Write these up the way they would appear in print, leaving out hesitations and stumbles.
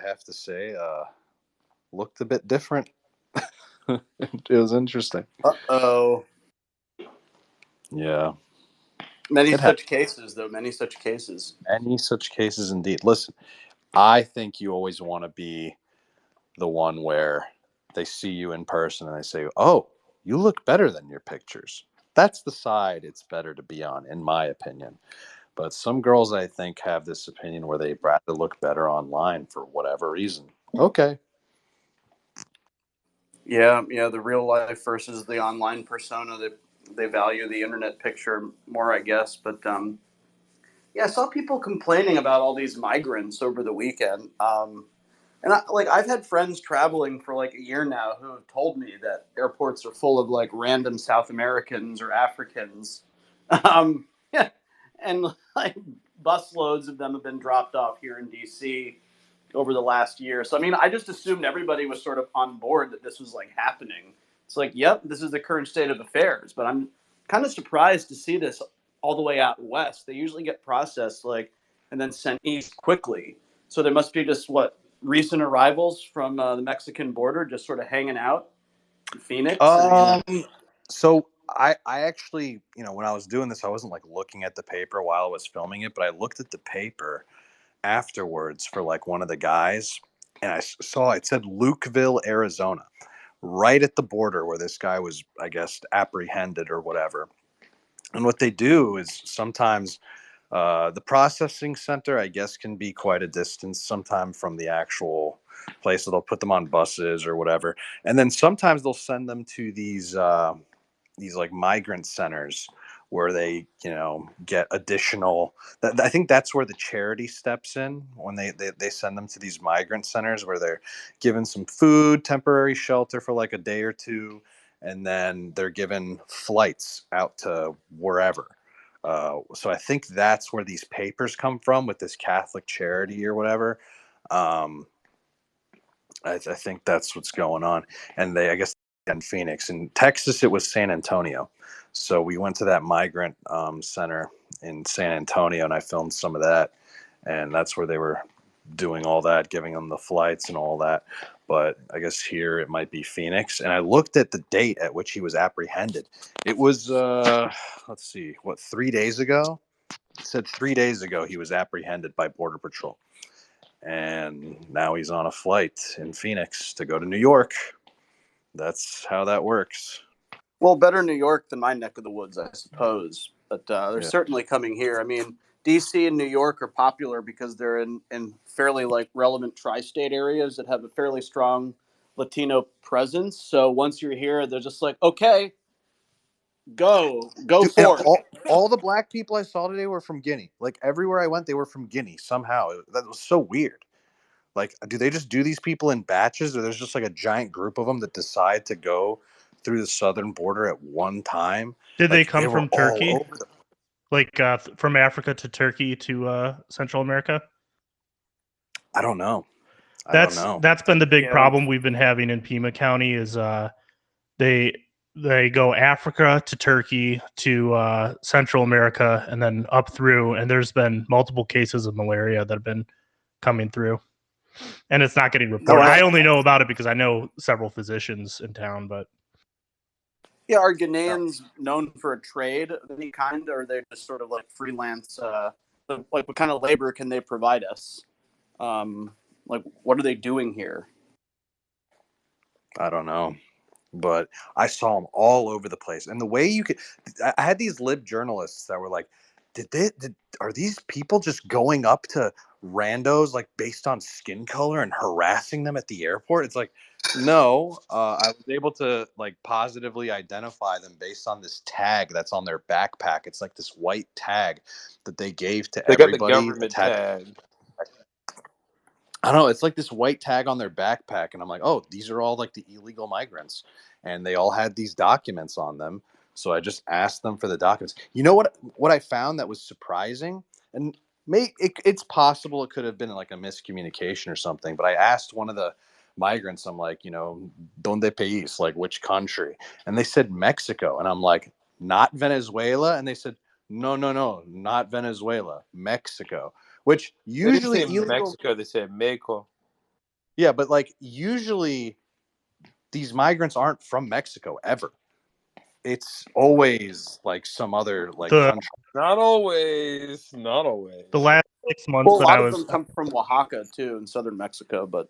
have to say, looked a bit different. It was interesting. Uh-oh. Yeah, Many it had such cases, though. Many such cases. any such cases indeed. Listen, I think you always want to be the one where they see you in person and they say, "Oh, you look better than your pictures." That's the side it's better to be on, in my opinion. But some girls, I think, have this opinion where they rather look better online for whatever reason. Okay. Yeah, yeah. The real life versus the online persona. They value the internet picture more, I guess. But yeah, I saw people complaining about all these migrants over the weekend. And I've had friends traveling for like a year now who have told me that airports are full of like random South Americans or Africans, yeah, and like busloads of them have been dropped off here in DC over the last year. So I mean, I just assumed everybody was sort of on board that this was like happening. It's like, yep, this is the current state of affairs. But I'm kind of surprised to see this all the way out west. They usually get processed like and then sent east quickly. So there must be just what recent arrivals from the Mexican border, just sort of hanging out in Phoenix. I mean, Um. So I actually, when I was doing this, I wasn't like looking at the paper while I was filming it, but I looked at the paper afterwards for like one of the guys, and I saw it said Lukeville, Arizona, right at the border where this guy was, I guess, apprehended or whatever. And what they do is sometimes the processing center, I guess, can be quite a distance sometimes from the actual place. So they'll put them on buses or whatever, and then sometimes they'll send them to these like migrant centers where they get additional. I think that's where the charity steps in when they send them to these migrant centers where they're given some food, temporary shelter for like a day or two, and then they're given flights out to wherever. So I think that's where these papers come from with this Catholic charity or whatever. Um, I think that's what's going on. And I guess, in Phoenix. In Texas, it was San Antonio. So we went to that migrant center in San Antonio, and I filmed some of that. And that's where they were doing all that, giving them the flights and all that. But I guess here it might be Phoenix. And I looked at the date at which he was apprehended. It was, let's see, 3 days ago? It said 3 days ago he was apprehended by Border Patrol. And now he's on a flight in Phoenix to go to New York. That's how that works. well, better New York than my neck of the woods, I suppose. But they're Yeah. certainly coming here. I mean, DC and New York are popular because they're in fairly like relevant tri-state areas that have a fairly strong Latino presence. So once you're here, they're just like, okay, go Dude, and forth. all the black people I saw today were from Guinea. Like everywhere I went, they were from Guinea somehow. That was so weird. Like, do they just do these people in batches, or there's just like a giant group of them that decide to go through the southern border at one time? Did they Like they come were from all Turkey? over the. Like from Africa to Turkey to Central America? I don't know. I don't That's know. that's been the big Yeah. problem we've been having in Pima County is they they go Africa to Turkey to Central America and then up through, and there's been multiple cases of malaria that have been coming through, and it's not getting No, reported. I only know about it because I know several physicians in town, but yeah, are Ghanaians known for a trade of any kind, or are they just sort of like freelance? Like, what kind of labor can they provide us? Like, what are they doing here? I don't know. But I saw them all over the place. And the way you could, I had these lib journalists that were like, are these people just going up to randos like based on skin color and harassing them at the airport? It's like, no, I was able to like positively identify them based on this tag that's on their backpack. It's like this white tag that they gave to They got the everybody government attached. tag. I don't know. It's like this white tag on their backpack, and I'm like, oh, these are all like the illegal migrants, and they all had these documents on them. So I just asked them for the documents. You know what I found that was surprising, and it's possible it could have been like a miscommunication or something. But I asked one of the migrants, I'm like, donde país, like which country, and they said Mexico, and I'm like, not Venezuela, and they said, no, no, no, not Venezuela, Mexico. Which They didn't usually say illegal. Mexico. They said Mexico. Yeah, but like usually these migrants aren't from Mexico ever. It's always like some other like The country. Not always. Not always. the last 6 months Well, a that lot I of was them come from Oaxaca too, in southern Mexico. But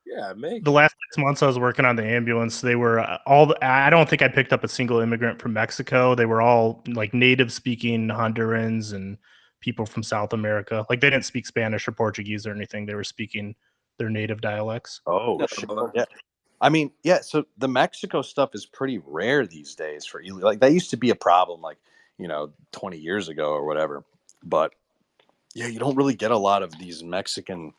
Yeah, make the last 6 months I was working on the ambulance, they were I don't think I picked up a single immigrant from Mexico. They were all like native speaking Hondurans and people from South America. Like they didn't speak Spanish or Portuguese or anything. They were speaking their native dialects. Oh shit. Yeah. I mean, yeah, so the Mexico stuff is pretty rare these days for illegal. Like that used to be a problem like, 20 years ago or whatever. But yeah, you don't really get a lot of these Mexican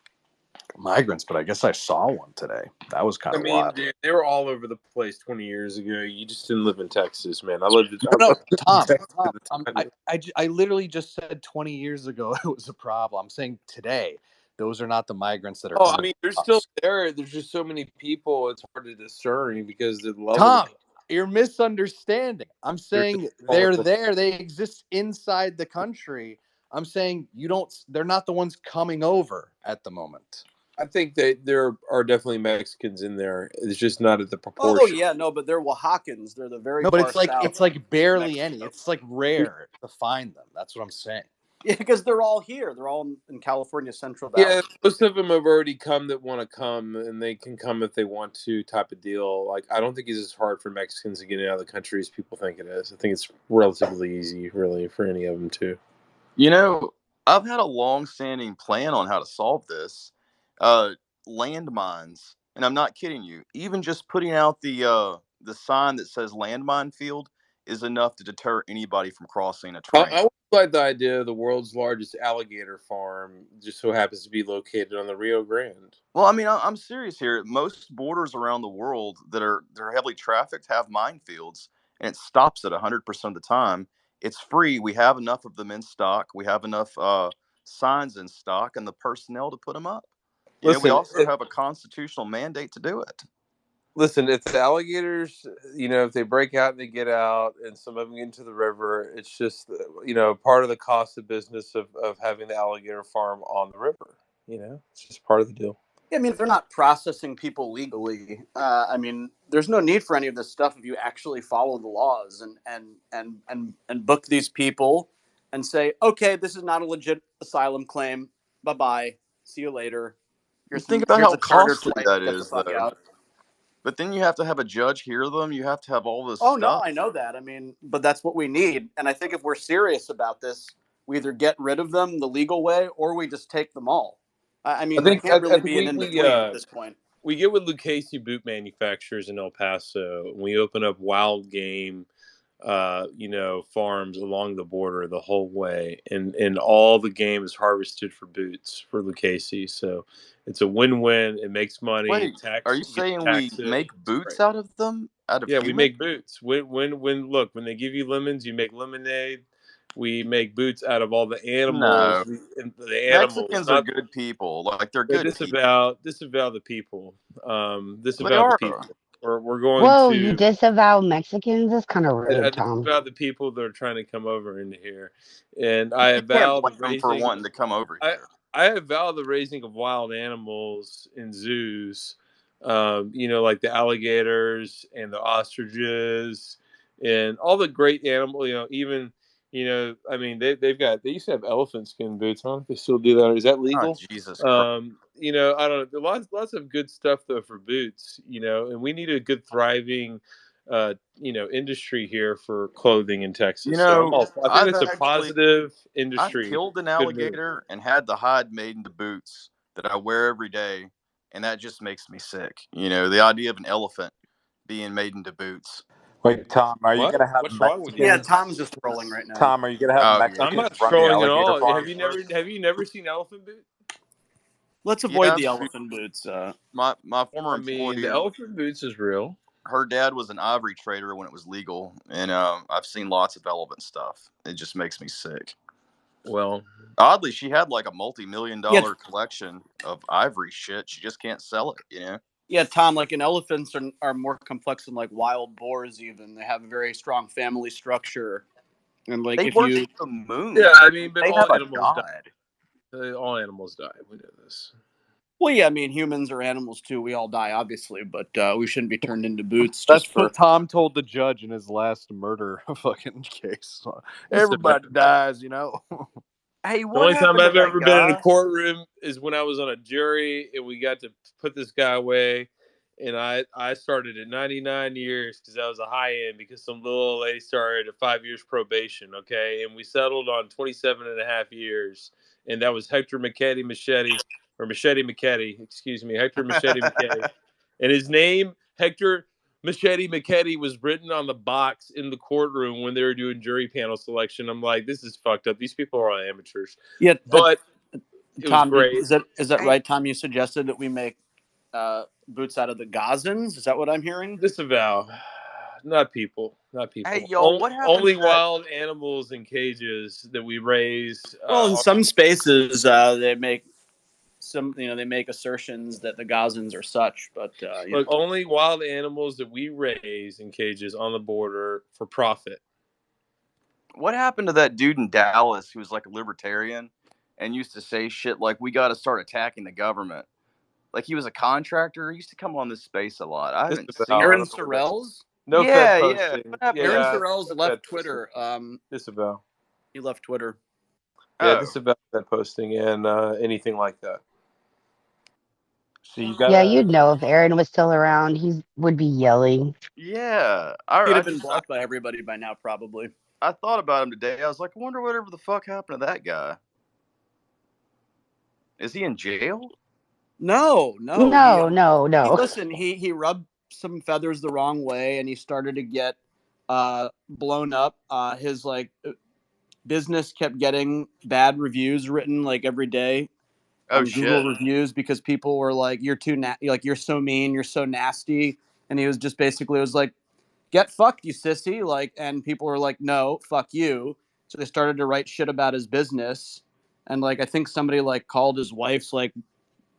migrants, but I guess I saw one today. That was kind I of mean, wild. dude, they were all over the place 20 years ago. You just didn't live in Texas, man. I lived in No, Tom, Texas Tom, at the time. I literally just said 20 years ago it was a problem. I'm saying today, those are not the migrants that are Oh, I coming mean, they're to still us. there. There's just so many people. It's hard to discern because the level. Tom, you're misunderstanding. I'm They're saying just they're all- there. They exist inside the country. I'm saying they're not the ones coming over at the moment. I think that there are definitely Mexicans in there. It's just not at the oh proportion. yeah, no, but they're Oaxacans. They're the very No, but far it's like south. barely any. Mexico. It's like rare to find them. That's what I'm saying. Yeah, because they're all here. They're all in California Central Valley. Yeah, most of them have already come that want to come, and they can come if they want to, type of deal. Like, I don't think it's as hard for Mexicans to get out of the country as people think it is. I think it's relatively easy, really, for any of them to. You know, I've had a long-standing plan on how to solve this. Landmines, and I'm not kidding you. Even just putting out the sign that says landmine field is enough to deter anybody from crossing a train. I like the idea of the world's largest alligator farm just so happens to be located on the Rio Grande. Well, I mean, I'm serious here. Most borders around the world that are heavily trafficked have minefields, and it stops it 100% of the time. It's free. We have enough of them in stock. We have enough signs in stock and the personnel to put them up. We Listen, also have a constitutional mandate to do it. Listen, if the alligators, if they break out and they get out and some of them get into the river, it's just, part of the cost of business of having the alligator farm on the river. It's just part of the deal. Yeah, I mean, if they're not processing people legally, I mean, there's no need for any of this stuff if you actually follow the laws and book these people and say, okay, this is not a legit asylum claim. Bye bye. See you later. Think about here's how a chartered costly flight. that Get the is, fuck though. out. But then you have to have a judge hear them. You have to have all this Oh stuff. no, I know that. I mean, but that's what we need. And I think if we're serious about this, we either get rid of them the legal way or we just take them all. I mean, there can't really be an in between at this point. We get with Lucchese boot manufacturers in El Paso. And we open up wild game, farms along the border the whole way, and all the game is harvested for boots for Lucchese. So it's a win-win. It makes money. Wait, are you saying we make boots out of them? Yeah, we make boots. When look, when they give you lemons, you make lemonade. We make boots out of all the animals. No. The animals. Mexicans are good people. Like they're good disavow the people. Disavow the people. We're going Whoa, to. you disavow Mexicans? That's kind of I rude, Tom. disavow the people that are trying to come over into here, and I You avow can't blame them for wanting to come over here. I avow the raising of wild animals in zoos. Like the alligators and the ostriches and all the great animals. Even. I mean, they used to have elephant skin boots. I don't know if they still do that. Is that legal? Oh, Jesus Christ. I don't know. Lots of good stuff though for boots. And we need a good thriving, industry here for clothing in Texas. I think it's a positive industry. I've killed an alligator and had the hide made into boots that I wear every day, and that just makes me sick. The idea of an elephant being made into boots. Wait, Tom, are you gonna have What's wrong with you? Yeah, Tom's just trolling right now. Tom, are you gonna have Mexicans I'm not run trolling the at alligator all. farm? Have you never seen elephant boots? Let's avoid the elephant boots. My former employee, the elephant boots is real. Her dad was an ivory trader when it was legal, and I've seen lots of elephant stuff. It just makes me sick. Well, oddly, she had like a multi-million-dollar collection of ivory shit. She just can't sell it, Yeah, Tom, like elephants are more complex than like wild boars even. They have a very strong family structure. And like they if worship you the moon. Yeah, I mean, but they all have animals a god. die. All animals die. We know this. Well, yeah, I mean, humans are animals too. We all die, obviously, but we shouldn't be turned into boots That's just for. what Tom told the judge in his last murder fucking case. Everybody dies, you know. Hey, The what only time happened to I've that ever been in a guy? courtroom is when I was on a jury and we got to put this guy away. And I started at 99 years because I was a high end because some little old lady started at 5 years probation. Okay. And we settled on 27 and a half years. And that was Hector Machete, excuse me, Hector Machete Machete. And his name, Hector Machete Machete, was written on the box in the courtroom when they were doing jury panel selection. I'm like, this is fucked up. These people are all amateurs. Yeah, But it was Tom, great. is that Hey. right, Tom? You suggested that we make boots out of the Gazans. Is that what I'm hearing? Disavow. Not people. Not people. Hey, yo, what happened Only to that? wild animals in cages that we raise. Well, in some spaces, they make they make assertions that the Gazans are such, but Look, only wild animals that we raise in cages on the border for profit. What happened to that dude in Dallas who was like a libertarian and used to say shit like, we got to start attacking the government? Like, he was a contractor. He used to come on this space a lot. I haven't seen Aaron him. Sorrells. No Yeah, Fed yeah. posting. What happened? Aaron Yeah, Sorrells no left Fed Twitter. Disavow. He left Twitter. Yeah, Oh. disavow that posting and anything like that. So you got Yeah, you'd know if Aaron was still around. He would be yelling. Yeah. He'd have been blocked by everybody by now, probably. I thought about him today. I was like, I wonder whatever the fuck happened to that guy. Is he in jail? No. No. Listen, he rubbed some feathers the wrong way, and he started to get blown up. His business kept getting bad reviews written like every day on Google reviews because people were like, "You're too you're so mean, you're so nasty," and he was just basically was like, "Get fucked, you sissy!" And people were like, "No, fuck you." So they started to write shit about his business, and I think somebody called his wife's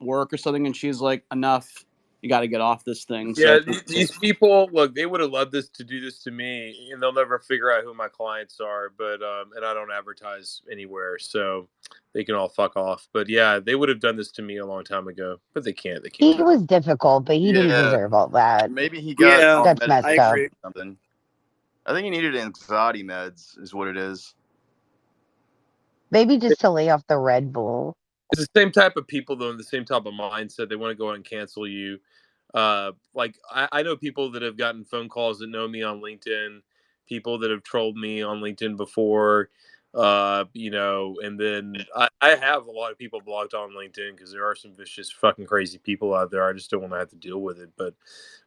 work or something, and she's like, "Enough, you got to get off this thing." Yeah, So these people, look, they would have loved this to do this to me, and they'll never figure out who my clients are. But and I don't advertise anywhere, so they can all fuck off. But yeah, they would have done this to me a long time ago, but they can't. They can't. He was difficult, but he didn't deserve all that. Maybe he got That's medicated messed up. or something. I think he needed anxiety meds, is what it is. Maybe just to lay off the Red Bull. It's the same type of people, though, and the same type of mindset. They want to go out and cancel you. I know people that have gotten phone calls that know me on LinkedIn, people that have trolled me on LinkedIn before, and then I have a lot of people blocked on LinkedIn because there are some vicious, fucking crazy people out there. I just don't want to have to deal with it. But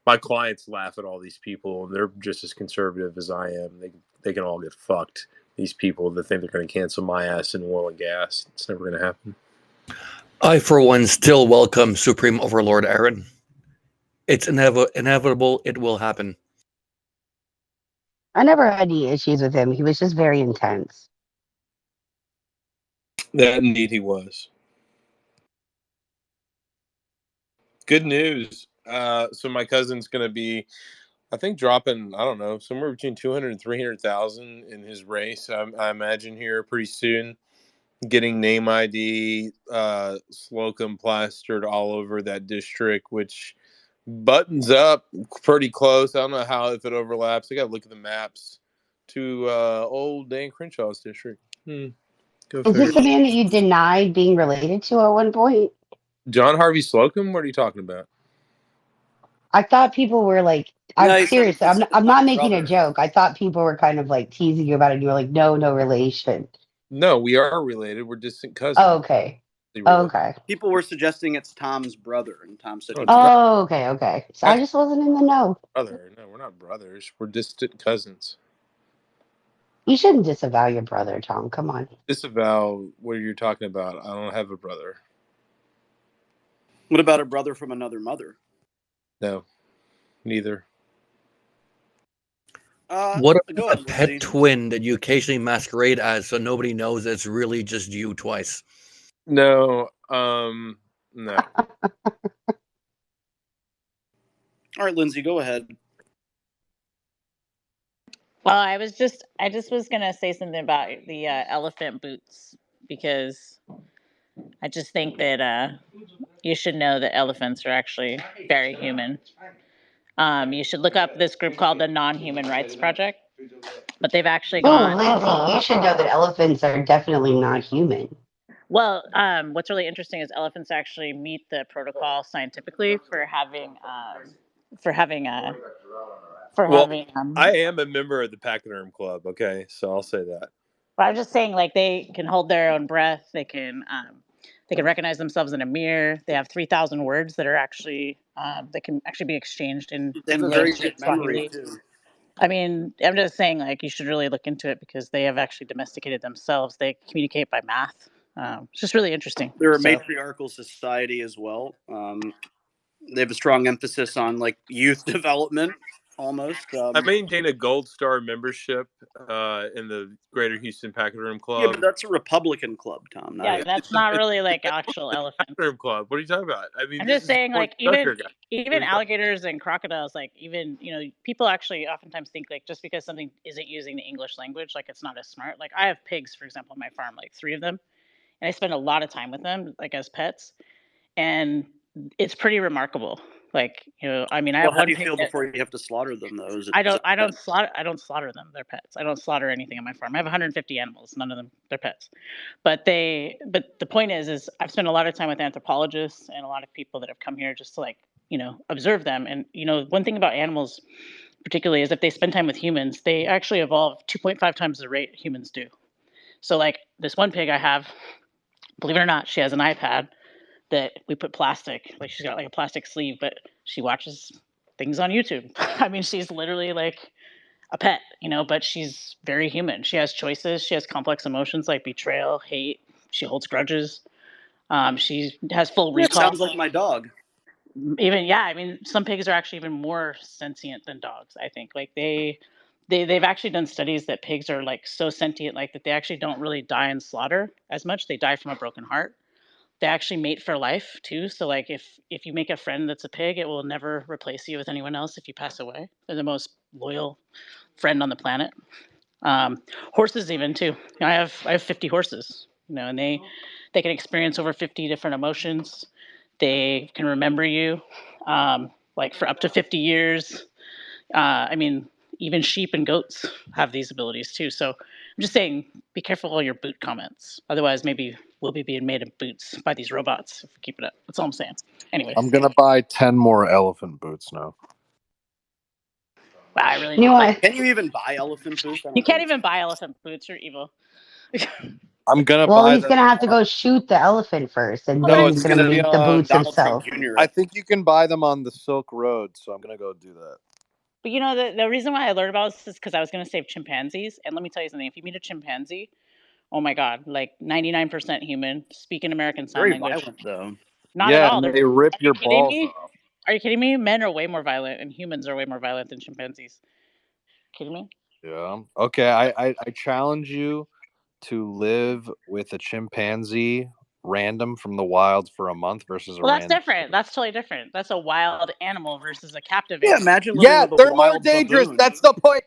my clients laugh at all these people, and they're just as conservative as I am. They can all get fucked. These people that think they're going to cancel my ass in oil and gas, it's never going to happen. I, for one, still welcome Supreme Overlord Aaron. It's inevitable. It will happen. I never had any issues with him. He was just very intense. That indeed he was. Good news. So my cousin's going to be, I think, dropping, I don't know, somewhere between 200 and 300,000 in his race. I imagine here pretty soon. Getting name ID, Slocum plastered all over that district, which buttons up pretty close. I don't know how, if it overlaps. I got to look at the maps to old Dan Crenshaw's district. Is this the man that you denied being related to at one point? John Harvey Slocum? What are you talking about? I thought people were like, I'm serious. I'm not making a brother. joke. I thought people were kind of like teasing you about it. And you were like, no relation. No, we are related. We're distant cousins. Oh, okay. Okay. People were suggesting it's Tom's brother, and Tom said, "Oh, okay." So I just wasn't in the know. Brother? No, we're not brothers. We're distant cousins. You shouldn't disavow your brother, Tom. Come on. Disavow what you're talking about. I don't have a brother. What about a brother from another mother? No, neither. What about a pet twin that you occasionally masquerade as so nobody knows it's really just you twice? No, no. All right, Lindsay, go ahead. Well, I just was gonna say something about the elephant boots because I just think that you should know that elephants are actually very human. You should look up this group called the Non-Human Rights Project, but they've actually Oh, gone. Lindsay, you should know that elephants are definitely not human. Well, what's really interesting is elephants actually meet the protocol scientifically for having I am a member of the Pachyderm Club. Okay, so I'll say that. But I'm just saying, like, they can hold their own breath. They can recognize themselves in a mirror. They have 3,000 words that are actually that can actually be exchanged in. They have a very good memory too. I mean, I'm just saying, like, you should really look into it because they have actually domesticated themselves. They communicate by math. It's just really interesting. They're a matriarchal society as well. They have a strong emphasis on like youth development. Almost. I maintain a gold star membership in the Greater Houston Pachyderm Club. Yeah, but that's a Republican club, Tom. Yeah, that's not really like actual elephants. Pachyderm Club. What are you talking about? I mean, I'm just saying, like, even alligators and crocodiles, like, even, you know, people actually oftentimes think, like, just because something isn't using the English language, like, it's not as smart. Like, I have pigs, for example, on my farm, like 3 of them, and I spend a lot of time with them, like, as pets, and it's pretty remarkable. Like, you know, I mean, I have how do you feel before you have to slaughter them, though? I don't slaughter them. They're pets. I don't slaughter anything on my farm. I have 150 animals. None of them, they're pets. But the point is I've spent a lot of time with anthropologists and a lot of people that have come here just to, like, you know, observe them. And, you know, one thing about animals particularly is if they spend time with humans, they actually evolve 2.5 times the rate humans do. So, like, this one pig I have, believe it or not, she has an iPad that we put plastic, like, she's got like a plastic sleeve, but she watches things on YouTube. I mean, she's literally like a pet, you know, but she's very human. She has choices. She has complex emotions like betrayal, hate. She holds grudges. She has full recall. Sounds like my dog. Even, yeah, I mean, some pigs are actually even more sentient than dogs, I think. Like, they've actually done studies that pigs are like so sentient, like, that they actually don't really die in slaughter as much. They die from a broken heart. They actually mate for life too. So, like, if you make a friend that's a pig, it will never replace you with anyone else if you pass away. They're the most loyal friend on the planet. Horses even too. You know, I have 50 horses, you know, and they can experience over 50 different emotions. They can remember you, like, for up to 50 years. I mean, even sheep and goats have these abilities too. So I'm just saying, be careful of all your boot comments. Otherwise, maybe we'll be being made of boots by these robots if we keep it up. That's all I'm saying. Anyway. I'm going to buy 10 more elephant boots now. Wow, I really You know what? Can you even buy elephant boots? You can't even buy elephant boots. You're evil. I'm going to Well, buy he's going to have to go shoot the elephant first, and No, then it's he's going to gonna be make the boots Donald himself. Trump Jr. I think you can buy them on the Silk Road, so I'm going to go do that. But, you know, the reason why I learned about this is because I was going to save chimpanzees. And let me tell you something. If you meet a chimpanzee, oh my God, like 99% human, speaking American Sign Very Language. violent, though. Not at all. They rip your balls off. Are you kidding me? Men are way more violent, and humans are way more violent than chimpanzees. Kidding me? Yeah. Okay. I challenge you to live with a chimpanzee random from the wild for a month versus Well, that's different. That's totally different. That's a wild animal versus a captive Yeah, animal. imagine living with a they're more wild dangerous. baboon. That's the point.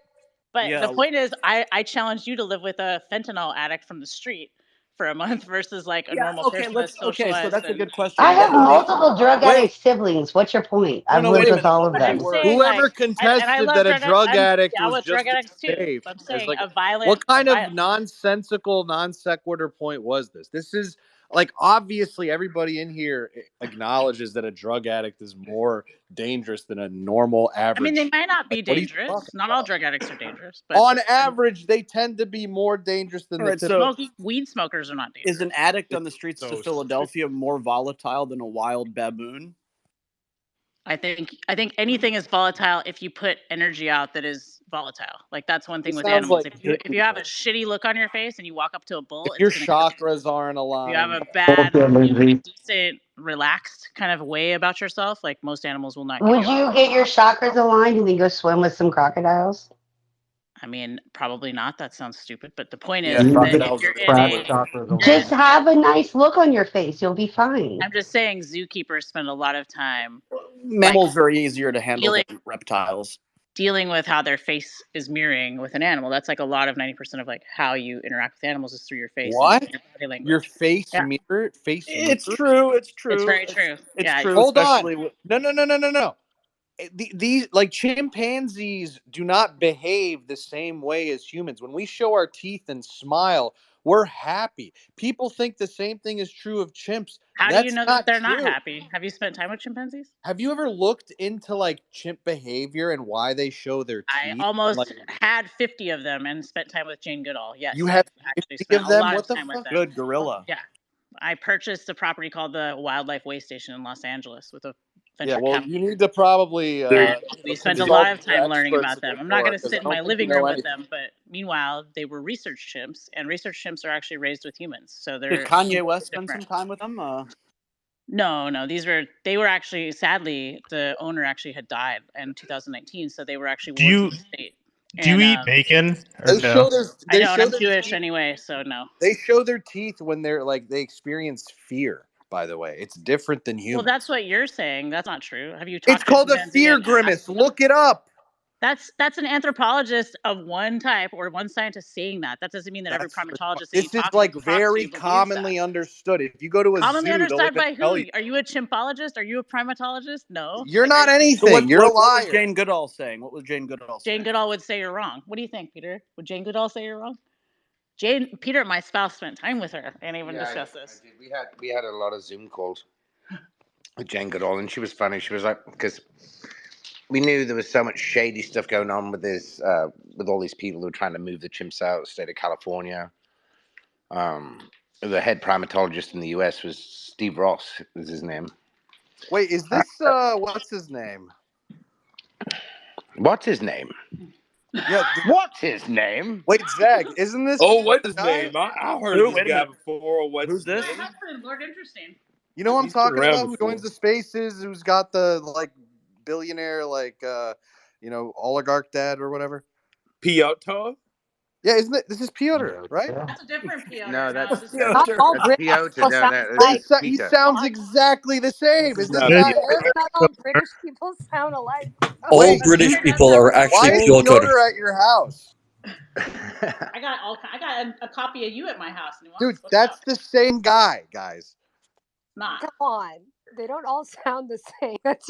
But Yeah. the point is, I challenge you to live with a fentanyl addict from the street for a month versus like a normal person that's socialized. So that's a good question. I have multiple drug addict siblings. What's your point? I've lived with all of them. Whoever contested that a drug addict was just safe. I'm saying like, a violent. What kind of nonsensical, non sequitur point was this? This is like, obviously everybody in here acknowledges that a drug addict is more dangerous than a normal average. I mean, they might not be dangerous. Not all drug addicts are dangerous, but on average, they tend to be more dangerous than weed smokers are not dangerous. Is an addict on the streets of Philadelphia more volatile than a wild baboon? I think anything is volatile if you put energy out that is volatile. Like, that's one thing with animals. Like if you have a shitty look on your face and you walk up to a bull, if your chakras aren't aligned, you have a bad, decent, relaxed kind of way about yourself, like, most animals will not. Would you get your chakras aligned and then go swim with some crocodiles? I mean, probably not. That sounds stupid. But the point is, just have a nice look on your face. You'll be fine. I'm just saying, zookeepers spend a lot of time. Mammals are easier to handle than reptiles. dealing with how their face is mirroring with an animal. That's like a lot of 90% of like how you interact with animals is through your face. What? And your body language. Your face Yeah. mirror? Face It's mirror? true. It's true. It's very true. It's Yeah. true. Hold especially on. No. These like chimpanzees do not behave the same way as humans. When we show our teeth and smile, we're happy. People think the same thing is true of chimps. How do you That's know not that they're true. not happy? Have you spent time with chimpanzees? Have you ever looked into like chimp behavior and why they show their I teeth? almost Like, had 50 of them and spent time with Jane Goodall. Yes, you have I've actually 50 spent of a them? lot What of the time with fuck? them. good gorilla. Yeah. I purchased a property called the Wildlife Way Station in Los Angeles with a venture Yeah, well, capital. you need to probably And we spent a lot of consult your time learning experts about them. I'm before, not going to 'cause sit I in my don't think you living know room with anything. them, but meanwhile, they were research chimps, and research chimps are actually raised with humans. So they're Did Kanye super West spend different. some time with them? No, they were actually, sadly, the owner actually had died in 2019, so they were actually Do wards you of the state. do you And eat bacon or They no? show their I they don't. show I'm their Jewish teeth. anyway, so no. They show their teeth when they're like they experience fear. By the way, it's different than Well, humans. that's what you're saying. That's not true. Have you talked It's to called a chimpanzee fear and grimace. asked them? Look it up. That's an anthropologist of one type or one scientist saying that. That doesn't mean that every primatologist that you This is talk like to very believes commonly that. understood. If you go to a Commonly zoo, they'll understood even by tell who? you. Are you a chimpologist? Are you a primatologist? No. You're not So anything. You're a what liar. was Jane Goodall saying? What was Jane Goodall saying? Jane Goodall would say you're wrong. What do you think, Peter? Would Jane Goodall say you're wrong? Peter, my spouse, spent time with her and even discussed this. I did. We had a lot of Zoom calls with Jane Goodall, and she was funny. She was like, because we knew there was so much shady stuff going on with this, with all these people who were trying to move the chimps out of the state of California. The head primatologist in the U.S. was Steve Ross, was his name. Wait, is this what's his name? What's his name? Yeah, what's his name? Wait, Zach, isn't this? Oh, what's his name? I heard of this guy before. What's Who's this? his name? Lord Interesting. You know what I'm He's been talking around about? Who before. joins the spaces? Who's got the like billionaire oligarch dad or whatever? Piotr? Yeah, isn't it? This is Piotr, right? That's a different Piotr. No, that's Not all that's British Piotr. people No, sound no, alike. that's He Peter. sounds exactly the same. Is this not guy Piotr. him? Not all British people sound alike. All Wait, British people are actually why is Piotr. Piotr at your house? I got a copy of you at my house. Dude, that's the same guy, guys. Not. Come on. They don't all sound the same. That's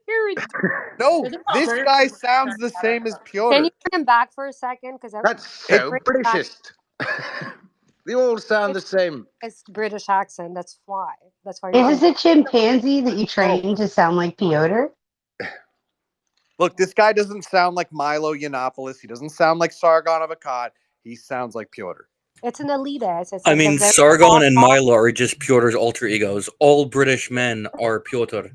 you're ridiculous. No, this guy sounds the same as Piotr. Can you turn him back for a second? Because That's so Britishist. They all sound the same. It's British accent. That's why. That's why. Is this a chimpanzee that you trained to sound like Piotr? Look, this guy doesn't sound like Milo Yiannopoulos. He doesn't sound like Sargon of Akkad. He sounds like Piotr. It's an elitist. It's I like mean, a very Sargon and Milo are just Piotr's alter egos. All British men are Piotr.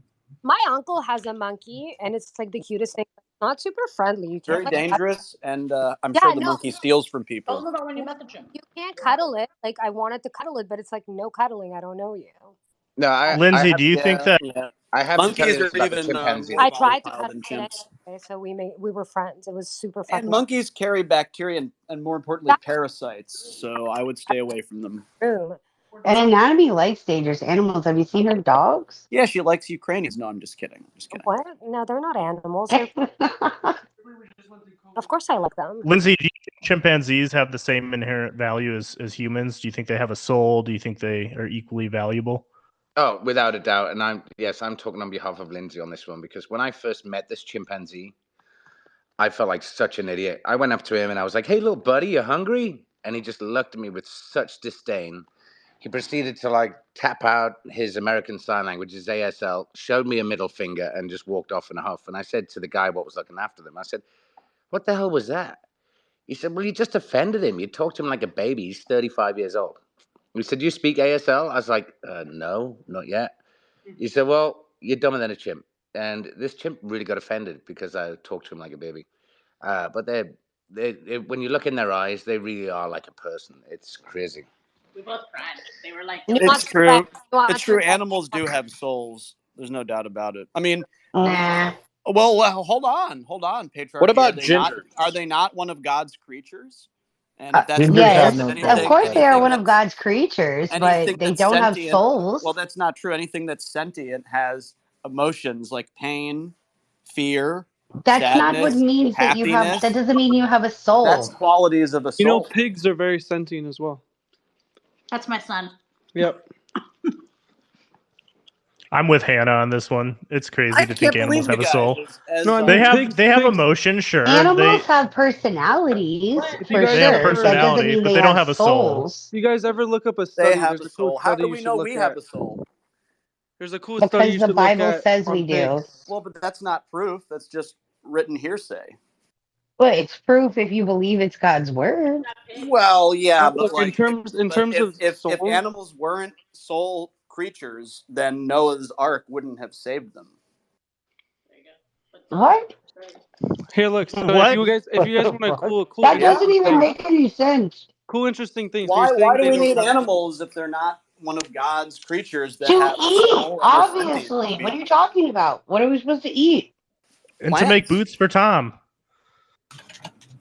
My uncle has a monkey, and it's like the cutest thing. Not super friendly. You can't Very dangerous, and I'm Yeah, sure the no. monkey steals from people. Tell them about when you met the chimp. You can't cuddle it. Like I wanted to cuddle it, but it's like no cuddling. I don't know you. No, Lindsay, do you think that? I have to tell Monkeys you this are about the even chimpanzee. more I tried to volatile cuddle than it chimps. anyway, so we were friends. It was super fucking. And monkeys carry bacteria and more importantly, parasites. So I would stay away from them. True. And Anatomy likes dangerous animals. Have you seen her dogs? Yeah, she likes Ukrainians. No, I'm just kidding. What? No, they're not animals. Of course, I like them. Lindsay, do you think chimpanzees have the same inherent value as humans? Do you think they have a soul? Do you think they are equally valuable? Oh, without a doubt. And I'm talking on behalf of Lindsay on this one, because when I first met this chimpanzee, I felt like such an idiot. I went up to him and I was like, "Hey, little buddy, you hungry?" And he just looked at me with such disdain. He proceeded to like tap out his American Sign Language, his ASL, showed me a middle finger and just walked off in a huff. And I said to the guy what was looking after them, I said, "What the hell was that?" He said, "Well, you just offended him. You talked to him like a baby. He's 35 years old." He said, "Do you speak ASL?" I was like, "No, not yet." He said, "Well, you're dumber than a chimp." And this chimp really got offended because I talked to him like a baby. But they when you look in their eyes, they really are like a person. It's crazy. We both cried. They were like, It's true. It's true. Animals do have souls. There's no doubt about it. I mean, well, hold on, patriarchy. What about are they not one of God's creatures? And if that's yes, anything, of course they are one of God's creatures, but they don't have sentient, souls. Well, that's not true. Anything that's sentient has emotions like pain, fear, That's not what sadness, means that you have. happiness. That doesn't mean you have a That's soul. qualities of a You know, soul. pigs are very sentient as well. That's my son. Yep. I'm with Hannah on this one. It's crazy I to think can't animals believe you have a guys. soul. No, I They mean, have emotion, sure. Animals have personalities If you for guys They have sure. That doesn't personality, mean but they they don't have have a soul. souls. If you guys ever look up a They study, have there's a a cool soul. How study do you we should know look we at. have a soul? There's a cool study you Because the should look Bible at says on we do. pigs. Well, but that's not proof. That's just written hearsay. Well, it's proof if you believe it's God's word. Well, yeah, but Look, in like, terms of if soul, animals weren't soul creatures, then Noah's Ark wouldn't have saved them. What? here, look. So What? if you guys want a cool That doesn't interesting even thing, make any sense. cool interesting thing. So Why? you're Why saying do they we don't need have animals if they're not one of God's creatures that To have a eat, soul and are sentient? obviously. What are you talking about? What are we supposed to eat? And to make boots for Tom.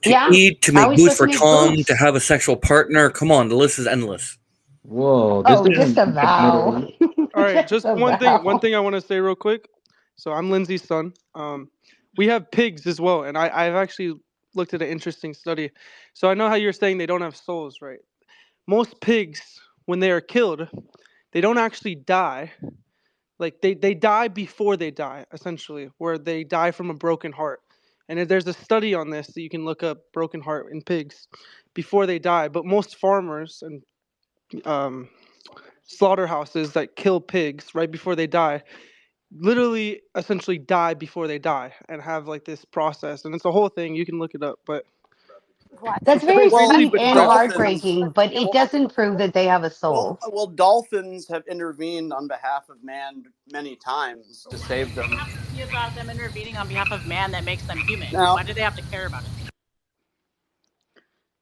To Yeah. eat, to How are make we boots supposed to for make Tom, boots? to have a sexual partner. Come on, the list is endless. Whoa, Oh, just a vow. All right, just a one vow. thing I want to say real quick. So I'm Lindsay's son. We have pigs as well, and I've actually looked at an interesting study. So I know how you're saying they don't have souls, right? Most pigs, when they are killed, they don't actually die. Like they die before they die, essentially, where they die from a broken heart. And there's a study on this that you can look up, broken heart in pigs, before they die. But most farmers and slaughterhouses that kill pigs right before they die literally essentially die before they die and have like this process, and it's a whole thing. You can look it up, but That's very basically sweet and heartbreaking, but it doesn't prove that they have a soul. Well, dolphins have intervened on behalf of man many times to save them. About them intervening on behalf of man that makes them human. Now- Why do they have to care about it?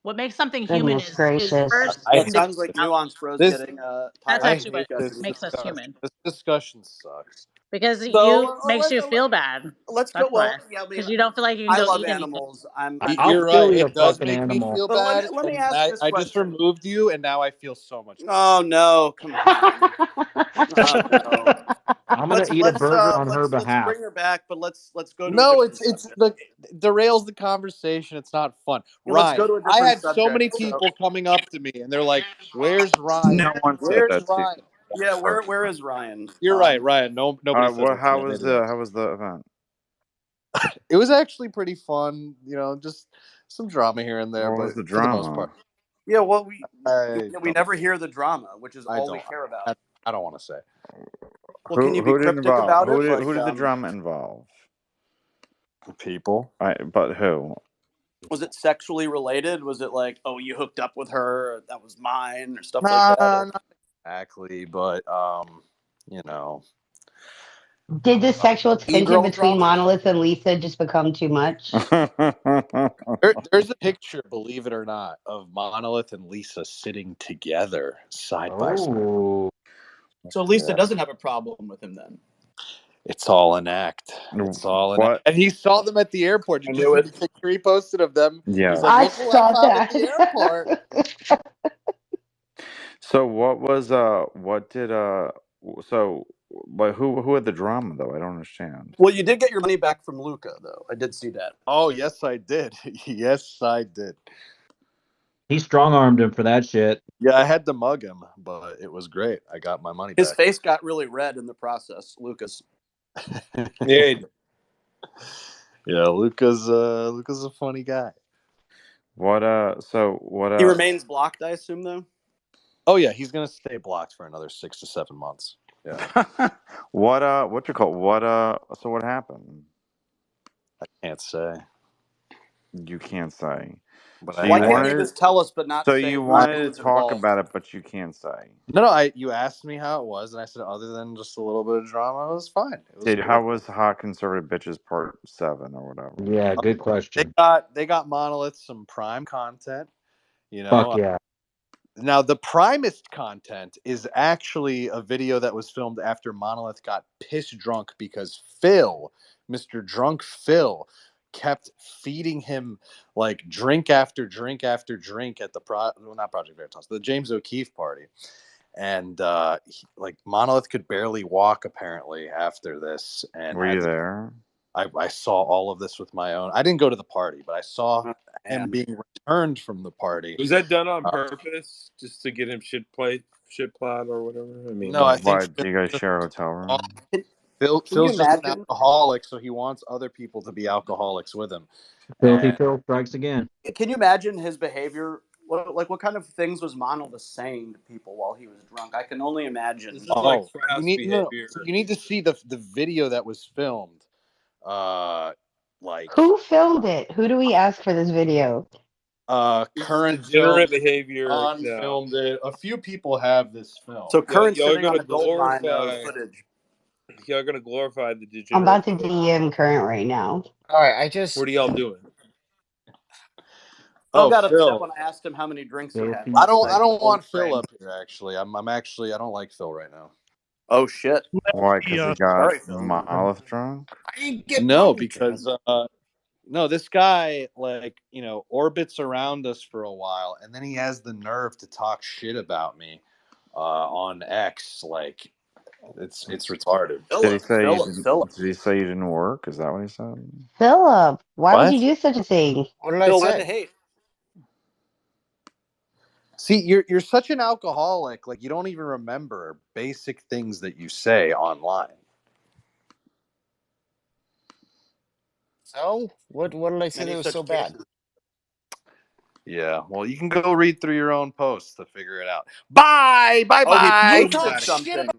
What makes something human Goodness is gracious. first. It sounds like Nuance Bros This- getting That's tired. actually I hate what this makes us discussion. human. This discussion sucks. Because So, makes you feel bad. Let's That's go. Well, why. yeah, I mean, Because you don't feel like you can I go love eat animals. You're right. eat a It does fucking make me animal. feel But bad. let me and ask this I just question. removed you, and now I feel so much. Oh no! Come on. No. I'm gonna eat a burger on her Let's behalf. bring her back, but let's go to No, a it's different the derails the conversation. It's not fun. Yeah, let's Ryan, go to a I different had so many subject, so- people coming up to me, and they're like, "Where's Ryan? No one said Where's that to you. Ryan?" Yeah, where is Ryan? You're right, Ryan. Nobody said Well, that to how me. was They didn't. how was the event? It was actually pretty fun. You know, just some drama here and there, What but was the for the most drama? part, Yeah, well, we don't- never hear the drama, which is I all we don't. care about. I don't want to say. Well, can you be Who did cryptic involve? about Who it? did Like, who did the drama involve? People. But who? Was it sexually related? Was it like, oh, you hooked up with her, or that was mine, or stuff Nah, like that? Or- not exactly, but you know. Did the sexual tension E-girl between drama? Monolith and Lisa just become too much? There's a picture, believe it or not, of Monolith and Lisa sitting together side by side. So Lisa doesn't have a problem with him then. It's all an act. It's all an What? act. And he saw them at the airport. Did you see the picture he posted of them? Yeah. He's like, I look who saw I found at that. the airport. So what was what did so but who had the drama though? I don't understand. Well, you did get your money back from Luca, though. I did see that. Oh, yes, I did. Yes, I did. He strong armed him for that shit. Yeah, I had to mug him, but it was great. I got my money His back. face got really red in the process, Lucas. Yeah, Luca's a funny guy. What so what He remains blocked, I assume, though. Oh yeah, he's gonna stay blocked for another 6 to 7 months. Yeah. what you call so what happened? I can't say. You can't say. But So Why can't you just tell us, but not So say you who's wanted to talk involved? about it, but you can't say. No, you asked me how it was, and I said other than just a little bit of drama, it was fine. It was How was Hot Conservative Bitches Part 7 or whatever? Yeah, good question. They got Monolith some Prime content. You know. Fuck yeah. Now the primest content is actually a video that was filmed after Monolith got piss drunk because Phil, Mr. Drunk Phil, kept feeding him like drink after drink after drink at the not Project Veritas, the James O'Keefe party. And like Monolith could barely walk apparently after this. And were you there? I saw all of this with my own. I didn't go to the party, but I saw him being returned from the party. Was that done on purpose, just to get him shit plowed or whatever? I mean, No, I think Why do you guys share a hotel room? Phil's Can you just an imagine? alcoholic, so he wants other people to be alcoholics with him. Filthy And Phil strikes again. Can you imagine his behavior? What kind of things was Monolith saying to people while he was drunk? I can only imagine. This is like frat you need behavior. you need to see the video that was filmed. Who filmed it? Who do we ask for this video? Current degenerate film, behavior. unfilmed it. A few people have this film. So Current's y'all are sitting on gonna a gold mine of glorify. footage. Y'all are gonna glorify the degenerate. I'm about to DM Current right now. All right, What are y'all doing? Phil got upset Phil. when I asked him how many drinks he had. I don't want Phil up here. Actually, I don't like Phil right now. Oh shit! Why? Because he got Monolith drunk? No, because no, this guy orbits around us for a while, and then he has the nerve to talk shit about me on X. Like, it's retarded. Did he say you didn't work? Is that what he said? Philip, why What? would you do such a thing? What did I Phil, say? what the hate? See, you're such an alcoholic. Like, you don't even remember basic things that you say online. So what did I say that was so bad? Yeah, well, you can go read through your own posts to figure it out. Bye. He posted something.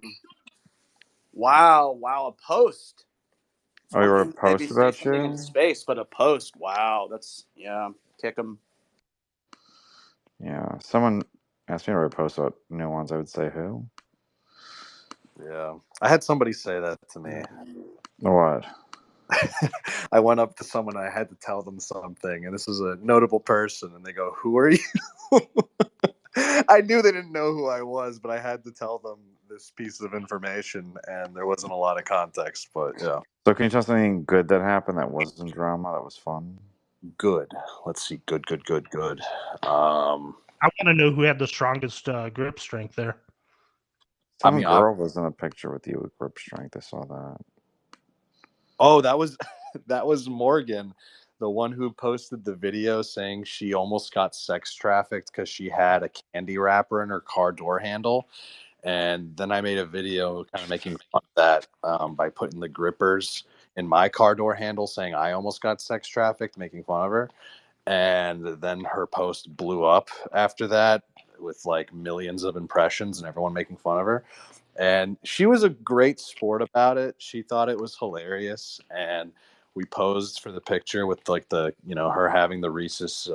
Wow, a post. Oh, you wrote a Maybe post say about something you? in space, but a post. Wow, kick him. Yeah. Someone asked me to write a post about Nuance. I would say who? Yeah, I had somebody say that to me. What? I went up to someone, I had to tell them something, and this is a notable person, and they go, "Who are you?" I knew they didn't know who I was, but I had to tell them this piece of information, and there wasn't a lot of context, but yeah. So can you tell us anything good that happened that wasn't drama, that was fun? Good. Let's see. Good. I want to know who had the strongest grip strength there. Some girl was in a picture with you with grip strength. I saw that. Oh, that was Morgan, the one who posted the video saying she almost got sex trafficked because she had a candy wrapper in her car door handle. And then I made a video kind of making fun of that by putting the grippers in my car door handle saying I almost got sex trafficked, making fun of her. And then her post blew up after that with like millions of impressions and everyone making fun of her. And she was a great sport about it. She thought it was hilarious. And we posed for the picture with like her having the Reese's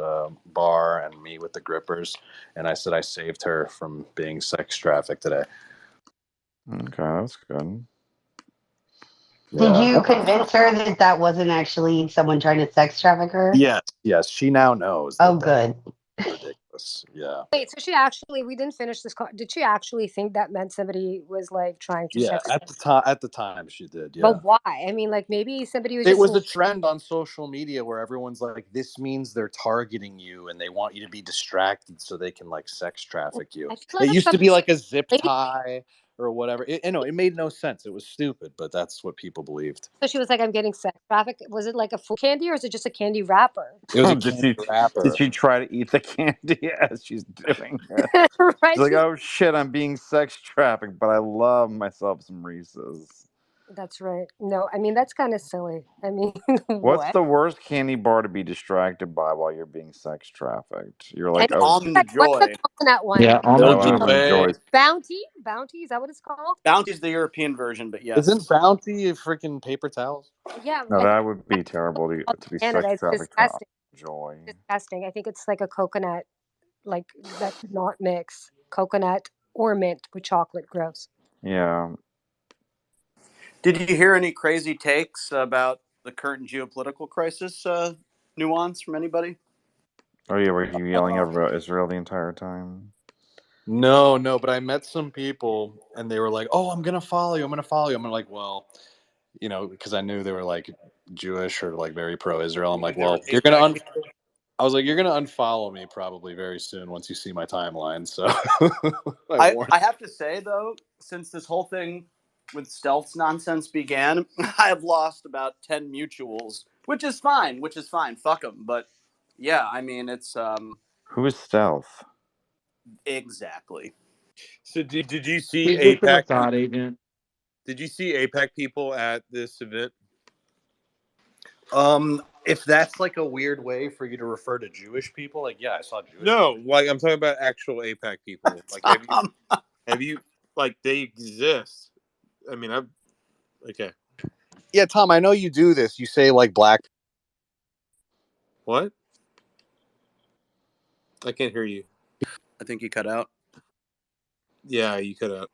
bar and me with the grippers. And I said I saved her from being sex trafficked today. Okay, that's good. Did you convince her that wasn't actually someone trying to sex traffic her? Yes. She now knows. Oh, good. Ridiculous. Yeah. Wait, so she actually, we didn't finish this call. Did she actually think that meant somebody was like trying to Yeah, sex at the time she did. Yeah. But why? I mean, like maybe somebody was It just was a trend on social media where everyone's like, this means they're targeting you and they want you to be distracted so they can like sex traffic you. It used to be like a zip tie or whatever. It made no sense. It was stupid, but that's what people believed. So she was like, I'm getting sex trafficked. Was it like a full candy or is it just a candy wrapper? It was a candy wrapper. Did she try to eat the candy as she's doing it? Right? She's like, oh shit, I'm being sex trafficked, but I love myself some Reese's. That's right. No, I mean, that's kind of silly. I mean, What's what? the worst candy bar to be distracted by while you're being sex trafficked? You're like, And oh, what's the coconut one? Yeah, Milky Way. Bounty? Bounty? Is that what it's called? Bounty's the European version, but yes. Isn't Bounty a freaking paper towels? Yeah. No, that would be terrible to be Canada, sex it's trafficked. disgusting. Joy. Disgusting. I think it's like a coconut, like that could not mix coconut or mint with chocolate. Gross. Yeah. Did you hear any crazy takes about the current geopolitical crisis, Nuance, from anybody? Oh yeah, were you yelling about Israel the entire time? No, but I met some people and they were like, oh, I'm going to follow you. I'm like, well, because I knew they were like Jewish or like very pro-Israel. I'm like, well, you're going to I was like, you're going to unfollow me probably very soon once you see my timeline. So I have to say, though, since this whole thing stealth's nonsense began, I have lost about 10 mutuals, which is fine. Fuck them. But yeah, I mean, it's Who is Stealth? exactly. So did you see He's just a APAC? Mossad agent. Did you see APAC people at this event? If that's like a weird way for you to refer to Jewish people, like yeah, I saw Jewish. No, like I'm talking about actual APAC people. Like have you like they exist? I mean, okay. Yeah, Tom, I know you do this. You say like black. What? I can't hear you. I think you cut out. Yeah, you cut out.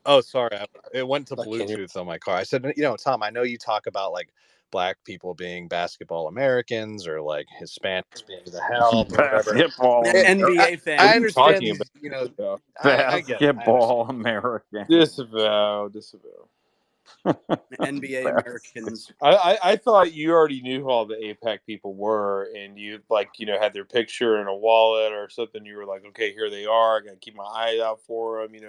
Oh, sorry, it went to I can't hear. Bluetooth on my car. I said, Tom, I know you talk about like black people being basketball Americans or like Hispanics being the help or whatever. Basketball. NBA fans. I understand talking these, about? I get it. Basketball American. Disavow. NBA Americans. I thought you already knew who all the APAC people were, and you had their picture in a wallet or something. You were like, okay, here they are. I gotta keep my eye out for them.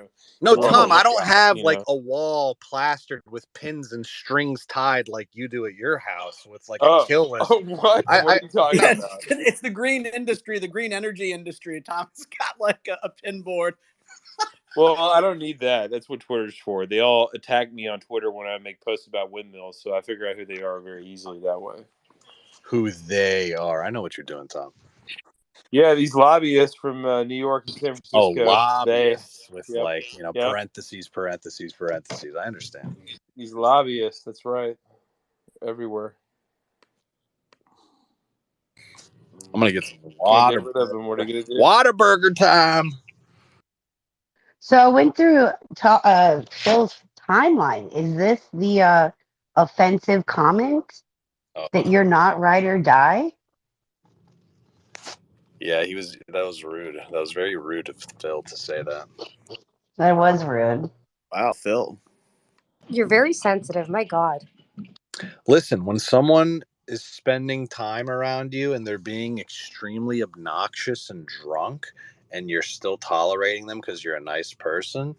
No, Tom, I don't have like a wall plastered with pins and strings tied like you do at your house with like a kill list. Oh, what? What are you talking about? It's the green industry, the green energy industry. Tom's got like a pin board. Well, I don't need that. That's what Twitter's for. They all attack me on Twitter when I make posts about windmills, so I figure out who they are very easily that way. Who they are. I know what you're doing, Tom. Yeah, these lobbyists from New York and San Francisco. Oh, lobbyists with parentheses. I understand. These lobbyists, that's right. Everywhere. I'm going to get some water. Get rid of them. What are you going to do? Whataburger time. So I went through Phil's timeline. Is this the offensive comment that you're not ride or die? Yeah, that was rude. That was very rude of Phil to say that. That was rude. Wow, Phil. You're very sensitive. My God. Listen, when someone is spending time around you and they're being extremely obnoxious and drunk and you're still tolerating them because you're a nice person,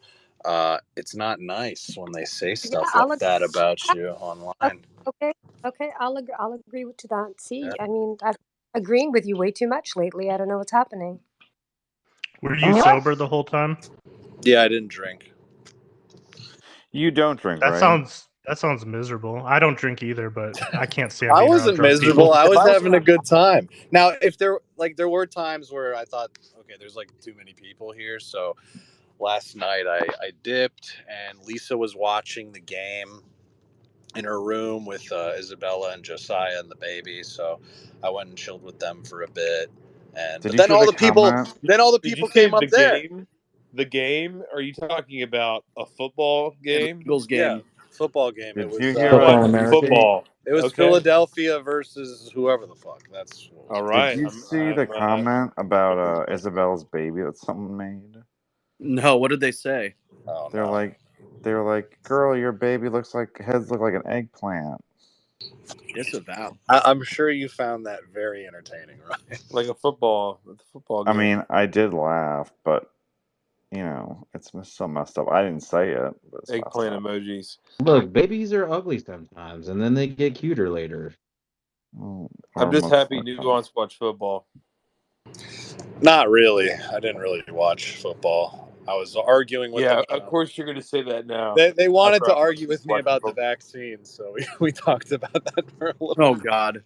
it's not nice when they say stuff like that about you online. Okay. I'll agree to that. See, I mean, I'm agreeing with you way too much lately. I don't know what's happening. Were you sober the whole time? Yeah, I didn't drink. You don't drink, That right? That sounds miserable. I don't drink either, but I can't stand. I wasn't miserable. I was having a good time. Now, if there were times where I thought, okay, there's like too many people here. So last night I dipped, and Lisa was watching the game in her room with Isabella and Josiah and the baby. So I went and chilled with them for a bit. And then all the people came up there. The game? Are you talking about a football game? Eagles game. Yeah, football game. Did it was you hear football. It was Philadelphia versus whoever the fuck. That's all right. Did you see the comment about Isabella's baby that someone made? No, what did they say? Oh, They're like, girl, your baby heads look like an eggplant. Disavow. I'm sure you found that very entertaining, right? Like a football game. I mean, I did laugh, but it's so messed up. I didn't say it, but it's eggplant emojis. Look, babies are ugly sometimes, and then they get cuter later. I'm just happy Nuance watch football. Not really. I didn't really watch football. I was arguing with them. Of course you're going to say that now. They wanted to argue with me about the vaccine, so we talked about that for a little. Oh God.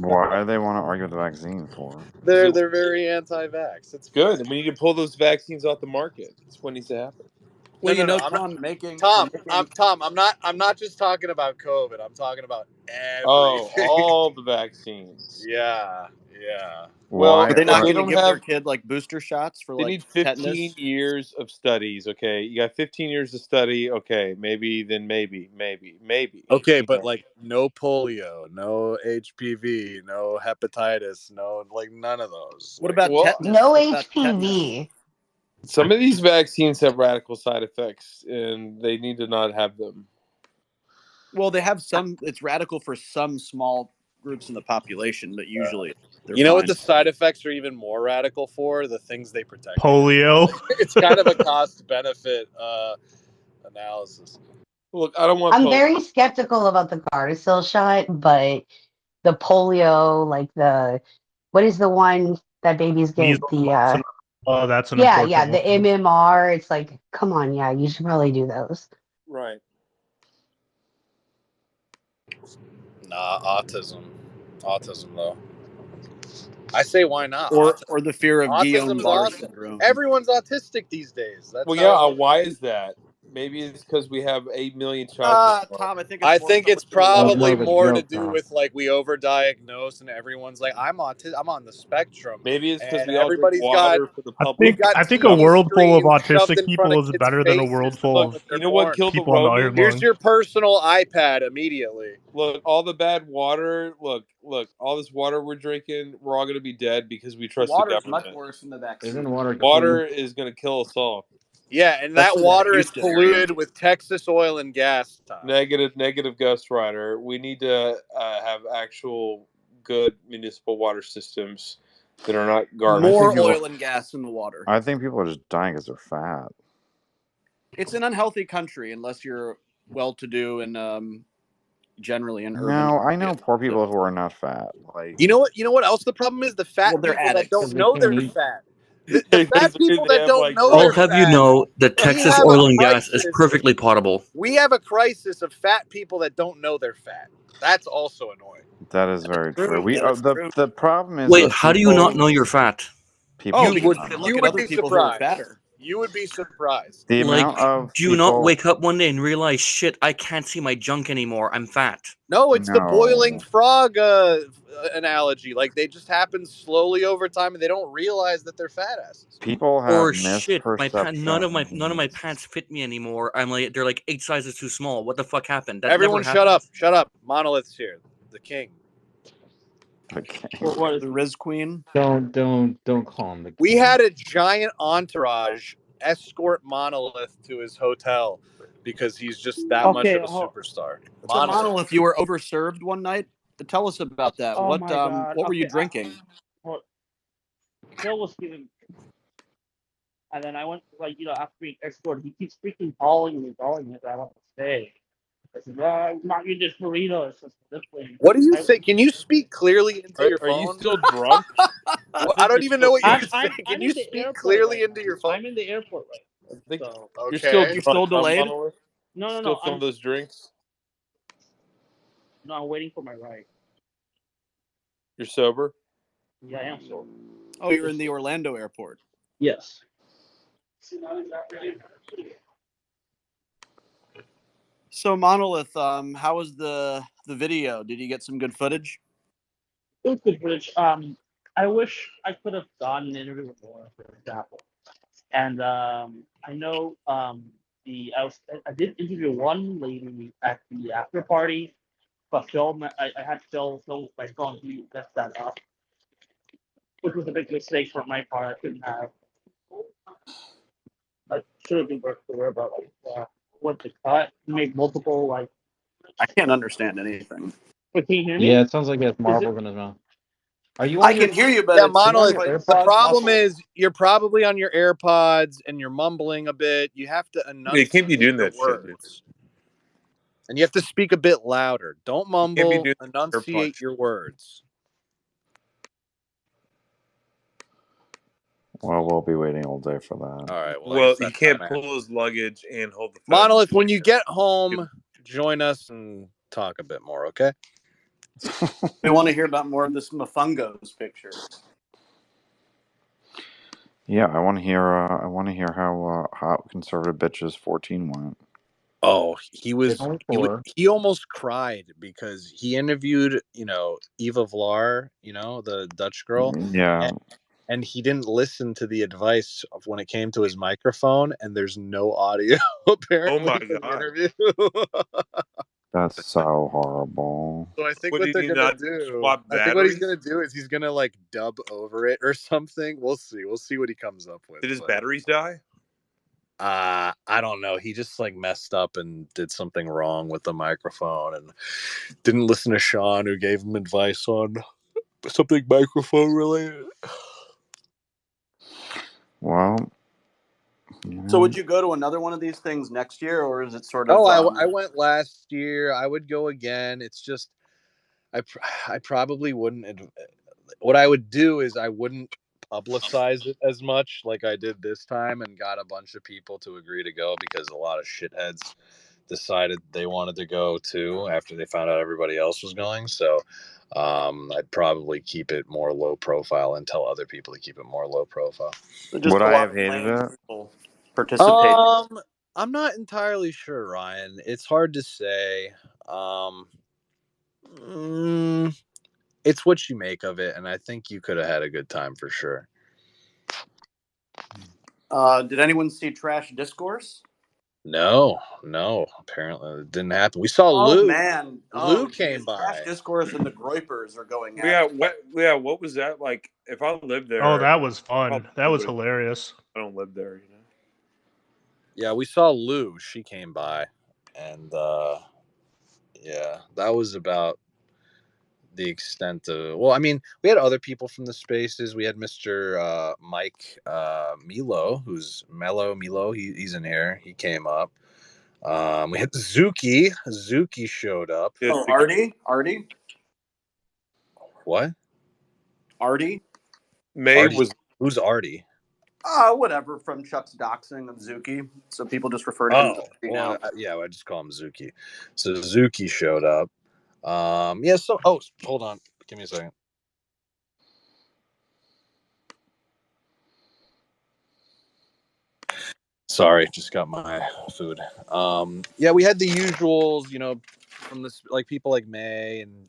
Why do they want to argue with the vaccine for? They're very anti-vax. It's good. We need to pull those vaccines off the market. That's what needs to happen. Well, Tom, I'm not just talking about COVID. I'm talking about everything. Oh, all the vaccines. Yeah. Well, are they not going to give their kid like booster shots for they like need 15 tetanus? years of studies. Okay, you got 15 years to study. Okay, maybe. Okay, but like no polio, no HPV, no hepatitis, no none of those. What about tetanus? No HPV. Some of these vaccines have radical side effects, and they need to not have them. Well, they have some. It's radical for some small groups in the population, but usually they're You know what fine. the side effects are even more radical for? The things they protect. Polio. It's kind of a cost benefit analysis. Look, I don't want. I'm very skeptical about the Gardasil shot, but the polio, like what is the one that babies get? Measles, oh, that's an yeah, important the one. MMR. It's like, come on, yeah, you should probably do those. Right. Nah, autism though. I say why not? Or the fear of Autism's Guillain-Barré awesome. syndrome. Everyone's autistic these days. That's Well, how yeah. Why is that? Maybe it's because we have 8 million child. Tom, I think it's so much probably the more to joke, do Tom. with like we overdiagnose and everyone's like I'm on the spectrum. Maybe it's because and we all drink everybody's got. water for the public. I think a world full of autistic people is better than a world full of You know what killed the people on the iron Romans? lung. Here's your personal iPad immediately. Look, all the bad water. Look, all this water we're drinking. We're all going to be dead because we trust the Water's government. much worse than the vaccine. Isn't water Water is going to kill us all. Yeah, and That's that the way water it is used to, polluted with Texas oil and gas. Tom. Negative Ghost Rider. We need to have actual good municipal water systems that are not garbage. More oil and gas in the water. I think people are just dying because they're fat. It's an unhealthy country unless you're well-to-do and generally in urban. No, I know poor people who are not fat. Like You know what else the problem is? The fat Well, they're people that addicts. don't know can't they're eat. fat. The fat people that don't know I'll they're have you fat. know that We Texas have a oil and gas is crisis. perfectly potable. We have a crisis of fat people that don't know they're fat. That's also annoying. that is very true. true. We That is the true. the problem is Wait, that how do you not know you're fat? people Oh, do because not they know. look You at would other be people who are surprised. fatter. You would be surprised. The Like, amount of do you not wake up one day and realize, shit, I can't see my junk anymore. I'm fat. No, it's the boiling No. frog analogy. Like they just happen slowly over time, and they don't realize that they're fat asses. People have Or shit, misperceptions. none of my pants fit me anymore. They're like 8 sizes too small. What the fuck happened? That Everyone, never shut up! happens. Shut up! Monolith's here, the king. Okay. What is the Riz Queen? Don't call him the We king. had a giant entourage escort Monolith to his hotel because he's just that much of a superstar. So Monolith, you were overserved one night. Tell us about that. Oh my God. What were you Okay, drinking? Phil was giving, and then I went after being escorted, he keeps freaking calling me, that I want to stay. I said, I'm not getting this burrito. It's just this way. What do you say? Can you speak clearly into your phone? Are you still drunk? I don't even know what you're saying. I'm Can in you the speak airport clearly right into now. your phone? I'm in the airport right now. I think So, Okay. you're still You're still drunk, huh, delayed? Monolith? no. Still some of those drinks. No, I'm waiting for my ride. You're sober. Yeah, I am sober. Oh, you're in the Orlando airport. Yes. So Monolith, how was the video? Did you get some good footage? It was good footage. I wish I could have gotten an interview with Laura, for example. And I know I did interview one lady at the after party, but I had Phil my phone. He messed that up, which was a big mistake for my part. I couldn't have. I should have been more clear about what to cut. Make multiple I can't understand anything. Wait, can you hear me? Yeah, it sounds like he has marbles in his mouth. Are you on I your, can hear you, but Yeah, it's Monolith. like The AirPods problem muffled. is you're probably on your AirPods and you're mumbling a bit. You have to You can't be enunciate doing your that shit, dude. words. And you have to speak a bit louder. Don't Can't be mumble. doing Enunciate AirPods. your words. Well, we'll be waiting all day for that. All right. Well, he can't pull his luggage and hold the phone. Monolith, when you get home, join us and talk a bit more, okay? We want to hear about more of this Mufungos picture. Yeah, I want to hear. I want to hear how conservative bitches 14 went. Oh, he four. he almost cried because he interviewed, Eva Vlar, the Dutch girl. Yeah. And he didn't listen to the advice of when it came to his microphone, and there's no audio apparently. Oh my for the God. interview. That's so horrible. So I think What, what did they're he gonna not do, swap I think what he's batteries? gonna do is he's gonna dub over it or something. We'll see. We'll see what he comes up with. Did his but- batteries die? I don't know. He just like messed up and did something wrong with the microphone and didn't listen to Sean, who gave him advice on something microphone related. Well, So would you go to another one of these things next year, or is it sort of? Oh, I went last year. I would go again. It's just I probably wouldn't. What I would do is I wouldn't publicize it as much like I did this time, and got a bunch of people to agree to go because a lot of shitheads decided they wanted to go too after they found out everybody else was going. So I'd probably keep it more low profile and tell other people to keep it more low profile. So just would a I lot have of hated lame it? people participate. I'm not entirely sure, Ryan. It's hard to say. It's what you make of it, and I think you could have had a good time for sure. Did anyone see Trash Discourse? No, apparently it didn't happen. We saw Oh Lou. man, Lou geez. came Trash by. Discourse and the Groypers are going at Yeah, it. what was that like? If I lived there, Oh, that was I fun. probably That was would've- hilarious. I don't live there, Yeah, we saw Lou. She came by, and yeah, that was about the extent of. Well, I mean, we had other people from the spaces. We had Mr. Mike Milo, who's Mellow Milo. He's in here. He came up. We had Zuki. Zuki showed up. Oh, Artie. What? Artie. May Artie. was Who's Artie? Whatever, from Chuck's doxing of Zuki. So people just refer to him as Artie now. Yeah, I just call him Zuki. So Zuki showed up. Yeah. So, hold on. Give me a second. Sorry, just got my food. Yeah, we had the usuals, from this, like people like May and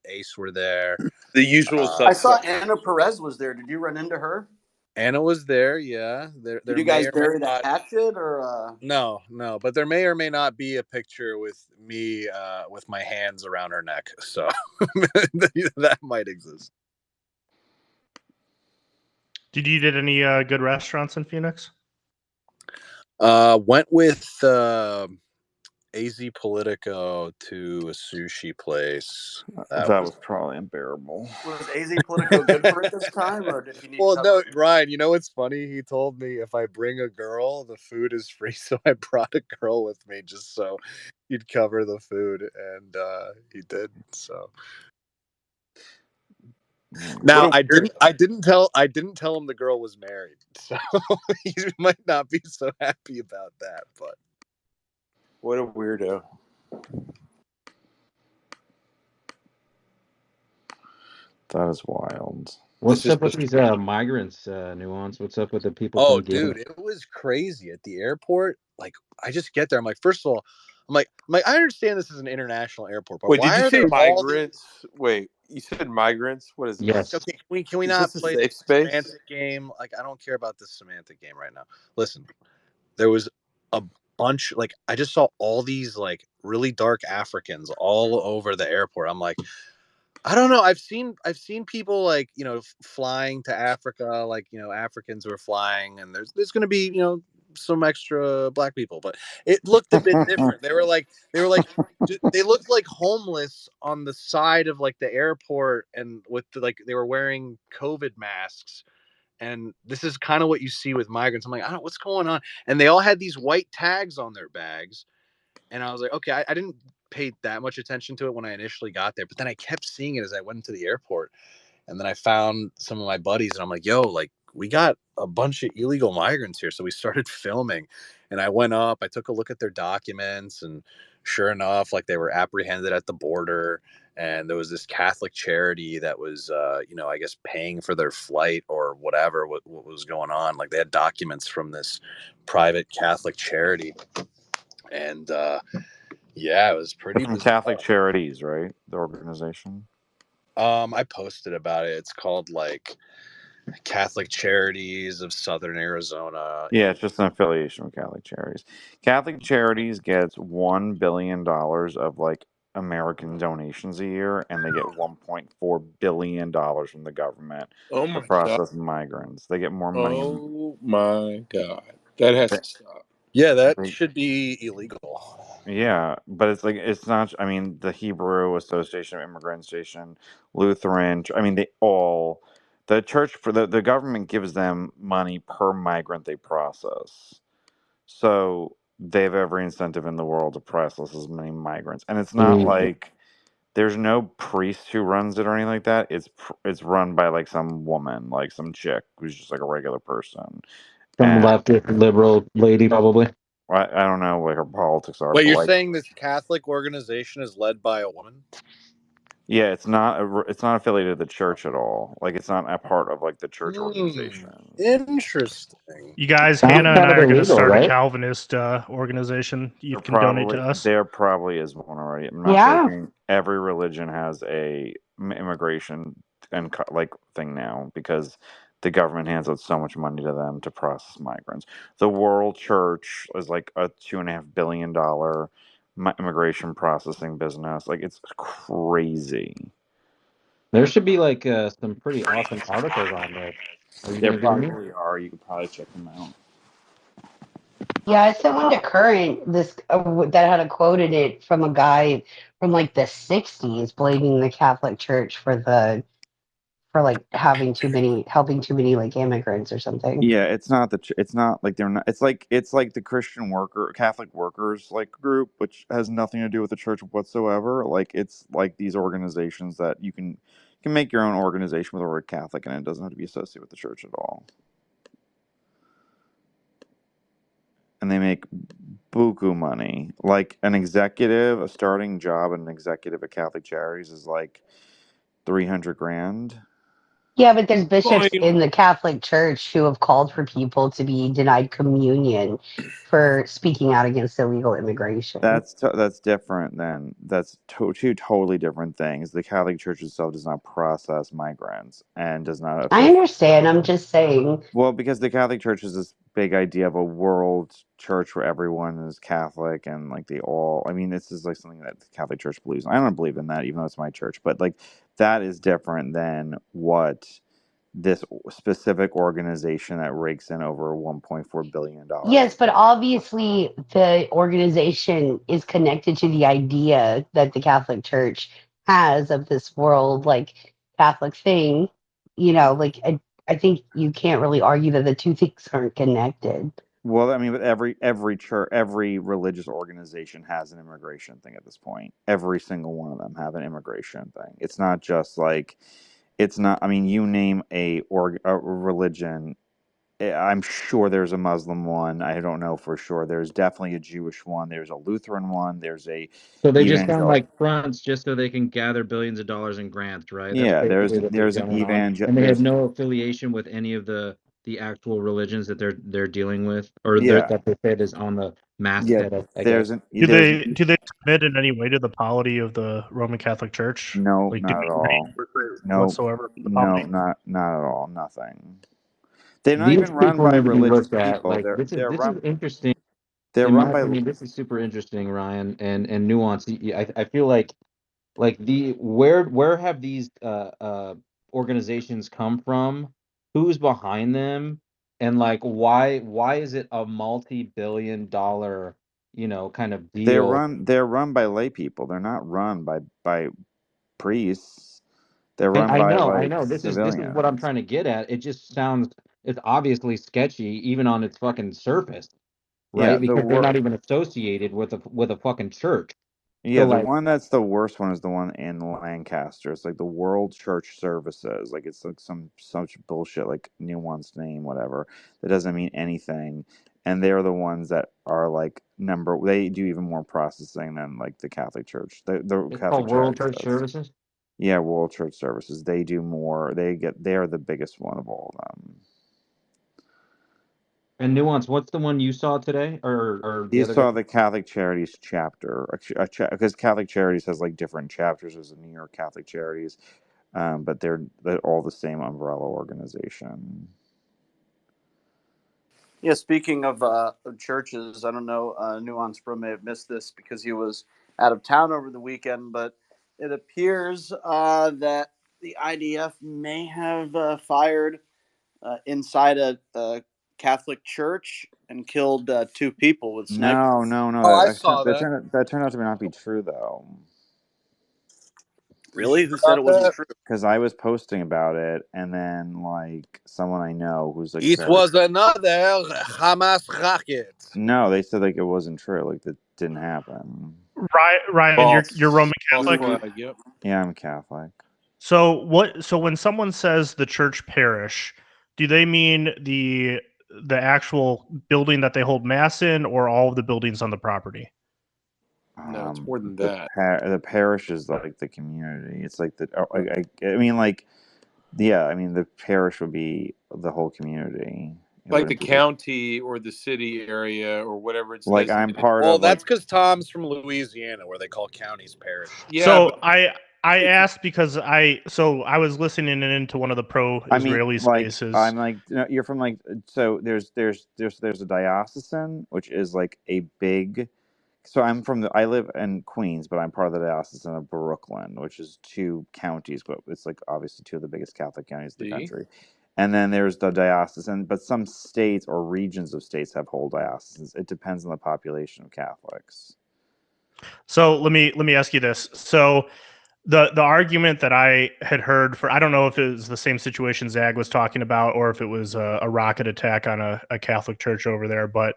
Ace were there. the usual I saw suspect. Anna Perez was there. Did you run into her? Anna was there. Yeah. There Did you guys bury the hatchet or? No, but there may or may not be a picture with me with my hands around her neck. So that might exist. Did you get any good restaurants in Phoenix? Went with AZ Politico to a sushi place. That was probably unbearable. Was AZ Politico good for it this time, or did he need? Well, no, Ryan. You know what's funny? He told me if I bring a girl, the food is free. So I brought a girl with me just so he'd cover the food, and he did. So now I didn't tell him the girl was married, so he might not be so happy about that. But what a weirdo. That is wild. What's up with these migrants, Nuance? What's up with the people? Oh, dude, it was crazy at the airport. Like, I just get there. I'm like, first of all, I'm like, I understand this is an international airport, but wait, why did you are say there migrants? Wait, you said migrants? What is this? Yes. Okay, can we Is not this a play safe the space? semantic game? Like, I don't care about this semantic game right now. Listen, there was a bunch, like, I just saw all these like really dark Africans all over the airport. I'm like, I don't know. I've seen people like, flying to Africa, like, Africans who are flying, and there's going to be, some extra black people, but it looked a bit different. They looked like homeless on the side of like the airport, and with they were wearing COVID masks. And this is kind of what you see with migrants. I'm like, I don't know what's going on. And they all had these white tags on their bags. And I was like, okay, I didn't pay that much attention to it when I initially got there, but then I kept seeing it as I went into the airport. And then I found some of my buddies, and I'm like, yo, like, we got a bunch of illegal migrants here. So we started filming, and I went up, I took a look at their documents, and sure enough, like, they were apprehended at the border. And there was this Catholic charity that was, I guess paying for their flight or whatever, what was going on. Like, they had documents from this private Catholic charity. And, yeah, it was pretty bizarre. Catholic Charities, right? The organization. I posted about it. It's called like Catholic Charities of Southern Arizona. Yeah, it's just an affiliation with Catholic Charities. Catholic Charities gets $1 billion of like American donations a year, and they get $1.4 billion from the government Oh to my process migrants. They get more money. Oh my God. That has They, to stop. Yeah, that they, should be illegal. yeah, but it's like it's not. I mean, the Hebrew Association of Immigrant Station, Lutheran. I mean, they all the church for the government gives them money per migrant they process. So they have every incentive in the world to process as many migrants, and it's not like there's no priest who runs it or anything like that. It's run by like some woman, like some chick who's just like a regular person, Some and leftist liberal lady, probably. I don't know what her politics are, Wait, but you're like saying this Catholic organization is led by a woman? yeah, it's not affiliated to the church at all. Like it's not a part of like the church organization. Interesting. You guys, Sounds Hannah and kind I of are going to illegal, start a right? Calvinist organization. You can donate to us. There probably is one already. I'm not Yeah. joking. Every religion has a immigration and like thing now because the government hands out so much money to them to process migrants. The World Church is like a $2.5 billion immigration processing business. Like it's crazy. There should be like some pretty awesome articles on this. Are you There gonna give me? probably are. You could probably check them out. Yeah, I sent one to Current this that had a quote in it from a guy from like the '60s blaming the Catholic Church for like helping too many like immigrants or something. Yeah, it's not it's not like they're not. It's like the Christian worker, Catholic workers like group, which has nothing to do with the church whatsoever. Like it's like these organizations that you can make your own organization with the word Catholic, and it doesn't have to be associated with the church at all. And they make buku money. Like an executive, a starting job, an executive at Catholic Charities is like 300 grand. Yeah, but there's bishops Fine. in the Catholic Church who have called for people to be denied communion for speaking out against illegal immigration. That's different than two totally different things. The Catholic Church itself does not process migrants and does not I officially. understand. I'm just saying. Well, because the Catholic Church is this big idea of a world church where everyone is Catholic and like they all. I mean, this is like something that the Catholic Church believes in. I don't believe in that, even though it's my church. But like that is different than what this specific organization that rakes in over $1.4 billion. Yes, but obviously the organization is connected to the idea that the Catholic Church has of this world like Catholic thing. You know, like I think you can't really argue that the two things aren't connected. Well, I mean, but every church, every religious organization has an immigration thing at this point. Every single one of them have an immigration thing. It's not just like, it's not. I mean, you name a religion. I'm sure there's a Muslim one. I don't know for sure. There's definitely a Jewish one. There's a Lutheran one. There's a So they just sound evangelical. like fronts just so they can gather billions of dollars in grants, right? That's Yeah, basically what they're there's an going on, and they have there's no affiliation with any of the actual religions that they're dealing with, or yeah that they said is on the yeah masthead. I there's guess. an Do there's they submit in any way to the polity of the Roman Catholic Church? no, Like, do not they at all. No, whatsoever for the no, polity? not at all. Nothing. They're not These even run people by need to be religious looked at. people. Like this They're is run interesting. they're In my run by opinion, this is super interesting, Ryan, and nuance. I feel like the where have these organizations come from? Who's behind them? And like why is it a multi-billion-dollar kind of deal? they're run by lay people. They're not run by priests. They're And run by I like know this is what I'm civilians. trying to get at. It just sounds it's obviously sketchy even on its fucking surface, Yeah, right? Because they're not even associated with a fucking church. So the like one that's the worst one is the one in Lancaster. It's like the World Church Services. Like it's like some such bullshit, like nuanced name, whatever. That doesn't mean anything. And they're the ones that are like they do even more processing than like the Catholic Church. The it's Catholic called World Charities Church does. Services. Yeah, World Church Services. They do more. They're the biggest one of all of them. And nuance, what's the one you saw today, or the You other day? saw the Catholic Charities chapter, because Catholic Charities has like different chapters. There's a New York Catholic Charities, but they're all the same umbrella organization. Yeah, speaking of churches, I don't know, Nuance Bro may have missed this because he was out of town over the weekend, but it appears that the IDF may have fired inside a Catholic Church and killed 2 people with snipers. No. Oh, I That, saw that. that turned out to not be true though. Really? You Who sure said it about wasn't that? true? Because I was posting about it, and then like someone I know who's like, It was another Hamas rocket. no, they said like it wasn't true, like that didn't happen. Ryan, you're Roman False Catholic. flag. Yep. Yeah, I'm Catholic. So what? So when someone says the church parish, do they mean the actual building that they hold mass in, or all of the buildings on the property? No, it's more than The that. the parish is like the community. It's like the I mean like yeah, I mean the parish would be the whole community. It Like the wouldn't be like, county or the city area or whatever it's like I'm designated. part Well, of like that's because Tom's from Louisiana, where they call counties parish. Yeah, So but I asked because I was listening into one of the I mean pro-Israeli like spaces. I'm like you're from like so there's a diocesan which is like a big. So I live in Queens, but I'm part of the diocesan of Brooklyn, which is 2 counties, but it's like obviously 2 of the biggest Catholic counties in the see, country. And then there's the diocesan, but some states or regions of states have whole diocesans. It depends on the population of Catholics. So let me ask you this. So the argument that I had heard for, I don't know if it was the same situation Zag was talking about or if it was a rocket attack on a Catholic church over there, but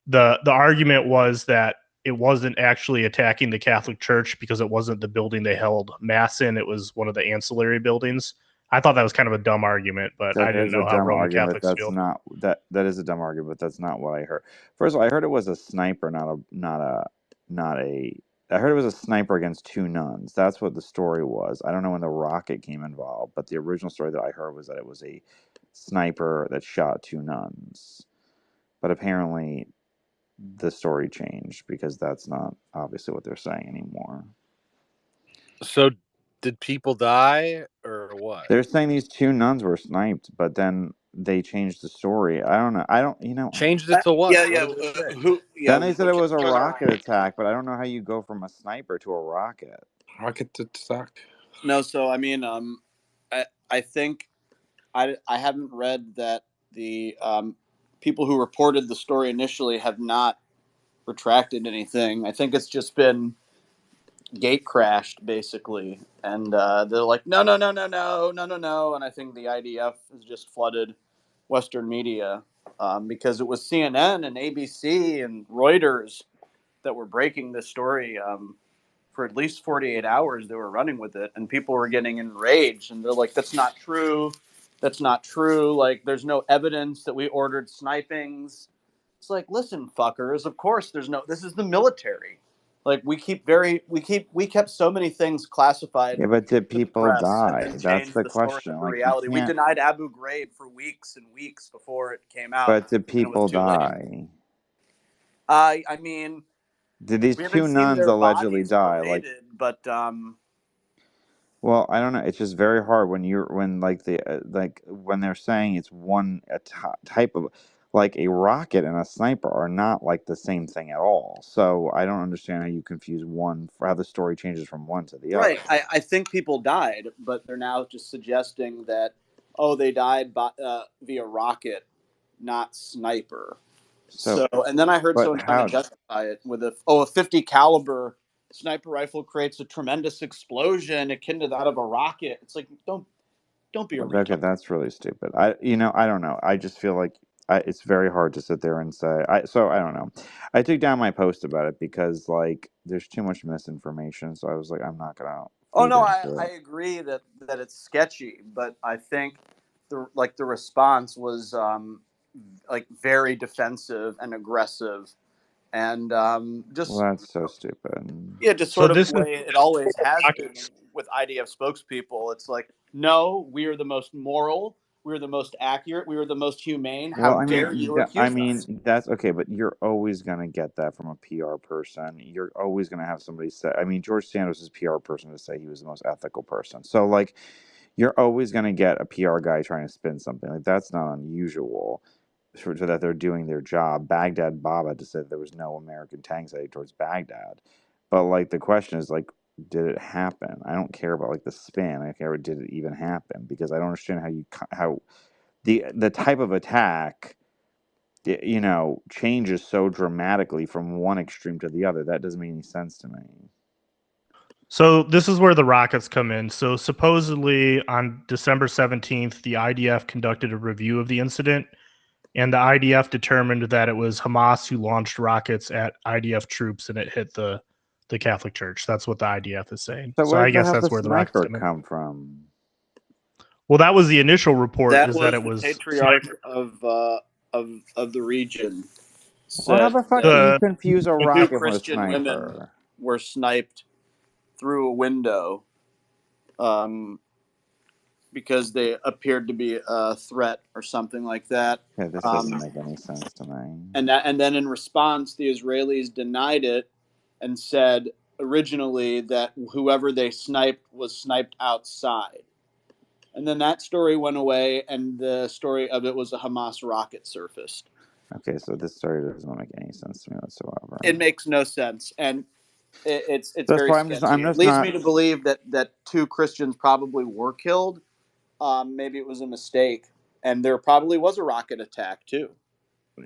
the argument was that it wasn't actually attacking the Catholic Church because it wasn't the building they held mass in. It was one of the ancillary buildings. I thought that was kind of a dumb argument, but I That didn't is a know how dumb Roman argument, but Catholics that's feel. not that is a dumb argument, but that's not what I heard. First of all, I heard it was a sniper, I heard it was a sniper against 2 nuns. That's what the story was. I don't know when the rocket came involved, but the original story that I heard was that it was a sniper that shot 2 nuns. But apparently the story changed because that's not obviously what they're saying anymore. So, did people die or what? They're saying these 2 nuns were sniped, but then they changed the story. I don't know. I don't, Changed it to what? Yeah, What did they say? then they said it was a rocket attack, but I don't know how you go from a sniper to a rocket. rocket attack. No, so I mean, I think I haven't read that the people who reported the story initially have not retracted anything. I think it's just been gate crashed basically, and they're like, no, and I think the IDF has just flooded Western media because it was CNN and ABC and Reuters that were breaking this story for at least 48 hours. They were running with it, and people were getting enraged, and they're like, that's not true. That's not true. Like, there's no evidence that we ordered snipings. It's like, listen, fuckers, of course there's no, this is the military. Like, we kept so many things classified Yeah, but did to the people press and die? then That's changed the the story question. to Like you reality. We can't. denied Abu Ghraib for weeks and weeks before it came out, But did and it was people too late. die? I mean, Did these we 2 haven't seen nuns their allegedly bodies die? Like, paraded, but well, I don't know. It's just very hard when like when they're saying it's one type of like a rocket and a sniper are not like the same thing at all. So I don't understand how you confuse one for how the story changes from one to the other. right. I think people died, but they're now just suggesting that, oh, they died via rocket, not sniper. So, So, and then I heard but someone trying how? to justify it with a 50 caliber sniper rifle creates a tremendous explosion akin to that of a rocket. It's like, don't be a Okay, retard. that's really stupid. I don't know. I just feel like it's very hard to sit there and say. So I don't know. I took down my post about it because like there's too much misinformation. So I was like, I'm not gonna Oh feed no, into I it. agree that it's sketchy, but I think the response was like very defensive and aggressive, and Well, just that's so stupid. yeah, just So sort of this the is way it always has been rockets. with IDF spokespeople. It's like, no, we are the most moral, we are the most accurate, we are the most humane. How Well, I dare mean, you accuse us? that's okay, but you're always gonna get that from a PR person. You're always gonna have somebody say. I mean, George Santos' PR person to say he was the most ethical person. So like, you're always gonna get a PR guy trying to spin something. Like that's not unusual for that they're doing their job. Baghdad Baba just said there was no American tanks headed towards Baghdad, but like the question is like, did it happen? I don't care about like the spin. I care about did it even happen because I don't understand how the type of attack you know, changes so dramatically from one extreme to the other. That doesn't make any sense to me. So this is where the rockets come in. So supposedly on December 17th, the IDF conducted a review of the incident, and the IDF determined that it was Hamas who launched rockets at IDF troops and it hit the Catholic Church. That's what the IDF is saying. So So where I did the guess hell the that's where the rockets sniper come in. come from? Well, that was the initial report. That Is was that it the was patriarch sniper. of the region Well, how said the fuck do you The confuse a two rocket with a Christian women sniper? were sniped through a window because they appeared to be a threat or something like that. Okay, this doesn't make any sense to me. And then in response, the Israelis denied it and said originally that whoever they sniped was sniped outside. And then that story went away, and the story of it was a Hamas rocket surfaced. Okay, so this story doesn't make any sense to me whatsoever. It makes no sense, and it's That's very why sketchy. I'm It just leads not. me to believe that two Christians probably were killed. Maybe it was a mistake, and there probably was a rocket attack too.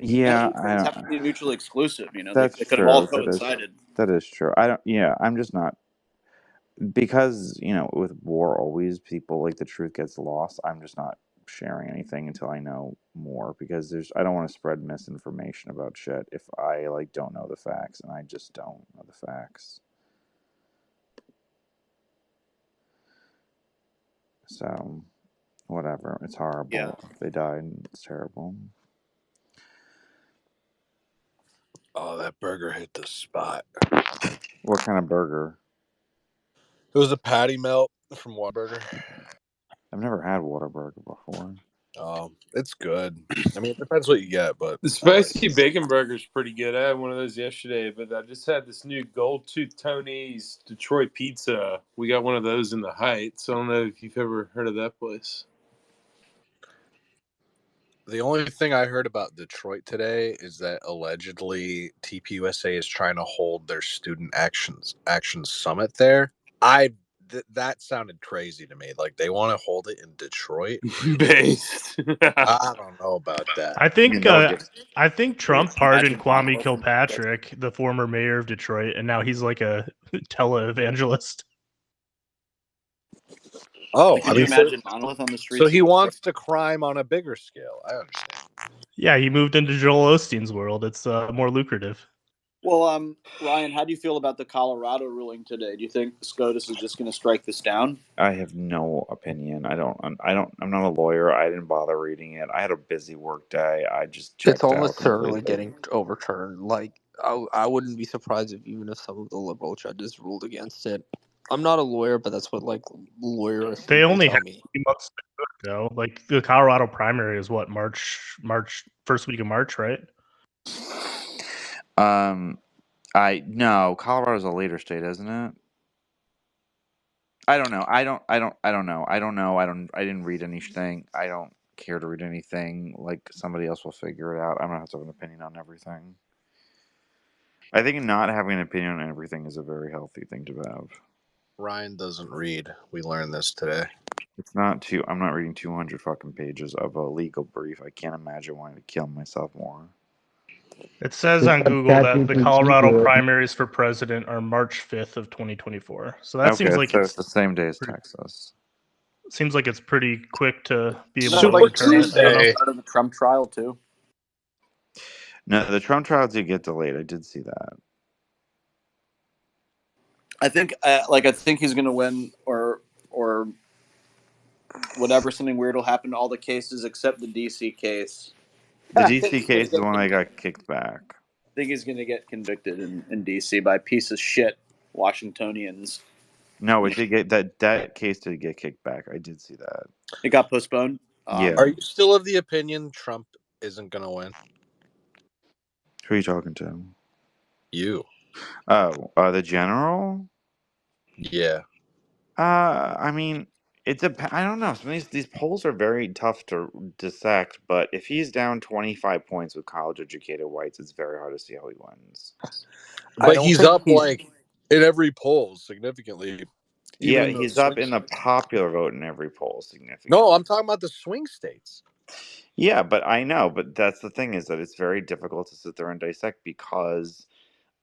Yeah, None of these things have to be mutually exclusive. You know, they that's could have all true. coincided. That is true. I don't. Yeah, I'm just not, because you know, with war, always people like the truth gets lost. I'm just not sharing anything until I know more, because I don't want to spread misinformation about shit if I like don't know the facts, and I just don't know the facts. So, whatever. It's horrible. Yeah. If they died, it's terrible. Oh, that burger hit the spot. What kind of burger? It was a patty melt from Whataburger. I've never had Whataburger before. It's good. I mean, it depends what you get, but The spicy bacon burger's pretty good. I had one of those yesterday, but I just had this new Gold Tooth Tony's Detroit pizza. We got one of those in the Heights. I don't know if you've ever heard of that place. the only thing I heard about Detroit today is that allegedly TPUSA is trying to hold their student action summit there. That sounded crazy to me. Like they want to hold it in Detroit. Based. I don't know about that. I think I think Trump pardoned Imagine Kwame Monolith in Kilpatrick, the former mayor of Detroit, and now he's like a televangelist. Oh, Could you imagine Monolith on the streets? So he wants to crime on a bigger scale. I understand. Yeah, he moved into Joel Osteen's world. It's more lucrative. Well, Ryan, how do you feel about the Colorado ruling today? Do you think SCOTUS is just going to strike this down? I have no opinion. I'm not a lawyer. I didn't bother reading it. I had a busy work day. I just checked It's almost out certainly completely. getting overturned. Like I wouldn't be surprised if some of the liberal judges ruled against it. I'm not a lawyer, but that's what like lawyers They only tell have me. 3 months to do it, though. Like the Colorado primary is what, March, first week of March, right? No, Colorado's a later state, isn't it? I don't know. I don't know. I didn't read anything. I don't care to read anything. Like somebody else will figure it out. I'm gonna have to have an opinion on everything. I think not having an opinion on everything is a very healthy thing to have. Ryan doesn't read. We learned this today. I'm not reading 200 fucking pages of a legal brief. I can't imagine wanting to kill myself more. It says on Google that the Colorado primaries for president are March 5th of 2024. So that seems like it's the same day as Texas. Seems like it's pretty quick to be able Super to overturn it. I don't know. Tuesday. Part of the Trump trial too. No, the Trump trial did get delayed. I did see that. I think, I think he's going to win, or whatever. Something weird will happen to all the cases except the DC case. The DC case is the one that got kicked back. I think he's going to get convicted in DC by a piece of shit Washingtonians. No, it did get that case did get kicked back. I did see that. It got postponed. Yeah. Are you still of the opinion Trump isn't going to win? Who are you talking to? You. Oh, the general? Yeah. I mean, I don't know. Some of these polls are very tough to dissect, but if he's down 25 points with college-educated whites, it's very hard to see how he wins. But he's up like in every poll significantly. Yeah, he's up in the popular vote in every poll significantly. No, I'm talking about the swing states. Yeah, but I know, but that's the thing is that it's very difficult to sit there and dissect because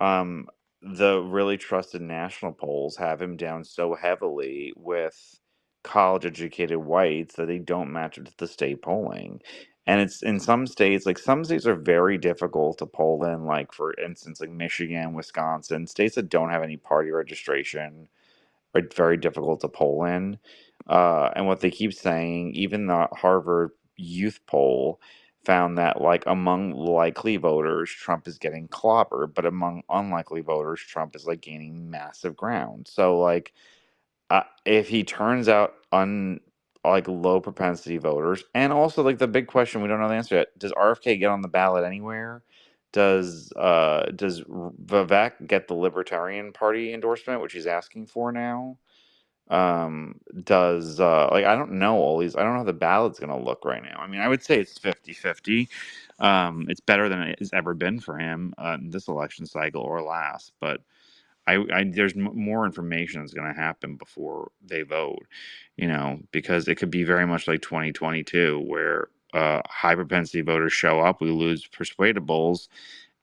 um, the really trusted national polls have him down so heavily with college educated whites that they don't match up to the state polling. And it's in some states, like some states are very difficult to poll in, like for instance, like Michigan, Wisconsin, states that don't have any party registration are very difficult to poll in. And what they keep saying, even the Harvard youth poll found that, like, among likely voters, Trump is getting clobbered, but among unlikely voters, Trump is like gaining massive ground. So, like, if he turns out like low propensity voters, and also like the big question we don't know the answer yet: does RFK get on the ballot anywhere? Does Vivek get the Libertarian Party endorsement, which he's asking for now? Does like I don't know all these. I don't know how the ballot's gonna look right now. I mean, I would say it's 50-50. It's better than it has ever been for him in this election cycle or last, but there's more information that's going to happen before they vote, because it could be very much like 2022 where high propensity voters show up, we lose persuadables,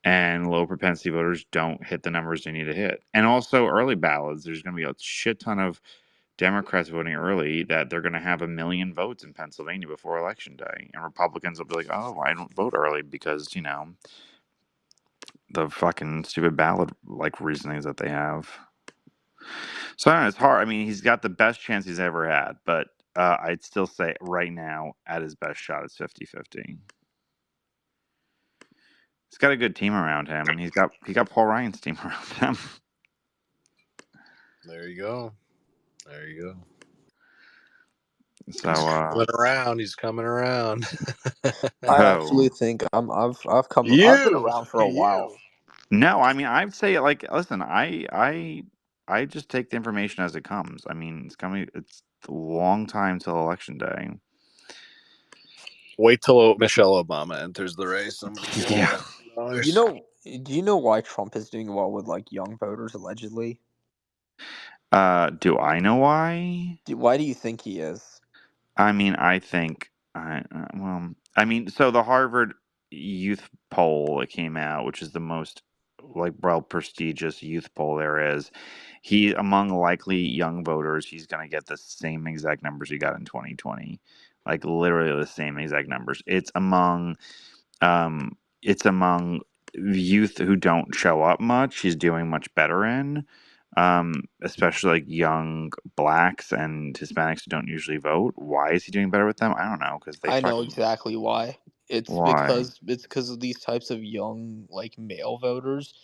and low propensity voters don't hit the numbers they need to hit. And also early ballots, there's going to be a shit ton of Democrats voting early that they're going to have 1 million votes in Pennsylvania before election day, and Republicans will be like, oh, I don't vote early because the fucking stupid ballot like reasonings that they have. So I don't know, it's hard. I mean, he's got the best chance he's ever had, but I'd still say right now, at his best shot, it's 50-50. He's got a good team around him, and he got Paul Ryan's team around him. There you go. There you go. So he's coming around. He's coming around. I actually think I've been around for a while. No, I mean, I'd say like, listen, I just take the information as it comes. I mean, it's a long time till election day. Wait till Michelle Obama enters the race. Yeah. Do you know why Trump is doing well with like young voters allegedly? Do I know why? Why do you think he is? I mean, I think so the Harvard youth poll that came out, which is the most like prestigious youth poll there is, he among likely young voters, he's going to get the same exact numbers he got in 2020, like literally the same exact numbers. It's among youth who don't show up much. He's doing much better in, especially like young blacks and Hispanics who don't usually vote. Why is he doing better with them? I don't know because they I know fucking exactly why. why. It's because of these types of young like male voters.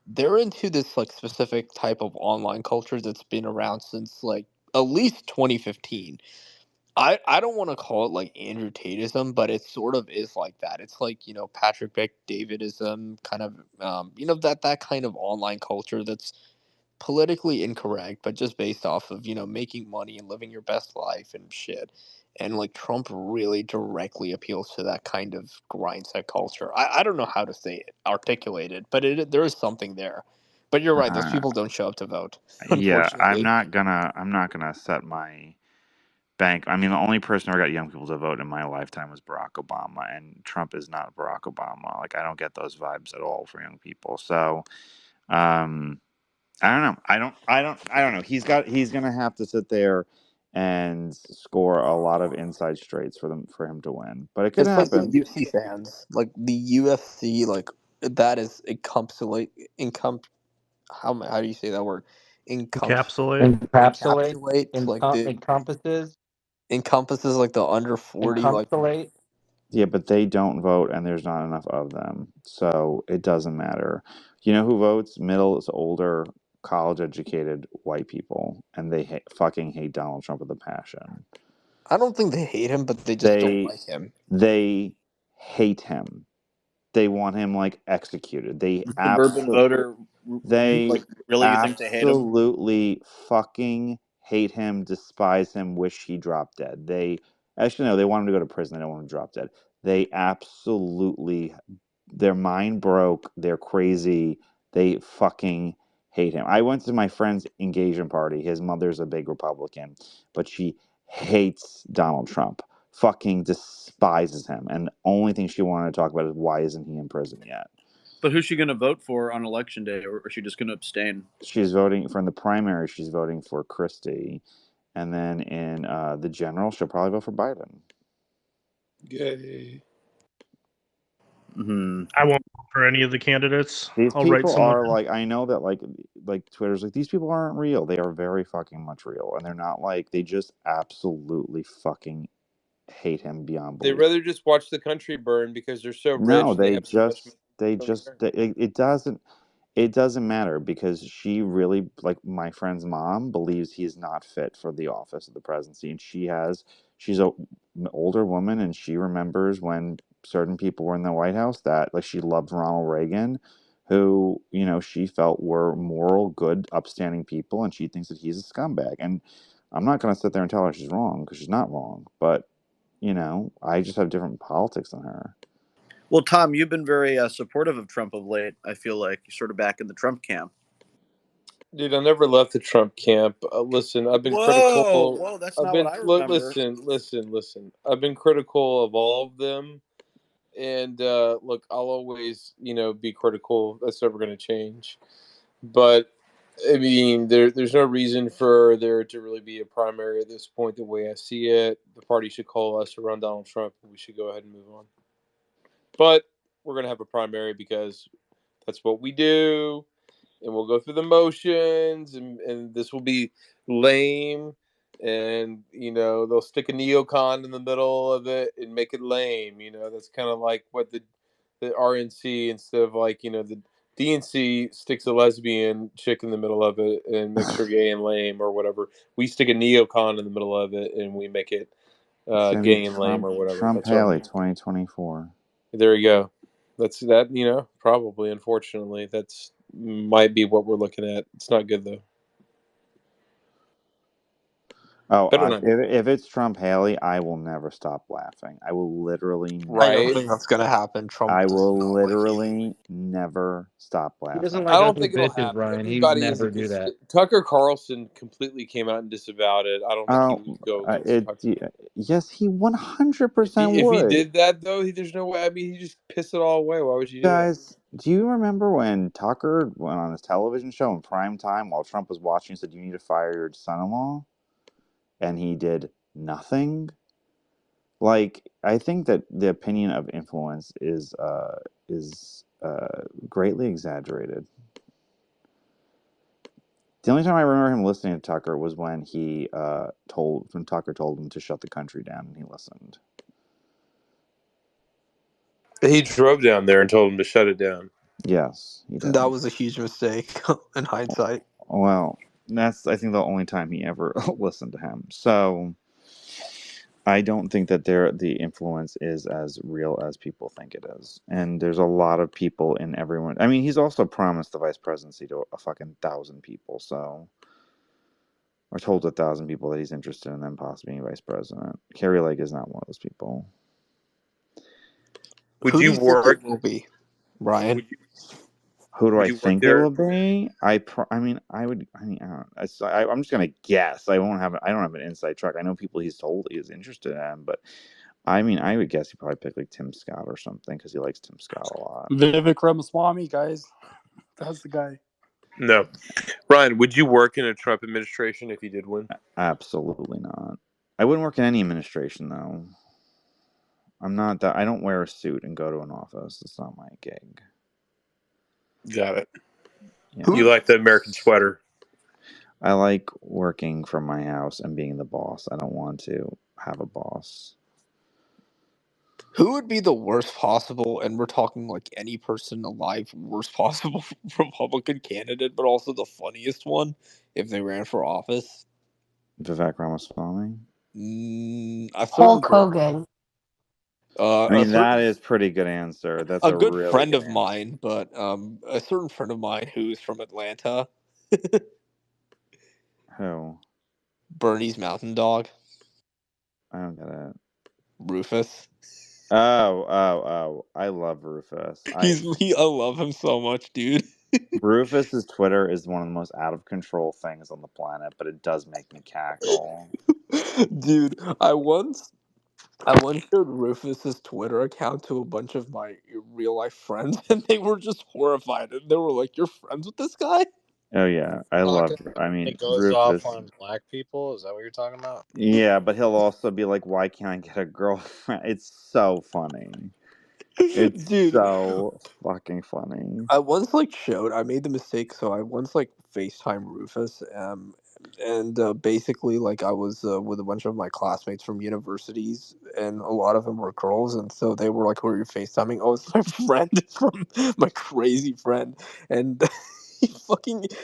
They're into this like specific type of online culture that's been around since like at least 2015. I don't want to call it like Andrew Tateism, but it sort of is like that. It's like, Patrick Beck Davidism, kind of that kind of online culture that's politically incorrect, but just based off of, making money and living your best life and shit. And like Trump really directly appeals to that kind of grindset culture. I don't know how to say it, articulate it, but there is something there. But you're right, those Uh, people don't show up to vote, yeah, unfortunately. I'm not gonna set my bank. I mean, the only person who ever got young people to vote in my lifetime was Barack Obama, and Trump is not Barack Obama. Like, I don't get those vibes at all for young people. So, um, I don't know. I don't know. He's gonna have to sit there and score a lot of inside straights for him to win. But it could It's like the happen. UFC fans, like the UFC, like that is how do you say that word? Encapsulate. Encapsulate like the Encompasses. encompasses like the under 40 like Encapsulate. Yeah, but they don't vote, and there's not enough of them, so it doesn't matter. You know who votes? Middle is older, college-educated white people, and they fucking hate Donald Trump with a passion. I don't think they hate him, but they just don't They like him. they hate him. They want him like executed. The suburban voter, They like, really, you think they hate him? absolutely fucking hate him, despise him, wish he dropped dead. They actually no, they want him to go to prison. They don't want him to drop dead. They absolutely, their mind broke. They're crazy. They fucking hate him. I went to my friend's engagement party. His mother's a big Republican, but she hates Donald Trump. fucking despises him, and the only thing she wanted to talk about is why isn't he in prison yet. But who's she going to vote for on election day, or is she just going to abstain? She's voting for in the primary. She's voting for Christie, and then in the general, she'll probably vote for Biden. Yay. Mm-hmm. I won't vote for any of the candidates. These I'll write people someone. are like, I know that like Twitter's like, these people aren't real. They are very fucking much real, and they're not like, they just absolutely fucking hate him beyond They'd belief. rather just watch the country burn because they're so No, rich. they Have so much just money. it doesn't matter because she really, like my friend's mom, believes he's not fit for the office of the presidency, and she's an older woman, and she remembers when certain people were in the White House that like she loved Ronald Reagan, who she felt were moral, good, upstanding people, and she thinks that he's a scumbag. And I'm not going to sit there and tell her she's wrong because she's not wrong, but I just have different politics than her. Well, Tom, you've been very supportive of Trump of late. I feel like you're sort of back in the Trump camp. Dude, I never left the Trump camp. Listen, I've been critical. Whoa, that's I've not been what I remember. listen. I've been critical of all of them, and look, I'll always be critical. That's never going to change. But I mean, there's no reason for there to really be a primary at this point. The way I see it, the party should coalesce around Donald Trump, and we should go ahead and move on. But we're going to have a primary because that's what we do. And we'll go through the motions, and this will be lame. And, they'll stick a neocon in the middle of it and make it lame. That's kind of like what the RNC, instead of like, the DNC sticks a lesbian chick in the middle of it and makes her gay and lame or whatever. We stick a neocon in the middle of it and we make it It's gonna gay be and lame or whatever. Trump That's what Haley 2024. There you go. That's that, probably, unfortunately, that's might be what we're looking at. It's not good though. Oh, Better not. if it's Trump Haley, I will never stop laughing. I will literally I don't Right. think that's gonna happen. Trump. I does will not like literally never stop He doesn't laughing. like I don't ugly think it'll bitches, happen. Ryan. He would Everybody is never do that. Tucker Carlson completely came out and disavowed it. I don't think he would go against Tucker. Yes, he 100% If he would. did that though, there's no way. I mean, he just pissed it all away. Why would you do that? Guys, do you remember when Tucker went on his television show in prime time while Trump was watching and said, "You need to fire your son-in-law," and he did nothing? Like, I think that the opinion of influence is greatly exaggerated. The only time I remember him listening to Tucker was when Tucker told him to shut the country down, and he listened. He drove down there and told him to shut it down. Yes, he did. That was a huge mistake in hindsight. Well, that's, I think, the only time he ever listened to him. So I don't think that the influence is as real as people think it is. And there's a lot of people in everyone. I mean, he's also promised the vice presidency to a fucking 1,000 people. So, or told 1,000 people that he's interested in them possibly being vice president. Carrie Lake is not one of those people. Would Who do you you think work? it will be, Ryan? Who do Would I you work think it there? will be? I mean, I would. I mean, I don't know. I'm just gonna guess. I don't have an inside track. I know people he's told he's interested in, but I mean, I would guess he probably pick like Tim Scott or something because he likes Tim Scott a lot. Vivek Ramaswamy, guys, that's the guy. No, Ryan. Would you work in a Trump administration if he did win? Absolutely not. I wouldn't work in any administration though. I'm not that. I don't wear a suit and go to an office. It's not my gig. Got it. Yeah. You like the American sweater? I like working from my house and being the boss. I don't want to have a boss. Who would be the worst possible, and we're talking like any person alive, worst possible Republican candidate, but also the funniest one if they ran for office? Vivek Ramaswamy. Hulk Hogan. I mean, that is pretty good answer. That's a good really friend good of mine, but a certain friend of mine who's from Atlanta. Who? Bernie's Mountain Dog. I don't get it. Rufus. Oh! I love Rufus. I love him so much, dude. Rufus's Twitter is one of the most out of control things on the planet, but it does make me cackle. Dude, I once I once showed Rufus's Twitter account to a bunch of my real life friends, and they were just horrified. And they were like, "You're friends with this guy?" Oh yeah, I love. I mean, It goes off Rufus. on black people. Is that what you're talking about? Yeah, but he'll also be like, "Why can't I get a girlfriend?" It's so funny. It's Dude, so fucking funny. I once I made the mistake, so I once FaceTime Rufus, and basically I was with a bunch of my classmates from universities, and a lot of them were girls, and so they were like, "Who are you FaceTiming?" Oh, it's my friend from my crazy friend, and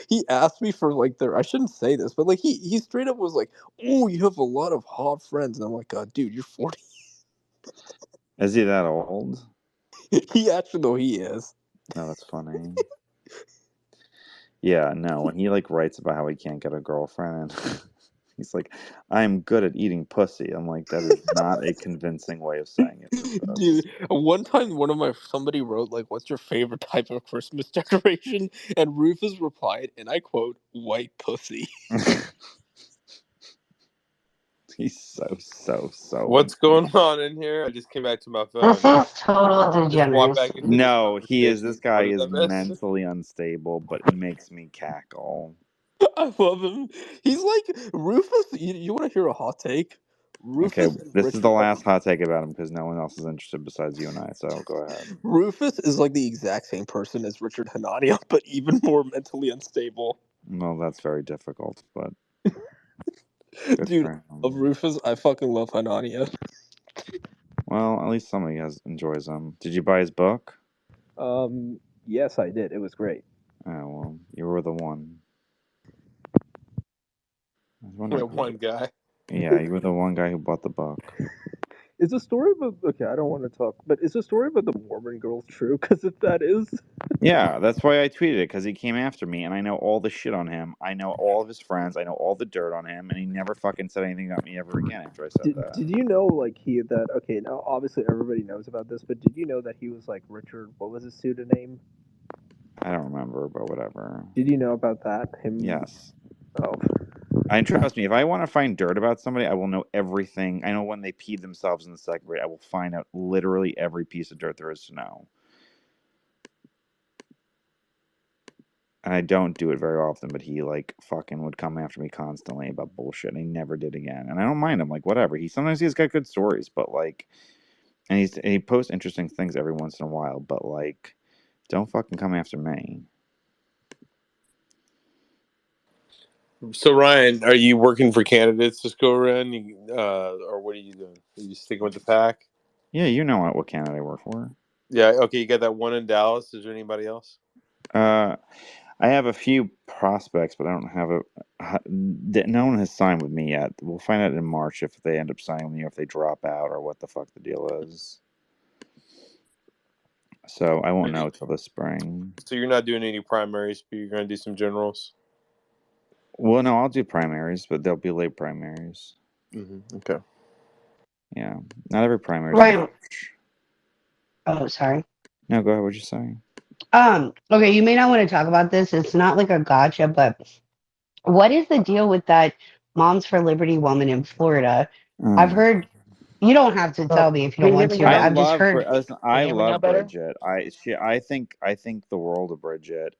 he asked me for their I shouldn't say this, but he straight up was like, "Oh, you have a lot of hot friends," and I'm like, "Dude, you're 40." Is he that old? He actually no, he is. No, that's funny. Yeah, no, when he writes about how he can't get a girlfriend and he's like, "I'm good at eating pussy." I'm like, that is not a convincing way of saying it, Rufus. Dude, one time somebody wrote "What's your favorite type of Christmas decoration?" and Rufus replied, and I quote, "White pussy." He's so What's going insane. on in here? I just came back to my This phone. is total Just walked back degeneracy. into this No, he is. This conversation. What guy did is I miss? mentally unstable, but makes me cackle. I love him. He's like Rufus. You want to hear a hot take? Okay, Rufus and this is the Richard. last hot take about him because no one else is interested besides you and I. So go ahead. Rufus is like the exact same person as Richard Hanania, but even more mentally unstable. Well, that's very difficult, but good Dude, for of him. Rufus, I fucking love Hanania. Well, at least somebody enjoys him. Did you buy his book? Yes, I did. It was great. Oh well, you were the one. I was Yeah, wondering. one guy. Yeah, you were the one guy who bought the book. Is the story about okay? I don't want to talk, but is the story about the Mormon girls true? Because if that is, Yeah, that's why I tweeted it because he came after me, and I know all the shit on him. I know all of his friends. I know all the dirt on him, and he never fucking said anything about me ever again after I said that. did you know okay, now obviously everybody knows about this, but did you know that he was Richard? What was his pseudonym? I don't remember, but whatever. Did you know about that? Him? Yes. Oh, I trust me. If I want to find dirt about somebody, I will know everything. I know when they peed themselves in the second grade. I will find out literally every piece of dirt there is to know. And I don't do it very often, but he fucking would come after me constantly about bullshit, and he never did again. And I don't mind him, whatever. Sometimes he's got good stories, but and he posts interesting things every once in a while, but don't fucking come after me. So Ryan, are you working for candidates this go around, or what are you doing? Are you sticking with the pack? Yeah, you know what candidate I work for. Yeah. Okay, you got that one in Dallas. Is there anybody else? I have a few prospects, but I don't have no one has signed with me yet. We'll find out in March if they end up signing with me or if they drop out or what the fuck the deal is. So I won't know till the spring. So you're not doing any primaries, but you're going to do some generals. Well, no, I'll do primaries, but they'll be late primaries. Mm-hmm. Okay. Yeah, not every primary. Right. Oh, sorry. No, go ahead. What'd you say? Okay, you may not want to talk about this. It's not like a gotcha, but what is the deal with that Moms for Liberty woman in Florida? I've heard you don't have to tell me if you don't want to, but I've just heard. Listen, I love Bridget. I think the world of Bridget.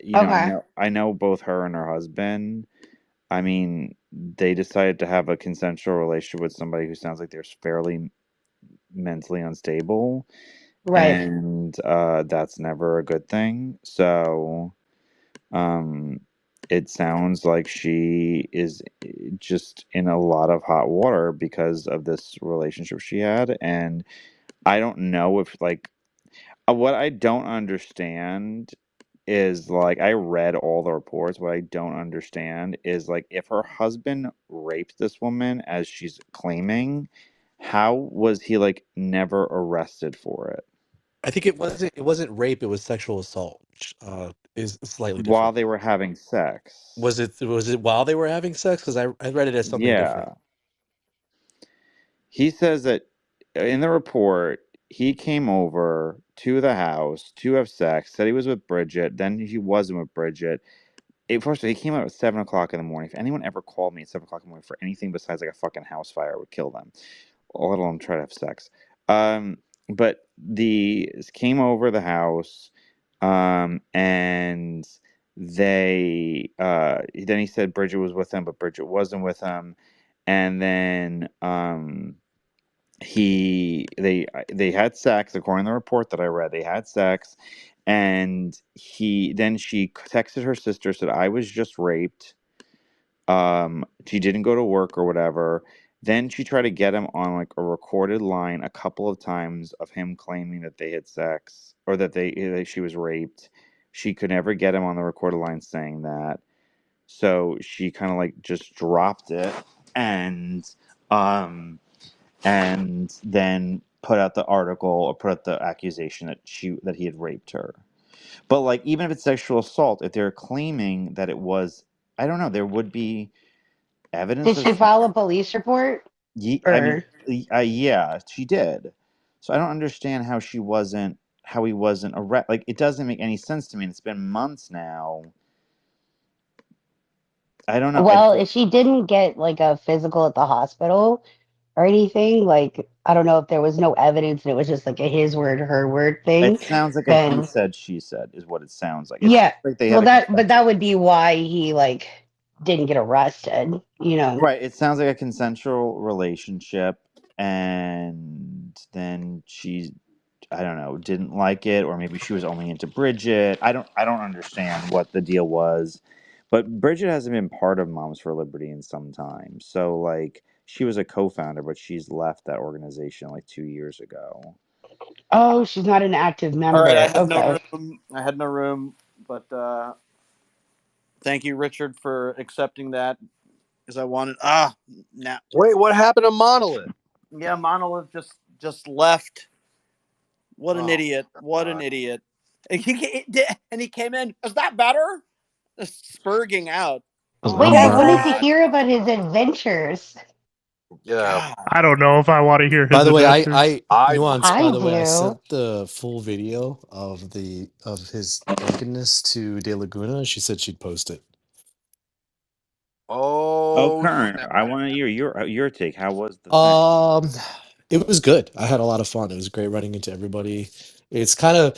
Okay. I know both her and her husband. I mean, they decided to have a consensual relationship with somebody who sounds like they're fairly mentally unstable, Right. and that's never a good thing. So, it sounds like she is just in a lot of hot water because of this relationship she had, and I don't know if what I don't understand is I read all the reports. What I don't understand is if her husband raped this woman as she's claiming, how was he never arrested for it I think it wasn't rape, it was sexual assault, which is slightly while different. they were having sex? Was it while they were having sex? Because I read it as something different. Yeah. He says that in the report, he came over to the house to have sex, said he was with Bridget, then he wasn't with Bridget. First of all, he came out at 7 o'clock in the morning. If anyone ever called me at 7 o'clock in the morning for anything besides a fucking house fire, I would kill them. let alone try to have sex. But the came over the house, and then he said Bridget was with him, but Bridget wasn't with him, and then they had sex according to the report that I read. They had sex, and she texted her sister, said I was just raped. She didn't go to work or whatever. Then she tried to get him on like a recorded line a couple of times of him claiming that they had sex or that she was raped. She could never get him on the recorded line saying that. So she kind of like just dropped it and um and then put out the article or put out the accusation that he had raped her. But like even if it's sexual assault, if they're claiming that it was, I don't know, there would be evidence Did of she file a police report? I mean, Or yeah, she did. So I don't understand how he wasn't arrested. Like it doesn't make any sense to me. And it's been months now. I don't know. well, if she didn't get like a physical at the hospital or anything, like I don't know if there was no evidence and it was just like a his word, her word thing, It sounds like a he then said, she said is what it sounds like. It sounds yeah. like they had Well a but consensual. that would be why he like didn't get arrested, you know. Right. It sounds like a consensual relationship, and then I don't know, didn't like it, or maybe she was only into Bridget. I don't understand what the deal was. But Bridget hasn't been part of Moms for Liberty in some time. So like she was a co-founder, but she's left that organization like 2 years ago. Oh, she's not an active All right, I member. had Okay. no room. I had no room, but thank you, Richard, for accepting that. Because I wanted now. Wait, what happened to Monolith? Yeah, Monolith just left. What an Oh, idiot! What an idiot! And he came in. Is that better? Spurging out. Wait, I wanted to What? hear about his adventures. yeah. I don't know if I want to hear By his the way, adventures. I nuance. I By the way, I do. sent the full video of his drunkenness to De Laguna. She said she'd post it. Oh, Oh, Kern, snap. I want to hear your take. How was the thing? It was good. I had a lot of fun. It was great running into everybody. It's kind of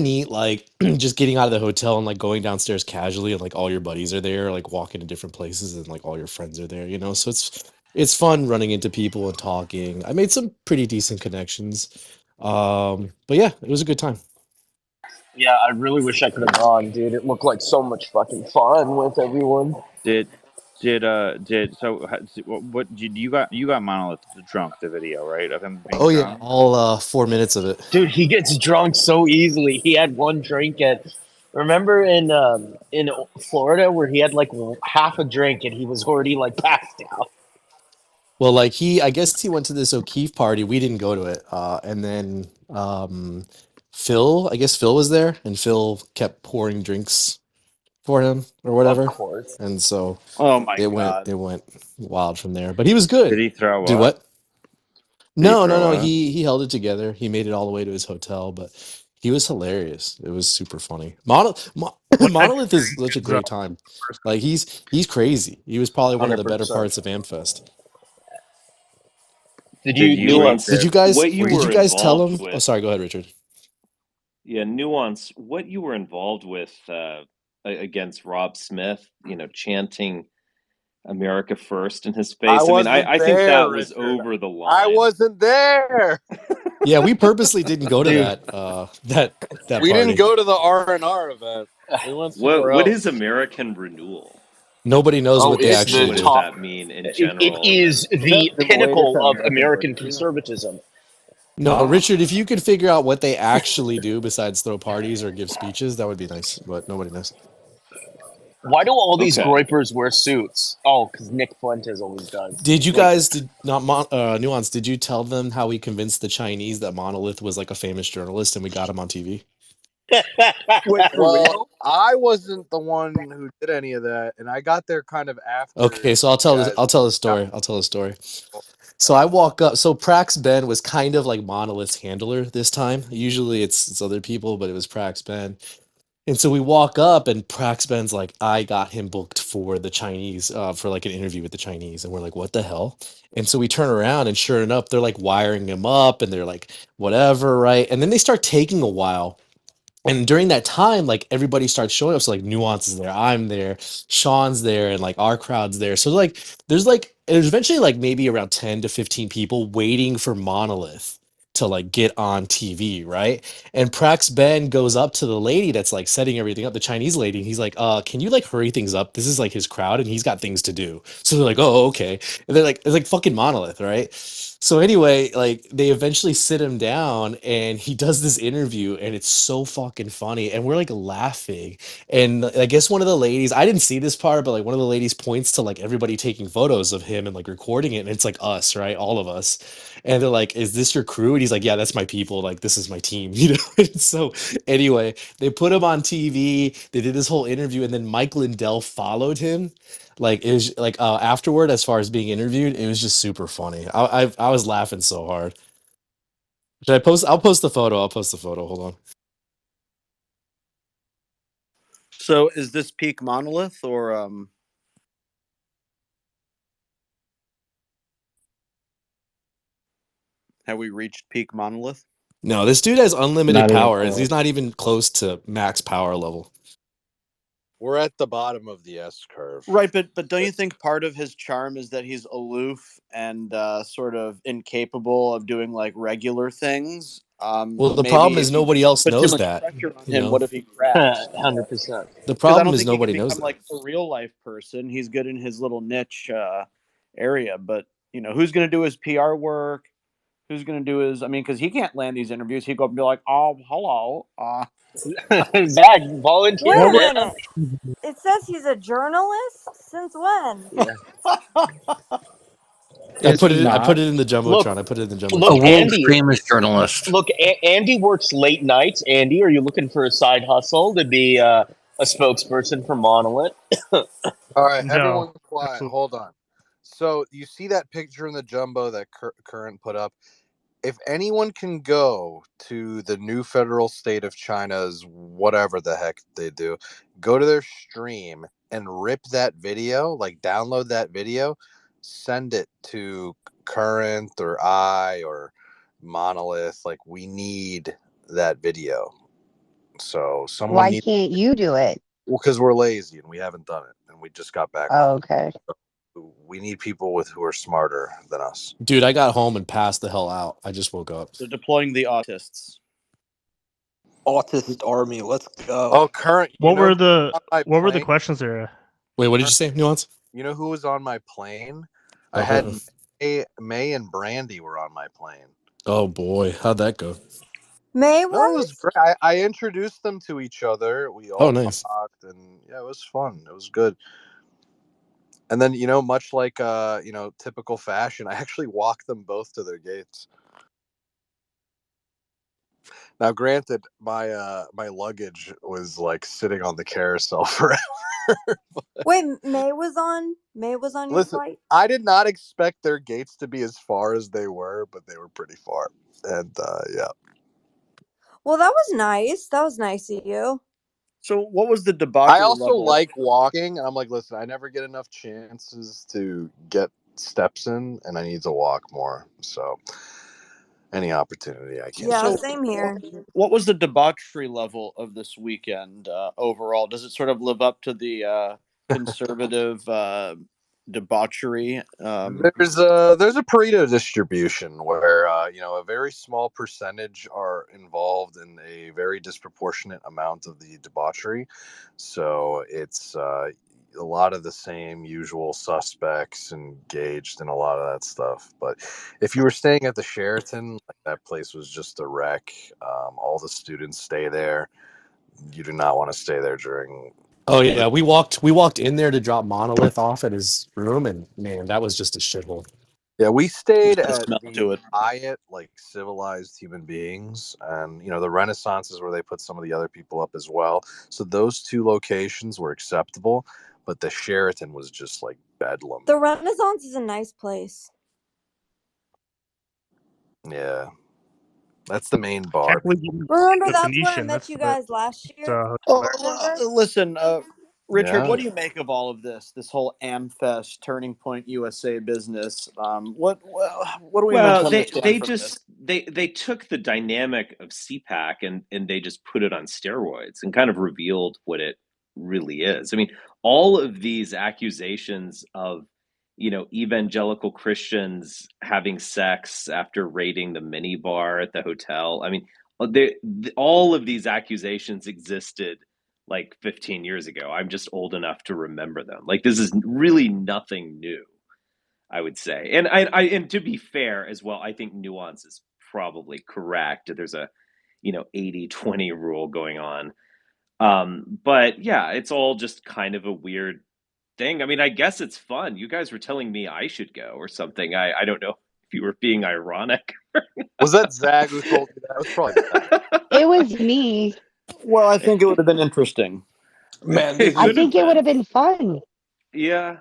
neat, like just getting out of the hotel and like going downstairs casually, and like all your buddies are there, like walking to different places, and like all your friends are there. So it's fun running into people and talking. I made some pretty decent connections. But yeah, it was a good time. Yeah, I really wish I could have gone, dude. It looked like so much fucking fun with everyone. What did you got Monolith drunk, the video, right, of him being Oh yeah, drunk? all 4 minutes of it. Dude, he gets drunk so easily. He had one drink remember in Florida where he had like half a drink and he was already like passed out. Well, like I guess he went to this O'Keefe party. We didn't go to it. And then I guess Phil was there, and Phil kept pouring drinks for him or Of whatever. course. And so Oh my it god. went wild from there. But he was Did good. he throw Did up? what? Did he No, no, throw no. up? He held it together. He made it all the way to his hotel, but he was hilarious. It was super funny. Monolith is such a great time. Like he's crazy. He was probably one of the better 100%. parts of Amfest. Did Did you you rape nuance? Did you her? guys What you did were you guys tell involved him? Oh, with, sorry, go ahead, Richard. yeah, nuance. What you were involved with against Rob Smith, chanting "America First" in his I face. I mean, wasn't I think there, that was Richard. over the I line. wasn't there. Yeah, we purposely didn't go to Dude, that We didn't party. go to the R&R event. We went somewhere What is else. American Renewal? Nobody knows oh, what they it's What the actually what does do. top. that mean in It general? And is then Is that the the pinnacle latest of American American virtue? conservatism. No, Richard, if you could figure out what they actually do besides throw parties or give speeches, that would be nice. But nobody knows. Why do all these okay, groypers wear suits? Oh, because Nick Fuentes always does. Did you Like, guys nuance? Did you tell them how we convinced the Chinese that Monolith was like a famous journalist and we got him on TV? Wait, for Well, real? I wasn't the one who did any of that, and I got there kind of after Okay, so I'll you tell this. guys I'll tell a got. story. I'll tell a story. So I walk up. So Prax Ben was kind of like Monolith's handler this time. Usually it's other people, but it was Prax Ben. And so we walk up, and Praxben's like, I got him booked for the Chinese, for like an interview with the Chinese. And we're like, what the hell? And so we turn around, and sure enough, they're like wiring him up, and they're like, whatever, right? And then they start taking a while. And during that time, like everybody starts showing up. So like Nuance is there, I'm there, Sean's there, and like our crowd's there. So there's eventually like maybe around 10 to 15 people waiting for Monolith to like get on TV, right? And Prax Ben goes up to the lady that's like setting everything up, the Chinese lady, and he's like, can you like hurry things up? This is like his crowd and he's got things to do. So they're like, oh, okay. And they're like, it's like fucking Monolith, right? So anyway, like they eventually sit him down and he does this interview and it's so fucking funny and we're like laughing. And I guess one of the ladies, I didn't see this part, but like one of the ladies points to like everybody taking photos of him and like recording it and it's like us, right? All of us. And they're like, "Is this your crew?" And he's like, "Yeah, that's my people. Like this is my team." You know. And so anyway, they put him on TV. They did this whole interview and then Mike Lindell followed him like it was like afterward as far as being interviewed it was just super funny. I was laughing so hard. Should I post? I'll post the photo. Hold on. So is this peak Monolith or have we reached peak Monolith? No, this dude has unlimited Not even power. He's close. not even close to max power level. We're at the bottom of the S curve. Right, but don't you think part of his charm is that he's aloof and sort of incapable of doing like regular things? Well, the Maybe problem is if you nobody else put too knows much that. pressure on You him, know, what if he cracks? 100%. the Because I problem don't is think he can nobody knows become that. like a real life person. He's good in his little niche area, but you know who's going to do his PR work? Who's going to do his? I mean, because he can't land these interviews. He'd go up and be like, "Oh, hello." Zach, volunteer, Wait a man. minute. It says he's a journalist? Since when? Yeah. I Is put he it. I put not? it in the Look, jumbotron. I put it in the look, A jumbotron. world Andy. famous journalist. Look, Andy works late nights. Andy, are you looking for a side hustle to be a spokesperson for Monolith? All right, No, everyone quiet. absolutely. Hold on. So you see that picture in the jumbo that Current put up? If anyone can go to the new federal state of China's whatever the heck they do, go to their stream and rip that video, like download that video, send it to Current or I or Monolith. Like we need that video. So someone Why needs, can't you do it? well, because we're lazy and we haven't done it and we just got back Oh, home. okay. We need people who are smarter than us. Dude, I got home and passed the hell out. I just woke up. They're deploying the autists. Autist army, let's go. Oh, Current, What were the on my what were the plane? questions there? Wait, what did you say, Nuance? You know who was on my plane? I Oh, had May and Brandy were on my plane. oh boy, how'd that go? May No, it was was? great. I introduced them to each other. We Oh, all nice. talked, and yeah, it was fun. It was good. And then, much like typical fashion, I actually walked them both to their gates. Now, granted, my luggage was like sitting on the carousel forever. Wait, May was on your Listen, flight? I did not expect their gates to be as far as they were, but they were pretty far. And yeah. Well, that was nice. That was nice of you. So, what was the debauchery I also level? like walking, and I'm like, listen, I never get enough chances to get steps in, and I need to walk more. So, any opportunity I can. Yeah, So, same here. what was the debauchery level of this weekend overall? Does it sort of live up to the conservative debauchery? There's a Pareto distribution where a very small percentage are involved in a very disproportionate amount of the debauchery. So it's a lot of the same usual suspects engaged in a lot of that stuff. But if you were staying at the Sheraton, like, that place was just a wreck. All the students stay there. You do not want to stay there during. Oh yeah, we walked in there to drop Monolith off at his room, and man, that was just a shithole. Yeah, we stayed There's no at smell the to it. Hyatt, like civilized human beings, and the Renaissance is where they put some of the other people up as well. So those two locations were acceptable, but the Sheraton was just like bedlam. The Renaissance is a nice place. Yeah, That's the main bar. Can't believe you Remember, the that's where I Phoenician. met That's you the guys last year. Oh, Remember? listen, Richard, Yeah. what do you make of all of this whole AmFest Turning Point USA business? What do we meant to Well, understand they from just this? they took the dynamic of CPAC and they just put it on steroids and kind of revealed what it really is. I mean, all of these accusations of evangelical Christians having sex after raiding the mini bar at the hotel. I mean, all of these accusations existed like 15 years ago. I'm just old enough to remember them. Like this is really nothing new. I would say. And and to be fair as well, I think Nuance is probably correct. There's a 80-20 rule going on. But yeah, it's all just kind of a weird thing. I mean, I guess it's fun. You guys were telling me I should go or something. I don't know if you were being ironic. Was that Zag who told you that? It was probably Zag. It was me. Well, I think it would have been interesting. Man, It this I could have think it would been. have been fun. Yeah.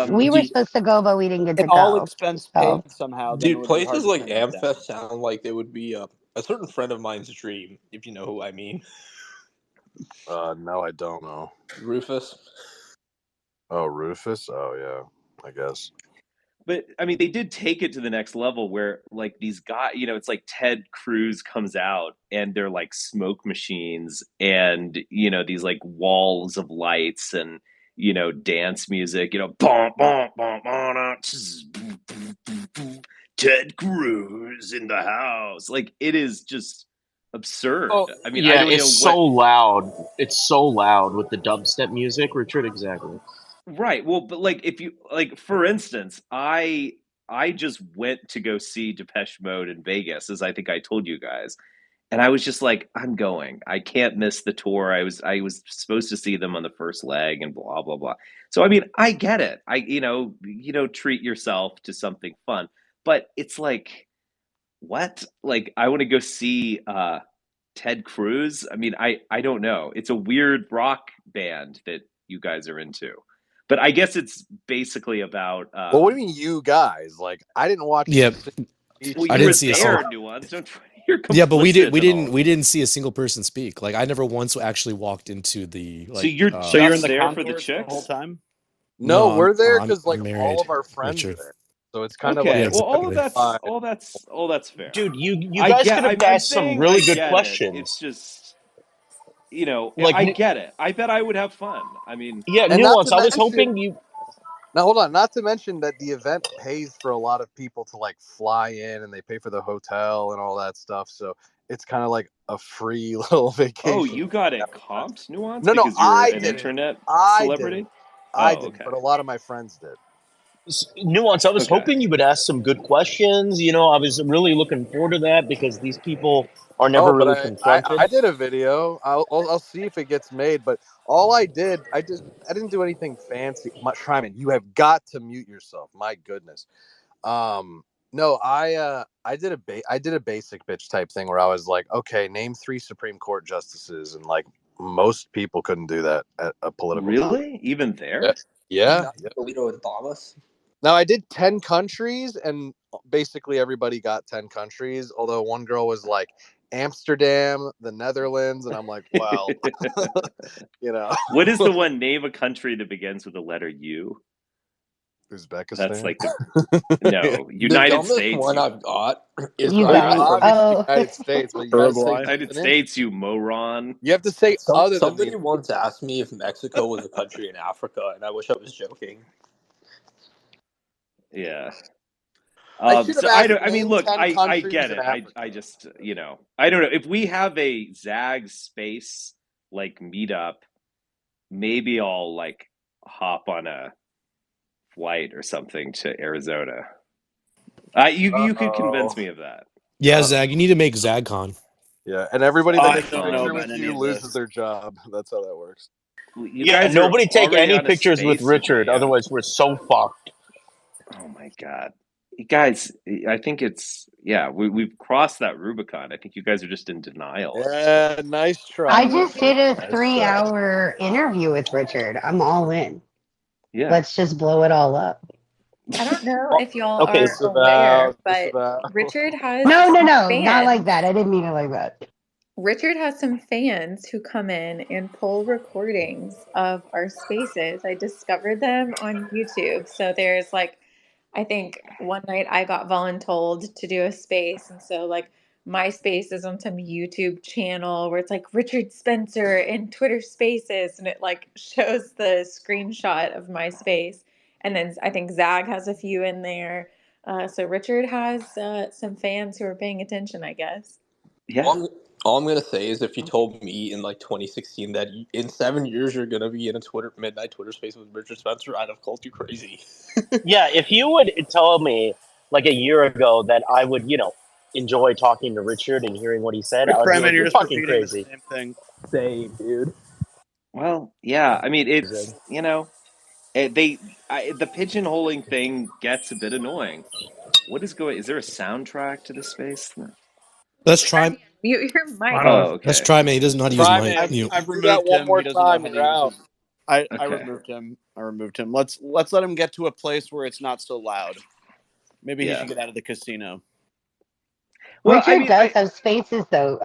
We were dude, supposed to go, but we didn't get to All go. expense So paid somehow, then it dude, would be hard places to like turn that down. Amfest sound like they would be a certain friend of mine's dream, if you know who I mean. No, I don't know. Rufus. Oh, Rufus? Oh, yeah, I guess. But I mean, they did take it to the next level where, like, these guys, it's like Ted Cruz comes out and they're like smoke machines and, these like walls of lights and, dance music, bum, bum, bum, bum, Ted Cruz in the house. Like, it is just absurd. Oh, I mean, I yeah, don't know it's what. so loud. It's so loud with the dubstep music, Richard. Exactly. Right. Well, but like if you like for instance, I just went to go see Depeche Mode in Vegas, as I think I told you guys. And I was just like, I'm going. I can't miss the tour. I was supposed to see them on the first leg and blah blah blah. So I mean, I get it. Treat yourself to something fun. But it's like, what? Like I want to go see Ted Cruz. I mean, I don't know. It's a weird rock band that you guys are into. But I guess it's basically about. Well, what do you mean, you guys? Like, I didn't watch. Yeah, Well, I you were didn't see a there, single. Nuance. Don't try. You're Yeah, but we complicit in all. we didn't see a single person speak. Like I never once actually walked into the So you're So you're in just the there for the concourse the whole chicks? time? No, No, we're there I'm because like I'm all married, of our friends are Richard. there. So it's kind of Okay. Yeah, like Well, all of exactly. that's fair. Dude, you I guys get. could have I'm asked some saying really I good get it. It's questions. just Like, I get it. I bet I would have fun. I mean, yeah, and not Nuance. to I was mention. hoping you. Now hold on, not to mention that the event pays for a lot of people to like fly in and they pay for the hotel and all that stuff. So it's kind of like a free little vacation. oh, you got it comped, Nuance, No, because you're I an didn't. internet I celebrity. didn't. I Oh, didn't, okay. but a lot of my friends did. Nuance, I was Okay. hoping you would ask some good questions. I was really looking forward to that because these people are never Oh, but really confronted. I did a video. I'll see if it gets made. But all I did, I didn't do anything fancy. Shryman, you have got to mute yourself. My goodness. No, I did a basic bitch type thing where I was like, okay, name 3 Supreme Court justices, and like most people couldn't do that at a political. Really? Even there? Yeah. Alito and Thomas. Now I did 10 countries, and basically everybody got 10 countries. Although one girl was like Amsterdam, the Netherlands, and I'm like, well, What is the one? Name a country that begins with the letter U. Uzbekistan. That's like no United dumbest States. one I've got is You Iran. guys, obviously United States, but you gotta say Uruguay. United States, you moron. You have to say other than Somebody once asked me if Mexico was a country in Africa, and I wish I was joking. Yeah. I should have So asked I mean, name look, 10 I countries get in it. Africa. I just I don't know if we have a Zag space like meetup. Maybe I'll like hop on a flight or something to Arizona. You could convince me of that. Yeah, Zag, you need to make ZagCon. Yeah, and everybody I that takes a don't know picture about with any you of loses this. their job. That's how that works. You Yeah, guys are nobody take already any on a pictures with space Richard, me. otherwise we're so fucked. Oh my god, you guys! I think it's we've crossed that Rubicon. I think you guys are just in denial. Yeah, nice try. I just did a Nice 3-hour interview with Richard. I'm all in. Yeah. Let's just blow it all up. I don't know if y'all Okay, are aware, but disavow. Richard has No, no, some no, not like fans. that. I didn't mean it like that. Richard has some fans who come in and pull recordings of our spaces. I discovered them on YouTube. So there's like, I think one night I got voluntold to do a space. And so, like, my space is on some YouTube channel where it's like Richard Spencer in Twitter Spaces. And it like shows the screenshot of my space. And then I think Zag has a few in there. So Richard has some fans who are paying attention, I guess. Yeah. All I'm gonna say is, if you told me in like 2016 that in 7 years you're gonna be in a midnight Twitter space with Richard Spencer, I'd have called you crazy. Yeah, if you would tell me like a year ago that I would, enjoy talking to Richard and hearing what he said, I would be Kremen, like, you're "You're just fucking repeating the crazy." same thing. Same, dude. Well, yeah. I mean, it's the pigeonholing thing gets a bit annoying. What is going? Is there a soundtrack to this space? Let's try. Mute your mic. I Oh, don't. Let's okay. try, man. He doesn't know how to use Try, my man. mute. I've Do that removed one him. more He doesn't know time how and to you're use out. his. I Okay. removed him. Let's let him get to a place where it's not so loud. Maybe he Yeah. should get out of the casino. Well, I Richard mean, does have spaces though,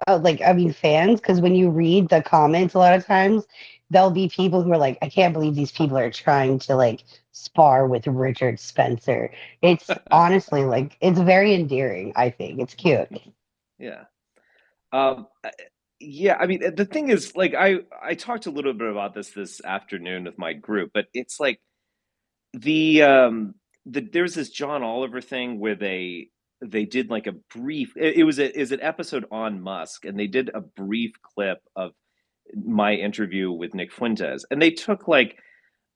fans, because when you read the comments, a lot of times there'll be people who are like, I can't believe these people are trying to like spar with Richard Spencer. It's honestly like, it's very endearing, I think. It's cute. Yeah. Yeah, I mean, the thing is, like, I talked a little bit about this afternoon with my group, but it's like there's this John Oliver thing where they did like a brief. It was an episode on Musk, and they did a brief clip of my interview with Nick Fuentes, and they took like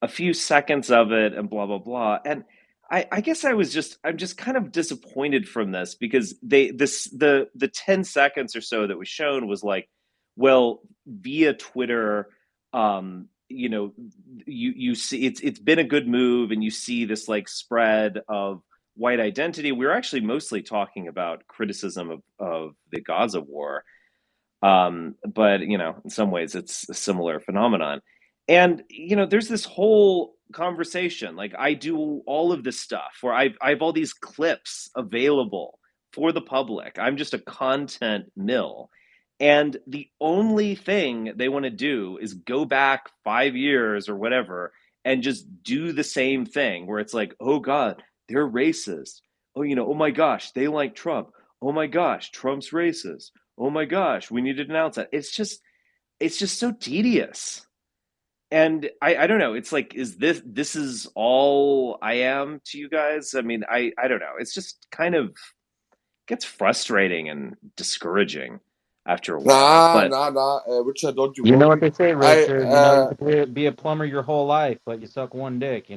a few seconds of it and blah blah blah. And I guess I'm just kind of disappointed from this, because the 10 seconds or so that was shown was like, well, via Twitter, you see it's been a good move, and you see this like spread of white identity. We were actually mostly talking about criticism of the Gaza war, but in some ways it's a similar phenomenon. And there's this whole conversation. Like, I do all of this stuff where I have all these clips available for the public. I'm just a content mill. And the only thing they want to do is go back 5 years or whatever and just do the same thing, where it's like, oh God, they're racist. Oh, oh my gosh, they like Trump. Oh my gosh, Trump's racist. Oh my gosh, we need to announce that. It's just so tedious. And I don't know. It's like, is this is all I am to you guys? I mean, I don't know. It's just kind of gets frustrating and discouraging after a while. But Richard, don't you know what they say, Richard? You could be a plumber your whole life, but you suck one dick.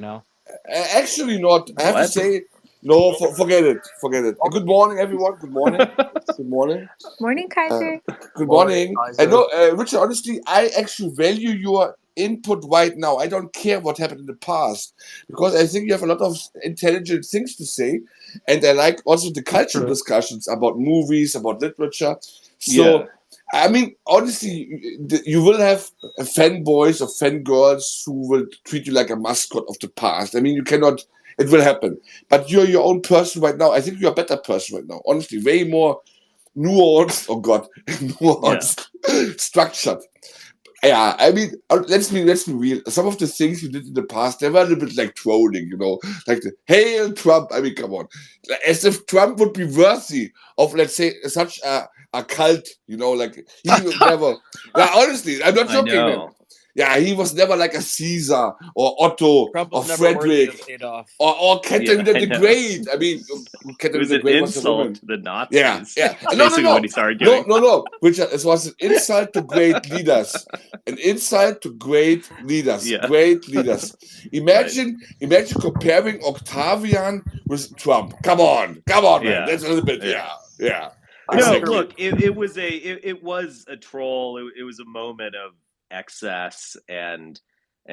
Actually, not. I have to What? say, no. Forget it. Forget it. Good morning, everyone. Good morning. Good morning. Morning, Kaiser. Good morning. I know, Richard. Honestly, I actually value your input right now. I don't care what happened in the past, because I think you have a lot of intelligent things to say, and I like also the cultural discussions about movies, about literature. So, Yeah. I mean, honestly, you will have fanboys or fangirls who will treat you like a mascot of the past. I mean, you cannot. It will happen. But you're your own person right now. I think you're a better person right now. Honestly, way more nuanced. Oh God, nuanced, structured. Yeah, I mean, let's be real. Some of the things you did in the past, they were a little bit like trolling, like the "Hail Trump." I mean, come on, as if Trump would be worthy of, let's say, such a cult, like he would never. Yeah, honestly, I'm not I joking, man. know. Yeah, he was never like a Caesar or Otto Trump or was never worthy of Frederick Adolf. or Catherine Yeah, I the know. Great. I mean, It Catherine was the an Great was a woman. insult to the Nazis. Yeah. That's No, basically what he started doing. No. Richard, it was an insult to great leaders. An insult to great leaders. Yeah. Great leaders. Imagine comparing Octavian with Trump. Come on, man. Yeah. That's a little bit, Yeah. yeah. No, look, it was a troll. It was a moment of excess and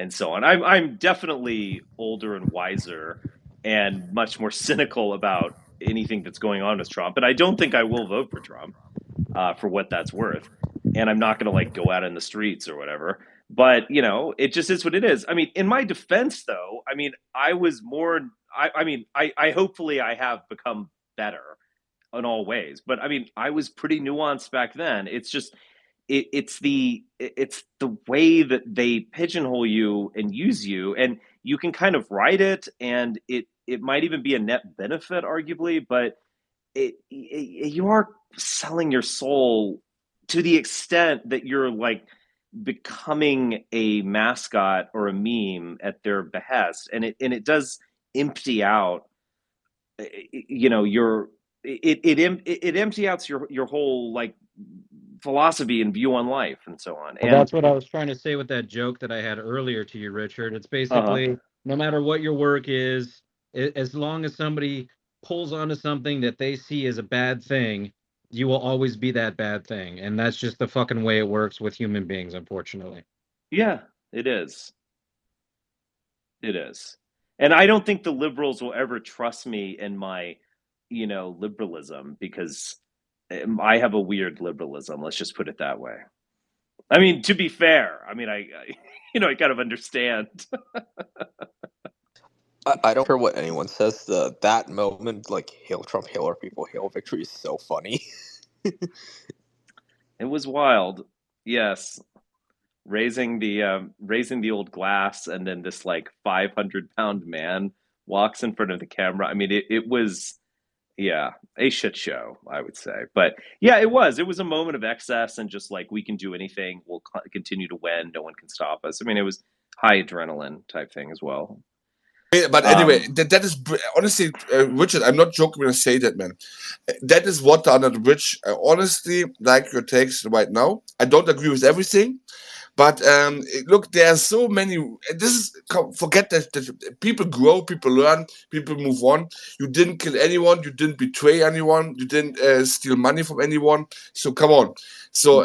so on. I'm definitely older and wiser and much more cynical about anything that's going on with Trump, and I don't think I will vote for Trump, for what that's worth. And I'm not going to like go out in the streets or whatever. But it just is what it is. I mean, in my defense, though, I mean, I was more. I mean, I hopefully I have become better in all ways, but I mean, I was pretty nuanced back then. It's just it's the way that they pigeonhole you and use you, and you can kind of write it, and it might even be a net benefit, arguably, but you are selling your soul to the extent that you're like becoming a mascot or a meme at their behest, and it does empty out, you know, your it empty out your whole like philosophy and view on life and so on. Well, And that's what I was trying to say with that joke that I had earlier to you, Richard. It's uh-huh. basically no matter what your work is, as long as somebody pulls onto something that they see as a bad thing, you will always be that bad thing. And that's just the fucking way it works with human beings, unfortunately. Yeah, it is. It is. And I don't think the liberals will ever trust me in my, you know, liberalism, because I have a weird liberalism. Let's just put it that way. I mean, to be fair, I mean, I you know, I kind of understand. I don't care what anyone says. That moment, like "Hail Trump, hail our people, hail victory," is so funny. It was wild. Yes, raising the old glass, and then this like 500-pound man walks in front of the camera. I mean, it was, yeah, a shit show, I would say. But yeah, it was a moment of excess, and just like, we can do anything, we'll continue to win, no one can stop us. I mean, it was high adrenaline type thing as well. But anyway, that is honestly, Richard. I'm not joking when I say that, man. That is water under the bridge. I honestly like your takes right now. I don't agree with everything, but look, there are so many. This is forget that people grow, people learn, people move on. You didn't kill anyone, you didn't betray anyone, you didn't steal money from anyone. So come on. So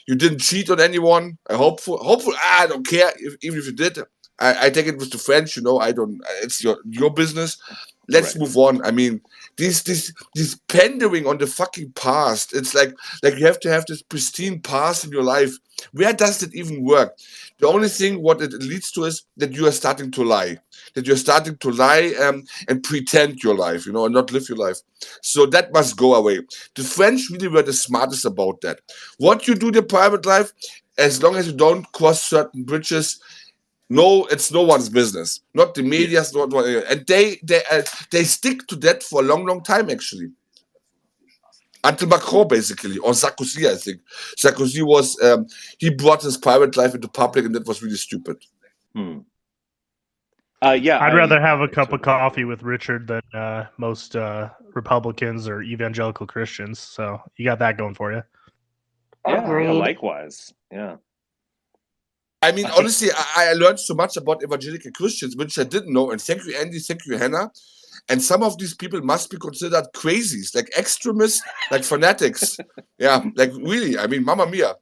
you didn't cheat on anyone. Hopeful. I don't care even if you did. I take it with the French, you know. I don't. It's your business. Let's move on. I mean, this pandering on the fucking past. It's like you have to have this pristine past in your life. Where does it even work? The only thing what it leads to is that you are starting to lie. That you're starting to lie and pretend your life, you know, and not live your life. So that must go away. The French really were the smartest about that. What you do in your private life, as long as you don't cross certain bridges. No, it's no one's business. Not the media's, not and they stick to that for a long time actually. Until Macron basically, or Sarkozy, I think. Sarkozy was he brought his private life into public, and that was really stupid. Yeah, I'd rather have a cup of coffee with Richard than most Republicans or evangelical Christians. So you got that going for you. Yeah, likewise. Yeah. I mean, honestly, I learned so much about evangelical Christians, which I didn't know. And thank you, Andy. Thank you, Hannah. And some of these people must be considered crazies, like extremists, like fanatics. Yeah, like really. I mean, Mamma Mia.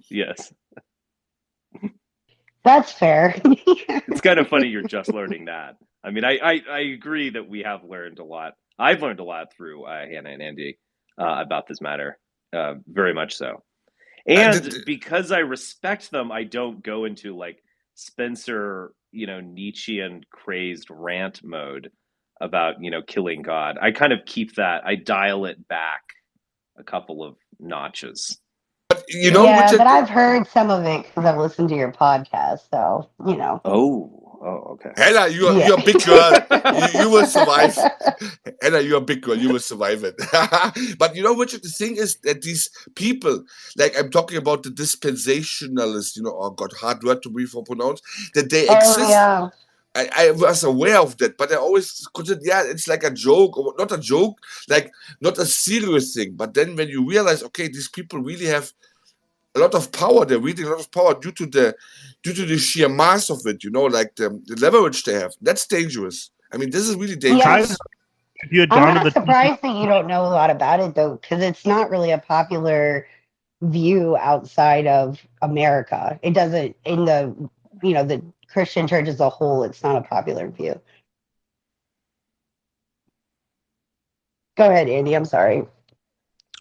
Yes. That's fair. It's kind of funny you're just learning that. I mean, I agree that we have learned a lot. I've learned a lot through Hannah and Andy about this matter, very much so. And because I respect them, I don't go into like Spencer, you know, Nietzschean crazed rant mode about, you know, killing God. I kind of keep that. I dial it back a couple of notches. But you know, yeah, but I've heard some of it because I've listened to your podcast, so you know. Oh, okay. Hannah, you're a big girl. you will survive. Hannah, you're a big girl. You will survive it. But you know, Richard, the thing is that these people, like I'm talking about the dispensationalists, you know, oh God, hard word to be for pronounce, that they exist. Yeah. I was aware of that, but I always considered, yeah, it's like a joke, or not a joke, like not a serious thing. But then when you realize, okay, these people really have a lot of power, they're reading a lot of power due to the sheer mass of it, you know, like the leverage they have. That's dangerous. I mean, this is really dangerous. Yeah. I'm not surprised that you don't know a lot about it, though, because it's not really a popular view outside of America. It doesn't, in the, you know, the Christian church as a whole, it's not a popular view. Go ahead, Andy. I'm sorry.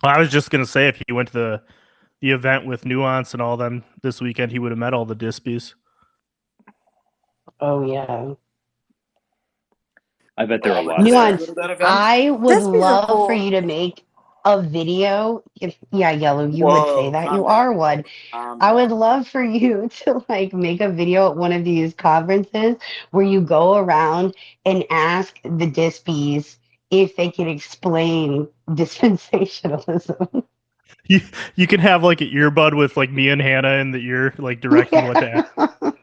Well, I was just going to say, if he went to the event with Nuance and all them this weekend, he would have met all the Dispies. Oh, yeah. I bet there are I a would lot of love to there. go to Nuance. that event. I would Dispies are love for cool. you to make a video. If yeah, Yellow, you would say Whoa, that you calm down. are one. Calm I down. would love for you to like make a video at one of these conferences where you go around and ask the Dispies if they can explain dispensationalism. You can have like an earbud with like me and Hannah in the ear, like directing what to ask.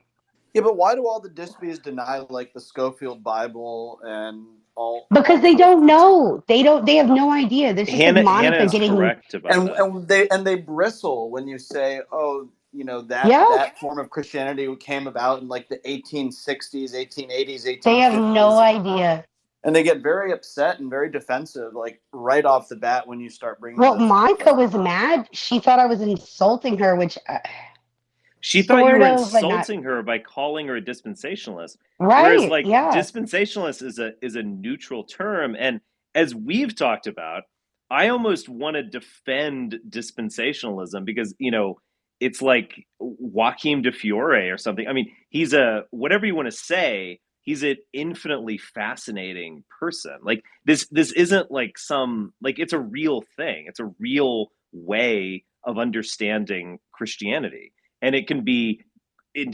Yeah, but why do all the Dispies deny like the Schofield Bible and all Because they this don't nonsense? know. They have no idea. This is like Hannah Monica is getting correct about that. And they bristle when you say, oh, you know, yeah. that form of Christianity came about in like the 1860s, 1880s, They have no 1850s. idea. And they get very upset and very defensive, like right off the bat when you start bringing Well, this Monica up. was mad. She thought I was insulting her, which She thought you sort were of, but not insulting her by calling her a dispensationalist. Whereas right. like Yeah. dispensationalist is a neutral term, and as we've talked about, I almost want to defend dispensationalism because, you know, it's like Joaquim de Fiore or something. I mean, he's a whatever you want to say, he's an infinitely fascinating person. Like this isn't like some like it's a real thing. It's a real way of understanding Christianity. And it can be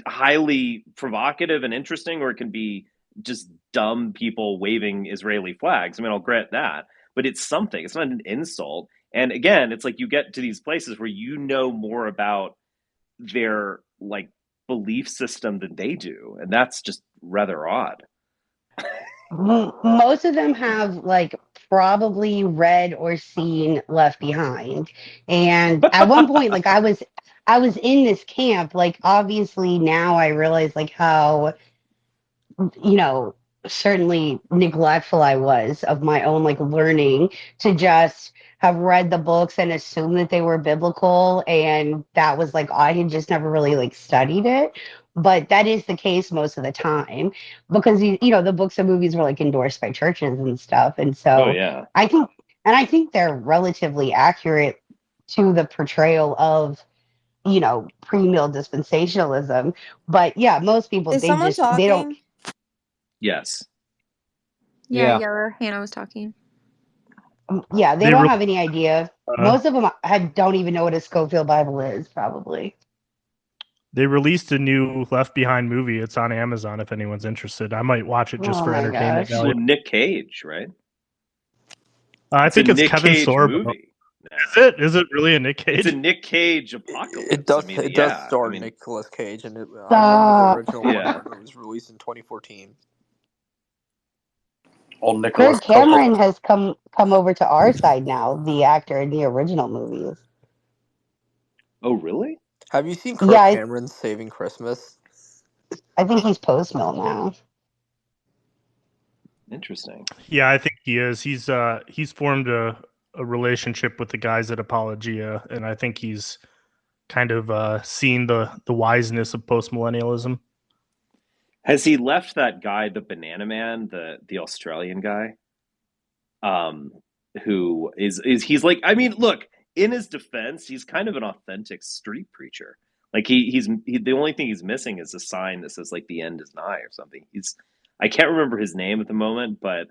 highly provocative and interesting, or it can be just dumb people waving Israeli flags. I mean, I'll grant that, but it's something. It's not an insult. And again, it's like you get to these places where you know more about their like belief system than they do, and that's just rather odd. Most of them have like probably read or seen Left Behind. And at one point, like I was in this camp. Like obviously now I realize like how, you know, certainly neglectful I was of my own like learning to just have read the books and assume that they were biblical, and that was like I had just never really like studied it. But that is the case most of the time because you know the books and movies were like endorsed by churches and stuff, and Oh so yeah. I think they're relatively accurate to the portrayal of, you know, premill dispensationalism. But yeah, most people Is someone they don't. talking? Yes. Yeah, Yeah. Hannah was talking. Yeah, they They don't re- have any idea. Most of them don't even know what a Schofield Bible is, probably. they released a new Left Behind movie. It's on Amazon if anyone's interested. I might watch it just Oh for my entertainment gosh. value. Well, Nick Cage, right? I It's think a it's Nick Kevin Cage Sorbo. movie. Is it? Is it really a Nick It's a Cage? Nick Cage It apocalypse. does. I mean, It does yeah. star I mean, Nicolas Cage, and I remember the Stop. original one yeah. when it was released in 2014. Old Nicholas Kirk Coppola. Cameron has come over to our side now, the actor in the original movies. Oh, really? Have you seen Yeah, Kirk Cameron's Saving Christmas? I think he's Post Mill now. Interesting. Yeah, I think he is. He's formed a relationship with the guys at Apologia, and I think he's kind of seen the wiseness of postmillennialism. Has he left that guy, the Banana Man, the Australian guy? Who is he's like, I mean, look, in his defense, he's kind of an authentic street preacher. Like he's the only thing he's missing is a sign that says like the end is nigh or something. I can't remember his name at the moment, but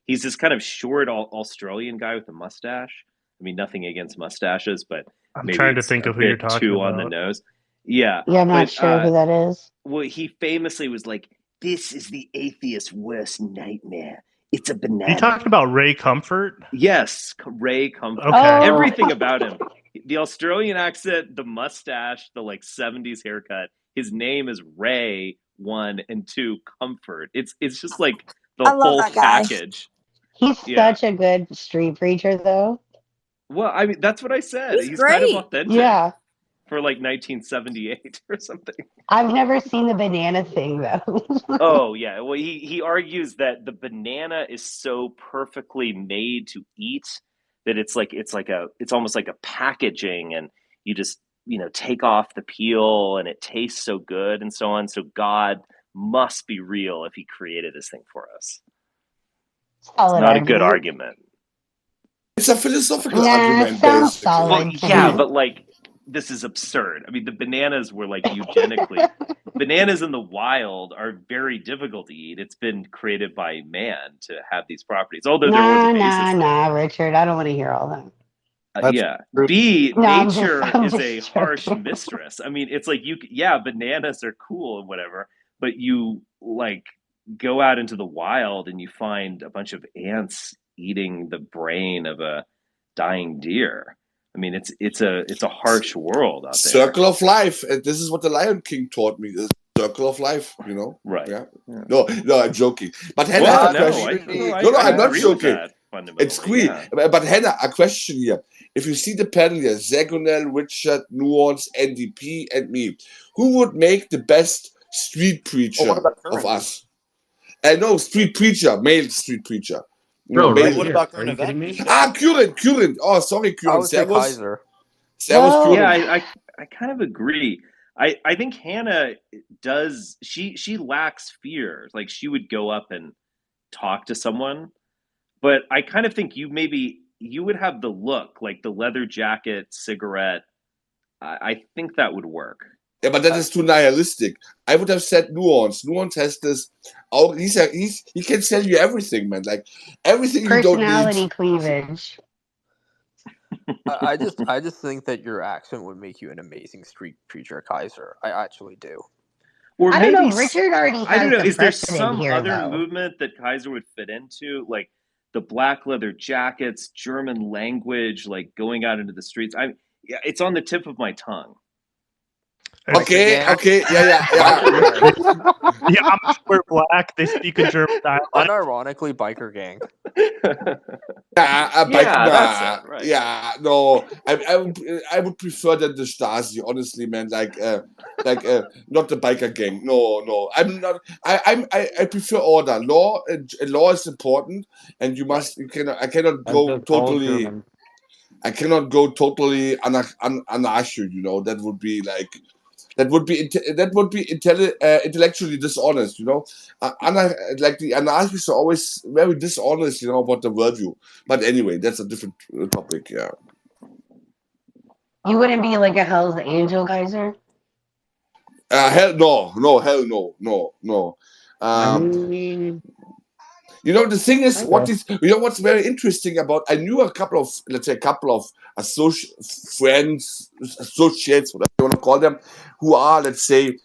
he's this kind of short Australian guy with a mustache. I mean, nothing against mustaches, but I'm maybe trying to it's think a of who you're bit talking too on the about. nose. Yeah, Yeah, I'm not but sure who that is. well, he famously was like, "This is the atheist's worst nightmare. It's a banana." Are you talking about Ray Comfort? Yes, Ray Comfort. Okay. Everything about him. The Australian accent, the mustache, the like 70s haircut. His name is Ray, 1 and 2 Comfort. It's just like the I love whole that guy. package. He's Yeah. such a good street preacher, though. Well, I mean, that's what I said. He's kind of great. authentic Yeah. for like 1978 or something. I've never seen the banana thing, though. Oh yeah. Well, he argues that the banana is so perfectly made to eat that it's almost like a packaging, and you just take off the peel and it tastes so good and so on. So God must be real if He created this thing for us. Solid It's not a good argument. argument. It's a philosophical Nah, argument, sounds basically. solid Well, to yeah, me. but like this is absurd. I mean, the bananas were like eugenically. Bananas in the wild are very difficult to eat. It's been created by man to have these properties, although there was a basis. Richard. I don't want to hear all that. That's Yeah. true. B, No, nature I'm is a just harsh joking. mistress. I mean, it's like yeah, bananas are cool and whatever, but you like go out into the wild and you find a bunch of ants eating the brain of a dying deer. I mean, it's a harsh world out there. Circle of life, and this is what the Lion King taught me. The circle of life, you know. Right. Yeah. Yeah. No, I'm joking. But Hannah, Well, I have a no, question. I I'm not agree with joking. that fundamentally. It's sweet. Yeah. But Hannah, a question here. If you see the panel here, Zagonel, Richard, Nuance, NDP, and me, who would make the best street preacher of us? No, street preacher, male street preacher. Bro, male. right here. Are you kidding me? Current. Oh, sorry, I Current. would say Kaiser. Servus, Yeah, Current. I kind of agree. I think Hannah does she lacks fear. Like she would go up and talk to someone, but I kind of think you would have the look, like the leather jacket, cigarette. I think that would work. Yeah, but that is too nihilistic. I would have said Nuance. Nuance has this. Oh, he can sell you everything, man. Like everything you don't Personality need. cleavage. I just think that your accent would make you an amazing street preacher, Kaiser. I actually do. Or I don't maybe know. Richard already has I don't know. the Is there precedent some here, other though. movement that Kaiser would fit into, like the black leather jackets, German language, like going out into the streets? Yeah, it's on the tip of my tongue. Okay, yeah. The Amish wear black. They speak a German dialect. Unironically, biker gang. That's it, right. Yeah, no. I would prefer than the Stasi, honestly, man. Like not the biker gang. No. I'm not. I prefer order. Law is important, and I cannot go totally. I cannot go totally anarcho. You know, that would be like. That would be intellectually dishonest, you know. Like the anarchists are always very dishonest, you know, about the worldview. But anyway, that's a different topic. Yeah. You wouldn't be like a Hell's Angel, Kaiser? Hell no. You know, the thing is, what's very interesting about, I knew a couple of friends, associates, whatever you want to call them, who are, let's say,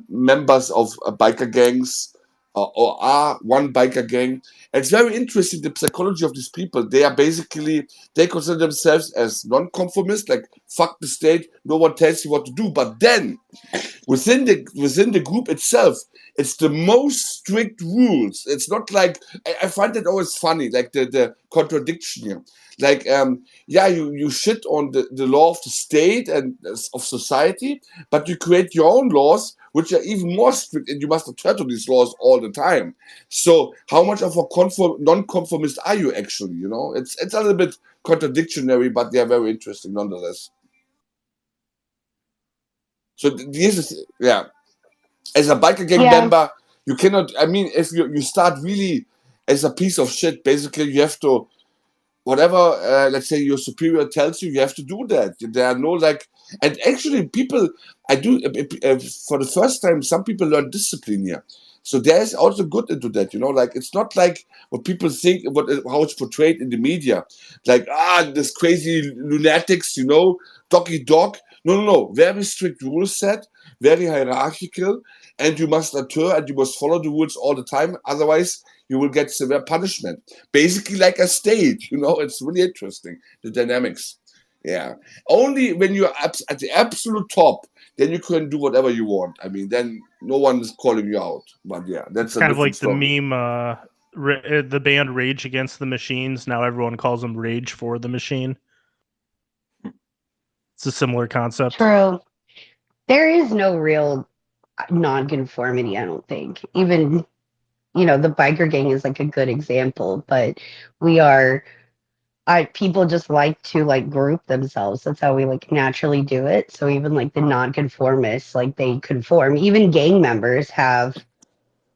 members of biker gangs or are one biker gang. And it's very interesting, the psychology of these people. They consider themselves as non-conformist, like fuck the state, no one tells you what to do. But then, within the group itself, it's the most strict rules. It's not like, I find that always funny, like the contradiction here. Like, you shit on the law of the state and of society, but you create your own laws, which are even more strict, and you must adhere to these laws all the time. So how much of a non-conformist are you actually, you know? It's a little bit contradictory, but they are very interesting nonetheless. So this is, as a biker gang member, you cannot, I mean, if you start really as a piece of shit, basically you have to, whatever, let's say your superior tells you, you have to do that. There are no and actually people, for the first time, some people learn discipline here. So there is also good into that, you know, like it's not like what people think about how it's portrayed in the media, like, this crazy lunatics, you know, doggy dog. No. Very strict rule set, very hierarchical, and you must adhere and you must follow the rules all the time. Otherwise, you will get severe punishment. Basically, like a state, you know. It's really interesting, the dynamics. Yeah. Only when you're at the absolute top, then you can do whatever you want. I mean, then no one is calling you out. But yeah, that's kind of like the meme. The band Rage Against the Machines. Now everyone calls them Rage for the Machine. It's a similar concept. True. There is no real non-conformity, I don't think. Even, you know, the biker gang is like a good example, but people just like to like group themselves. That's how we like naturally do it. So even like the non-conformists, like they conform. Even gang members have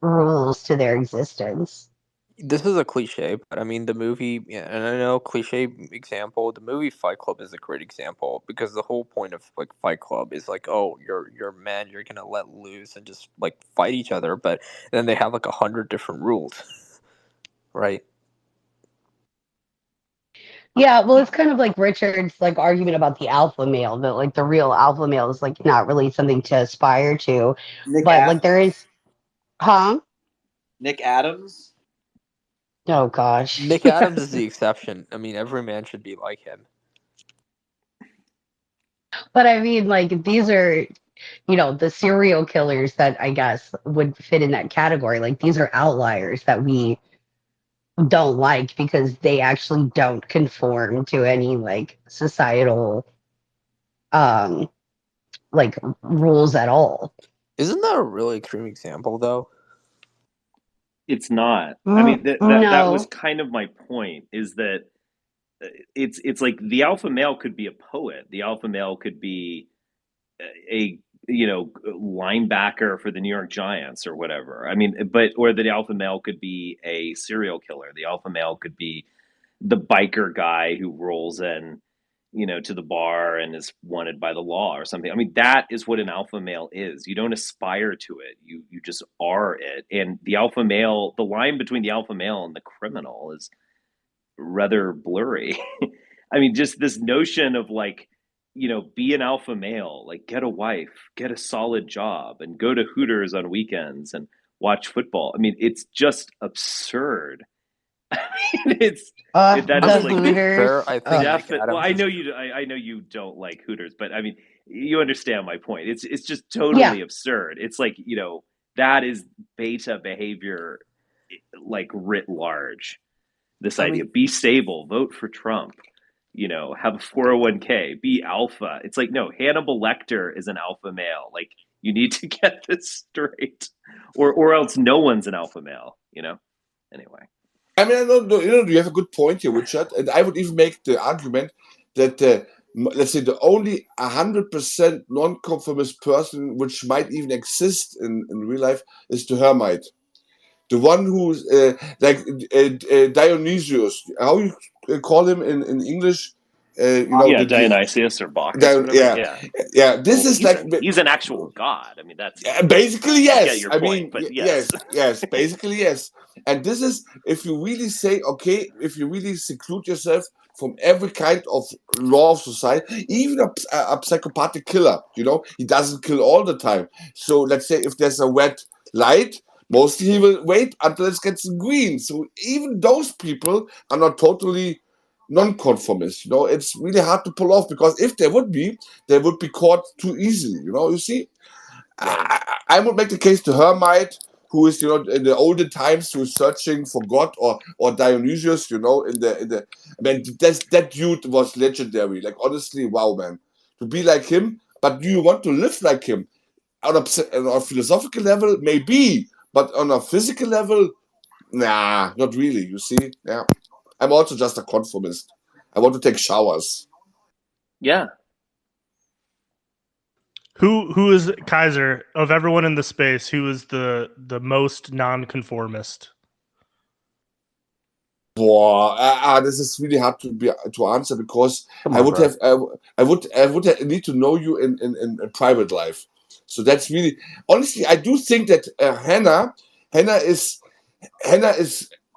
rules to their existence. This is a cliche, but I mean the movie, yeah, and I know cliche example. The movie Fight Club is a great example because the whole point of like Fight Club is like, oh, you're men, you're gonna let loose and just like fight each other, but then they have like 100 different rules, right? Yeah, well, it's kind of like Richard's like argument about the alpha male, that like the real alpha male is like not really something to aspire to, Nick but like there Adams. is, huh? Nick Adams. Oh gosh. Nick Adams is the exception. I mean, every man should be like him. But I mean, like these are, the serial killers that I guess would fit in that category. Like these are outliers that we don't like because they actually don't conform to any like societal um like rules at all. Isn't that a really extreme example though? It's not. I mean, that was No. kind of my point. Is that it's like the alpha male could be a poet. The alpha male could be a linebacker for the New York Giants or whatever. I mean, or the alpha male could be a serial killer. The alpha male could be the biker guy who rolls in, to the bar and is wanted by the law or something. I mean, that is what an alpha male is. You don't aspire to it. You just are it. And the alpha male, the line between the alpha male and the criminal is rather blurry. I mean, just this notion of like, be an alpha male, like get a wife, get a solid job, and go to Hooters on weekends and watch football. I mean, it's just absurd. I mean, that is The like Hooters. I think Nick well, Adams I know you don't like Hooters, but I mean, you understand my point. It's just Yeah. totally absurd. It's like, that is beta behavior, like writ large. This I idea, mean, be stable, vote for Trump, have a 401k, be alpha. It's like, no, Hannibal Lecter is an alpha male. Like, you need to get this straight, or else no one's an alpha male. Anyway. I mean, I don't know, you have a good point here, Richard, and I would even make the argument that, let's say, the only 100% non-conformist person which might even exist in real life is the hermit. The one who's like Dionysius. How you call him in English? Dionysius or Bacchus or whatever. Yeah. This Well, is like he's an actual god. I mean, that's basically I yes. get your I point, mean but yes. yes. Basically yes. And this is if you really say okay, if you really seclude yourself from every kind of law of society, even a psychopathic killer. He doesn't kill all the time. So let's say if there's a red light, mostly he will wait until it gets green. So even those people are not totally non-conformist. It's really hard to pull off because if they would be caught too easily. You see, I would make the case to Hermite, who is in the olden times who is searching for God, or Dionysius. In the I mean that dude was legendary. Like honestly, wow, man, to be like him. But do you want to live like him? On a philosophical level, maybe, but on a physical level, nah, not really. You see, yeah. I'm also just a conformist. I want to take showers. Yeah. Who is Kaiser of everyone in the space? Who is the most nonconformist? Boah, this is really hard to answer because Come I on, would bro. have I would need to know you in private life. So that's really honestly, I do think that Hannah is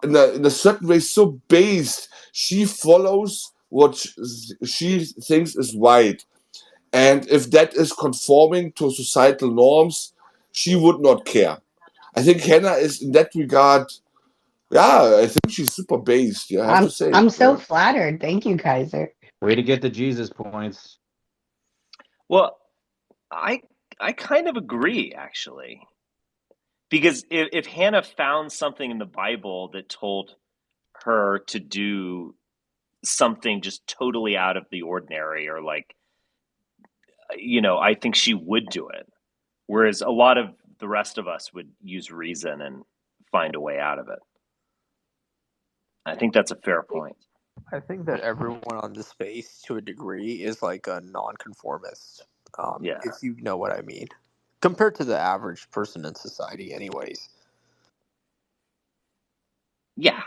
in a certain way so based. She follows what she thinks is right, and if that is conforming to societal norms, she would not care. I think Hannah is in that regard. Yeah, I think she's super based. Yeah, I have to say. I'm so Yeah. flattered. Thank you, Kaiser. Way to get the Jesus points. Well, I kind of agree actually, because if Hannah found something in the Bible that told her to do something just totally out of the ordinary, or like, I think she would do it. Whereas a lot of the rest of us would use reason and find a way out of it. I think that's a fair point. I think that everyone on this space, to a degree, is like a nonconformist. Yeah. If you know what I mean, compared to the average person in society, anyways. Yeah,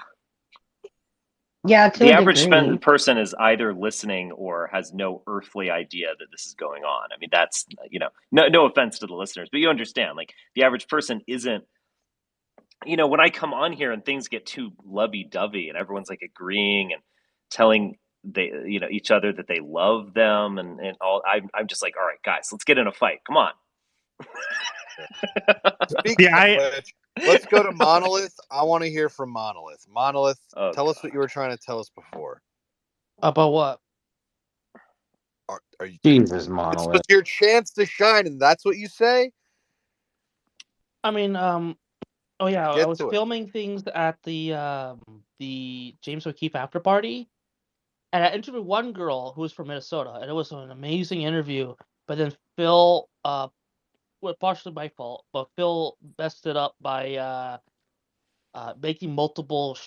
Yeah, to The a average degree. person is either listening or has no earthly idea that this is going on. I mean, that's, no offense to the listeners, but you understand, like, the average person isn't, when I come on here and things get too lovey-dovey and everyone's like agreeing and telling each other that they love them and all, I'm just like, all right, guys, let's get in a fight. Come on. Speaking of which, let's go to Monolith. I want to hear from Monolith. Monolith, tell us what you were trying to tell us before. About what? Are you, Jesus, this Monolith. was your chance to shine, and that's what you say? I mean, oh yeah, Get I was to it. filming things at the James O'Keefe after party, and I interviewed one girl who was from Minnesota, and it was an amazing interview. But then Phil, well, partially my fault, but Phil messed it up by making multiple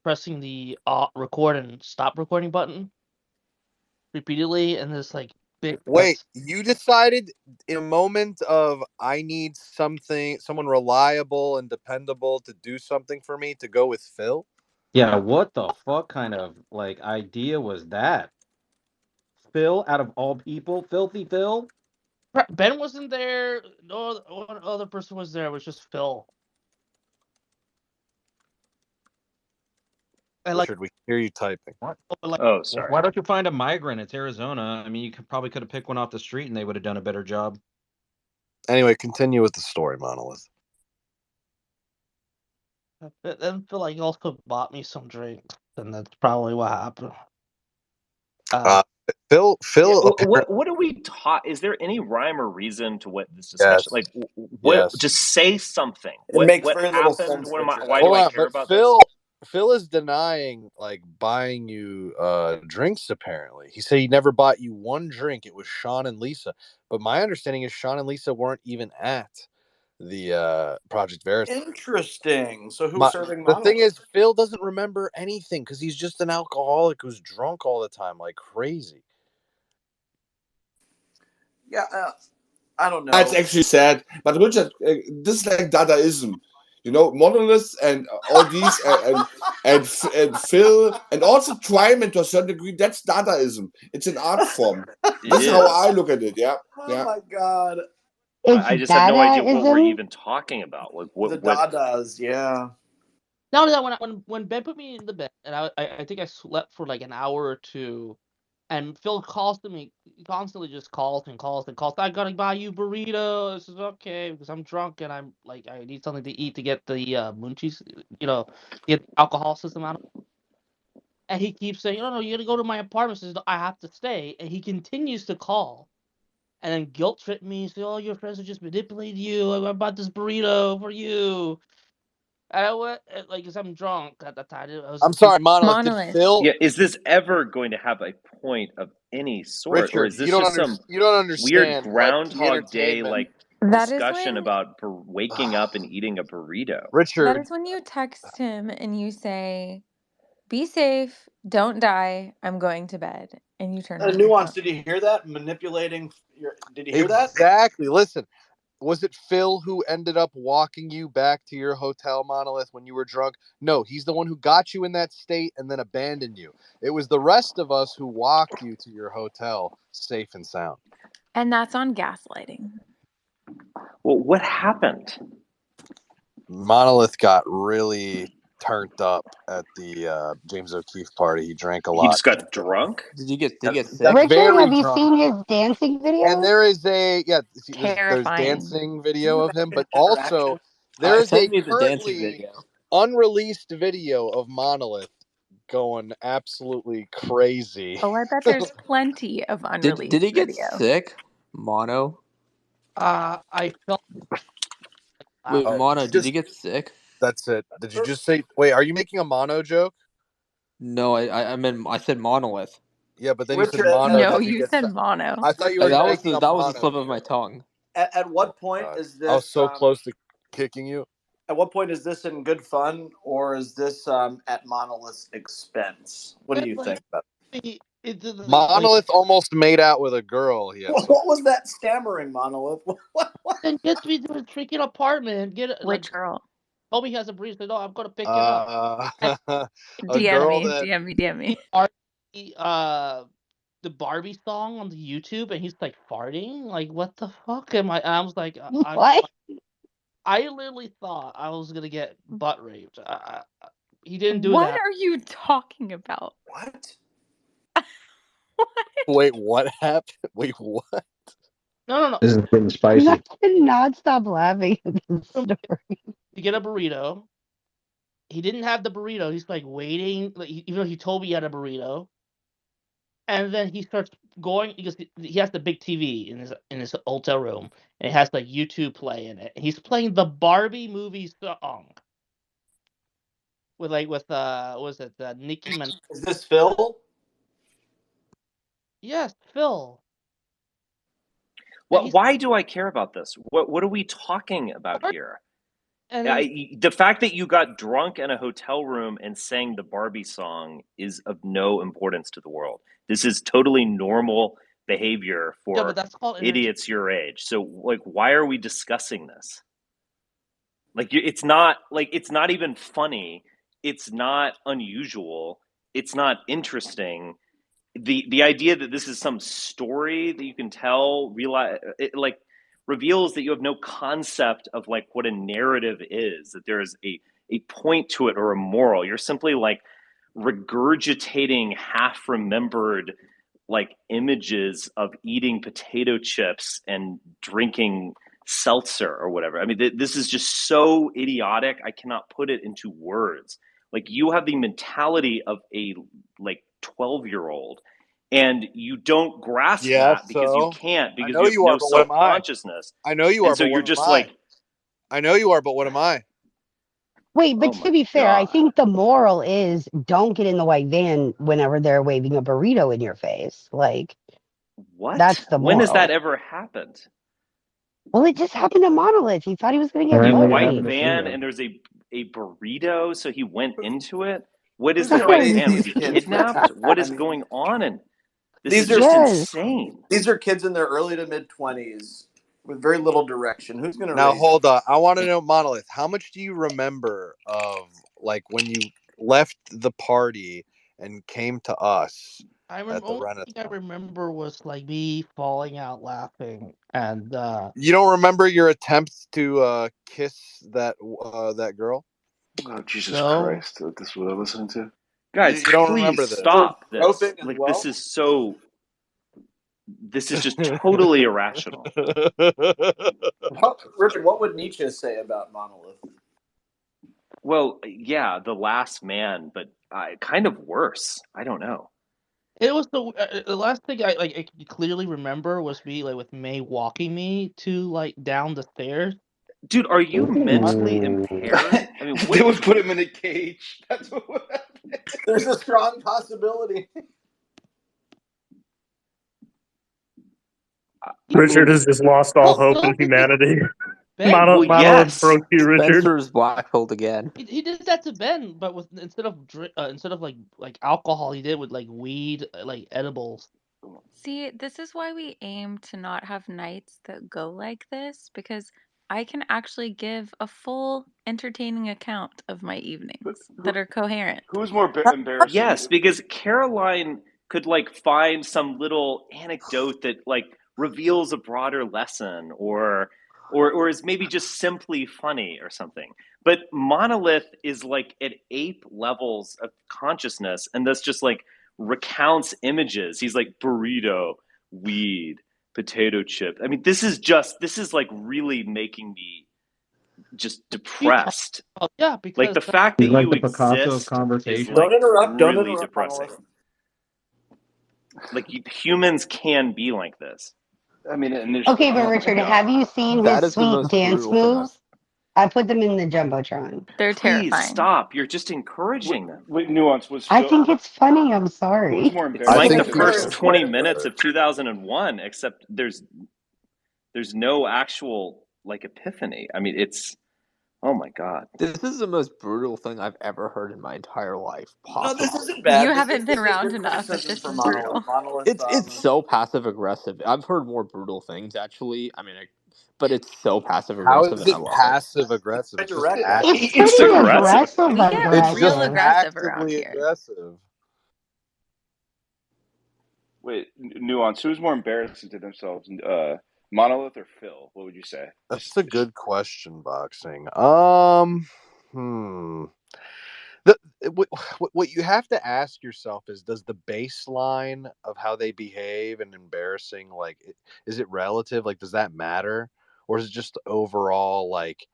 pressing the record and stop recording button repeatedly, and this like big. Wait, you decided in a moment of I need someone reliable and dependable to do something for me to go with Phil? Yeah, what the fuck kind of idea was that? Phil, out of all people, Filthy Phil? Ben wasn't there. No one other person was there. It was just Phil. Richard, we hear you typing. What? Oh, sorry. Why don't you find a migrant? It's Arizona. I mean, you probably could have picked one off the street and they would have done a better job. Anyway, continue with the story, Monolith. Then Phil also bought me some drinks, and that's probably what happened. Phil. What are we taught? Is there any rhyme or reason to what this discussion? Yes. Like, what? Yes. Just say something. It makes what very little happened? sense, Why Hold do I on, care but about Phil is denying buying you drinks. Apparently, he said he never bought you one drink. It was Sean and Lisa. But my understanding is Sean and Lisa weren't even at the Project Veritas. Interesting. So who's serving The Monolith? thing is, Phil doesn't remember anything because he's just an alcoholic who's drunk all the time, like crazy. Yeah, I don't know. That's actually sad. But Richard, this is like Dadaism. Monolith and all these and Phil and also Twyman to a certain degree, that's Dadaism. It's an art form. This is how I look at it, yeah. Oh my god. I just have no idea what we're even talking about. Like The Dadas, yeah. Not only that, when Ben put me in the bed, and I think I slept for like an hour or two, and Phil calls to me, he constantly just calls and calls and calls. I gotta buy you burritos. This is okay because I'm drunk and I'm like I need something to eat to get the munchies, get alcohol system out. And he keeps saying, "No, you gotta go to my apartment." Says I have to stay, and he continues to call, and then guilt trip me. Say, "Oh, your friends are just manipulating you. I bought this burrito for you." And I went because I'm drunk at the time. I'm sorry, Monolith. Did Phil? Yeah, is this ever going to have a point of any sort, Richard, or is this you don't just some you don't understand, weird like, the Groundhog Day entertainment. That is discussion when- about waking up and eating a burrito? That is when you text him and you say, "Be safe, don't die. I'm going to bed," and you turn. off your Nuance. phone. Did you hear that? Manipulating. Did you hear that? Exactly. Listen, was it Phil who ended up walking you back to your hotel, Monolith, when you were drunk? No, he's the one who got you in that state and then abandoned you. It was the rest of us who walked you to your hotel safe and sound. And that's on gaslighting. Well, what happened? Monolith got really turned up at the James O'Keefe party. He drank a lot. He just got drunk? Did you get sick? Richard, have you seen his dancing video? And there is there's Terrifying. dancing video of him, but also there is a Send me the dancing currently video. unreleased video of Monolith going absolutely crazy. Oh, I bet there's plenty of unreleased Did he get video. sick? Mono? I felt. Wait, Mono, did you get sick? That's it. Did you just say? Wait, are you making a mono joke? No, I said monolith. Yeah, but then Richard, you said mono. No, did you get said sick? mono. I thought you were. That was making the mono slip of joke. my tongue. At what point is this? I was so close to kicking you. At what point is this in good fun, or is this at Monolith's expense? What do you think about it? Monolith almost made out with a girl. Yes. What was that stammering, Monolith? Then get me to a freaking apartment. Which girl? told me he has a burrito. So no, I'm gonna pick it up. And A DM girl me, that DM me, DM me. The Barbie song on the YouTube, and he's like farting. Like, what the fuck am I? And I was like, What? I literally thought I was gonna get butt raped. He didn't do What that. are you talking about? What? wait, what happened? Wait, what? No. This is getting I spicy. cannot stop laughing at this story. To get a burrito. He didn't have the burrito. He's like waiting, like, even though he told me he had a burrito. And then he starts going because he has the big TV in his hotel room, and it has like YouTube play in it. And he's playing the Barbie movie song with was it Nicki Minaj? Is this Phil? Yes, Phil. Why do I care about this? What are we talking about here? And The fact that you got drunk in a hotel room and sang the Barbie song is of no importance to the world. This is totally normal behavior yeah, for but that's called idiots your age. So, like, why are we discussing this? Like, it's not even funny. It's not unusual. It's not interesting. The idea that this is some story that you can tell, reveals that you have no concept of like what a narrative is, that there is a point to it or a moral. You're simply like regurgitating half remembered like images of eating potato chips and drinking seltzer or whatever. I mean, this is just so idiotic. I cannot put it into words. Like, you have the mentality of a like 12-year-old, and you don't grasp that because you can't, because you have no self-consciousness. I know you are, and so but you're what just am I? like, I know you are, but what am I? Wait, but Oh to be fair, I think the moral is don't get in the white van whenever they're waving a burrito in your face. Like, what? that's the moral. When has that ever happened? Well, it just happened to Monolith. He thought he was going to get A butt white raped. van, and there's a burrito, so he went into it. What is Who's the gonna white raise van? Was these he kids, kidnapped? Richard? What is I mean, going on? And this These is are just Yes. insane. these are kids in their early to mid 20s with very little direction. Who's going to Now raise hold them? on. I want to know, Monolith, how much do you remember of like when you left the party and came to us I at remember the only Renaissance? thing I remember was like me falling out laughing, and You don't remember your attempts to kiss that girl? Oh, Jesus No. Christ. This is what I'm listening to? Guys, You don't please remember this. stop this. Groping as Like, well? this is just totally irrational. Richard, what would Nietzsche say about Monolith? Well, yeah, the last man, but kind of worse. I don't know. It was the last thing I clearly remember was me like with May walking me to like down the stairs. Dude, are you mentally impaired? I mean, They would put him in a cage. That's what would happen. There's a strong possibility. Richard has just lost all hope in humanity. Monolith broke you, Richard. Spencer's black-pilled again. He did that to Ben, but with instead of like alcohol, he did with like weed, like edibles. See, this is why we aim to not have nights that go like this, because I can actually give a full, entertaining account of my evenings that are coherent. Who's more embarrassing? Yes, because Caroline could like find some little anecdote that like reveals a broader lesson or is maybe just simply funny or something. But Monolith is like at ape levels of consciousness, and that's just like recounts images. He's like burrito, weed, potato chip. I mean, this is like really making me just depressed. Yeah, because like the fact that He's like you the Picasso of exist is conversation. like Don't really interrupt, depressing. Monolith. Like, humans can be like this. I mean, and there's Okay, but Richard, have you seen That his is the sweet most dance brutal thing moves? I put them in the Jumbotron. They're Please terrifying. stop. You're just encouraging them. Wait, Nuance was. I think it's funny. I'm Who's sorry. more It's embarrassing? like think the you're first just 20 more minutes of 2001, except there's no actual like epiphany. I mean, it's, oh my God. This is the most brutal thing I've ever heard in my entire life. No, this Possible. isn't bad. You This haven't is been a around good enough if criticism this for is Monolith. brutal. Monolith, It's so passive aggressive. I've heard more brutal things actually. I mean, but it's so passive How aggressive, is and I it love it. passive aggressive? It's just Direct. It's active. It's pretty aggressive. aggressive, We get It's just real aggressive. aggressive around actively here. aggressive. Wait, Nuance. Who's more embarrassing to themselves, Monolith or Phil? What would you say? That's a good question, boxing. The what you have to ask yourself is, does the baseline of how they behave and embarrassing, like, is it relative? Like, does that matter, or is it just overall, like,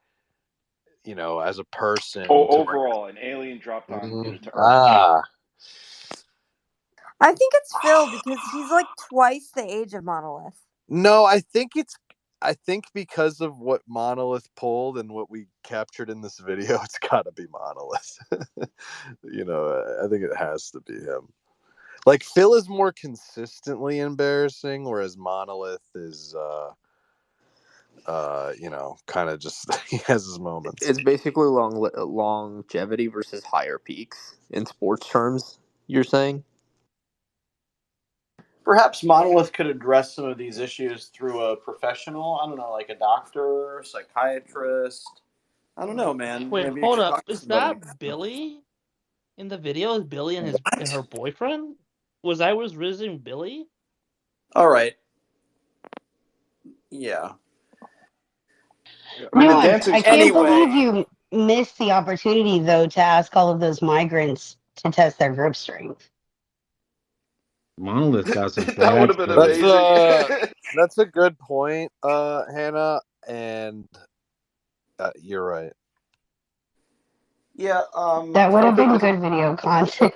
as a person? Overall, an alien dropped on to Earth. I think it's Phil because he's like twice the age of Monolith. No, I think because of what Monolith pulled and what we captured in this video, it's got to be Monolith. I think it has to be him. Like, Phil is more consistently embarrassing, whereas Monolith is, kind of just he has his moments. It's basically longevity versus higher peaks in sports terms. You're saying? Perhaps Monolith could address some of these issues through a professional. I don't know, like a doctor, psychiatrist. I don't know, man. Wait, Maybe you hold should up. talk to Is somebody. that Billy in the video? Is Billy and What? her boyfriend? I was visiting Billy? All right. Yeah. I mean, the No, dancing. I can't Anyway. believe you missed the opportunity, though, to ask all of those migrants to test their grip strength. Monolith got some That would have been amazing. That's a good point, Hannah, and you're right. Yeah. That would have been good video content.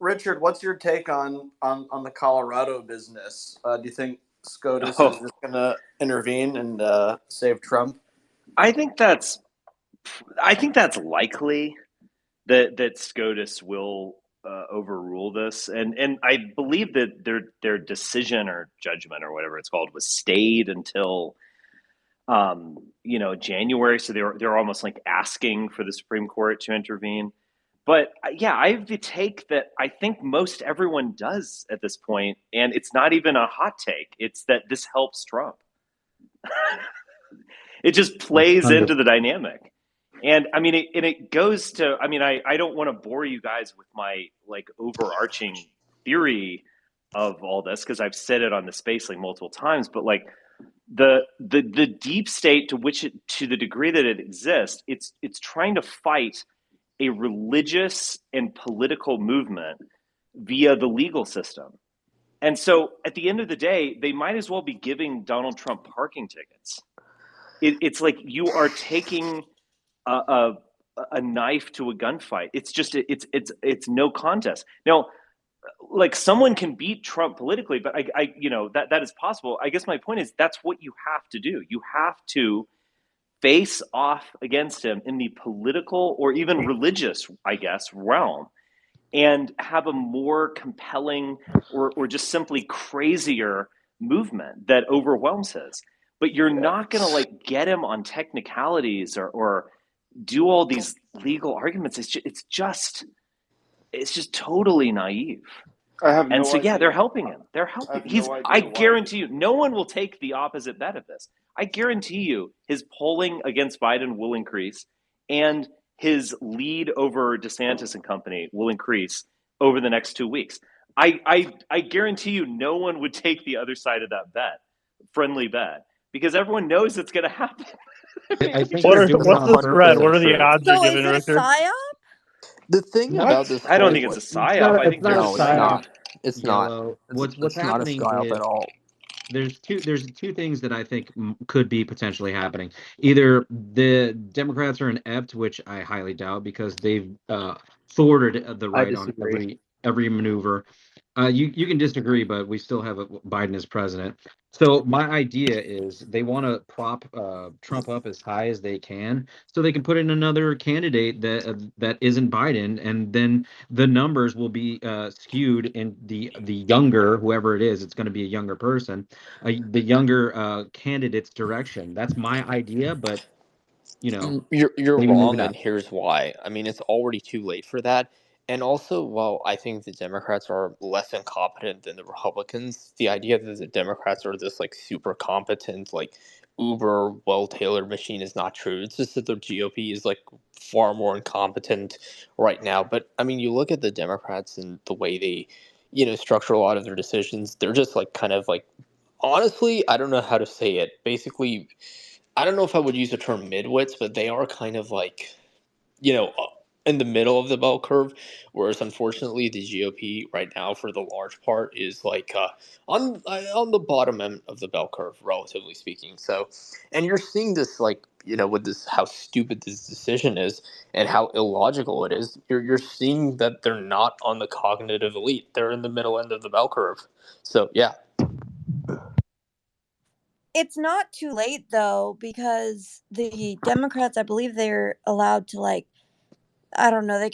Richard, what's your take on the Colorado business? Do you think SCOTUS Oh. is just going to intervene and save Trump? I think that's likely that SCOTUS will overrule this, and I believe that their decision or judgment or whatever it's called was stayed until January. So they're almost like asking for the Supreme Court to intervene. But yeah, I have the take that I think most everyone does at this point, and it's not even a hot take. It's that this helps Trump. It just plays into the dynamic. And I mean, it goes to, I mean, I don't want to bore you guys with my like overarching theory of all this, because I've said it on the Spaceling multiple times, but like the deep state, to the degree that it exists, it's trying to fight a religious and political movement via the legal system. And so at the end of the day, they might as well be giving Donald Trump parking tickets. It's like you are taking a knife to a gunfight. It's just it's no contest. Now, like, someone can beat Trump politically, but I that is possible. I guess my point is that's what you have to do. You have to face off against him in the political or even religious, I guess, realm, and have a more compelling or just simply crazier movement that overwhelms his. But you're not going to like get him on technicalities or do all these legal arguments. It's just totally naive. I have And no so, yeah, idea. they're helping him. They're helping. I guarantee you, no one will take the opposite bet of this. I guarantee you, his polling against Biden will increase, and his lead over DeSantis and company will increase over the next 2 weeks. I guarantee you, no one would take the other side of that friendly bet, because everyone knows it's going to happen. I think what's the spread? What are the odds So you're is giving, it a Richard? psyop? The thing about this, I don't think it's a psyop. I think it's not a there's psyop. It's not. Yellow. It's What's not a happening psyop is at all. there's two things that I think could be potentially happening. Either the Democrats are inept, which I highly doubt, because they've thwarted the right on every maneuver. You can disagree, but we still have Biden as president. So my idea is they want to prop Trump up as high as they can, so they can put in another candidate that isn't Biden, and then the numbers will be skewed in the younger, whoever it is. It's going to be a younger person, the younger candidate's direction. That's my idea, but You're maybe wrong, not. and here's why. I mean, it's already too late for that. And also, while I think the Democrats are less incompetent than the Republicans, the idea that the Democrats are this like super competent, like uber well-tailored machine is not true. It's just that the GOP is like far more incompetent right now. But I mean, you look at the Democrats and the way they, structure a lot of their decisions. They're just like kind of like, honestly, I don't know how to say it. Basically, I don't know if I would use the term midwits, but they are kind of like, in the middle of the bell curve, whereas unfortunately the GOP right now, for the large part, is like on the bottom end of the bell curve, relatively speaking. So, and you're seeing this like with this how stupid this decision is and how illogical it is. You're seeing that they're not on the cognitive elite; they're in the middle end of the bell curve. So yeah. It's not too late though, because the Democrats, I believe they're allowed to like, I don't know, they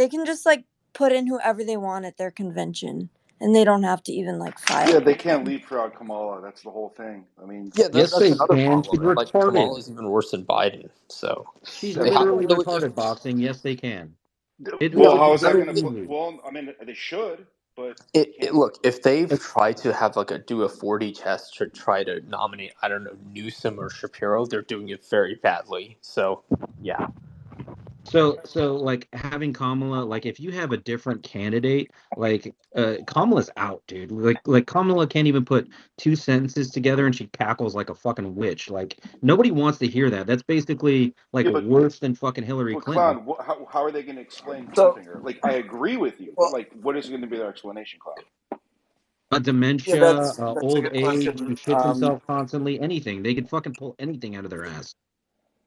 can just like put in whoever they want at their convention, and they don't have to even like file. Yeah, they can't leapfrog Kamala. That's the whole thing. I mean, Yeah, Yes, that's they another can. She's problem. Like retarded. Kamala's even worse than Biden. So She's yeah, they but literally have retarded, boxing. Yes, they can. It well, would how be is that very going to? easy. Well, I mean, they should, but they can't. Look, if they've tried to have like do a 4D test to try to nominate, I don't know, Newsom or Shapiro, they're doing it very badly. So yeah. So like having Kamala, like if you have a different candidate, like Kamala's out, dude. Like Kamala can't even put two sentences together and she cackles like a fucking witch. Like nobody wants to hear that. That's basically like Yeah, but worse than fucking Hillary Clinton. Clown, how are they going to explain So, jumping her? Like, I agree with you, but well, like, what is going to be their explanation, Clown? yeah, Dementia, that's a old good age, who question. shits himself constantly, anything. They could fucking pull anything out of their ass.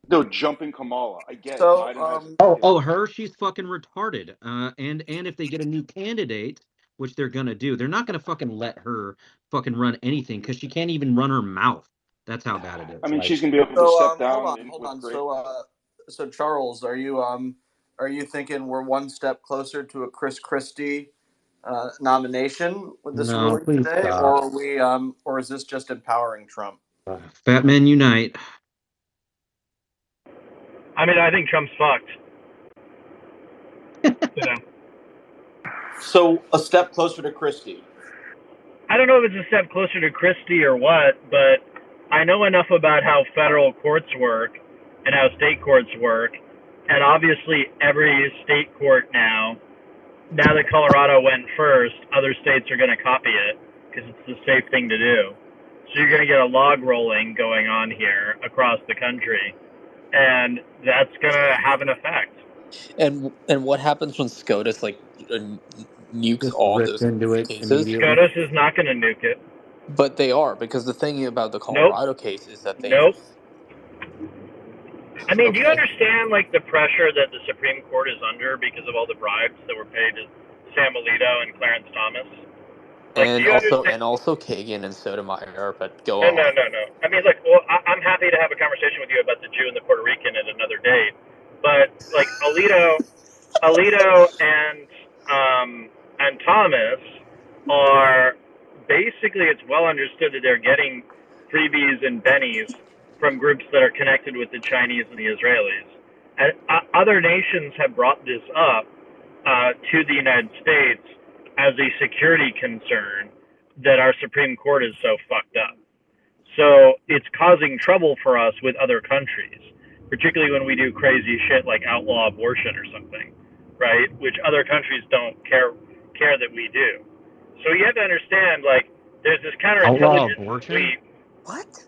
No, jumping Kamala. I get it. So, Biden has. Her, she's fucking retarded. And if they get a new candidate, which they're gonna do, they're not gonna fucking let her fucking run anything because she can't even run her mouth. That's how bad it I is. mean, Like, she's going to be able to so step hold down on, hold with on. great. So Charles, are you thinking we're one step closer to a Chris Christie nomination with this no, ruling please today, stop. or are we or is this just empowering Trump? Fat men unite. I mean, I think Trump's fucked. So a step closer to Christie. I don't know if it's a step closer to Christie or what, but I know enough about how federal courts work and how state courts work, and obviously every state court now that Colorado went first, other states are going to copy it because it's the safe thing to do. So you're going to get a log rolling going on here across the country, and that's going to have an effect. And what happens when SCOTUS like nukes Just all ripped those into it cases? immediately. SCOTUS is not going to nuke it. But they are, because the thing about the Colorado case is that they. Nope. I mean, do you Okay. understand like the pressure that the Supreme Court is under because of all the bribes that were paid to Sam Alito and Clarence Thomas? Like, And do you also understand? Kagan and Sotomayor, but go No. on. I mean, look, well, I'm happy to have a conversation with you about the Jew and the Puerto Rican at another date, but like Alito and Thomas are basically, it's well understood that they're getting freebies and bennies from groups that are connected with the Chinese and the Israelis. And other nations have brought this up to the United States as a security concern that our Supreme Court is so fucked up. So it's causing trouble for us with other countries, particularly when we do crazy shit like outlaw abortion or something, right? Which other countries don't care that we do. So you have to understand, like, there's this Outlaw counterintelligence abortion? sweep. What?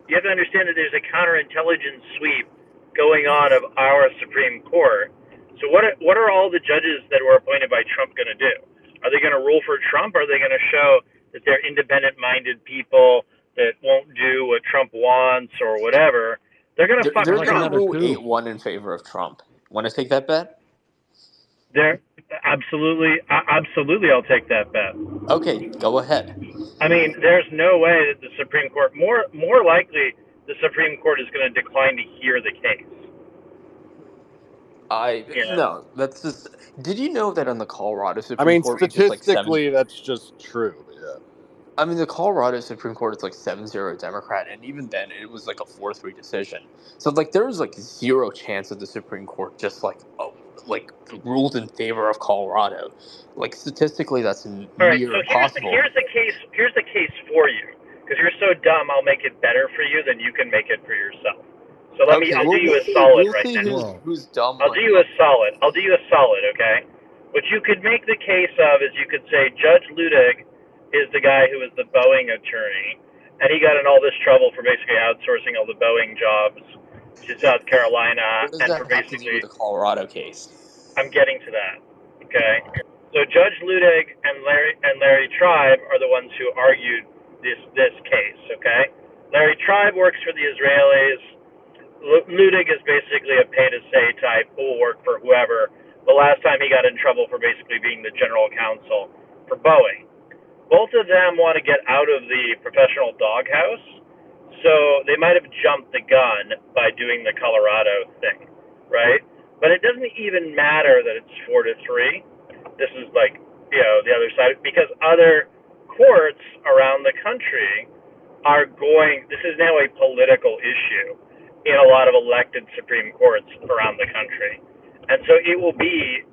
You have to understand that there's a counterintelligence sweep going on of our Supreme Court. So what are all the judges that were appointed by Trump going to do? Are they going to rule for Trump? Or are they going to show that they're independent-minded people that won't do what Trump wants or whatever? They're going to fuck They're Trump. going to rule 8-1 in favor of Trump. Want to take that bet? They're absolutely, I'll take that bet. Okay, go ahead. I mean, there's no way that the Supreme Court, more likely, the Supreme Court is going to decline to hear the case. No, that's just. Did you know that on the Colorado I Supreme mean, Court, it's just like statistically, that's just true. Yeah. I mean, the Colorado Supreme Court, it's like 7-0 Democrat, and even then, it was like a 4-3 decision. So, like, there was like zero chance that the Supreme Court just ruled in favor of Colorado. Like, statistically, that's All right, near so impossible. here's the case for you. because you're so dumb, I'll make it better for you than you can make it for yourself. So Okay, I'll well, do you we'll a see. solid We'll right see now. who's dumb. I'll do you a solid. I'll do you a solid, okay? What you could make the case of is you could say Judge Ludig is the guy who was the Boeing attorney, and he got in all this trouble for basically outsourcing all the Boeing jobs to South Carolina, What does and that for have to do with basically, the Colorado case? I'm getting to that, okay? So Judge Ludig and Larry Tribe are the ones who argued this case, okay? Larry Tribe works for the Israelis. Ludig is basically a pay-to-say type who will work for whoever. The last time he got in trouble for basically being the general counsel for Boeing. Both of them want to get out of the professional doghouse, so they might have jumped the gun by doing the Colorado thing, right? But it doesn't even matter that it's 4-3. This is like, the other side, because other courts around the country are going, this is now a political issue in a lot of elected Supreme Courts around the country. And so it will be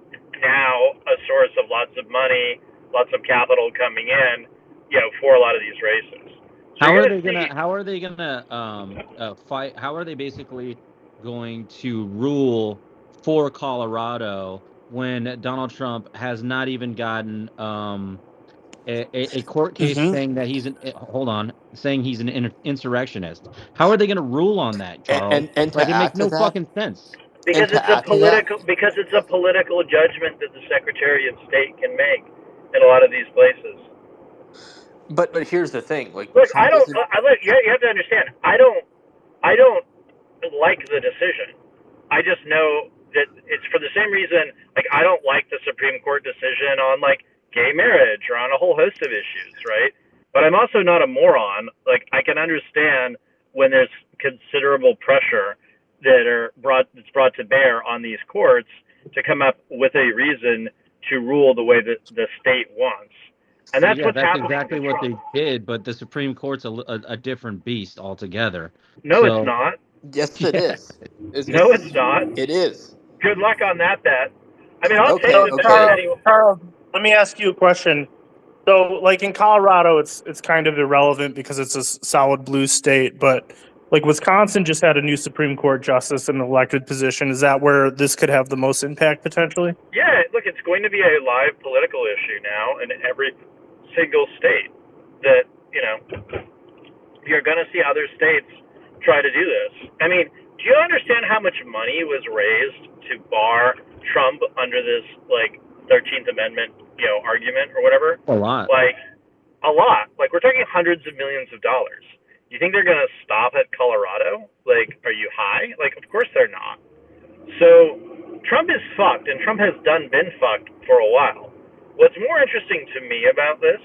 now a source of lots of money, lots of capital coming in, for a lot of these races. So How you're are going they to see, gonna? How are they gonna fight? How are they basically going to rule for Colorado when Donald Trump has not even gotten a court case saying that he's saying he's an insurrectionist? How are they gonna rule on that, Charles? And Like, to it makes add to no that, fucking sense. because to it's a add to that, political judgment that the Secretary of State can make in a lot of these places. but here's the thing: like Look, Trump isn't. you have to understand. I don't like the decision. I just know that it's for the same reason. Like, I don't like the Supreme Court decision on like gay marriage or on a whole host of issues, right? But I'm also not a moron. Like, I can understand when there's considerable pressure that's brought to bear on these courts to come up with a reason to rule the way that the state wants. And that's Yeah, what's that's happening exactly with what Trump. they did, but the Supreme Court's a different beast altogether. No, it's So, not. Yes, it yeah. is. No, it's not. It is. Good luck on that bet. I mean, I'll Okay, take the bet Charles, anyway. Charles, let me ask you a question. So, like in Colorado, it's kind of irrelevant because it's a solid blue state, but like Wisconsin just had a new Supreme Court justice in an elected position. Is that where this could have the most impact potentially? Yeah, look, it's going to be a live political issue now in every single state. That, you're going to see other states try to do this. I mean, do you understand how much money was raised to bar Trump under this, like, 13th Amendment, argument or whatever? A lot. Like, a lot. Like, we're talking hundreds of millions of dollars. You think they're going to stop at Colorado? Like, are you high? Like, of course they're not. So Trump is fucked, and Trump has been fucked for a while. What's more interesting to me about this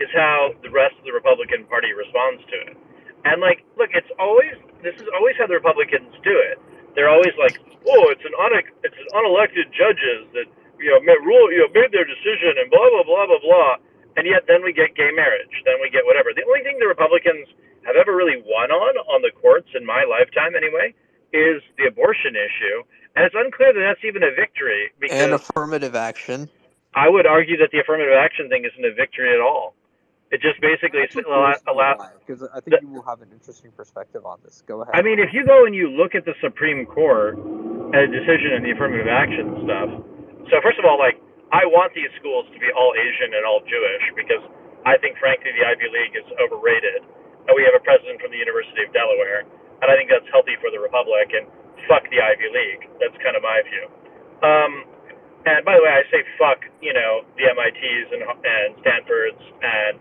is how the rest of the Republican Party responds to it. And like, look, this is always how the Republicans do it. They're always like, oh, it's an unelected judges that made their decision and blah blah blah blah blah. And yet then we get gay marriage, then we get whatever. The only thing the Republicans have ever really won on the courts in my lifetime anyway is the abortion issue, and it's unclear that that's even a victory because And affirmative action. I would argue that the affirmative action thing isn't a victory at all. It just basically allows. Because I think you will have an interesting perspective on this. Go ahead. I mean, if you go and you look at the Supreme Court and a decision in the affirmative action stuff. So first of all, like, I want these schools to be all Asian and all Jewish because I think, frankly, the Ivy League is overrated, and we have a president from the University of Delaware, and I think that's healthy for the Republic. And fuck the Ivy League. That's kind of my view. And by the way, I say fuck, the MITs and Stanfords and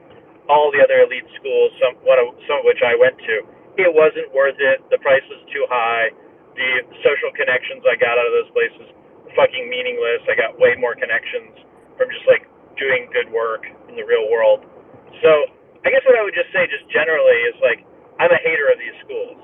all the other elite schools, some of which I went to. It wasn't worth it. The price was too high. The social connections I got out of those places were fucking meaningless. I got way more connections from just like doing good work in the real world. So I guess what I would just say just generally is like, I'm a hater of these schools.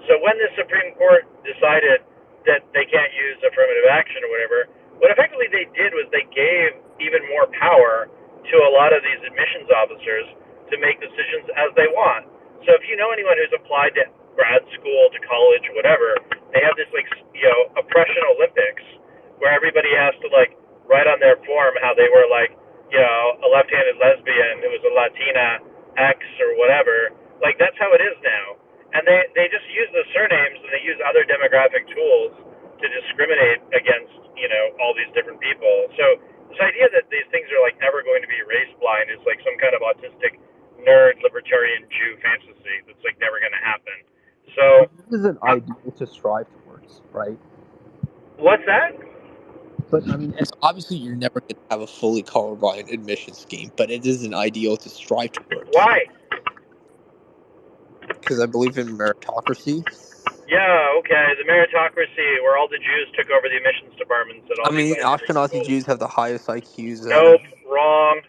So when the Supreme Court decided that they can't use affirmative action or whatever, what effectively they did was they gave even more power to a lot of these admissions officers to make decisions as they want. So if you know anyone who's applied to grad school, to college, whatever, they have this like, oppression Olympics where everybody has to like write on their form how they were like, a left-handed lesbian who was a Latina X or whatever, Like that's how it is now. And they just use the surnames and they use other demographic tools to discriminate against, all these different people. So this idea that these things are like never going to be race blind is like some kind of autistic nerd libertarian Jew fantasy that's like never going to happen. So This is an ideal to strive towards, right? what's that? But I mean, it's obviously you're never going to have a fully colorblind admission scheme, but it is an ideal to strive towards. Why? Because I believe in meritocracy. Yeah, okay. The meritocracy where all the Jews took over the admissions departments and all I mean, these Ashkenazi Jews have the highest IQs. Nope, wrong.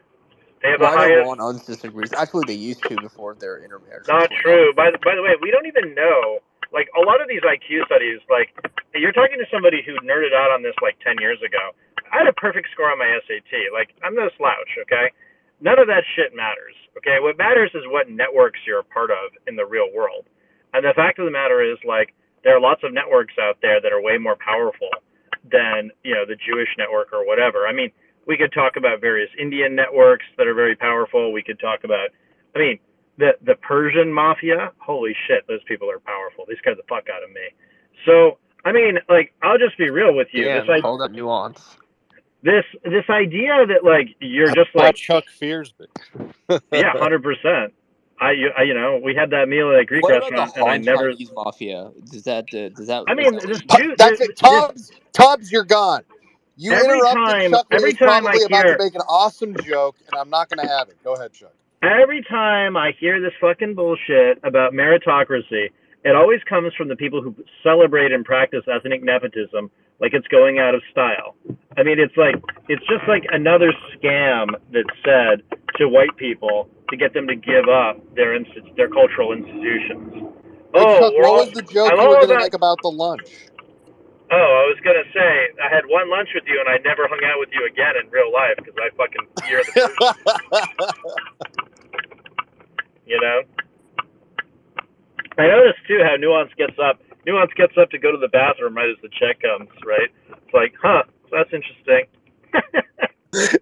They have Well, the I know highest. Ron Unz disagrees. Actually, they used to before their intermarriage. Not true. By the way, we don't even know. Like a lot of these IQ studies, like you're talking to somebody who nerded out on this like 10 years ago. I had a perfect score on my SAT. Like I'm no slouch. Okay, none of that shit matters. Okay, what matters is what networks you're a part of in the real world. And the fact of the matter is, like, there are lots of networks out there that are way more powerful than the Jewish network or whatever. I mean, we could talk about various Indian networks that are very powerful. We could talk about, I mean, the Persian mafia. Holy shit, those people are powerful. They scared the fuck out of me. So, I mean, like, I'll just be real with you. Damn, This, call that nuance. this idea that like you're just How like Chuck fears me. yeah, 100%. I we had that meal at a Greek What about restaurant, the and I Han never. Chinese mafia? Does that? I mean, this dude. That's it. Tubbs, you're gone. You Every interrupted Chuck when he every was time I probably about hear, to make an awesome joke, and I'm not going to have it. Go ahead, Chuck. every time I hear this fucking bullshit about meritocracy, it always comes from the people who celebrate and practice ethnic nepotism like it's going out of style. I mean, it's just like another scam that's said to white people to get them to give up their cultural institutions. Hey, Chuck, what was the joke I'm you were all going to about. make about the lunch? Oh, I was gonna say I had one lunch with you and I never hung out with you again in real life because I fucking fear the food. I noticed too how Nuance gets up to go to the bathroom right as the check comes. Right? It's like, huh? That's interesting.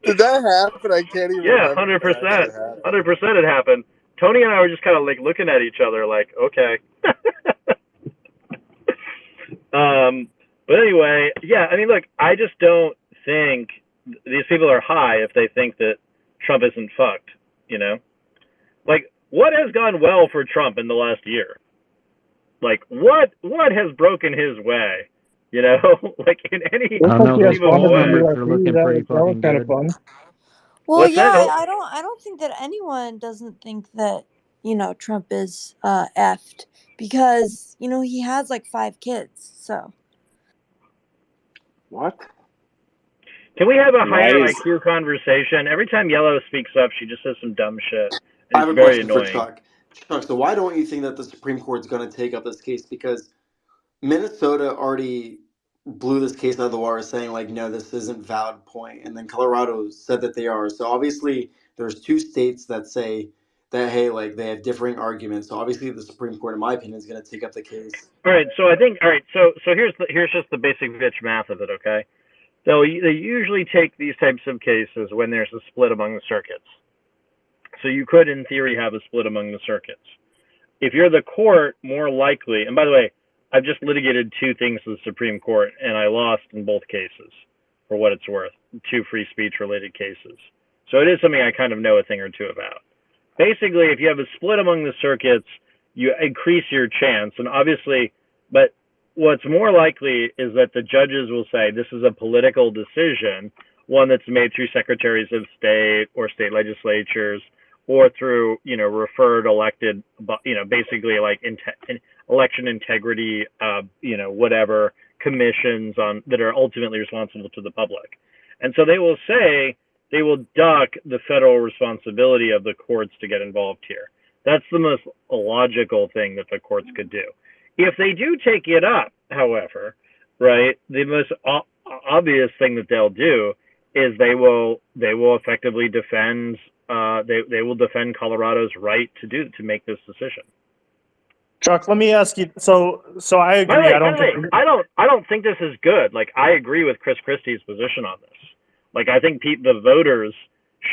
Did that happen? I can't even. Yeah, remember if that actually 100%. happened. 100% it happened. Tony and I were just kind of like looking at each other, like, okay. But anyway, yeah. I mean, look, I just don't think these people are high if they think that Trump isn't fucked. Like, what has gone well for Trump in the last year? Like, what has broken his way? Like in any conceivable way. Numbers are looking pretty fucking good. Well, What's yeah, that? I don't think that anyone doesn't think that Trump is effed because he has like 5 kids. So What? Can we have a higher Nice. IQ conversation? Every time Yellow speaks up, she just says some dumb shit, I and have it's a very question for annoying. Chuck. Chuck, so why don't you think that the Supreme Court's going to take up this case? Because Minnesota already blew this case out of the water, saying like, no, this isn't valid point, and then Colorado said that they are. So obviously, there's 2 states that say that hey, like they have differing arguments. So obviously, the Supreme Court, in my opinion, is going to take up the case. All right, so I think so here's just the basic bitch math of it, okay? So they usually take these types of cases when there's a split among the circuits. So you could, in theory, have a split among the circuits. If you're the court, more likely, and by the way, I've just litigated 2 things to the Supreme Court, and I lost in both cases, for what it's worth, 2 free speech related cases. So it is something I kind of know a thing or two about. Basically, if you have a split among the circuits, you increase your chance, and obviously, but what's more likely is that the judges will say this is a political decision, one that's made through secretaries of state or state legislatures or through, referred elected, basically like election integrity, whatever commissions that are ultimately responsible to the public. And so they will say, they will duck the federal responsibility of the courts to get involved here. That's the most logical thing that the courts could do. If they do take it up, however, right, the most obvious thing that they'll do is they will effectively defend they will defend Colorado's right to make this decision. Chuck, let me ask you. So I agree. By the way, I don't think this is good. Like, I agree with Chris Christie's position on this. Like, I think the voters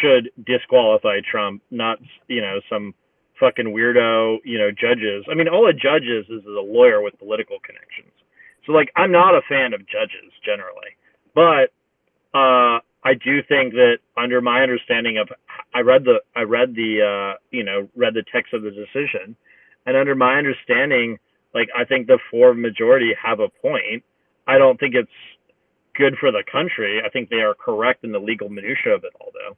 should disqualify Trump, not some fucking weirdo, judges. I mean, all a judge is a lawyer with political connections. So like, I'm not a fan of judges generally, but I do think that under my understanding of, I read the text of the decision, and under my understanding, like, I think the 4 majority have a point. I don't think it's good for the country. I think they are correct in the legal minutia of it all, though.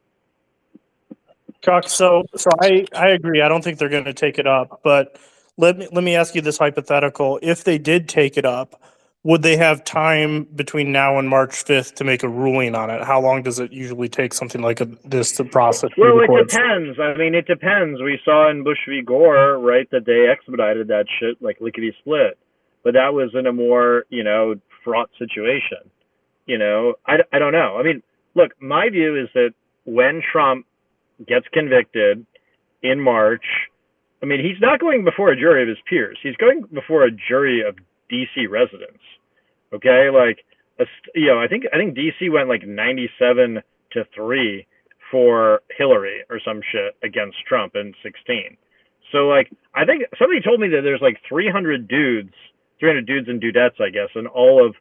Chuck, so I agree. I don't think they're going to take it up, but let me ask you this hypothetical. If they did take it up, would they have time between now and March 5th to make a ruling on it? How long does it usually take something like this to process through Well, the it courts? depends. I mean, it depends. We saw in Bush v. Gore, right, that they expedited that shit like lickety split, but that was in a more, fraught situation. I don't know. I mean, look, my view is that when Trump gets convicted in March, I mean, he's not going before a jury of his peers. He's going before a jury of DC residents. Okay, like, I think DC went like 97-3 for Hillary or some shit against Trump in 2016. So like, I think somebody told me that there's like 300 dudes and dudettes, I guess, in all of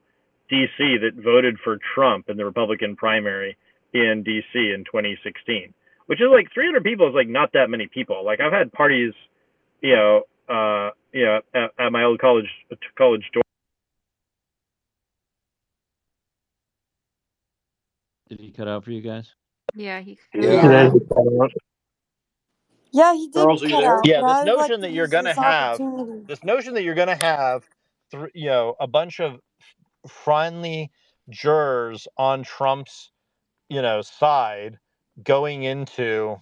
DC that voted for Trump in the Republican primary in DC in 2016, which is like 300 people is like not that many people. Like, I've had parties, at my old college dorm. Did he cut out for you guys? Yeah, he. Yeah, he did Charles, are you cut there? out. Yeah, but this I'd like notion to that you're use gonna this have opportunity. a bunch of friendly jurors on Trump's, side going into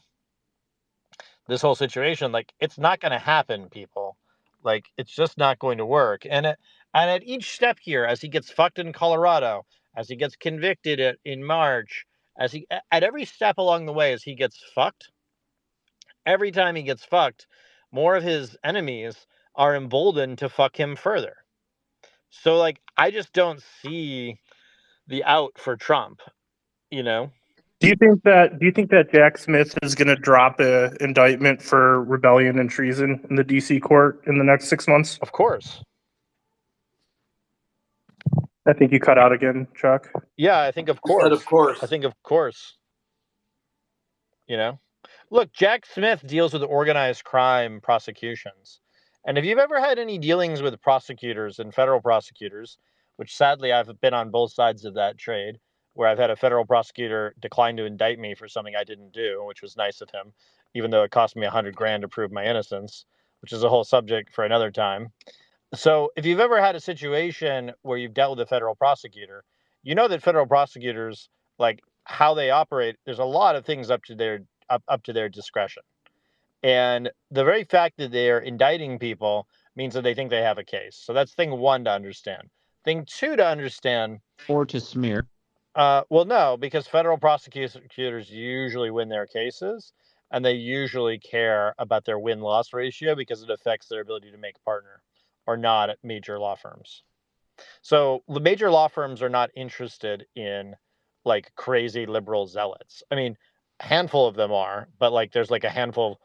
this whole situation, like, it's not going to happen, people. Like, it's just not going to work. And at each step here, as he gets fucked in Colorado, as he gets convicted in March, at every step along the way, as he gets fucked, every time he gets fucked, more of his enemies are emboldened to fuck him further. So, like, I just don't see the out for Trump, Do you think that Jack Smith is going to drop an indictment for rebellion and treason in the DC court in the next 6 months? Of course. I think you cut out again, Chuck. Yeah, I think of course. Said of course. I think of course. Look, Jack Smith deals with organized crime prosecutions. And if you've ever had any dealings with prosecutors and federal prosecutors, which sadly I've been on both sides of that trade, where I've had a federal prosecutor decline to indict me for something I didn't do, which was nice of him, even though it cost me $100,000 to prove my innocence, which is a whole subject for another time. So if you've ever had a situation where you've dealt with a federal prosecutor, you know that federal prosecutors, like how they operate, there's a lot of things up to their discretion. And the very fact that they're indicting people means that they think they have a case. So that's thing one to understand. Thing two to understand. Or to smear. Well, no, because federal prosecutors usually win their cases, and they usually care about their win-loss ratio because it affects their ability to make a partner or not at major law firms. So the major law firms are not interested in like crazy liberal zealots. I mean, a handful of them are, but like there's like a handful of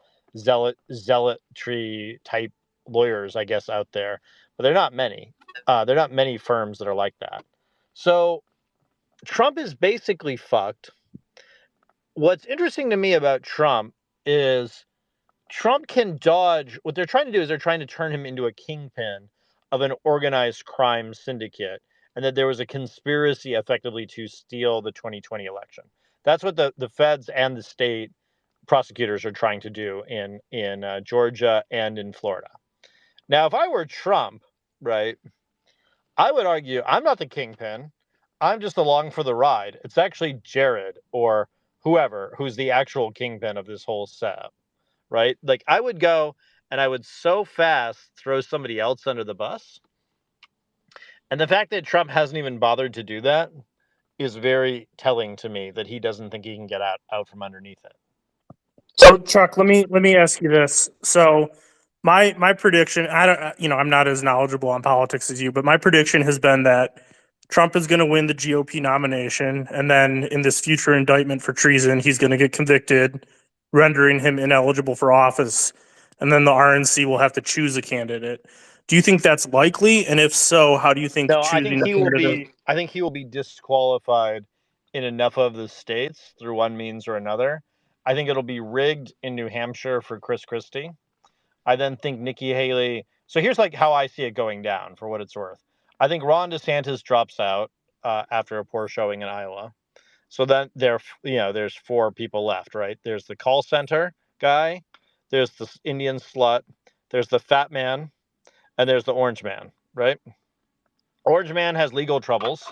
zealotry type lawyers, I guess, out there, but they're not many. There are not many firms that are like that. So Trump is basically fucked. What's interesting to me about Trump is Trump can dodge. What they're trying to do is they're trying to turn him into a kingpin of an organized crime syndicate, and that there was a conspiracy effectively to steal the 2020 election. That's what the feds and the state prosecutors are trying to do in Georgia and in Florida. Now, if I were Trump, right, I would argue I'm not the kingpin. I'm just along for the ride. It's actually Jared or whoever who's the actual kingpin of this whole setup, right? Like, I would go and I would so fast throw somebody else under the bus. And the fact that Trump hasn't even bothered to do that is very telling to me that he doesn't think he can get out from underneath it. So Chuck, let me ask you this. So my prediction, I'm not as knowledgeable on politics as you, but my prediction has been that Trump is going to win the GOP nomination, and then in this future indictment for treason, he's going to get convicted, rendering him ineligible for office. and then the RNC will have to choose a candidate. Do you think that's likely? And if so, how do you think No, I choosing think a candidate? I think he will be disqualified in enough of the states through one means or another. I think it'll be rigged in New Hampshire for Chris Christie. I then think Nikki Haley. So here's like how I see it going down, for what it's worth. I think Ron DeSantis drops out after a poor showing in Iowa. So then there's 4 people left, right? There's the call center guy, there's the Indian slut, there's the fat man, and there's the orange man, right? Orange man has legal troubles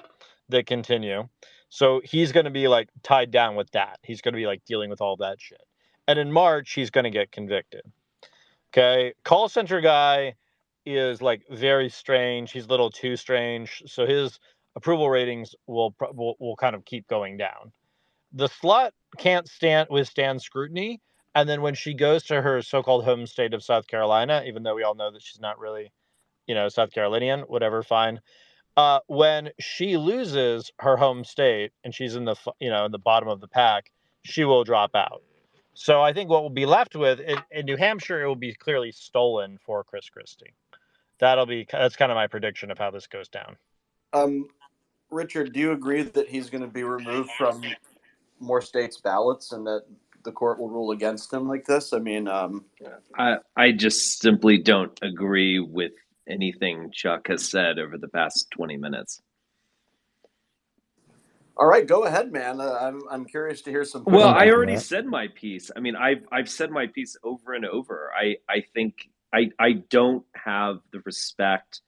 that continue. So he's going to be like tied down with that. He's going to be like dealing with all that shit. And in March, he's going to get convicted. Okay. Call center guy is like very strange. He's a little too strange. So his approval ratings will kind of keep going down. The slut can't withstand scrutiny. And then when she goes to her so-called home state of South Carolina, even though we all know that she's not really, South Carolinian, whatever, fine. When she loses her home state and she's in the in the bottom of the pack, she will drop out. So I think what we'll be left with in New Hampshire, it will be clearly stolen for Chris Christie. That's kind of my prediction of how this goes down. Richard, do you agree that he's going to be removed from more states' ballots and that the court will rule against him like this? I mean, I just simply don't agree with anything Chuck has said over the past 20 minutes. All right, go ahead, man. I'm curious to hear some. Well, I already said my piece. I mean, I've said my piece over and over. I think I don't have the respect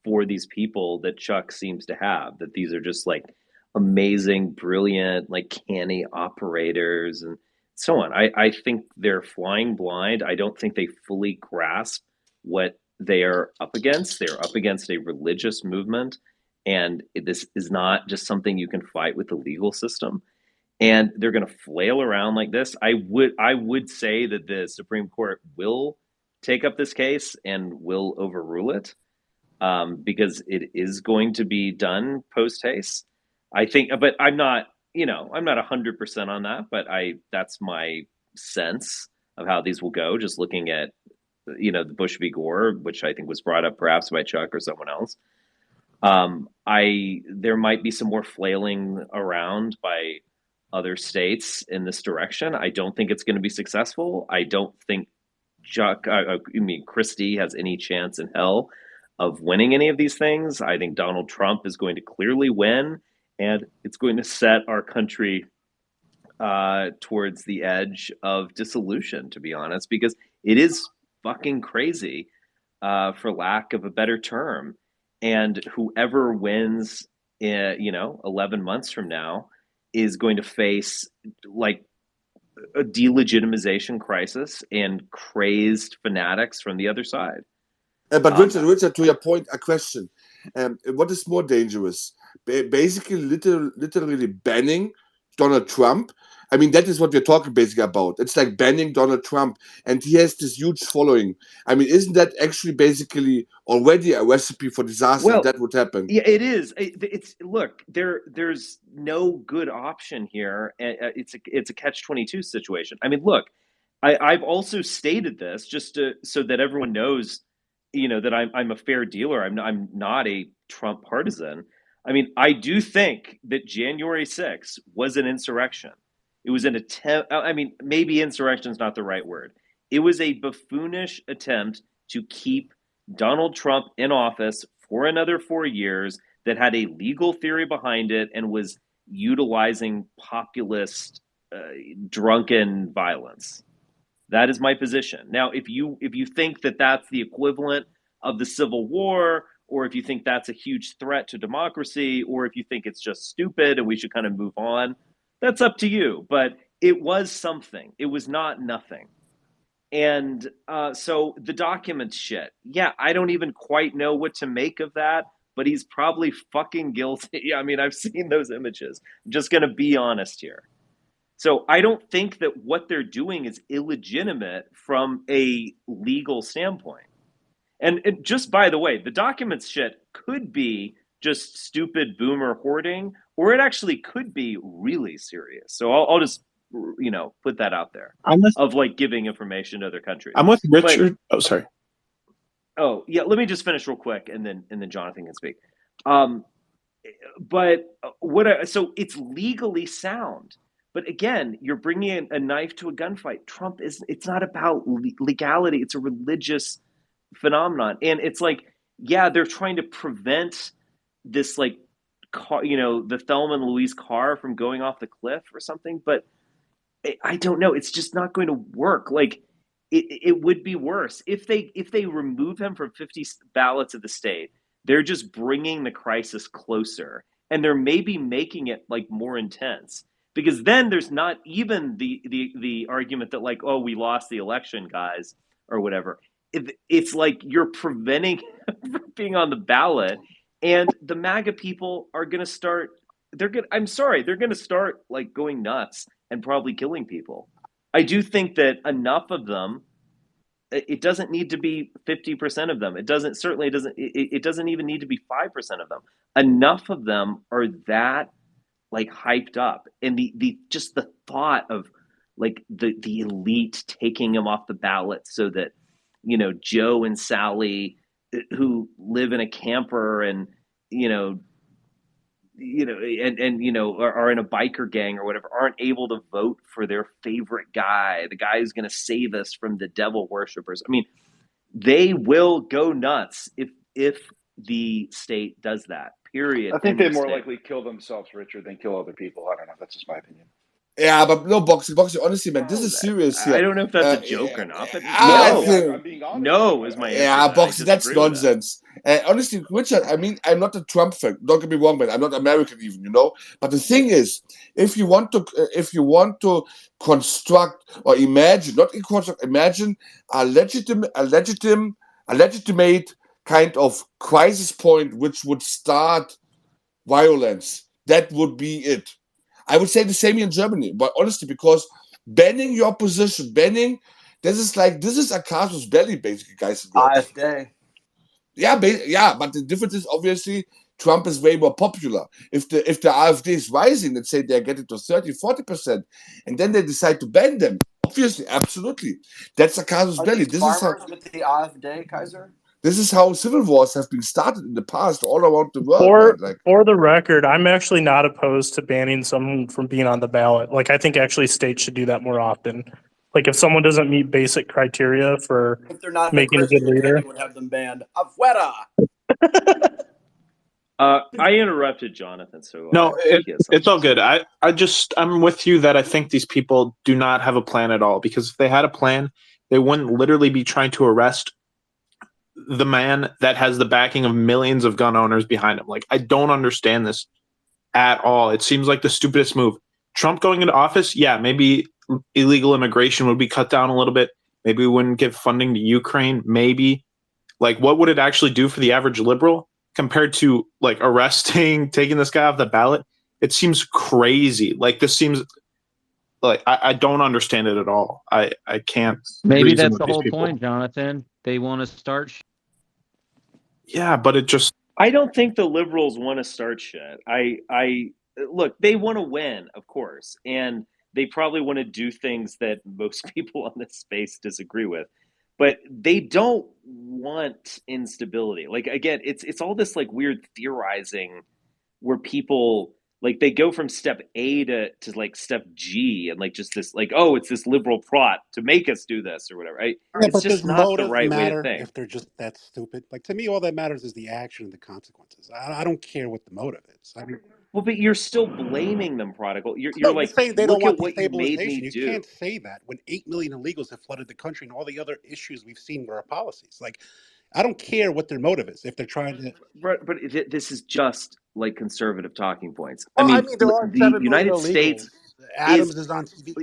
for these people that Chuck seems to have. That these are just like amazing, brilliant, like canny operators and so on. I think they're flying blind. I don't think they fully grasp what they are up against. They're up against a religious movement. And this is not just something you can fight with the legal system. And they're going to flail around like this. I would say that the Supreme Court will take up this case and will overrule it because it is going to be done post haste. I think, but I'm not 100% on that, but that's my sense of how these will go. Just looking at, the Bush v. Gore, which I think was brought up perhaps by Chuck or someone else. There might be some more flailing around by other states in this direction. I don't think it's going to be successful. I don't think Christie has any chance in hell of winning any of these things. I think Donald Trump is going to clearly win, and it's going to set our country towards the edge of dissolution, to be honest, because it is fucking crazy, for lack of a better term. And whoever wins, 11 months from now is going to face like a delegitimization crisis and crazed fanatics from the other side. But Richard, to your point, a question. What is more dangerous? Basically, literally banning Donald Trump. I mean, that is what we're talking basically about. It's like banning Donald Trump, and he has this huge following. I mean, isn't that actually basically already a recipe for disaster if that would happen? Yeah, it is. Look, there's no good option here. It's a catch-22 situation. I mean, look, I've also stated this just so that everyone knows, that I'm a fair dealer. I'm not a Trump partisan. I mean, I do think that January 6th was an insurrection. It was an attempt. I mean, maybe insurrection is not the right word. It was a buffoonish attempt to keep Donald Trump in office for another 4 years that had a legal theory behind it and was utilizing populist, drunken violence. That is my position. Now, if you think that that's the equivalent of the Civil War, or if you think that's a huge threat to democracy, or if you think it's just stupid and we should kind of move on, that's up to you. But it was something. It was not nothing. And so the document shit. Yeah, I don't even quite know what to make of that, but he's probably fucking guilty. I mean, I've seen those images. I'm just going to be honest here. So I don't think that what they're doing is illegitimate from a legal standpoint. And just by the way, the documents shit could be just stupid boomer hoarding, or it actually could be really serious. So I'll just put that out there I'm with of like giving information to other countries. I'm with But Richard. Oh, sorry. oh yeah, let me just finish real quick, and then Jonathan can speak. But so it's legally sound. But again, you're bringing a knife to a gunfight. Trump it's not about legality. It's a religious phenomenon. And it's like, yeah, they're trying to prevent this like car, the Thelma and Louise car from going off the cliff or something. But I don't know. It's just not going to work. Like it would be worse if they remove him from 50 ballots of the state. They're just bringing the crisis closer, and they're maybe making it like more intense, because then there's not even the argument that like, oh, we lost the election, guys, or whatever. It's like you're preventing him from being on the ballot, and the MAGA people are going to start. They're going to start like going nuts and probably killing people. I do think that enough of them. It doesn't need to be 50% of them. It doesn't even need to be 5% of them. Enough of them are that like hyped up, and the just the thought of like the elite taking him off the ballot so that Joe and Sally, who live in a camper and are in a biker gang or whatever, aren't able to vote for their favorite guy, the guy who's going to save us from the devil worshippers. I mean, they will go nuts if the state does that. Period. I think they more likely kill themselves, Richard, than kill other people. I don't know. That's just my opinion. Yeah, but no, Boxy, honestly, man, this is serious here. I don't know if that's a joke or not, but no is my answer. Yeah, Boxy, that's nonsense. Honestly, Richard, I mean, I'm not a Trump fan. Don't get me wrong, man. I'm not American even, But the thing is, if you want to construct or imagine, not construct, imagine a legitimate kind of crisis point which would start violence, that would be it. I would say the same in Germany, but honestly, because banning your position, this is a casus belli, basically, guys. AfD. Yeah, but the difference is obviously Trump is way more popular. If the AfD is rising, let's say they're getting to 30-40%, and then they decide to ban them, obviously, absolutely, that's a casus belli. This is with the AfD, Kaiser. This is how civil wars have been started in the past all around the world. For the record, I'm actually not opposed to banning someone from being on the ballot. Like, I think actually states should do that more often. Like, if someone doesn't meet basic criteria for if they're not making a good leader, would have them banned. Afuera. I interrupted Jonathan, so no, it's all good. I'm with you that I think these people do not have a plan at all, because if they had a plan, they wouldn't literally be trying to arrest the man that has the backing of millions of gun owners behind him. Like, I don't understand this at all. It seems like the stupidest move. Trump going into office, yeah, maybe illegal immigration would be cut down a little bit. Maybe we wouldn't give funding to Ukraine. Maybe. Like, what would it actually do for the average liberal compared to like arresting, taking this guy off the ballot? It seems crazy. Like, this seems like I don't understand it at all. I can't. Maybe that's the whole point, Jonathan. They want to start. Yeah, but it just. I don't think the liberals want to start shit. I look, they want to win, of course, and they probably want to do things that most people on this space disagree with, but they don't want instability. Like, again, it's all this like weird theorizing where people like they go from step A to like step G, and like just this like, oh, it's this liberal plot to make us do this or whatever. Right? Yeah, It's but just does not the motive right way to matter think. if they're just that stupid? Like, to me, all that matters is the action and the consequences. I don't care what the motive is. I mean, Well, but you're still blaming them, prodigal. You're no, like, saying they don't look want at what you made destabilization. me You do. can't say that when 8 million illegals have flooded the country and all the other issues we've seen were our policies. Like, I don't care what their motive is. If they're trying to, But this is just like conservative talking points. well, I mean, there are the 7 million United illegals. States Adams is on TV.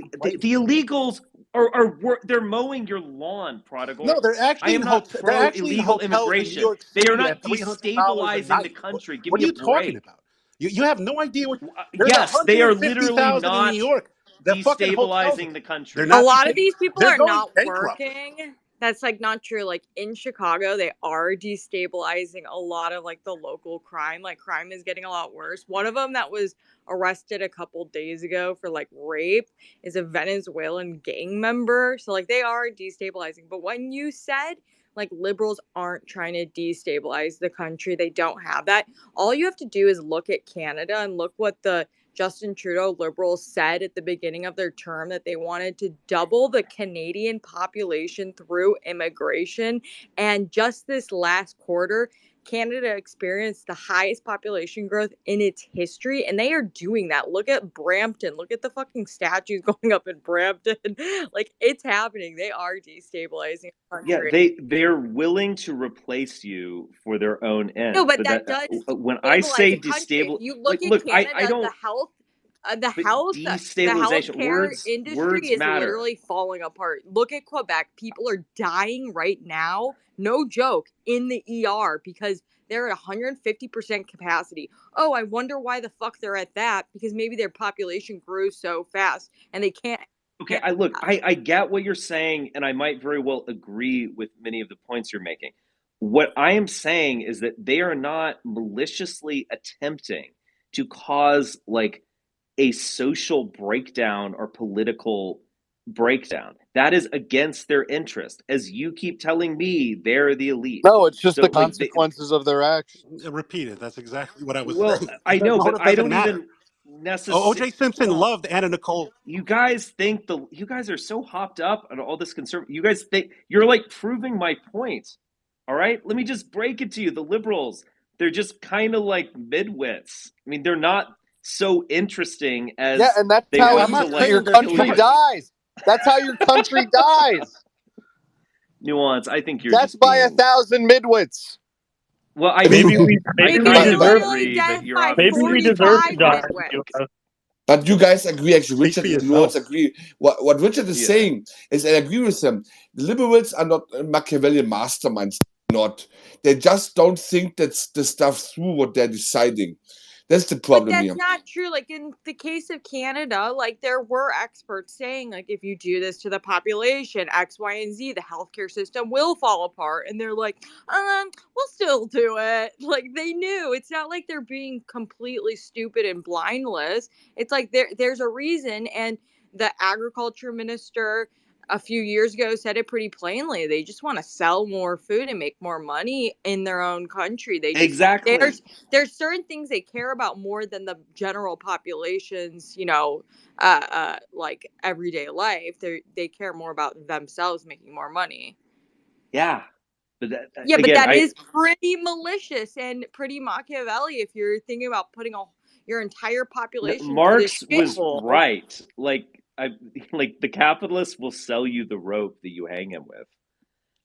the illegals are they're mowing your lawn, prodigal. No, they're I actually am in not they're pro actually in illegal hotels in New immigration. York They City are not at $300 a destabilizing the night. country. Give What me are a you talking break. about? You have no idea what. There's Yes, they are literally 150,000 not in New York. They're fucking hotels. destabilizing the country. They're A not. lot of these people They're are going not bankrupt. working. that's like not true. Like in Chicago, they are destabilizing a lot of like the local crime. Like crime is getting a lot worse. One of them that was arrested a couple days ago for like rape is a Venezuelan gang member. So like they are destabilizing. But when you said like liberals aren't trying to destabilize the country, they don't have that. All you have to do is look at Canada and look what the Justin Trudeau liberals said at the beginning of their term, that they wanted to double the Canadian population through immigration. And just this last quarter, Canada experienced the highest population growth in its history, and they are doing that. Look at Brampton. Look at the fucking statues going up in Brampton. Like, it's happening. They are destabilizing the Yeah, country. they're willing to replace you for their own No, ends. but But that that does when I stabilize say a country. If destable, you like, look at look, I Canada, don't. the But destabilization, healthcare industry words is matter. literally falling apart. Look at Quebec. People are dying right now. No joke, in the ER because they're at 150% capacity. Oh, I wonder why the fuck they're at that, because maybe their population grew so fast and they can't. Okay, I get what you're saying, and I might very well agree with many of the points you're making. What I am saying is that they are not maliciously attempting to cause like a social breakdown or political breakdown. That is against their interest. As you keep telling me, they're the elite. No, it's just So the like consequences of their actions. Repeat it. That's exactly what I was well, saying. I Their know, but motive I doesn't don't matter. even necessarily. O.J. Simpson loved Anna Nicole. You guys think you guys are so hopped up on all this conservative. You guys think you're like proving my point. All right, let me just break it to you. The liberals, they're just kind of like midwits. I mean, they're not so interesting as Yeah, and that's they how want to like your kill country you. dies. That's how your country dies. Nuance. I think you're Death just by being. 1,000 midwits. Well, I Maybe do. we I maybe Maybe we kind it's of deserve literally agree, but death you're by maybe we obviously. deserve 45 to die. midwits. But you guys agree, actually, Speak Richard for and yourself. Nuance agree. What Richard is Yeah. saying is, I agree with him. The liberals are not Machiavellian masterminds. Not. They just don't think that's the stuff through what they're deciding. That's the But problem that's here. not true. Like in the case of Canada, like there were experts saying, like, if you do this to the population, X, Y, and Z, the healthcare system will fall apart. And they're like, we'll still do it. Like they knew. It's not like they're being completely stupid and blindless. It's like there's a reason. And the agriculture minister a few years ago said it pretty plainly. They just want to sell more food and make more money in their own country. They just Exactly. there's certain things they care about more than the general population's, like everyday life. They care more about themselves making more money. Yeah, but Yeah, but again, that is pretty malicious and pretty Machiavelli if you're thinking about putting your entire population through this Marx was shithole. right. Like the capitalist will sell you the rope that you hang him with.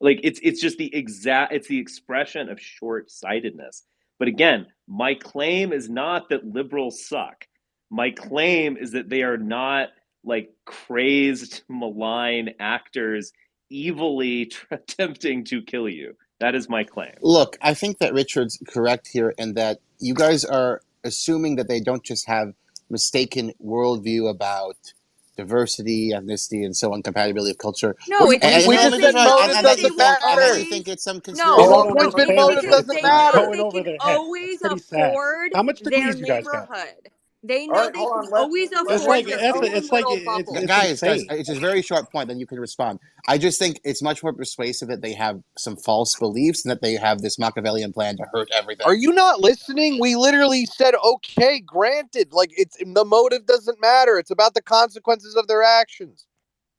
Like it's just it's the expression of short-sightedness. But again, my claim is not that liberals suck. My claim is that they are not like crazed, malign actors evilly attempting to kill you. That is my claim. Look, I think that Richard's correct here, and that you guys are assuming that they don't just have mistaken worldview about diversity, ethnicity, and so on, compatibility of culture. No, it's And We let just me said just motive and that you doesn't think matter. it's some No, The conspiracy. whole Hold on, point's been understand it's this. motive because doesn't they know matter. Going they over can their head. always It's pretty sad. afford How much their degrees you guys got? neighborhood. They All know right, they hold can on. always It's afford like their it's own like little bubble. Guys, insane. it's a very short point. Then you can respond. I just think it's much more persuasive that they have some false beliefs and that they have this Machiavellian plan to hurt everything. Are you not listening? We literally said, okay, granted. Like it's the motive doesn't matter. It's about the consequences of their actions.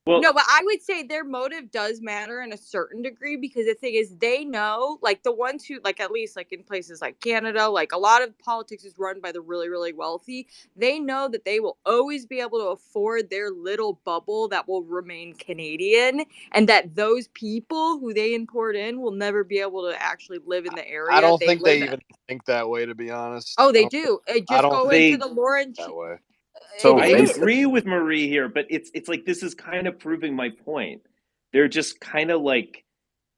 Well, No, but I would say their motive does matter in a certain degree, because the thing is, they know, like the ones who, like at least like in places like Canada, like a lot of politics is run by the really, really wealthy. They know that they will always be able to afford their little bubble that will remain Canadian, and that those people who they import in will never be able to actually live in the I area don't they think they live in. even think that way, to be honest. Oh, they do. I Just don't go think into they the Lauren. that way. It I is. agree with Marie here, but it's like this is kind of proving my point. They're just kind of like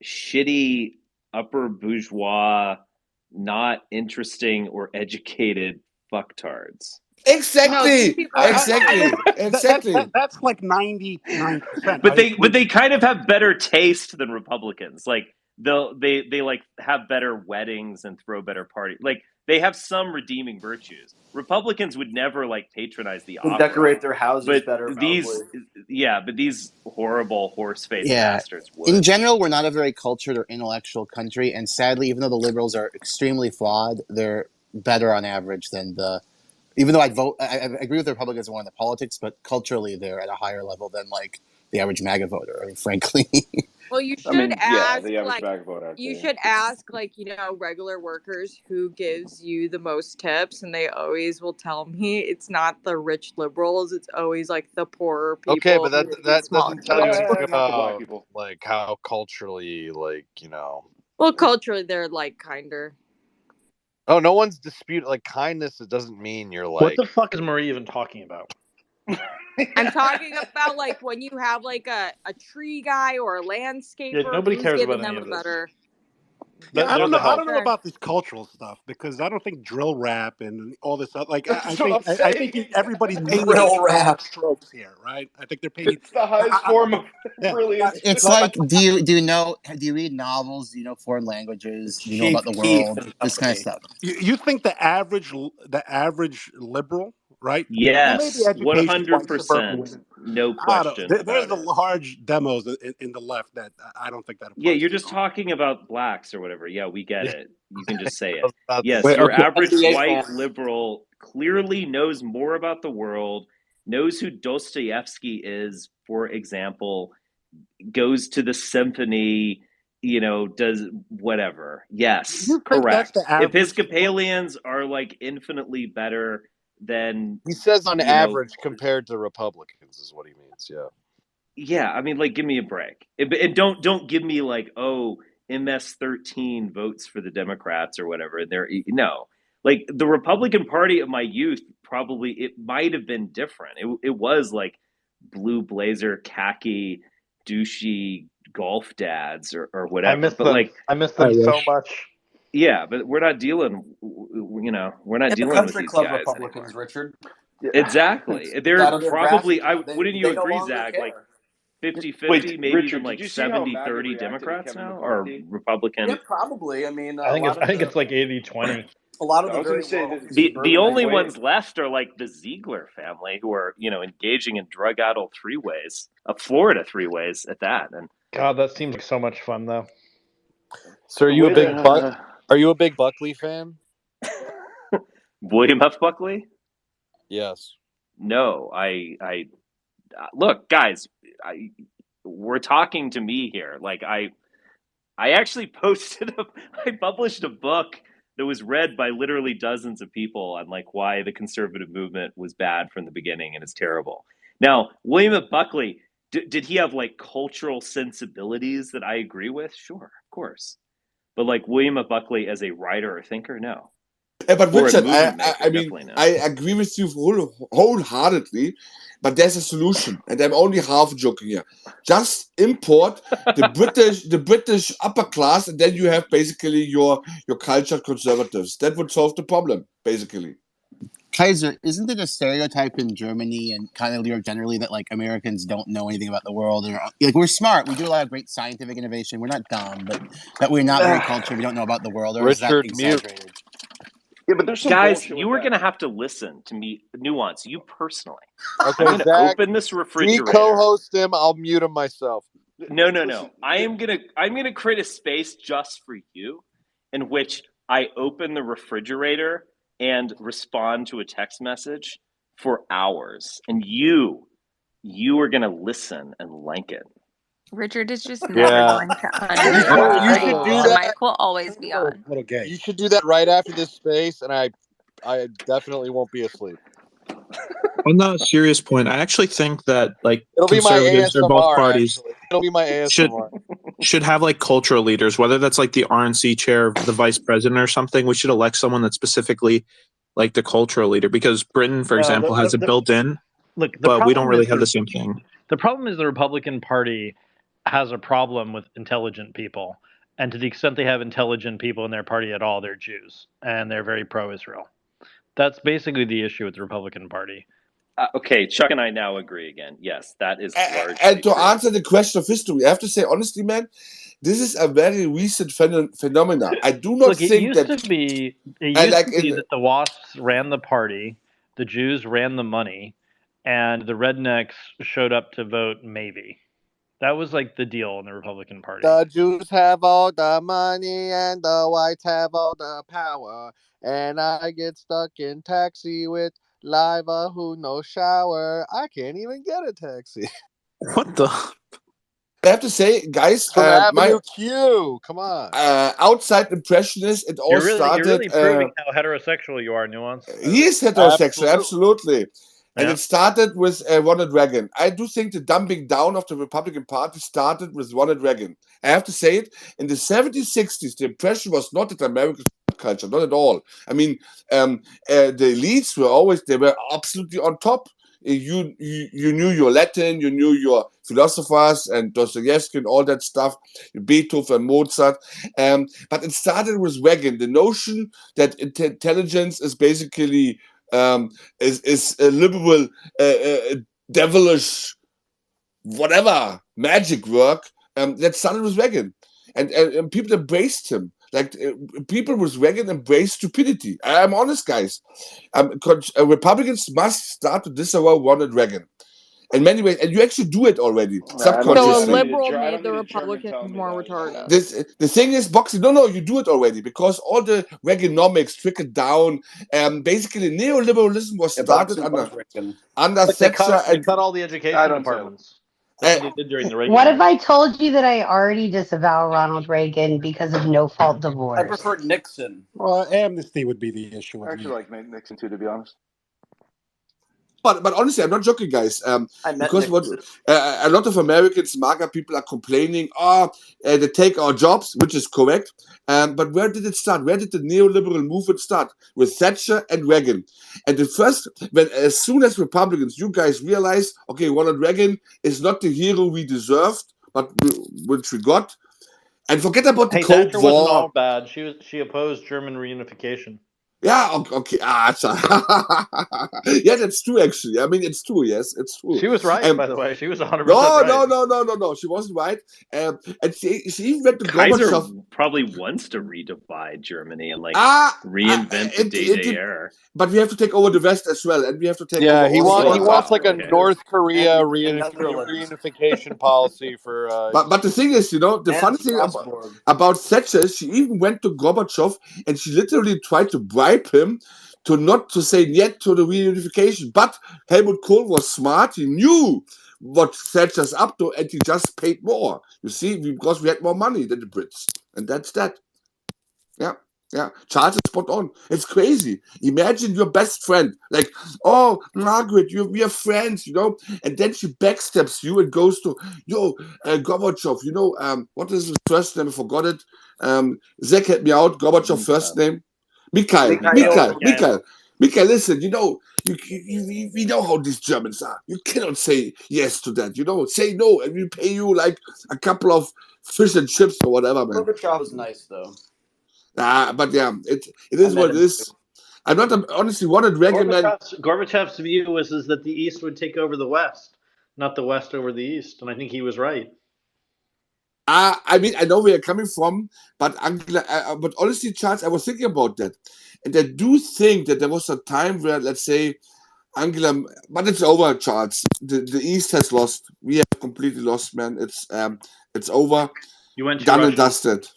shitty upper bourgeois, not interesting or educated fucktards. Exactly. That's like 99%. But they kind of have better taste than Republicans. Like they like have better weddings and throw better parties. Like they have some redeeming virtues. Republicans would never like patronize the They opera. decorate their houses But better, these, probably. but these horrible horse-faced Yeah. bastards would. In general, we're not a very cultured or intellectual country, and sadly, even though the liberals are extremely flawed, they're better on average than the. Even though I agree with the Republicans more in the politics, but culturally, they're at a higher level than like the average MAGA voter. I mean, frankly. Well, you should I mean, ask, the average like, MAGA vote out you there. should ask, like, regular workers who gives you the most tips, and they always will tell me it's not the rich liberals, it's always, like, the poorer people. Okay, but who that eat small doesn't tell you tips. anything Not the black about people. like how culturally, Well, culturally, they're, like, kinder. Oh, no one's disputing like kindness. It doesn't mean you're like. What the fuck is Marie even talking about? I'm talking about, like, when you have, like, a tree guy or a landscaper, Yeah, nobody who's cares giving about any them a of this. better... Yeah, I don't know. I don't know Okay. about this cultural stuff because I don't think drill rap and all this stuff. Like, I That's what think I'm I think everybody's painting Drill with rap. strokes here, right? I think they're painting. It's the highest form of brilliance. It's like, do you read novels? Do you know foreign languages? Do you know about the world? This kind of stuff. You think the average liberal, right? Yes, Well, maybe education, white suburban 100%, women. no I don't. question There's about the it. large demos in the left that I don't think that applies. Yeah, you're just talking about blacks or whatever. Yeah, we get it. You can just say it. About Yes, this. your okay. average NBA white fan. liberal clearly knows more about the world, knows who Dostoevsky is, for example, goes to the symphony, does whatever. Yes, You think that's correct. the average? Episcopalians are like infinitely better than, He says on average compared to Republicans is what he means. Yeah. Yeah, I mean, like, give me a break. And don't give me like, oh, MS-13 votes for the Democrats or whatever. And no, like the Republican Party of my youth, probably it might have been different. It was like blue blazer, khaki, douchey golf dads or whatever. I miss but them. like, I miss them so wish. much. yeah, but we're not dealing. We're not And the dealing with country these club guys Republicans, anymore. Richard. Exactly. Out They're of their probably. grassroots, Wouldn't they you no agree, longer Zach? care. Like 50-50, Wait, maybe Richard, even like did you see how MAGA 70-30 reacted to Democrats Kevin now, or McCarthy? Republican. Yeah, probably. I mean, I think it's like 80-20. a lot of I the was very going to say wealthy that The suburban only Wait. ones left are like the Ziegler family, who are engaging in drug-addled three-ways, Florida three-ways at that. And God, that seems like so much fun, though. So are you a Wait, big Are you a big Buckley fan? William F. Buckley? Yes. No, I look, guys, we're talking to me here. Like I actually I published a book that was read by literally dozens of people on like why the conservative movement was bad from the beginning and it's terrible. Now, William F. Buckley, did he have like cultural sensibilities that I agree with? Sure, of course. But like William F. Buckley as a writer or thinker, no. But Or a Richard, movement maker, I mean, definitely no. I agree with you wholeheartedly, but there's a solution, and I'm only half joking here. Just import the British upper class, and then you have basically your cultured conservatives. That would solve the problem, basically. Kaiser, isn't it a stereotype in Germany and kind of Europe generally that like Americans don't know anything about the world? Or like we're smart, we do a lot of great scientific innovation. We're not dumb, but that we're not very cultured. We don't know about the world. Or is that Richard, mute. exaggerated? Yeah, but there's some Guys, bullshit you with are that. going to have to listen to me, Nuance, you personally. Okay, I'm going to Zach, open this we refrigerator. co-host him. I'll mute him myself. No. I'm gonna create a space just for you, in which I open the refrigerator and respond to a text message for hours, and you are gonna listen and like it. Richard is just never Yeah. going to understand. You should do The that. mic will always be on. Little gay. You should do that right after this space, and I definitely won't be asleep. On the serious point, I actually think that like It'll be my conservatives or both ASMR. parties Actually, it'll be my ASMR. should have like cultural leaders, whether that's like the RNC chair, the vice president, or something. We should elect someone that's specifically like the cultural leader, because Britain, for example, has it built in. Look, but we don't really have the same thing. The problem is the Republican Party has a problem with intelligent people. And to the extent they have intelligent people in their party at all, they're Jews. And they're very pro-Israel. That's basically the issue with the Republican Party. Okay, Chuck and I now agree again. Yes, that is largely And to true. answer the question of history, I have to say honestly, man, this is a very recent phenomenon. I do not Look, it think used that. to be And like that the WASPs ran the party, the Jews ran the money, and the rednecks showed up to vote maybe. That was like the deal in the Republican Party. The Jews have all the money and the whites have all the power. And I get stuck in taxi with Liva who no shower. I can't even get a taxi. What the? I have to say, guys, From my Avenue Q. Come on. outside impression is it all You're really started. proving how heterosexual you are, Nuance. He is heterosexual, absolutely. And Yeah. it started with Ronald Reagan. I do think the dumbing down of the Republican Party started with Ronald Reagan. I have to say it. In the 70s, 60s, the impression was not that American culture, not at all. I mean, the elites were absolutely on top. You knew your Latin, you knew your philosophers and Dostoevsky and all that stuff, Beethoven, Mozart. But it started with Reagan. The notion that intelligence is basically is a liberal, devilish, whatever magic work. That started with Reagan, and people embraced him. Like people with Reagan embraced stupidity. I'm honest, guys. Republicans must start to disavow Ronald Reagan. In many ways, and you actually do it already subconsciously. So a liberal made the Republicans more retarded. The thing is, Boxy, no, you do it already because all the Reaganomics trickled down. Basically, neoliberalism was started under They Thatcher. cut all the education departments. That's what they did during the Reagan What era. if I told you that I already disavow Ronald Reagan because of no fault divorce? I prefer Nixon. Well, amnesty would be the issue. I actually like Nixon too, to be honest. But honestly, I'm not joking, guys. Because what a lot of Americans, MAGA people, are complaining. They take our jobs, which is correct. But where did it start? Where did the neoliberal movement start? With Thatcher and Reagan. And as soon as Republicans, you guys realize, okay, Ronald Reagan is not the hero we deserved, but which we got. And forget about the Cold Thatcher wasn't all War. bad. She opposed German reunification. Yeah, okay. Yeah, that's true, actually. I mean, it's true, yes, it's true. She was right, by the way. She was 100% No, right. no. She wasn't right. And she even went to Kaiser Gorbachev. probably wants to redivide Germany and reinvent the day-to-day era. But we have to take over the West as well, and we have to take Yeah, over he also- wants like a North Korea reunification policy for. But the thing is, the funny thing about Thatcher is she even went to Gorbachev and she literally tried to bribe him to not to say yet to the reunification. But Helmut Kohl was smart. He knew what Thatcher's up to, and he just paid more. You see, because we had more money than the Brits, and that's that. Yeah. Charles is spot on. It's crazy. Imagine your best friend, like, oh, Margaret, we are friends, and then she backstabs you and goes to, Gorbachev, what is his first name? I forgot it. Zach help me out. Gorbachev first name. Mikhail, listen, we know how these Germans are. You cannot say yes to that, say no, and we pay you like a couple of fish and chips or whatever, man. Gorbachev was nice, though. But yeah, it is what it is. I'm not honestly wanted Reagan, man. Gorbachev's view was that the East would take over the West, not the West over the East, and I think he was right. I mean, I know where you're coming from, but but honestly, Charles, I was thinking about that, and I do think that there was a time where, let's say, Angela, but it's over, Charles. The East has lost. We have completely lost, man. It's over. You went to done Russia. and dusted.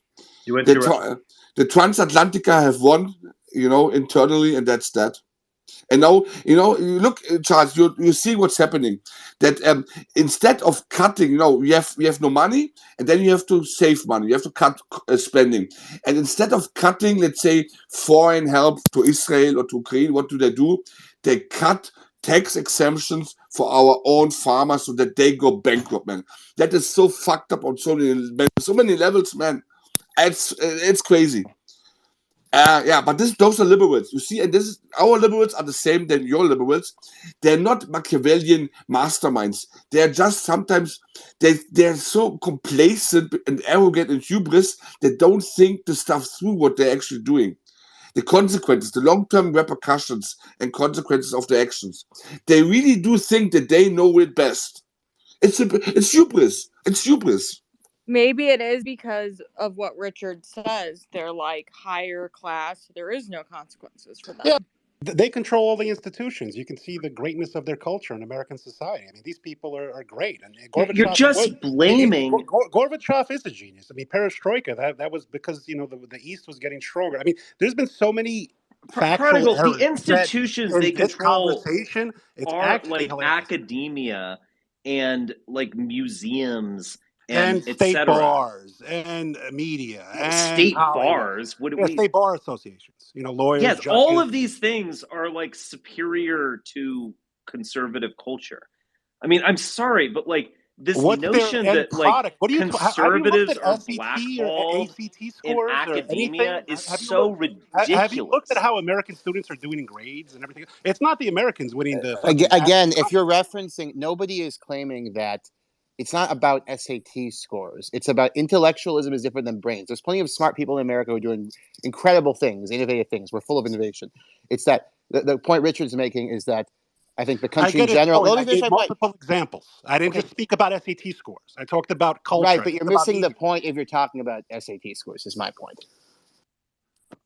You went to Russia. The Transatlantica have won, internally, and that's that. And now, you look, Charles, you see what's happening. That instead of cutting, we have no money, and then you have to save money. You have to cut spending. And instead of cutting, let's say, foreign help to Israel or to Ukraine, what do? They cut tax exemptions for our own farmers so that they go bankrupt, man. That is so fucked up on so many levels, man. It's crazy. But those are liberals, you see, and our liberals are the same than your liberals. They're not Machiavellian masterminds. They're just sometimes they're so complacent and arrogant and hubris they don't think the stuff through what they're actually doing. the consequences, the long-term repercussions and consequences of their actions. They really do think that they know it best. It's hubris. It's hubris. Maybe it is because of what Richard says. They're like higher class. There is no consequences for them. Yeah, they control all the institutions. You can see the greatness of their culture in American society. I mean, these people are great. And Gorbachev, You're just blaming. Gorbachev is a genius. I mean, Perestroika, that was because, the East was getting stronger. I mean, there's been so many factual Prodigal, errors the institutions in they this control conversation. It's are actually like hilarious. academia and like museums And and state etc. bars and media and State Hollywood. bars. What do Yeah, we? state bar associations. Lawyers, Yes, judges. all of these things are like superior to conservative culture. I mean, I'm sorry, but like this What's their notion end that like product? What do you? Have you looked conservatives at are SAT or blackballed ACT in scores or anything? academia is Have you so looked? Have you looked at ridiculous. how American students are doing in grades and everything? It's not the Americans winning the fucking Again, national if you're referencing, nobody is claiming that it's not about SAT scores. It's about intellectualism is different than brains. There's plenty of smart people in America who are doing incredible things, innovative things. We're full of innovation. It's that the point Richard's making is that I think the I country in get his general. point. Let I me finish gave my point. multiple examples. I didn't Okay. just speak about SAT scores. I talked about culture. Right, I but you're talked about missing the media. point if you're talking about SAT scores, is my point.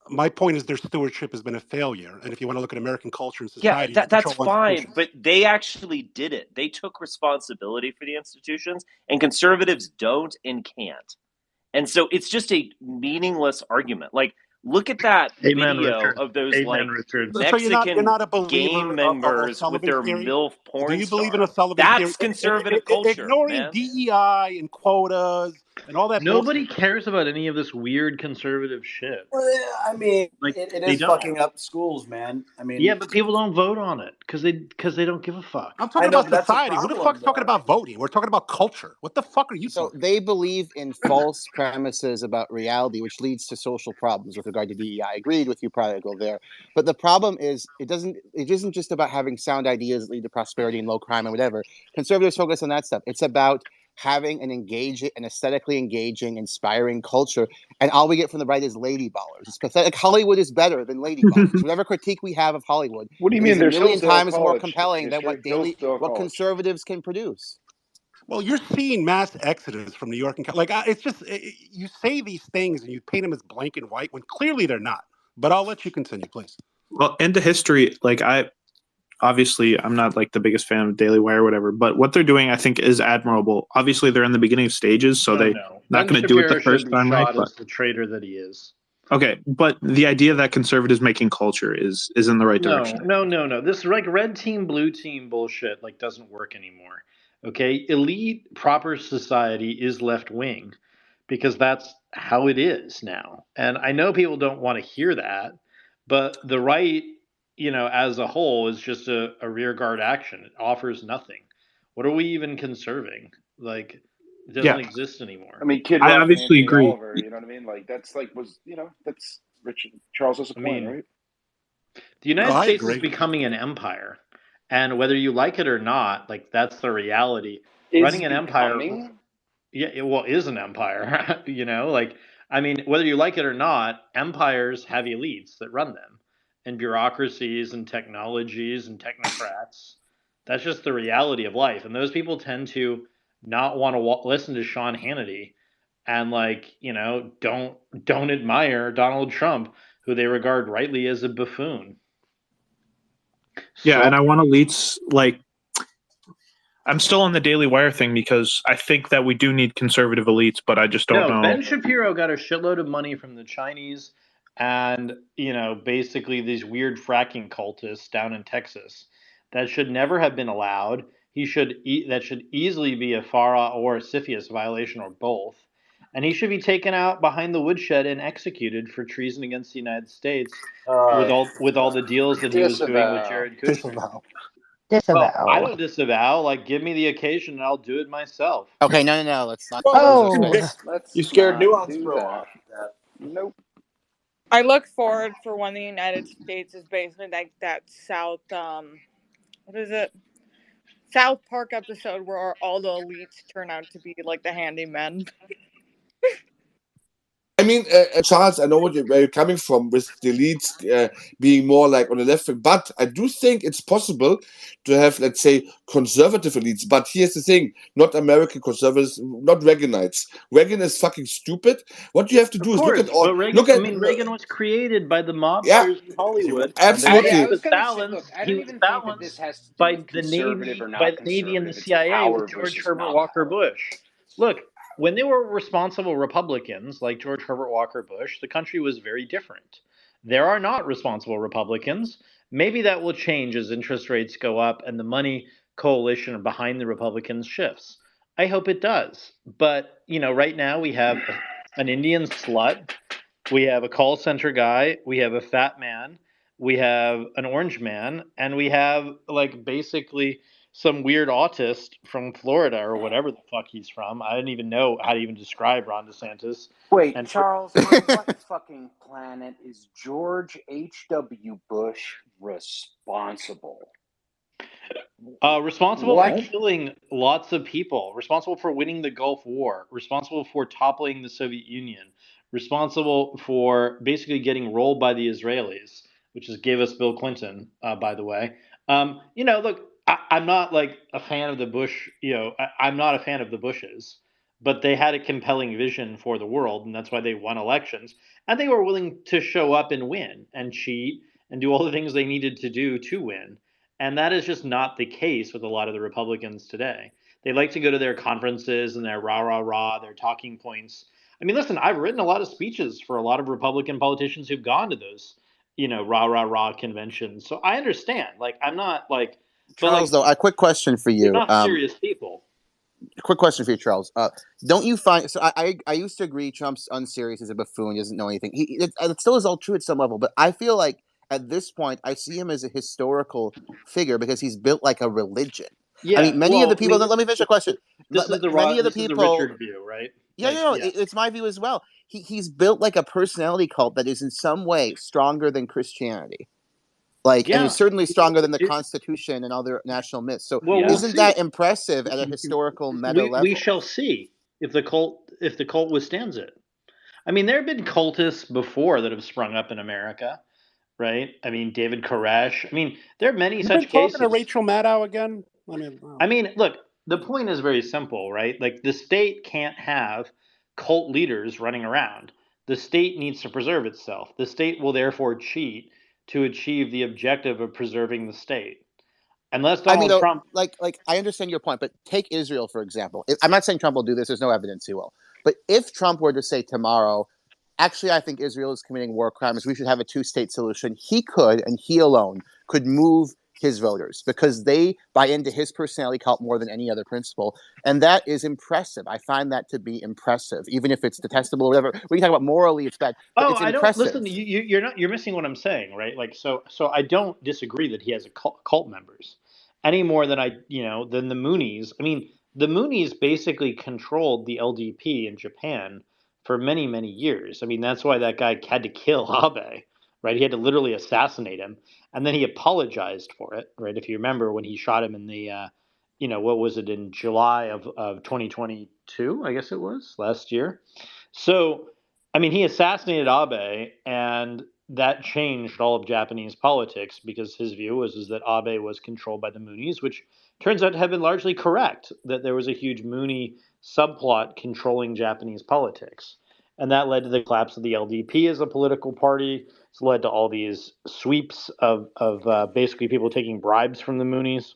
My point is their stewardship has been a failure. And if you want to look at American culture and Yeah, society, they that's control fine, institutions. but they actually did it. They took responsibility for the institutions, and conservatives don't and can't. And so it's just a meaningless argument. Like, look at that Amen, video Richard. of those Amen, like Richard. So you're Mexican not a game believer of members with Sullivan their theory? MILF Do porn you believe in a star. Sullivan theory? That's conservative culture, Ignoring man. DEI and quotas and all that Nobody bullshit. cares about any of this weird conservative shit. Well, I mean, Like it they is don't. fucking up schools, man. I mean, Yeah, but people don't vote on it because they don't give a fuck. I'm I talking know, about but that's a society. Who the problem, fuck's talking though. about voting? We're talking about culture. What the fuck are you So talking they believe in false premises about reality, which leads to social problems with regard to DEI. I agreed with you, Prodigal, there. But the problem is it isn't just about having sound ideas that lead to prosperity and low crime and whatever. Conservatives focus on that stuff. It's about having an aesthetically engaging, inspiring culture, and all we get from the right is lady ballers. It's pathetic. Hollywood is better than lady ballers. Whatever critique we have of Hollywood, What do you it mean? is a They're million still times more college. compelling than what college. conservatives can produce. Well, you're seeing mass exodus from New York and it's just you say these things and you paint them as blank and white when clearly they're not. But I'll let you continue, please. Well, into history, like I'm not like the biggest fan of Daily Wire or whatever, but what they're doing, I think, is admirable. Obviously, they're in the beginning stages, so they're not going to do it the first time, right? As the traitor that he is. Okay, but the idea that conservatives making culture is in the right direction. No. This like red team, blue team bullshit like doesn't work anymore. Okay, elite proper society is left wing because that's how it is now. And I know people don't want to hear that, but the right, as a whole is just a rear guard action. It offers nothing. What are we even conserving? Like, it doesn't exist anymore. I mean, Kid I Rock and obviously Anthony agree. Oliver, you know what I mean? Like that's that's Richard Charles has a point, right? The United States is agree. becoming an empire. And whether you like it or not, like that's the reality. Is Running an empire, becoming? is an empire. Whether you like it or not, empires have elites that run them, and bureaucracies and technologies and technocrats. That's just the reality of life, and those people tend to not want to listen to Sean Hannity, and don't admire Donald Trump, who they regard rightly as a buffoon. Yeah, and I want elites like. I'm still on the Daily Wire thing because I think that we do need conservative elites, but I just don't know. Ben Shapiro got a shitload of money from the Chinese and, basically these weird fracking cultists down in Texas that should never have been allowed. That should easily be a FARA or a CFIUS violation or both. And he should be taken out behind the woodshed and executed for treason against the United States with all the deals that he was doing with Jared Kushner. Disavow. Well, I don't disavow. Like, give me the occasion and I'll do it myself. Okay, no. Let's not. You scared Nuance do Bro that. off. Nope. I look forward for when the United States is basically like that South South Park episode where all the elites turn out to be like the handymen. I mean, Charles, I know where you're coming from with the elites being more like on the left wing, but I do think it's possible to have, let's say, conservative elites. But here's the thing: not American conservatives, not Reaganites. Reagan is fucking stupid. What you have to Of do is look course, at all. but Reagan. Look I at mean, Reagan was created by the yeah, mobsters in Hollywood, absolutely. and I he was was gonna say, look, balanced. I He don't was even think that this balanced has to do by with the conservative or Navy, not and the conservative. It's CIA power with George versus Herbert not Walker power. Bush. Look, when they were responsible Republicans like George Herbert Walker Bush, the country was very different. There are not responsible Republicans. Maybe that will change as interest rates go up and the money coalition behind the Republicans shifts. I hope it does. But, right now we have an Indian slut, we have a call center guy, we have a fat man, we have an orange man, and we have basically some weird autist from Florida or whatever the fuck he's from. I didn't even know how to even describe Ron DeSantis. Wait, And Charles, on what fucking planet is George H.W. Bush responsible? responsible for What? killing lots of people, responsible for winning the Gulf War, responsible for toppling the Soviet Union, responsible for basically getting rolled by the Israelis, which just gave us Bill Clinton, by the way. Look, I'm not a fan of the Bush. I'm not a fan of the Bushes, but they had a compelling vision for the world, and that's why they won elections. And they were willing to show up and win and cheat and do all the things they needed to do to win. And that is just not the case with a lot of the Republicans today. They like to go to their conferences and their rah, rah, rah, their talking points. I mean, listen, I've written a lot of speeches for a lot of Republican politicians who've gone to those, rah, rah, rah conventions. So I understand. I'm not Charles, though, a quick question for they're you. not serious people. Quick question for you, Charles. Don't you find so? I used to agree Trump's unserious, as a buffoon, he doesn't know anything. It still is all true at some level, but I feel like at this point I see him as a historical figure because he's built like a religion. Yeah. I mean, many of the people. Let me finish the question. This is the Many of the this is the people. Richard view, right? Yeah, it's my view as well. He's built like a personality cult that is in some way stronger than Christianity. And it's certainly stronger than the Constitution and other national myths. So isn't that impressive at a historical meta level? We shall see if the cult withstands it. I mean, there have been cultists before that have sprung up in America, right? I mean, David Koresh. I mean, there are many such cases. Talking to Rachel Maddow again? I mean, look, the point is very simple, right? The state can't have cult leaders running around. The state needs to preserve itself. The state will therefore cheat to achieve the objective of preserving the state. Unless Donald Trump, I understand your point, but take Israel for example. I'm not saying Trump will do this. There's no evidence he will. But if Trump were to say tomorrow, actually, I think Israel is committing war crimes, we should have a two-state solution, he could, and he alone could move his voters because they buy into his personality cult more than any other principle, and that is impressive. I find that to be impressive, even if it's detestable or whatever. We can talk about morally, it's bad. But it's impressive. Listen. You're missing what I'm saying, right? So I don't disagree that he has a cult members any more than than the Moonies. I mean, the Moonies basically controlled the LDP in Japan for many, many years. I mean, that's why that guy had to kill Abe, right? He had to literally assassinate him. And then he apologized for it, right? If you remember when he shot him in the, what was it, in July of 2022, I guess it was, last year. So, I mean, he assassinated Abe, and that changed all of Japanese politics because his view was that Abe was controlled by the Moonies, which turns out to have been largely correct, that there was a huge Moonie subplot controlling Japanese politics. And that led to the collapse of the LDP as a political party. It's led to all these sweeps of basically people taking bribes from the Moonies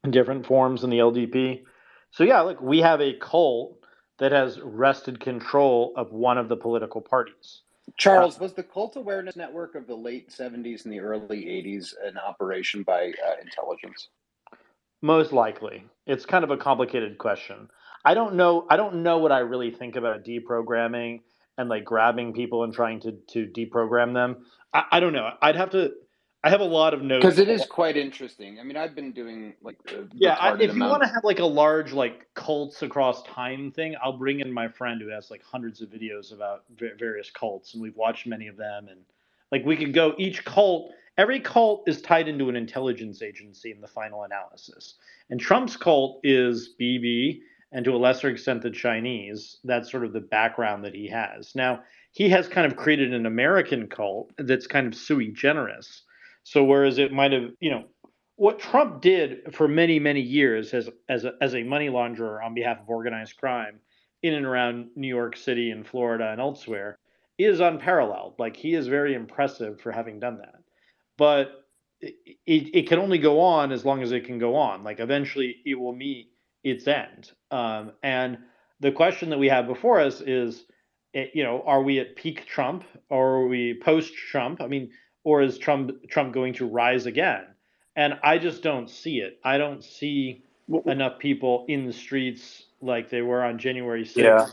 in different forms in the LDP. So yeah, look, we have a cult that has wrested control of one of the political parties. Charles, was the Cult Awareness Network of the late 70s and the early 80s an operation by intelligence? Most likely. It's kind of a complicated question. I don't know what I really think about deprogramming and grabbing people and trying to deprogram them. I don't know. I have a lot of notes. Because it is quite interesting. I mean, I've been doing if you want to have a large cults across time thing, I'll bring in my friend who has hundreds of videos about various cults, and we've watched many of them, and we could go each cult. Every cult is tied into an intelligence agency in the final analysis. And Trump's cult is Bibi and to a lesser extent the Chinese. That's sort of the background that he has. Now, he has kind of created an American cult that's kind of sui generis. So whereas it might have, what Trump did for many, many years as a money launderer on behalf of organized crime in and around New York City and Florida and elsewhere is unparalleled. Like, he is very impressive for having done that. But it can only go on as long as it can go on. Like, eventually it will meet its end. And the question that we have before us is, are we at peak Trump, or are we post Trump? I mean, or is Trump going to rise again? And I just don't see it. I don't see enough people in the streets like they were on January 6th. Yeah.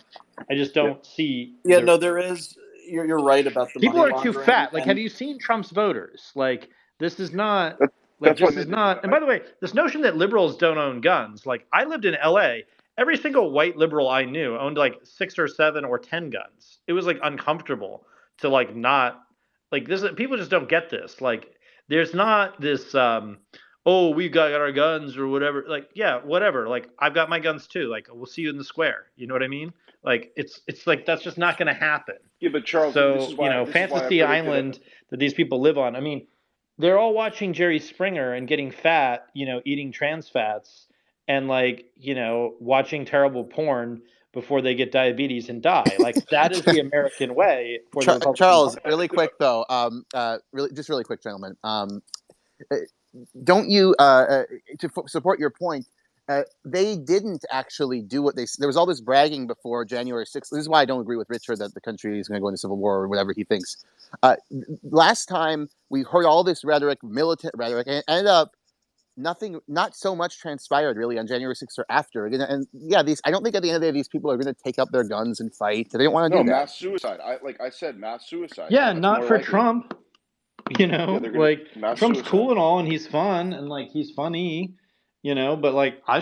I just don't see. Yeah, no, there is. You're right about the People money are too laundering. fat. Like, and- have you seen Trump's voters? Like, this is not. That's This what is they- not. And by the way, this notion that liberals don't own guns. Like, I lived in L.A. Every single white liberal I knew owned like 6 or 7 or 10 guns. It was like uncomfortable to like not like this. People just don't get this. Like, there's not this. Oh, we got our guns or whatever. Like, yeah, whatever. Like, I've got my guns too. Like, we'll see you in the square. You know what I mean? Like, it's like that's just not going to happen. Yeah, but Charles, So, this is why, this is why I Fantasy predicted Island that these people live on. I mean, they're all watching Jerry Springer and getting fat, eating trans fats, and like, watching terrible porn before they get diabetes and die. Like, that is the American way for the Republican Charles, Party. really quick though, really quick, gentlemen. Don't you support your point? They didn't actually do what they. There was all this bragging before January 6th. This is why I don't agree with Richard that the country is going to go into civil war or whatever he thinks. Last time we heard all this rhetoric, militant rhetoric, and ended up not so much transpired really on January 6th or after. And yeah, I don't think at the end of the day these people are going to take up their guns and fight. They don't want to do that. mass suicide. I said mass suicide. Yeah, That's not more for likely. Trump. they're gonna Like, mass Trump's suicide. cool and all, and he's fun, and like he's funny, but like I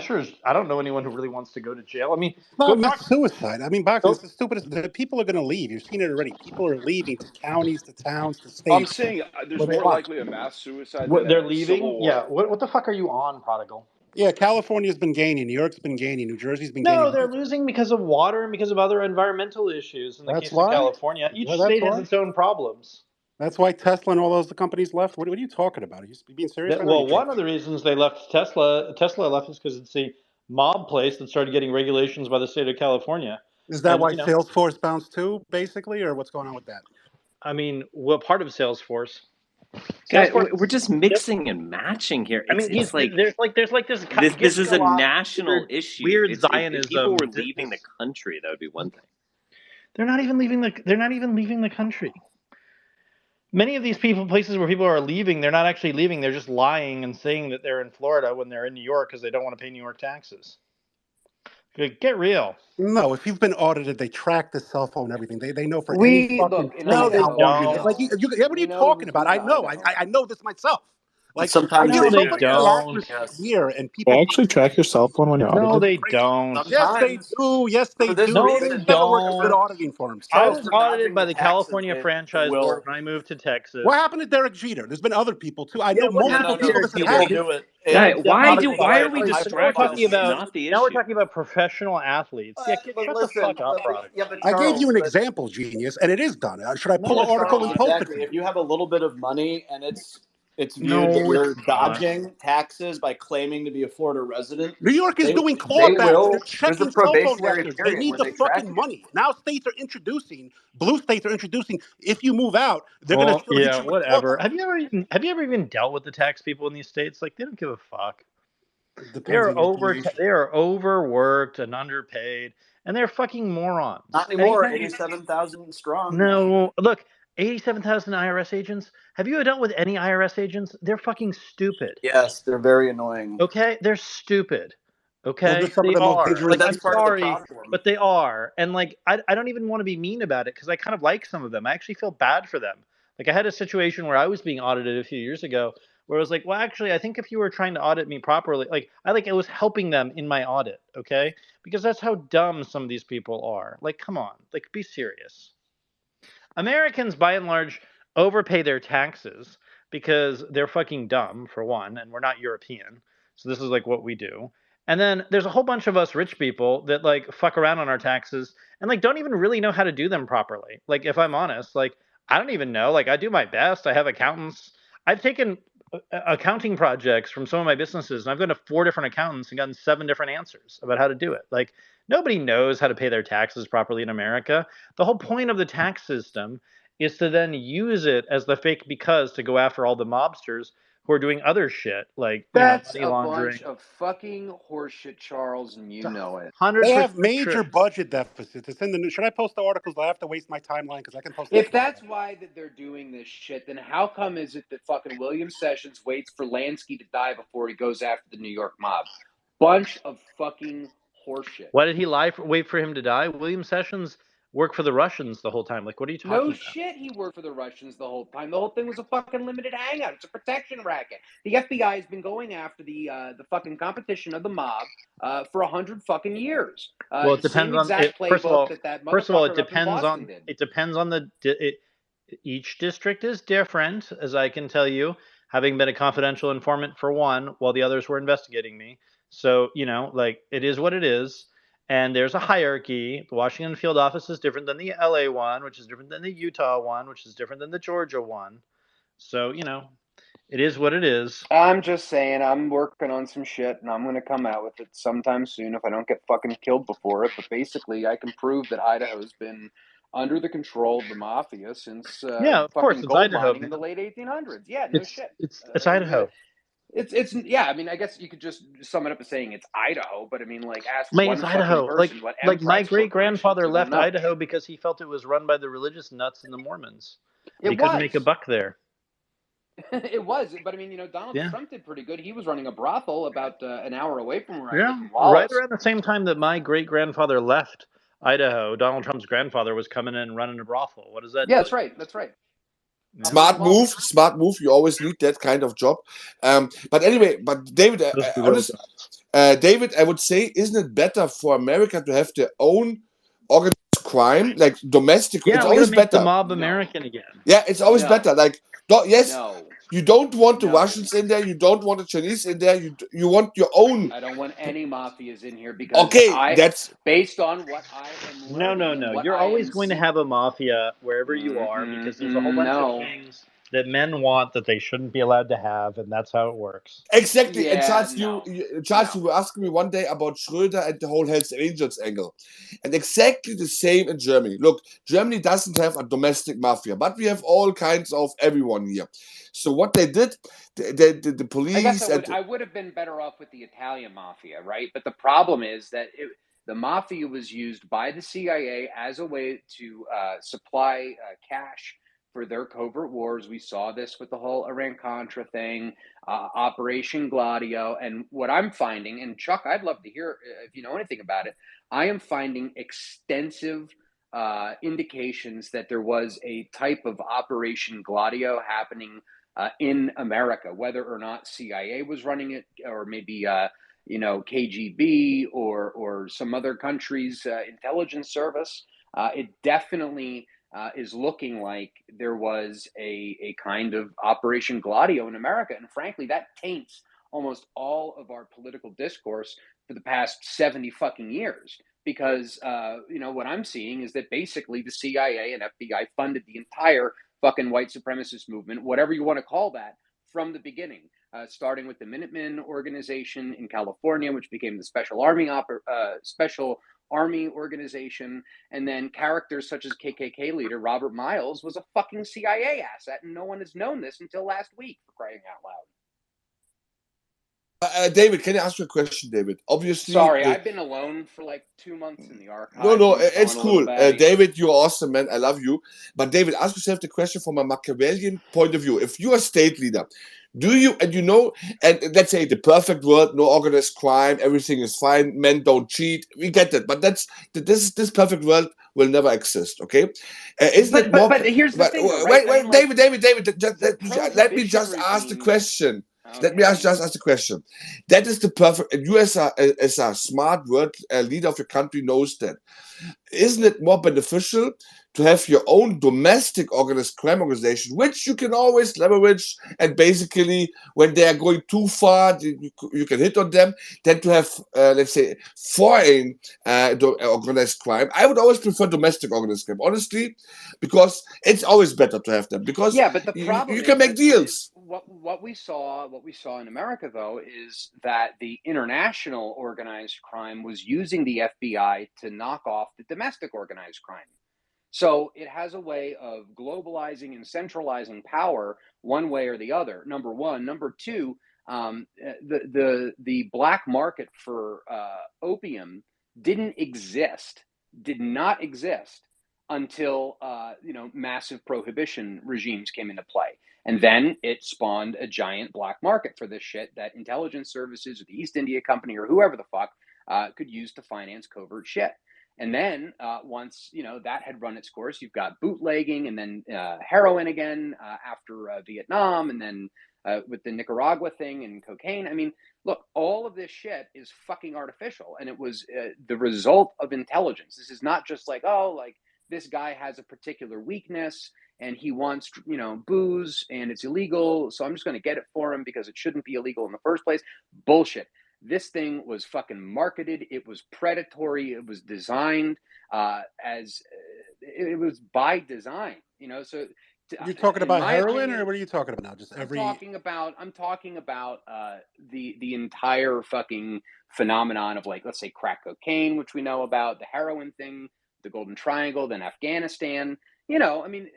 don't know anyone who really wants to go to jail. I mean, No, go not talk. suicide. I mean, Boxer, it's the stupidest. The people are going to leave. You've seen it already. People are leaving to counties, to towns, to I'm states. saying there's where they more want. likely a mass suicide What, than they're a leaving? civil war. Yeah. What the fuck are you on, Prodigal? Yeah, California's been gaining. New York's been gaining. New Jersey's been No, gaining. they're losing because of water and because of other environmental issues. In the That's case why? of California, each Well, that's state has why. its own problems. That's why Tesla and all those companies left. What are you talking about? Are you being serious? right now? Well, one of the reasons they left Tesla left is because it's a mob place that started getting regulations by the state of California. Is that And, why Salesforce bounced too, basically, or what's going on with that? I mean, what part of Salesforce? Guys, Salesforce- we're just mixing and matching here. I mean, It's like there's this. this is a Gishgalach, national issue. Weird If Zionism. people were leaving the country, that would be one thing. They're not even leaving the country. Many of these places where people are leaving, they're not actually leaving. They're just lying and saying that they're in Florida when they're in New York because they don't want to pay New York taxes. Like, get real. No, if you've been audited, they track the cell phone and everything. They know for We- any fucking look, thing No, they how long you don't. like. What are you talking about? I know. I know this myself. Like, Sometimes I No, know they so much don't. blackness here, and people. They actually track your cell phone when you're audited. No, they don't. Yes, they Sometimes, do. Yes, they for this do. No, reason, they They've never worked don't. good auditing firms. I Charles, was for audited dodging by the the taxes, California it Franchise will- Board when I moved to Texas. What happened to Derek Jeter? There's been other people too. I know Yeah, what multiple happened to people Derek this has Jeter? happened. do it. Guy, why Obviously, are we I- I- distracted? Now we're talking This is about not the now we're issue. talking about professional athletes. Yeah, But shut listen, the fuck up, but- Prodigal. yeah, but I gave you an Charles, example, genius, and it is done. Should I No, pull an but article and Charles, post it exactly. for you? If you have a little bit of money and it's viewed No, that you're it's not. dodging taxes by claiming to be a Florida resident, New York is they- doing they clawbacks. will- They're there's a checking cell phone probationary records. They period need where the they track fucking you. money. Now states are introducing, blue states are introducing, if you move out, they're going to hit Yeah, you with whatever. costs. Have you ever even dealt with the tax people in these states? Like, they don't give a fuck. They Depends are on the information. they are overworked and underpaid, and they're fucking morons. Not anymore. Anytime you- 87,000 strong. No, look, 87,000 IRS agents. Have you dealt with any IRS agents? They're fucking stupid. Yes, they're very annoying. Okay, they're stupid. Well, Okay, they're some of they the most are. dangerous Like, I'm That's part of the sorry, problem. but they are. And like, I don't even want to be mean about it because I kind of like some of them. I actually feel bad for them. Like, I had a situation where I was being audited a few years ago where I was like, well, actually, I think if you were trying to audit me properly, like, I was helping them in my audit, okay? Because that's how dumb some of these people are. Like, come on, like, be serious. Americans, by and large, overpay their taxes because they're fucking dumb, for one, and we're not European. So this is like what we do. And then there's a whole bunch of us rich people that like fuck around on our taxes and like don't even really know how to do them properly. Like if I'm honest, like I don't even know. Like I do my best. I have accountants. I've taken accounting projects from some of my businesses, and I've gone to 4 different accountants and gotten 7 different answers about how to do it. Like nobody knows how to pay their taxes properly in America. The whole point of the tax system is to then use it as the fake because to go after all the mobsters who are doing other shit like That's money a laundering. bunch of fucking horseshit, Charles, and you know it. 100% They have major true. budget deficits. It's in the news. Should I post the articles? Do I have to waste my timeline? Because I can post. If that's why that they're doing this shit, then how come is it that fucking William Sessions waits for Lansky to die before he goes after the New York mob? Bunch of fucking horseshit. Why did he wait for him to die? William Sessions worked for the Russians the whole time. Like, what are you talking No about? shit, he worked for the Russians the whole time. The whole thing was a fucking limited hangout. It's a protection racket. The FBI has been going after the fucking competition of the mob for 100 fucking years. Well, it depends on it. First of all, it depends on did. it depends on the each district is different, as I can tell you, having been a confidential informant for one, while the others were investigating me. So like it is what it is. And there's a hierarchy. The Washington field office is different than the LA one, which is different than the Utah one, which is different than the Georgia one. So, it is what it is. I'm just saying, I'm working on some shit, and I'm going to come out with it sometime soon if I don't get fucking killed before it. But basically, I can prove that Idaho's been under the control of the mafia since yeah, of course, it's gold Idaho mining in the late 1800s. Yeah, no shit. It's Idaho. It's yeah. I mean, I guess you could just sum it up as saying it's Idaho, but I mean, like, ask Man, one it's fucking Idaho. person what Like my Emprise great grandfather Corporation left will know. Idaho because he felt it was run by the religious nuts and the Mormons. It He couldn't was. make a buck there. It was, but I mean, Donald Yeah. Trump did pretty good. He was running a brothel about an hour away from where I Yeah, live in Wallace. right around the same time that my great grandfather left Idaho, Donald Trump's grandfather was coming in and running a brothel. What does that? Yeah, tell that's you? right. That's right. Smart move. You always need that kind of job. But anyway, David, David, I would say, isn't it better for America to have their own organized crime, like domestic? Yeah, it's we're always gonna make better. the mob American again. Yeah, it's always No. better. Like, yes, No. you don't want the Russians in there. You don't want the Chinese in there. You want your own. I don't want any mafias in here because that's based on what I am learning. No. You're always going to have a mafia wherever you are because there's a whole bunch of things that men want that they shouldn't be allowed to have, and that's how it works. Exactly. And Charles, no. you were asking me one day about Schröder and the whole Hells Angels angle. And exactly the same in Germany. Look, Germany doesn't have a domestic mafia, but we have all kinds of everyone here. So what they did, the police... I guess I would have been better off with the Italian mafia, right? But the problem is that the mafia was used by the CIA as a way to supply cash for their covert wars. We saw this with the whole Iran-Contra thing, Operation Gladio. And what I'm finding, and Chuck, I'd love to hear if you know anything about it, I am finding extensive indications that there was a type of Operation Gladio happening in America, whether or not CIA was running it, or maybe KGB or some other country's intelligence service. It definitely is looking like there was a kind of Operation Gladio in America, and frankly, that taints almost all of our political discourse for the past 70 fucking years. Because what I'm seeing is that basically the CIA and FBI funded the entire fucking white supremacist movement, whatever you want to call that, from the beginning, starting with the Minutemen organization in California, which became the Special Army organization, and then characters such as KKK leader Robert Miles was a fucking CIA asset, and no one has known this until last week, for crying out loud. David, can I ask you a question, David? Obviously, sorry, I've been alone for like 2 months in the archive. No, it's cool. David, you're awesome, man. I love you. But David, ask yourself the question from a Machiavellian point of view. If you're a state leader, and let's say the perfect world, no organized crime, everything is fine, men don't cheat. We get that, but this perfect world will never exist. Okay? But here's the thing. Wait, David, let me just ask the question. Let me just ask the question. That is the perfect. And you, as a smart world leader of your country, knows that. Isn't it more beneficial to have your own domestic organized crime organization, which you can always leverage, and basically, when they are going too far, you can hit on them, than to have, let's say, foreign organized crime? I would always prefer domestic organized crime, honestly, because it's always better to have them, because Yeah, but the problem you can make deals. what we saw in America though is that the international organized crime was using the FBI to knock off the domestic organized crime. So it has a way of globalizing and centralizing power one way or the other. Number one. Number two, the black market for opium did not exist until massive prohibition regimes came into play. And then it spawned a giant black market for this shit that intelligence services or the East India Company or whoever the fuck could use to finance covert shit. And then once that had run its course, you've got bootlegging and then heroin again after Vietnam, and then with the Nicaragua thing and cocaine. I mean, look, all of this shit is fucking artificial, and it was the result of intelligence. This is not just like, oh, like this guy has a particular weakness and he wants booze and it's illegal, so I'm just going to get it for him because it shouldn't be illegal in the first place. Bullshit. This thing was fucking marketed. It was predatory. It was designed as it was by design. So You're talking about heroin, opinion, or what are you talking about now? Just every. I'm talking about the entire fucking phenomenon of, like, let's say crack cocaine, which we know about, the heroin thing, the Golden Triangle, then Afghanistan. I mean,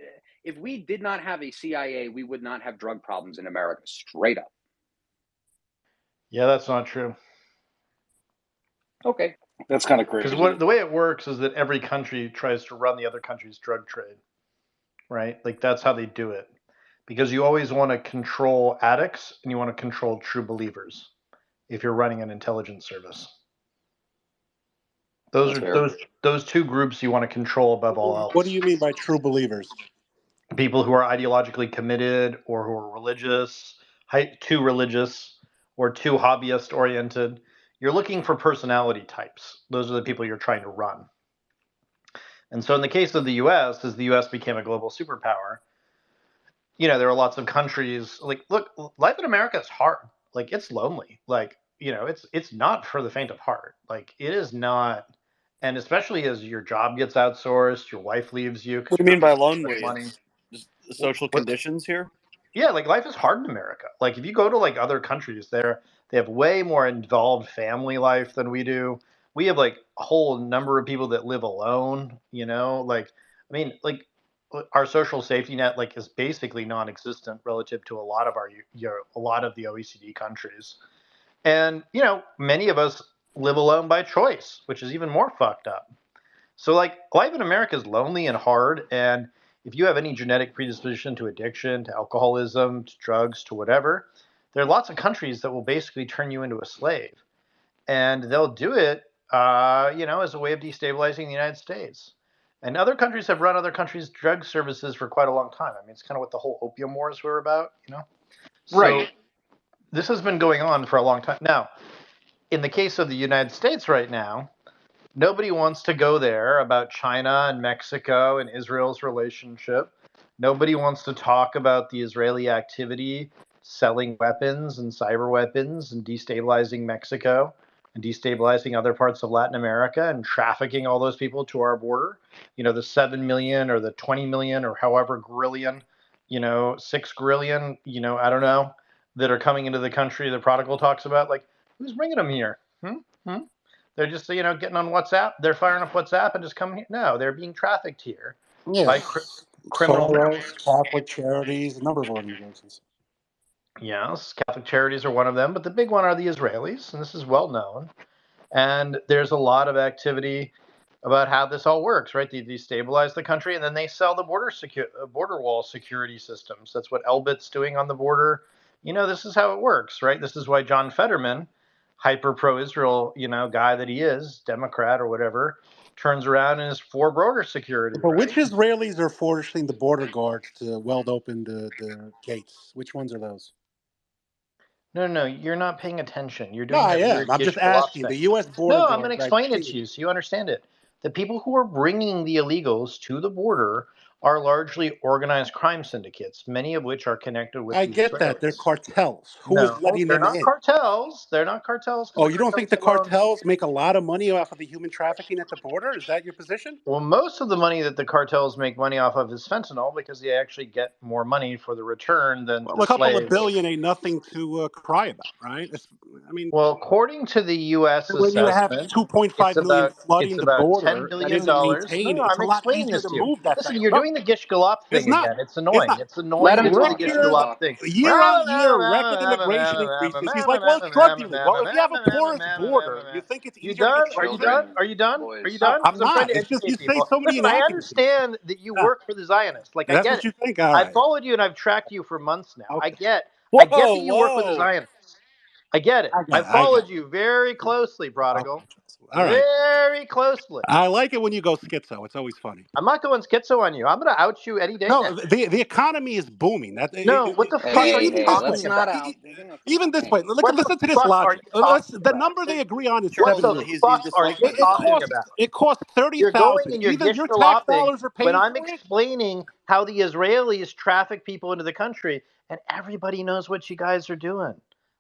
if we did not have a CIA, we would not have drug problems in America. Straight up. Yeah, that's not true. Okay. That's kind of crazy. Because the way it works is that every country tries to run the other country's drug trade, right? Like, that's how they do it. Because you always want to control addicts and you want to control true believers if you're running an intelligence service. Those two groups you want to control above all else. What do you mean by true believers? People who are ideologically committed, or who are religious, too religious, or too hobbyist oriented. You're looking for personality types. Those are the people you're trying to run. And so in the case of the US, as the US became a global superpower, there are lots of countries, like, look, life in America is hard. Like, it's lonely. Like, it's not for the faint of heart. Like, it is not. And especially as your job gets outsourced, your wife leaves you. What do you mean by lonely? Money. Just the social conditions here? Yeah, like, life is hard in America. Like, if you go to, like, other countries, they have way more involved family life than we do. We have, like, a whole number of people that live alone, like, I mean, like, our social safety net, like, is basically non-existent relative to a lot of the OECD countries. And, many of us live alone by choice, which is even more fucked up. So, like, life in America is lonely and hard, and if you have any genetic predisposition to addiction, to alcoholism, to drugs, to whatever, there are lots of countries that will basically turn you into a slave. And they'll do it, as a way of destabilizing the United States. And other countries have run other countries' drug services for quite a long time. I mean, it's kind of what the whole opium wars were about, Right. So this has been going on for a long time. Now, in the case of the United States right now, nobody wants to go there about China and Mexico and Israel's relationship. Nobody wants to talk about the Israeli activity selling weapons and cyber weapons and destabilizing Mexico and destabilizing other parts of Latin America and trafficking all those people to our border. The 7 million or the 20 million or however grillion, 6 grillion, I don't know, that are coming into the country the prodigal talks about. Like, who's bringing them here? They're just, getting on WhatsApp. They're firing up WhatsApp and just coming here. No, they're being trafficked here by criminal. Soros, Catholic Charities, a number of organizations. Yes, Catholic Charities are one of them, but the big one are the Israelis, and this is well known. And there's a lot of activity about how this all works, right? They destabilize the country, and then they sell the border wall security systems. That's what Elbit's doing on the border. This is how it works, right? This is why John Fetterman, hyper pro-Israel, guy that he is, Democrat or whatever, turns around and is for border security. But right? which Israelis are forcing the border guards to weld open the gates? Which ones are those? No, you're not paying attention. You're No, doing I that weird am. I'm just Gish Galops asking. The thing. U.S. border No, I'm guard going to got explain it to changed. you so you understand it. The people who are bringing the illegals to the border are largely organized crime syndicates, many of which are connected with I the get that. They're Israelis. cartels. Who is No, letting they're them not in? cartels. They're not cartels Oh, because you the don't think cartels the alone. cartels make a lot of money off of the human trafficking at the border? Is that your position? Well, most of the money that the cartels make money off of is fentanyl because they actually get more money for the return than Well, the a couple of slaves. billion ain't nothing to cry about, right? I mean, Well, according to the U.S. when you have assessment, 2.5 million it's flooding the about $10 border that billion. isn't No, maintained, no, it's I'm a lot explaining easier this to to you. move that Listen, type of you're stuff. doing the Gish Galop It's thing not. again. It's It's annoying. not. It's annoying to do the Gish Galop thing. Year on year, record immigration increases. He's like, well, it's drug dealing. Well, if you have a porous border, you think it's You easier to get done? Are drugs you in? done? Are you done? Are you done? I'm Because I'm trying not. to It's just educate you say people. so many Listen, I inaccuracies. understand that you Yeah. work for the Zionists. Like, I That's get what it. you think. All I right. followed you and I've tracked you for months now. I Okay. get Whoa, that you work for the whoa. Zionists. I get it. I I got it. followed you very closely, Prodigal. All right. Very closely. I like it when you go schizo. It's always funny. I'm not going schizo on you. I'm going to out you any day No, now. the economy is booming. No, what the fuck are you Even this way, talking about? even this way. Look, What the listen to this fuck are logic. you talking The about? number they agree on is What 7 the million. fuck are you talking about? It costs You're going 30,000. and you're Either gish your tax galloping dollars are when paying I'm for it. explaining how the Israelis traffic people into the country, and everybody knows what you guys are doing.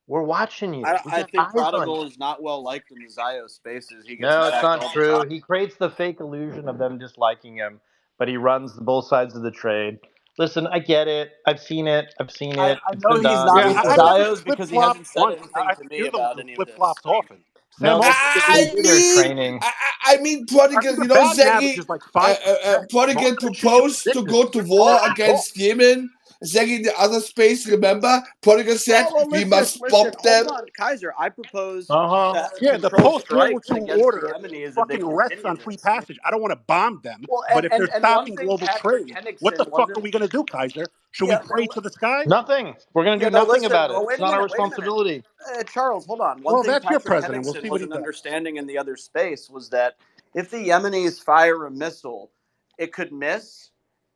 We're watching you. We I got think eyes on Prodigal you. is not well liked in the Zio spaces. He gets No, it's attacked not all the true. time. He creates the fake illusion of them disliking him, but he runs both sides of the trade. Listen, I get it. I've seen it. I've seen I it. It's know been he's done. not Yeah, in the I've never Zios flip because he flopped hasn't said once. anything I to me hear the about any of flip this. flops often. No, Sam they, Altman. they I do their mean, training. I mean, Prodigal, The you know, batting average Zeki, is like 5%. Prodigal Market should be proposed to predicted. go to war against Yemen. Zeki, in the other space, remember? Prodigal said, Well, we listen, must stop hold them. on, Kaiser. I propose Uh-huh. Yeah, the controlled post World War strikes II against the order Yemenis if they fucking rests continue on free this. passage. I don't want to bomb them, Well, but if they're and one stopping thing global Patrick trade, what the Henningsen fuck are wasn't. we going to do, Kaiser? Should we Yeah, pray to the sky? Nothing. We're going to yeah. do No, nothing listen. about it. Well, It's wait a not our minute. Wait a minute. responsibility. Charles, hold on. One Well, thing that's your Patrick president. We'll Henningsen see what he wasn't does. understanding in the other space was that if the Yemenis fire a missile, it could miss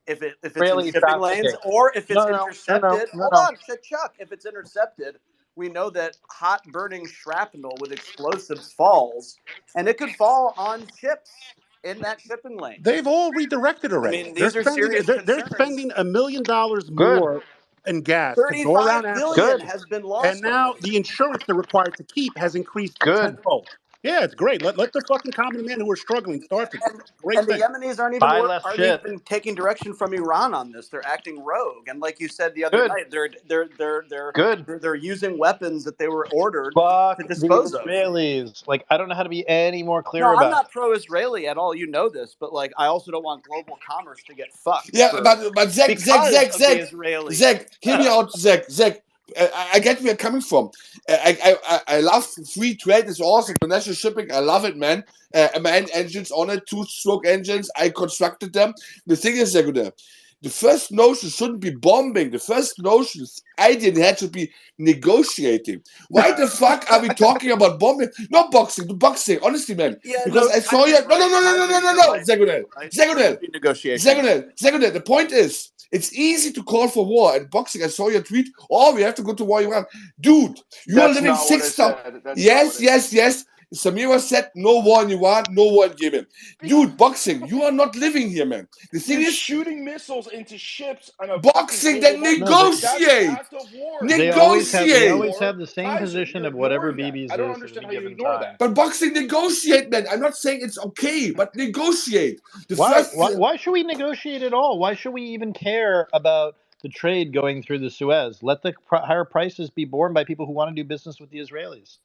if it's in Israeli shipping lanes, trafficking. or if it's No. intercepted. Hold on, Chuck. If it's intercepted, we know that hot burning shrapnel with explosives falls, and it could fall on ships in that shipping lane. They've all redirected I already. mean, these are serious They're concerns. spending $1 million Good. more in gas to go around 35 Africa, billion Good. has been and lost now already. the insurance they're required to keep has increased Good. tenfold. Yeah, it's great. Let the fucking common men who are struggling starve to death. Great And the thing. Yemenis aren't Buy less shit. even taking direction from Iran on this. They're acting rogue, and like you said the other Good. night, Good. they're using weapons that they were ordered Fuck to the dispose of. Israelis. Like, I don't know how to be any more clear No, I'm about not it. pro-Israeli at all. You know this, but like, I also don't want global commerce to get fucked. Yeah, but Zach, because of the Israelis. hear me out, Zach. I get where you're coming from. I love free trade. It's awesome. International shipping, I love it, man. Man, engines on it, two-stroke engines. I constructed them. The thing is, Zach, the first notion shouldn't be bombing. The first notion, idea in the head should be negotiating. Why the fuck are we talking about bombing? No boxing, honestly, man. Yeah, because no, I saw you. No, Zagunel. Zagunel. The point is, it's easy to call for war. And boxing, I saw your tweet. Oh, we have to go to war. Dude, you are living 6,000. Yes. Samira said no war in Iran, no war in Yemen. Dude, boxing, you are not living here, man. The thing You're is, shooting missiles into ships on a boxing, then negotiate. That's the act of war. They always have the same Kaiser, position you're of whatever ignoring that. BB's I don't is at understand any how you given ignore time. that. But boxing, negotiate, man. I'm not saying it's okay, but negotiate. Why should we negotiate at all? Why should we even care about the trade going through the Suez? Let the higher prices be borne by people who want to do business with the Israelis.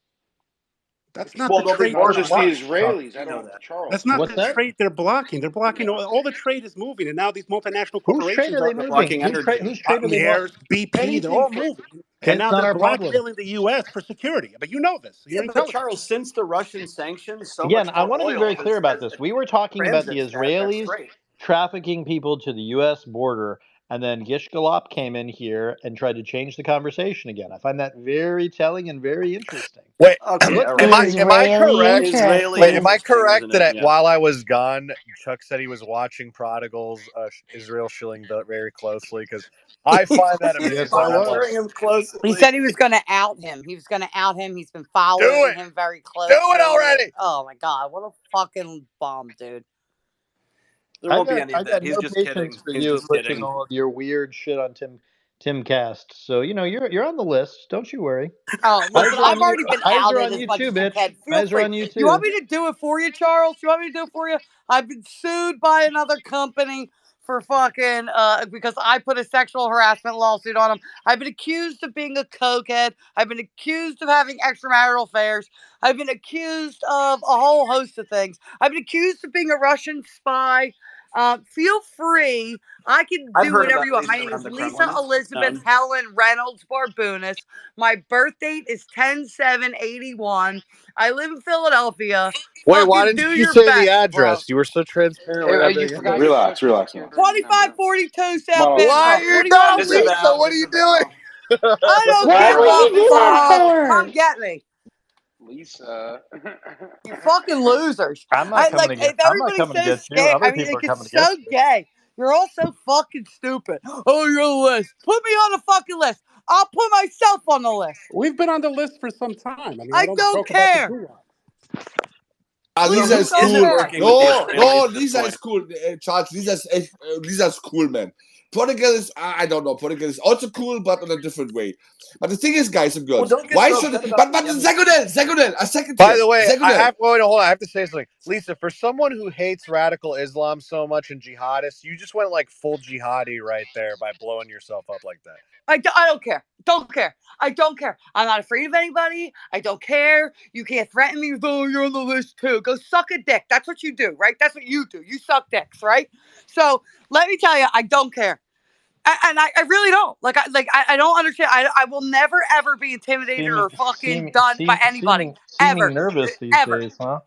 That's not the trade Or they're just the blocking. Israelis. I don't know, Charles. That's not What's the that? trade they're blocking. They're blocking all the trade is moving, and now these multinational Whose trade corporations are they are moving? Whose trade are they blocking? Maersk, BP. They're all moving, Okay, and now it's not they're our problem. blackmailing the U.S. for security. But you know this. You're Yeah, but intelligent. Charles, since the Russian sanctions, so Again, much I more want to be oil very clear about has this. We were talking about the transits that Israelis strait. trafficking people to the U.S. border And then Gish Galop came in here and tried to change the conversation again. I find that very telling and very interesting. Wait, Okay, all am right. I correct? Israeli Wait, am I interesting, correct isn't that it? Yeah. while I was gone, Chuck said he was watching Prodigals, Israel Shilling very closely? Because I find that amazing. Yes, I was. Monitoring him closely. He said he was going to out him. He was going to out him. He's been following it. him very Do closely. it already. Oh my God, what a fucking bomb, dude. There won't be any of that. He's no just patience kidding. for He's you just pushing kidding. all of your weird shit on Timcast. So you're on the list. Don't you worry. Oh, listen, I've already been Eyes are outed on as you much too, as you bitch. can. Feel Eyes are free. on you You want too. me to do it for you, Charles? You want me to do it for you? I've been sued by another company for fucking because I put a sexual harassment lawsuit on him. I've been accused of being a cokehead. I've been accused of having extramarital affairs. I've been accused of a whole host of things. I've been accused of being a Russian spy. Feel free. I can I've do heard whatever about you want. My Lisa name around is the Lisa Kremlin. Elizabeth Helen Reynolds Barbunas. My birth date is 10/7/81. I live in Philadelphia. Wait, why Fucking didn't do you your say best, the bro. address? You were so transparent with You everything. forgot your Relax, social relax, security 2542 South Monolith. Bend. Why What are do you you want not, me to do? Lisa? What are you doing? I don't What give would a you do that fuck. for? Come get me. Lisa. You fucking losers. I'm not coming to If get. I'm not everybody coming to says get you. gay, Other I mean, people like, are coming it's to get so you. gay. You're all so fucking stupid. Oh, you're on the list. Put me on the fucking list. I'll put myself on the list. We've been on the list for some time. I mean, I I don't don't joke about the care. gulag. Lisa Please is don't cool. care. No, Lisa is cool. Charles, Lisa's cool, man. Prodigal is, I don't know. Prodigal is also cool, but in a different way. But the thing is, guys and girls, don't get why so should? upset about But Zagodel, a second By here. the way, Zagodel. hold on. I have to say something, Lisa. For someone who hates radical Islam so much and jihadists, you just went like full jihadi right there by blowing yourself up like that. I don't care. Don't care. I don't care. I'm not afraid of anybody. I don't care. You can't threaten me with, oh, you're on the list too. Go suck a dick. That's what you do, right? That's what you do. You suck dicks, right? So let me tell you, I don't care. And I really don't. I don't understand. I will never, ever be intimidated or fucking done by anybody. Seeming Ever. nervous these Ever. days, huh?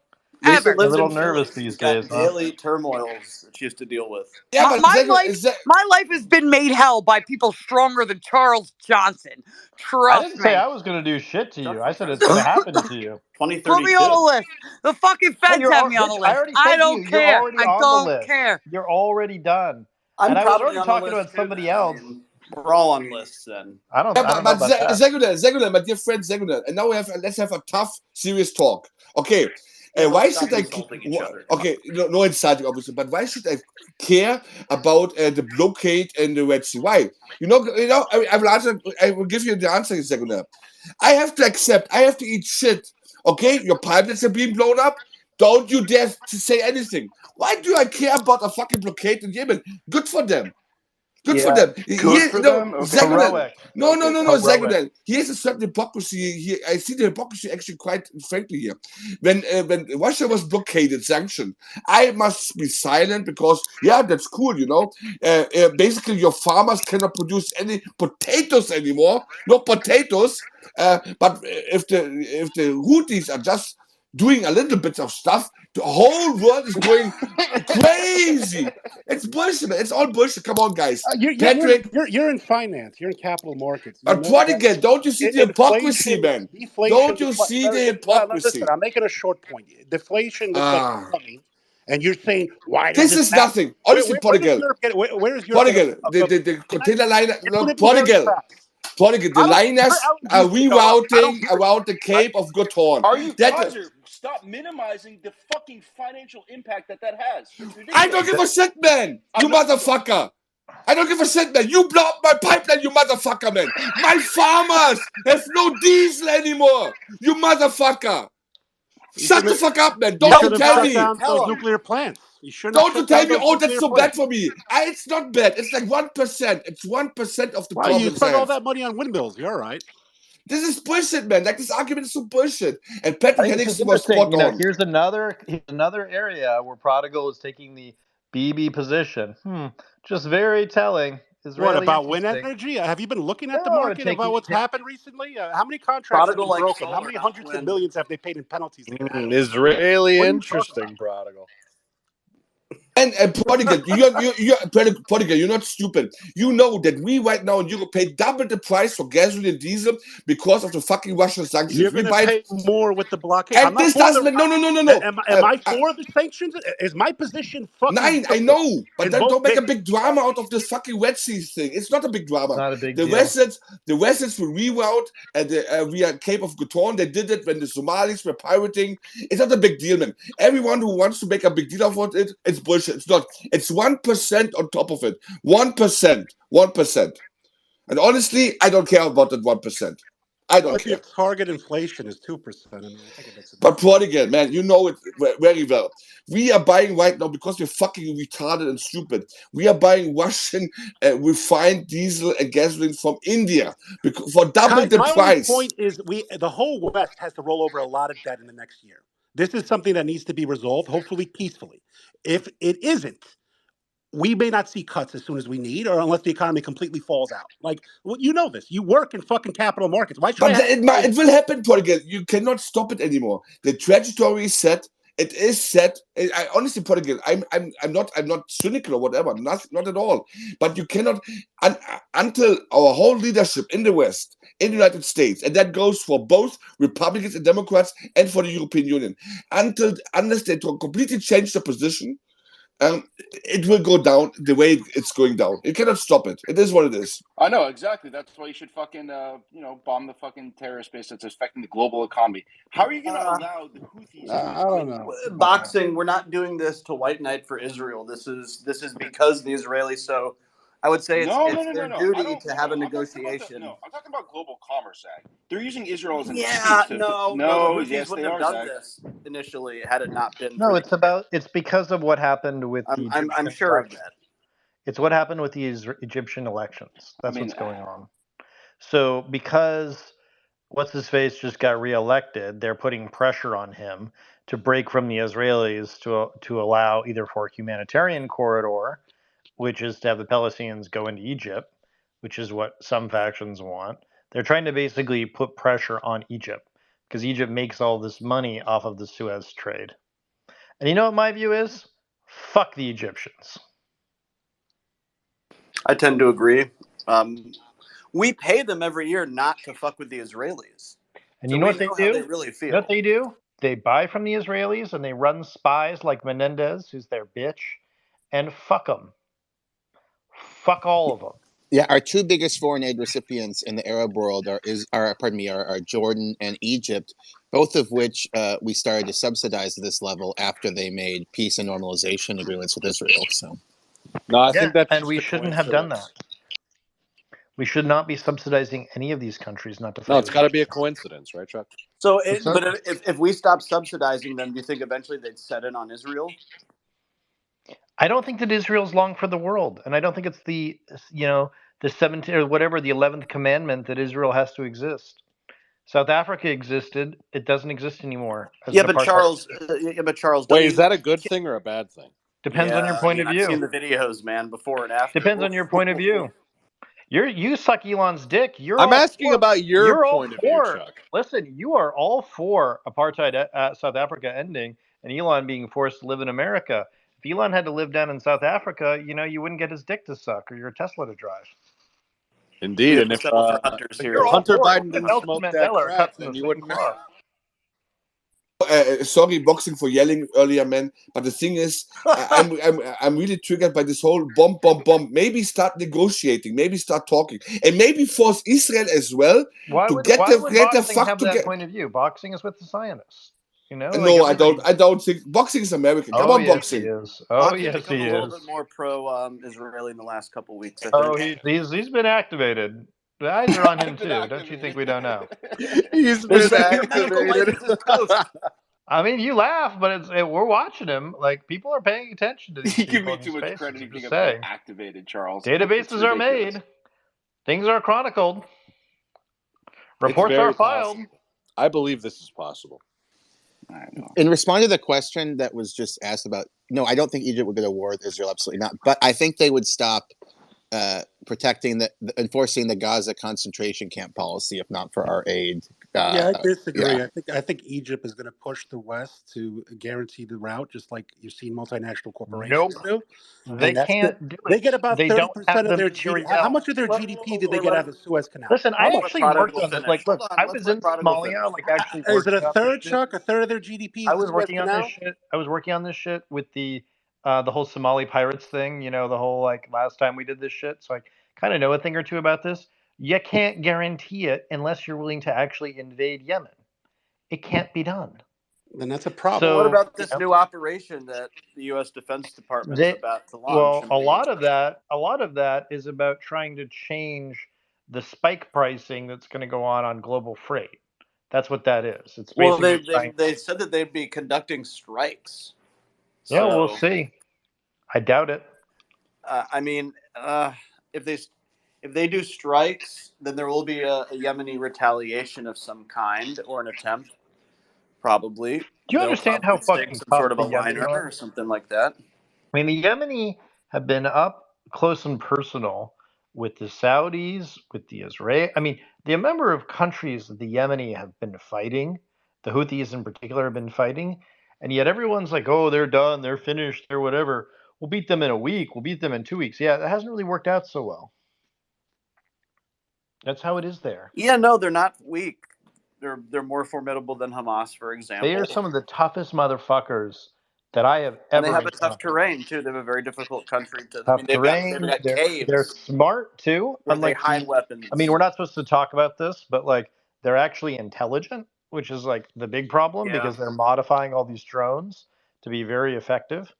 Lisa Ever. You're a lives in little Philly. nervous these She's got days, huh? daily turmoils that she has to deal with. My life has been made hell by people stronger than Charles Johnson. I Trust didn't say me. I was going to do shit to you. I said it's going to happen to you. Put me on the list. The fucking Well, feds have me on the bitch, list. I already I said to don't you, you're care. already I on the don't list. care. You're already done. I'm And I was probably already on the talking list about too, somebody then. I else. mean, we're all on lists then. I don't know but about that. Zagodel, my dear friend Zagodel, and now let's have a tough, serious talk. Okay. Why should I? Okay, no insulting, obviously, but why should I care about the blockade in the Red Sea? Why? I will give you the answer, Zagodel. I have to accept. I have to eat shit. Okay, your pipelines are being blown up. Don't you dare to say anything. Why do I care about a fucking blockade in Yemen? Good for them. Good for them. Good for them? Okay. Zagodel. No, Heroic. Zagodel. Here's a certain hypocrisy here. I see the hypocrisy actually quite frankly here. When Russia was blockaded, sanctioned, I must be silent because, yeah, that's cool, basically, your farmers cannot produce any potatoes anymore. No potatoes. But if the Houthis are just doing a little bit of stuff, the whole world is going crazy. It's bullshit, man. It's all bullshit. Come on, guys. Patrick. You're in finance. You're in capital markets. But Prodigal, don't you see the hypocrisy, man? Don't you see the hypocrisy? Listen, I'm making a short point. Deflation looks like it's coming, and you're saying, why does This is nothing. Honestly, Prodigal. Where is Europe? Prodigal, the container liner. No, Prodigal, the liners are rerouting around the Cape of Good Horn. Are you, Roger? Stop minimizing the fucking financial impact that has. It's ridiculous. I don't give a shit, man. You motherfucker. I don't give a shit, man. You blow up my pipeline, you motherfucker, man. My farmers have no diesel anymore. You motherfucker. Shut the fuck up, man. Don't you tell me. Those nuclear plants. You shouldn't. Don't you tell me, oh, that's so bad for me. It's not bad. It's like 1%. It's 1% of the Well, you problems. spend all that money on windmills. You're all right. This is bullshit, man. Like, this argument is so bullshit. And Patrick Henningsen was interesting. spot on. Here's another area where Prodigal is taking the BB position. Just very telling. What about wind energy? Have you been looking at the market about what's happened recently? How many contracts have been broken? How many hundreds of millions have they paid in penalties? Israeli interesting, Prodigal. And Prodigal, Prodigal, you're not stupid. You know that we right now in Europe pay double the price for gasoline and diesel because of the fucking Russian sanctions. You're We going to buy pay more with the blockade. I'm and not this for doesn't. the. No. Am I for the sanctions? Is my position fucking Nine, I simple? know, but In then both don't make a cases. big drama out of this fucking Red Sea thing. It's not a big drama. Not a big The deal. Western's will reroute via Cape of Good Horn. They did it when the Somalis were pirating. It's not a big deal, man. Everyone who wants to make a big deal of it, it's bullshit. It's not. It's 1% on top of it. 1%. And honestly, I don't care about that 1%. I don't But care. your target inflation is 2%. I mean, I think it makes a But Prodigal, man, you know it very well. We are buying right now because we're fucking retarded and stupid. We are buying Russian refined diesel and gasoline from India for double the my only price. point is the whole West has to roll over a lot of debt in the next year. This is something that needs to be resolved, hopefully peacefully. If it isn't, we may not see cuts as soon as we need, or unless the economy completely falls out. Like, well, you know this. You work in fucking capital markets. Why should But I have it will happen, Prodigal. You cannot stop it anymore. The trajectory is set. It is set. I honestly, Prodigal, I'm not cynical or whatever. Not at all. But you cannot until our whole leadership in the West, in the United States, and that goes for both Republicans and Democrats and for the European Union, unless they completely change their position. It will go down the way it's going down. You cannot stop it. It is what it is. I know exactly. That's why you should fucking bomb the fucking terrorist base that's affecting the global economy. How are you going to allow the Houthis? I don't know. Boxing. We're not doing this to white knight for Israel. This is because the Israelis. So, I would say it's their duty to have a negotiation. I'm talking about global commerce act. They're using Israel as an Yeah, excuse. The Houthis yes, wouldn't they have are, done Zach. this initially had it not been. No, for it's because of what happened with the I'm Egyptian sure of elections. that. It's what happened with the Egyptian elections. That's what's going on. So because what's his face just got reelected, they're putting pressure on him to break from the Israelis to allow either for a humanitarian corridor, which is to have the Palestinians go into Egypt, which is what some factions want. They're trying to basically put pressure on Egypt because Egypt makes all this money off of the Suez trade. And you know what my view is? Fuck the Egyptians. I tend to agree. We pay them every year not to fuck with the Israelis. And so you know what they how do? they really feel. You know what they do? They buy from the Israelis and they run spies like Menendez, who's their bitch, and fuck them. Fuck all of them. Yeah, our two biggest foreign aid recipients in the Arab world are Jordan and Egypt, both of which we started to subsidize at this level after they made peace and normalization agreements with Israel. So, no, I think that's and we shouldn't have done that. We should not be subsidizing any of these countries not to fight. No, it's got to be a coincidence, right, Chuck? So, but if we stop subsidizing them, do you think eventually they'd set in on Israel? I don't think that Israel's long for the world, and I don't think it's the 17th or whatever the 11th commandment that Israel has to exist. South Africa existed; it doesn't exist anymore. But Charles, wait, is that a good thing or a bad thing? Depends on your point of view. I've seen the videos, man, before and after. Depends on your point of view. You suck Elon's dick. I'm asking about your point of view, Chuck. Listen, you are all for apartheid South Africa ending and Elon being forced to live in America. If Elon had to live down in South Africa, you wouldn't get his dick to suck or your Tesla to drive. Indeed, and if Hunter Biden didn't smoke that crack, then you wouldn't. Sorry, boxing for yelling earlier, man. But the thing is, I'm really triggered by this whole bomb. Maybe start negotiating. Maybe start talking, and maybe force Israel as well to get the fuck have together. That point of view? Boxing is with the Zionists. No, I don't think boxing is American. Come on, boxing. He is. Oh, yes, he is. A little bit more pro-Israeli in the last couple weeks. I think. He's been activated. The eyes are on him too. Don't you think we don't know? He's been activated. I mean, you laugh, but we're watching him. Like, people are paying attention to these. You give me too much credit. You think I'm activated, Charles. Databases are made. Things are chronicled. Reports are filed. I believe this is possible. In response to the question that was just asked about, no, I don't think Egypt would go to war with Israel. Absolutely not. But I think they would stop enforcing the Gaza concentration camp policy if not for our aid. Yeah, I disagree. Yeah. I think Egypt is going to push the West to guarantee the route, just like you've seen multinational corporations Nope. do. They And that's can't do they it. get about They don't 30% have of the their GDP. How much materiel. of their GDP did they Or get let out of the Suez Canal? Listen, How I let's much? let actually worked Prodigal on this. Like, finish. look, Hold on, I let's was let in Prodigal Somalia, finish. like actually Is it working a on this third, shit. Chuck? A third of their GDP I is the was Suez working on this Canal? shit. I was working on this shit with the whole Somali pirates thing. You know, the whole like last time we did this shit. So I kind of know a thing or two about this. You can't guarantee it unless you're willing to actually invade Yemen. It can't be done. Then that's a Well, problem. what So about you this know, new operation that the U.S. Defense Department's they about to launch? well, I mean, a lot of that is about trying to change the spike pricing that's going to go on global freight. That's what that is. It's well, basically trying. they said that they'd be conducting strikes. Yeah, we'll So, see. I doubt it. I mean, if they do strikes, then there will be a Yemeni retaliation of some kind or an attempt. Probably Do you they'll understand how probably sink fucking some tough sort of the a Yemeni liner are? or something like that. I mean, the Yemeni have been up close and personal with the Saudis, with the Israel. I mean, the number of countries that the Yemeni have been fighting, the Houthis in particular have been fighting, and yet everyone's like, oh, they're done, they're finished, they're whatever. We'll beat them in a week, we'll beat them in 2 weeks. Yeah, that hasn't really worked out so well. That's how it is there. Yeah, no, they're not weak. They're more formidable than Hamas, for They example. are some of the toughest motherfuckers that I have And they ever have a tough encountered. terrain too. They have a very difficult country to. I Tough mean, they've terrain. got They're caves smart too. where they Unlike hide weapons. I mean, we're not supposed to talk about this, but like they're actually intelligent, which is like the big problem Yeah. because they're modifying all these drones to be very effective.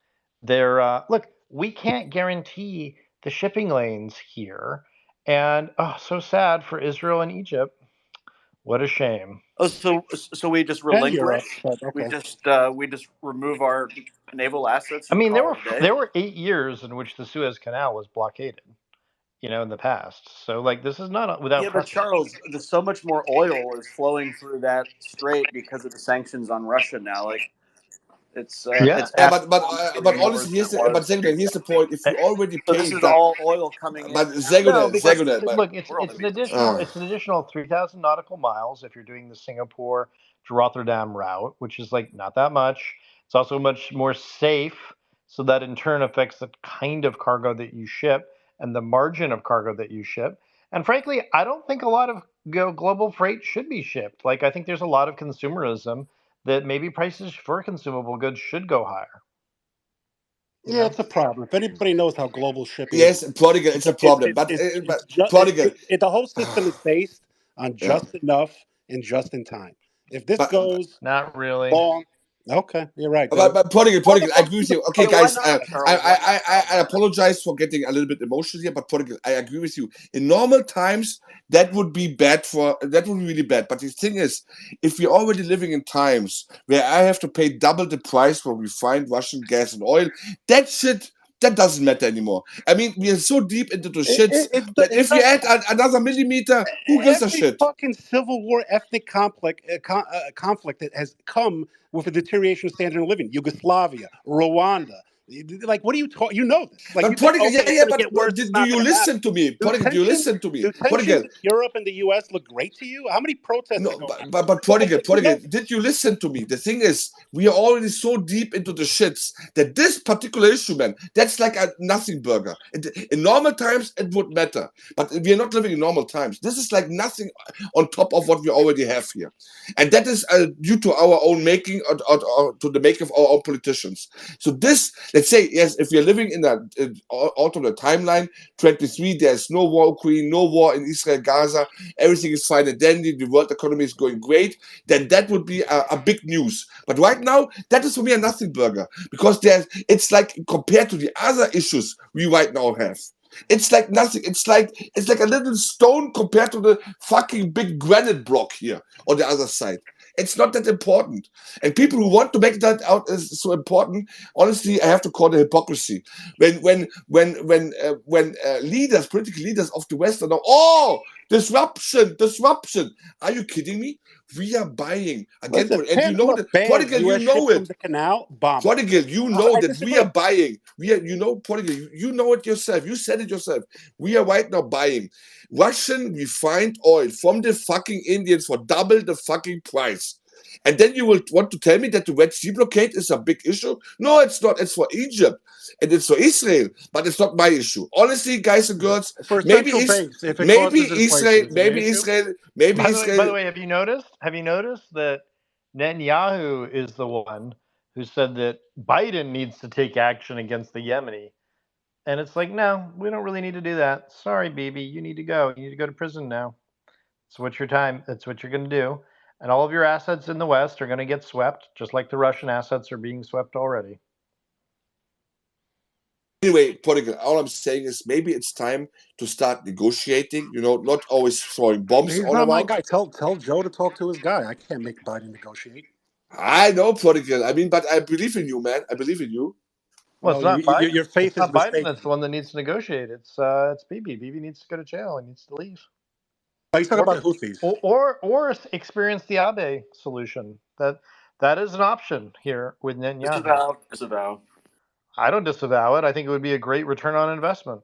They're look, we can't guarantee the shipping lanes here, and oh, so sad for Israel and Egypt. What a shame. Oh, so we just And Europe, relinquish. but okay. We just remove our naval assets. I And mean, call it a day? there were 8 years in which the Suez Canal was blockaded, you know, in the past. So like this is not without Yeah, but precedent. Charles, there's so much more oil is flowing through that strait because of the sanctions on Russia now. Like it's Yeah. Yeah, but astronomically more honestly, than it was. here's the point. If you already So this paid is that, all oil coming in but and out No, of the because Zagonet, look, world. it's I an mean, additional 3,000 nautical miles if you're doing the Singapore to Rotterdam route, which is like not that much. It's also much more safe, so that in turn affects the kind of cargo that you ship and the margin of cargo that you ship. And frankly, I don't think a lot of global freight should be shipped. Like I think there's a lot of consumerism that maybe prices for consumable goods should go higher. Yeah, it's a problem. If anybody knows how global shipping yes, Prodigal, it's a problem. But Prodigal, the whole system is based on just enough and just in time. If this goes not really long, okay, you're right. But Prodigal, I agree with you. Okay, Yeah, why guys, not, Charles? I apologize for getting a little bit emotional here, but Prodigal, I agree with you. In normal times, that would be really bad. But the thing is, if we're already living in times where I have to pay double the price for refined Russian gas and oil, that doesn't matter anymore. I mean, we are so deep into the shits that if you add another millimeter, who gives a every shit? fucking civil war ethnic conflict that has come with a deterioration of standard of living. Yugoslavia, Rwanda. Like, what are you talking? You know this. Like, But you think, Prodigal, okay, it's yeah, going to get worse. but It's do not you going to matter. listen to me? Prodigal, do you listen to me? Do tensions Prodigal, in Europe and the U.S. look great to you? How many protests are going on? but Prodigal, did you listen to me? The thing is, we are already so deep into the shits that this particular issue, man, that's like a nothing burger. In normal times, it would matter, but we are not living in normal times. This is like nothing on top of what we already have here, and that is due to our own making or to the making of our own politicians. So this, let's say, yes, if we are living in an alternate timeline, 23, there's no war in Ukraine, no war in Israel, Gaza, everything is fine and dandy, the world economy is going great, then that would be a big news. But right now, that is for me a nothing burger, because it's like compared to the other issues we right now have. It's like nothing. It's like a little stone compared to the fucking big granite block here on the other side. It's not that important. And people who want to make that out as so important, honestly, I have to call it hypocrisy. When leaders, political leaders of the West are now, Disruption. Are you kidding me? We are buying again, Listen, and you know Panama that banned Prodigal, you U.S. know ships from it. the canal. Bomb. Prodigal, you know I that we are disagree. buying. Prodigal, you know it yourself. You said it yourself. We are right now buying Russian refined oil from the fucking Indians for double the fucking price. And then you will want to tell me that the Red Sea blockade is a big issue? No, it's not. It's for Egypt and it's for Israel, but it's not my issue. Honestly, guys and girls, For maybe central banks, if it causes inflation, is it an issue? By the way, have you noticed that Netanyahu is the one who said that Biden needs to take action against the Yemeni? And it's like, no, we don't really need to do that. Sorry, Bibi, you need to go. You need to go to prison now. That's what your time. That's what you're going to do. And all of your assets in the West are going to get swept, just like the Russian assets are being swept already. Anyway, Prodigal, all I'm saying is maybe it's time to start negotiating, not always throwing bombs He's all not my around. guy. Tell Joe to talk to his guy. I can't make Biden negotiate. I know, Prodigal. I mean, but I believe in you, man. I believe in you. Well, it's not Biden. Your faith It's not is Biden mistaken. that's the one that needs to negotiate. It's Bibi. Bibi needs to go to jail. He needs to leave. Oh, he's talking about Houthis. Or experience the Abe solution. That is an option here with Netanyahu. Disavow. I don't disavow it. I think it would be a great return on investment.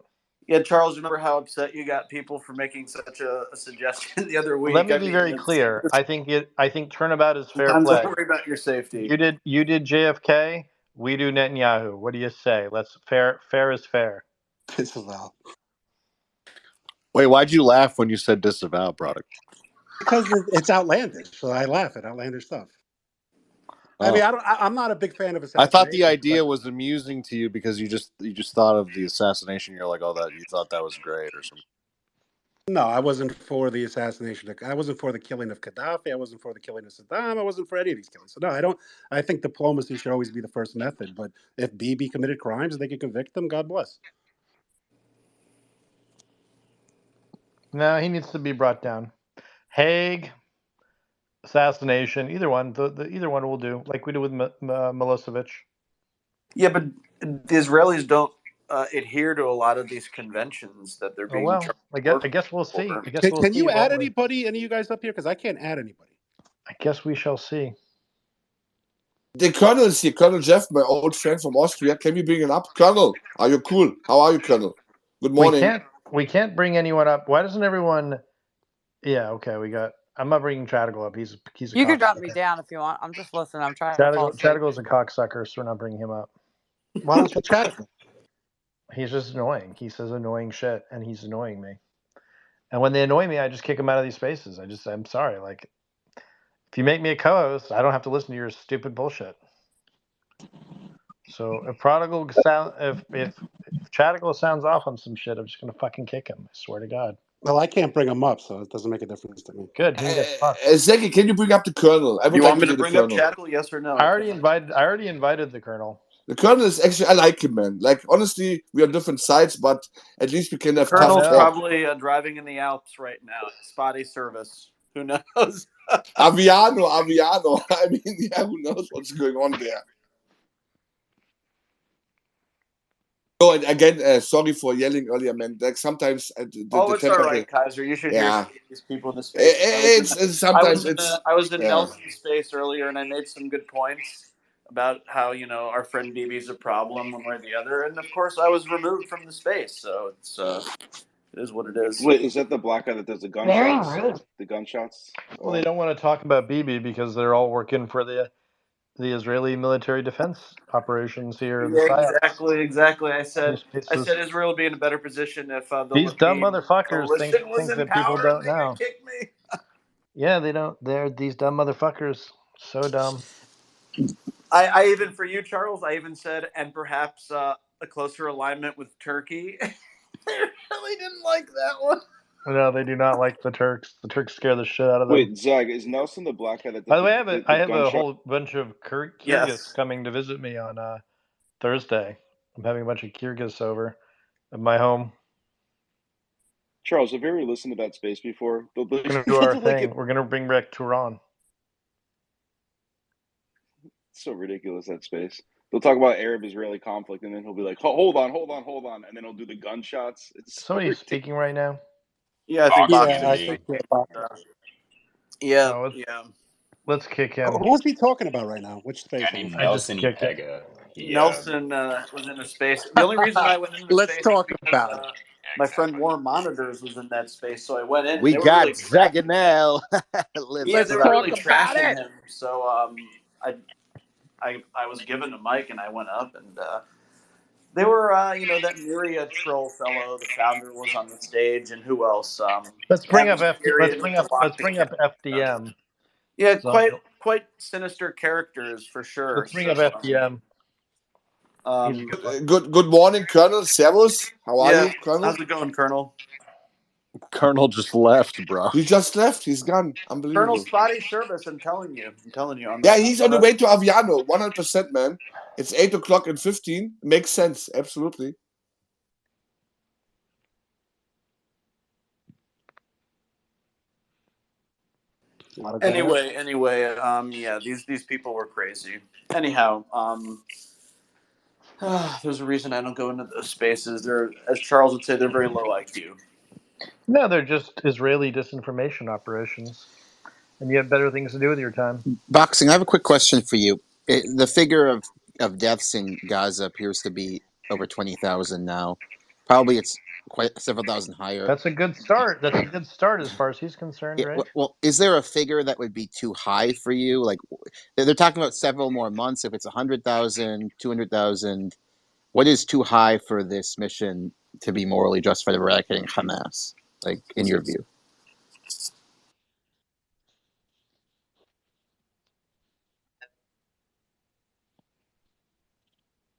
Yeah, Charles, remember how upset you got people for making such a suggestion the other week? Let me I be mean, very it's- clear. I think turnabout is fair Sometimes I play. worry about your safety. You did JFK. We do Netanyahu. What do you say? Let's fair is fair. Disavow. Wait, why'd you laugh when you said disavow, product? Because it's outlandish, so I laugh at outlandish stuff. I mean, I'm not a big fan of assassination. I thought the idea was amusing to you because you just thought of the assassination. You're like, oh, that you thought that was great or something. No, I wasn't for the assassination. I wasn't for the killing of Gaddafi. I wasn't for the killing of Saddam. I wasn't for any of these killings. So no, I don't. I think diplomacy should always be the first method. But if Bibi committed crimes, they can convict them. God bless. No, he needs to be brought down. Hague, assassination, either one. Either one will do, like we did with Milosevic. Yeah, but the Israelis don't adhere to a lot of these conventions that they're being. I guess we'll see. Can you add anybody? Any of you guys up here? Because I can't add anybody. I guess we shall see. The Colonel is here, Colonel Jeff, my old friend from Austria. Can we bring him up? Colonel, are you cool? How are you, Colonel? Good morning. We can't bring anyone up. Why doesn't everyone? Yeah, okay, I'm not bringing Chadigal up. He's a You can drop me down if you want. I'm just listening. I'm trying to fall asleep. Chadigal's a cocksucker, so we're not bringing him up. Why don't you Chadigal? He's just annoying. He says annoying shit, and he's annoying me. And when they annoy me, I just kick them out of these spaces. I'm sorry. Like, if you make me a co-host, I don't have to listen to your stupid bullshit. So if Chadigal sounds off on some shit, I'm just gonna fucking kick him. I swear to God. Well, I can't bring him up, so it doesn't make a difference to me. Good. He gets fucked. Zeki, can you bring up the Colonel? You want me to bring up Chadigal? Yes or no? I already invited the Colonel. The Colonel is actually, I like him, man. Like, honestly, we are on different sides, but at least we can have tough Colonel's talk. probably driving in the Alps right now. Spotty service. Who knows? Aviano. I mean, yeah, who knows what's going on there? Oh, and again, sorry for yelling earlier, man. Like sometimes the it's all right, Kaiser. You should hear these people in the space. I was in Nelson's space earlier, and I made some good points about how our friend BB's a problem one way or the other, and of course I was removed from the space, so it is what it is. Wait, is that the black guy that does the gunshots? Very rude. The gunshots? Well, they don't want to talk about BB because they're all working for the Israeli military defense operations here. Yeah, exactly. I said Israel would be in a better position if these dumb motherfuckers think that people don't know. Kick me. Yeah, they don't. They're these dumb motherfuckers. So dumb. I even, for you, Charles, I even said, and perhaps a closer alignment with Turkey. They really didn't like that one. No, they do not like the Turks. The Turks scare the shit out of them. Wait, Zach, is Nelson the black guy that does By the way, the I have a gunshot? whole bunch of Kyrgyz coming to visit me on Thursday. I'm having a bunch of Kyrgyz over at my home. Charles, have you ever listened to that space before? We're going to do our thing. We're going to bring back Turan. It's so ridiculous, that space. They'll talk about Arab-Israeli conflict, and then he'll be like, hold on, and then he'll do the gunshots. It's Somebody's speaking right now? Yeah, I think Box Box I is think speaking. yeah. Yeah, No, yeah. let's kick him. Who is he talking about right now? Which space? Johnny Are we I just Nelson kicked it. Pega. Nelson was in a space. The only reason I went into the Let's space is talk because about it. my friend Warren Monitors was in that space, so I went in. We They were got really trashing him. Zaganel. Lives Yeah, for they that. were really trashing him. So I was given a mic and I went up and they were that Miria troll fellow, the founder, was on the stage, and who else? Let's bring up Let's bring up FDM. Yeah, So quite sinister characters for sure. let's bring up FDM. Good morning, Colonel. Servus. How are Yeah, you, Colonel? how's it going, Colonel? Colonel just left, bro. He just left. He's gone. Colonel Unbelievable. Spotty Service. I'm telling you. On Yeah, that. he's on the way to Aviano. 100%, man. It's 8:00 and 15. Makes sense. Absolutely. Anyway, yeah, these people were crazy. Anyhow, there's a reason I don't go into those spaces. They're, as Charles would say, they're very low IQ. No, they're just Israeli disinformation operations, and you have better things to do with your time. Boxing, I have a quick question for you. The figure of deaths in Gaza appears to be over 20,000 now. Probably it's quite several thousand higher. That's a good start. That's a good start as far as he's concerned, Yeah, right? well, is there a figure that would be too high for you? Like, they're talking about several more months. If it's 100,000, 200,000, what is too high for this mission to be morally justified of eradicating Hamas, like, in your view?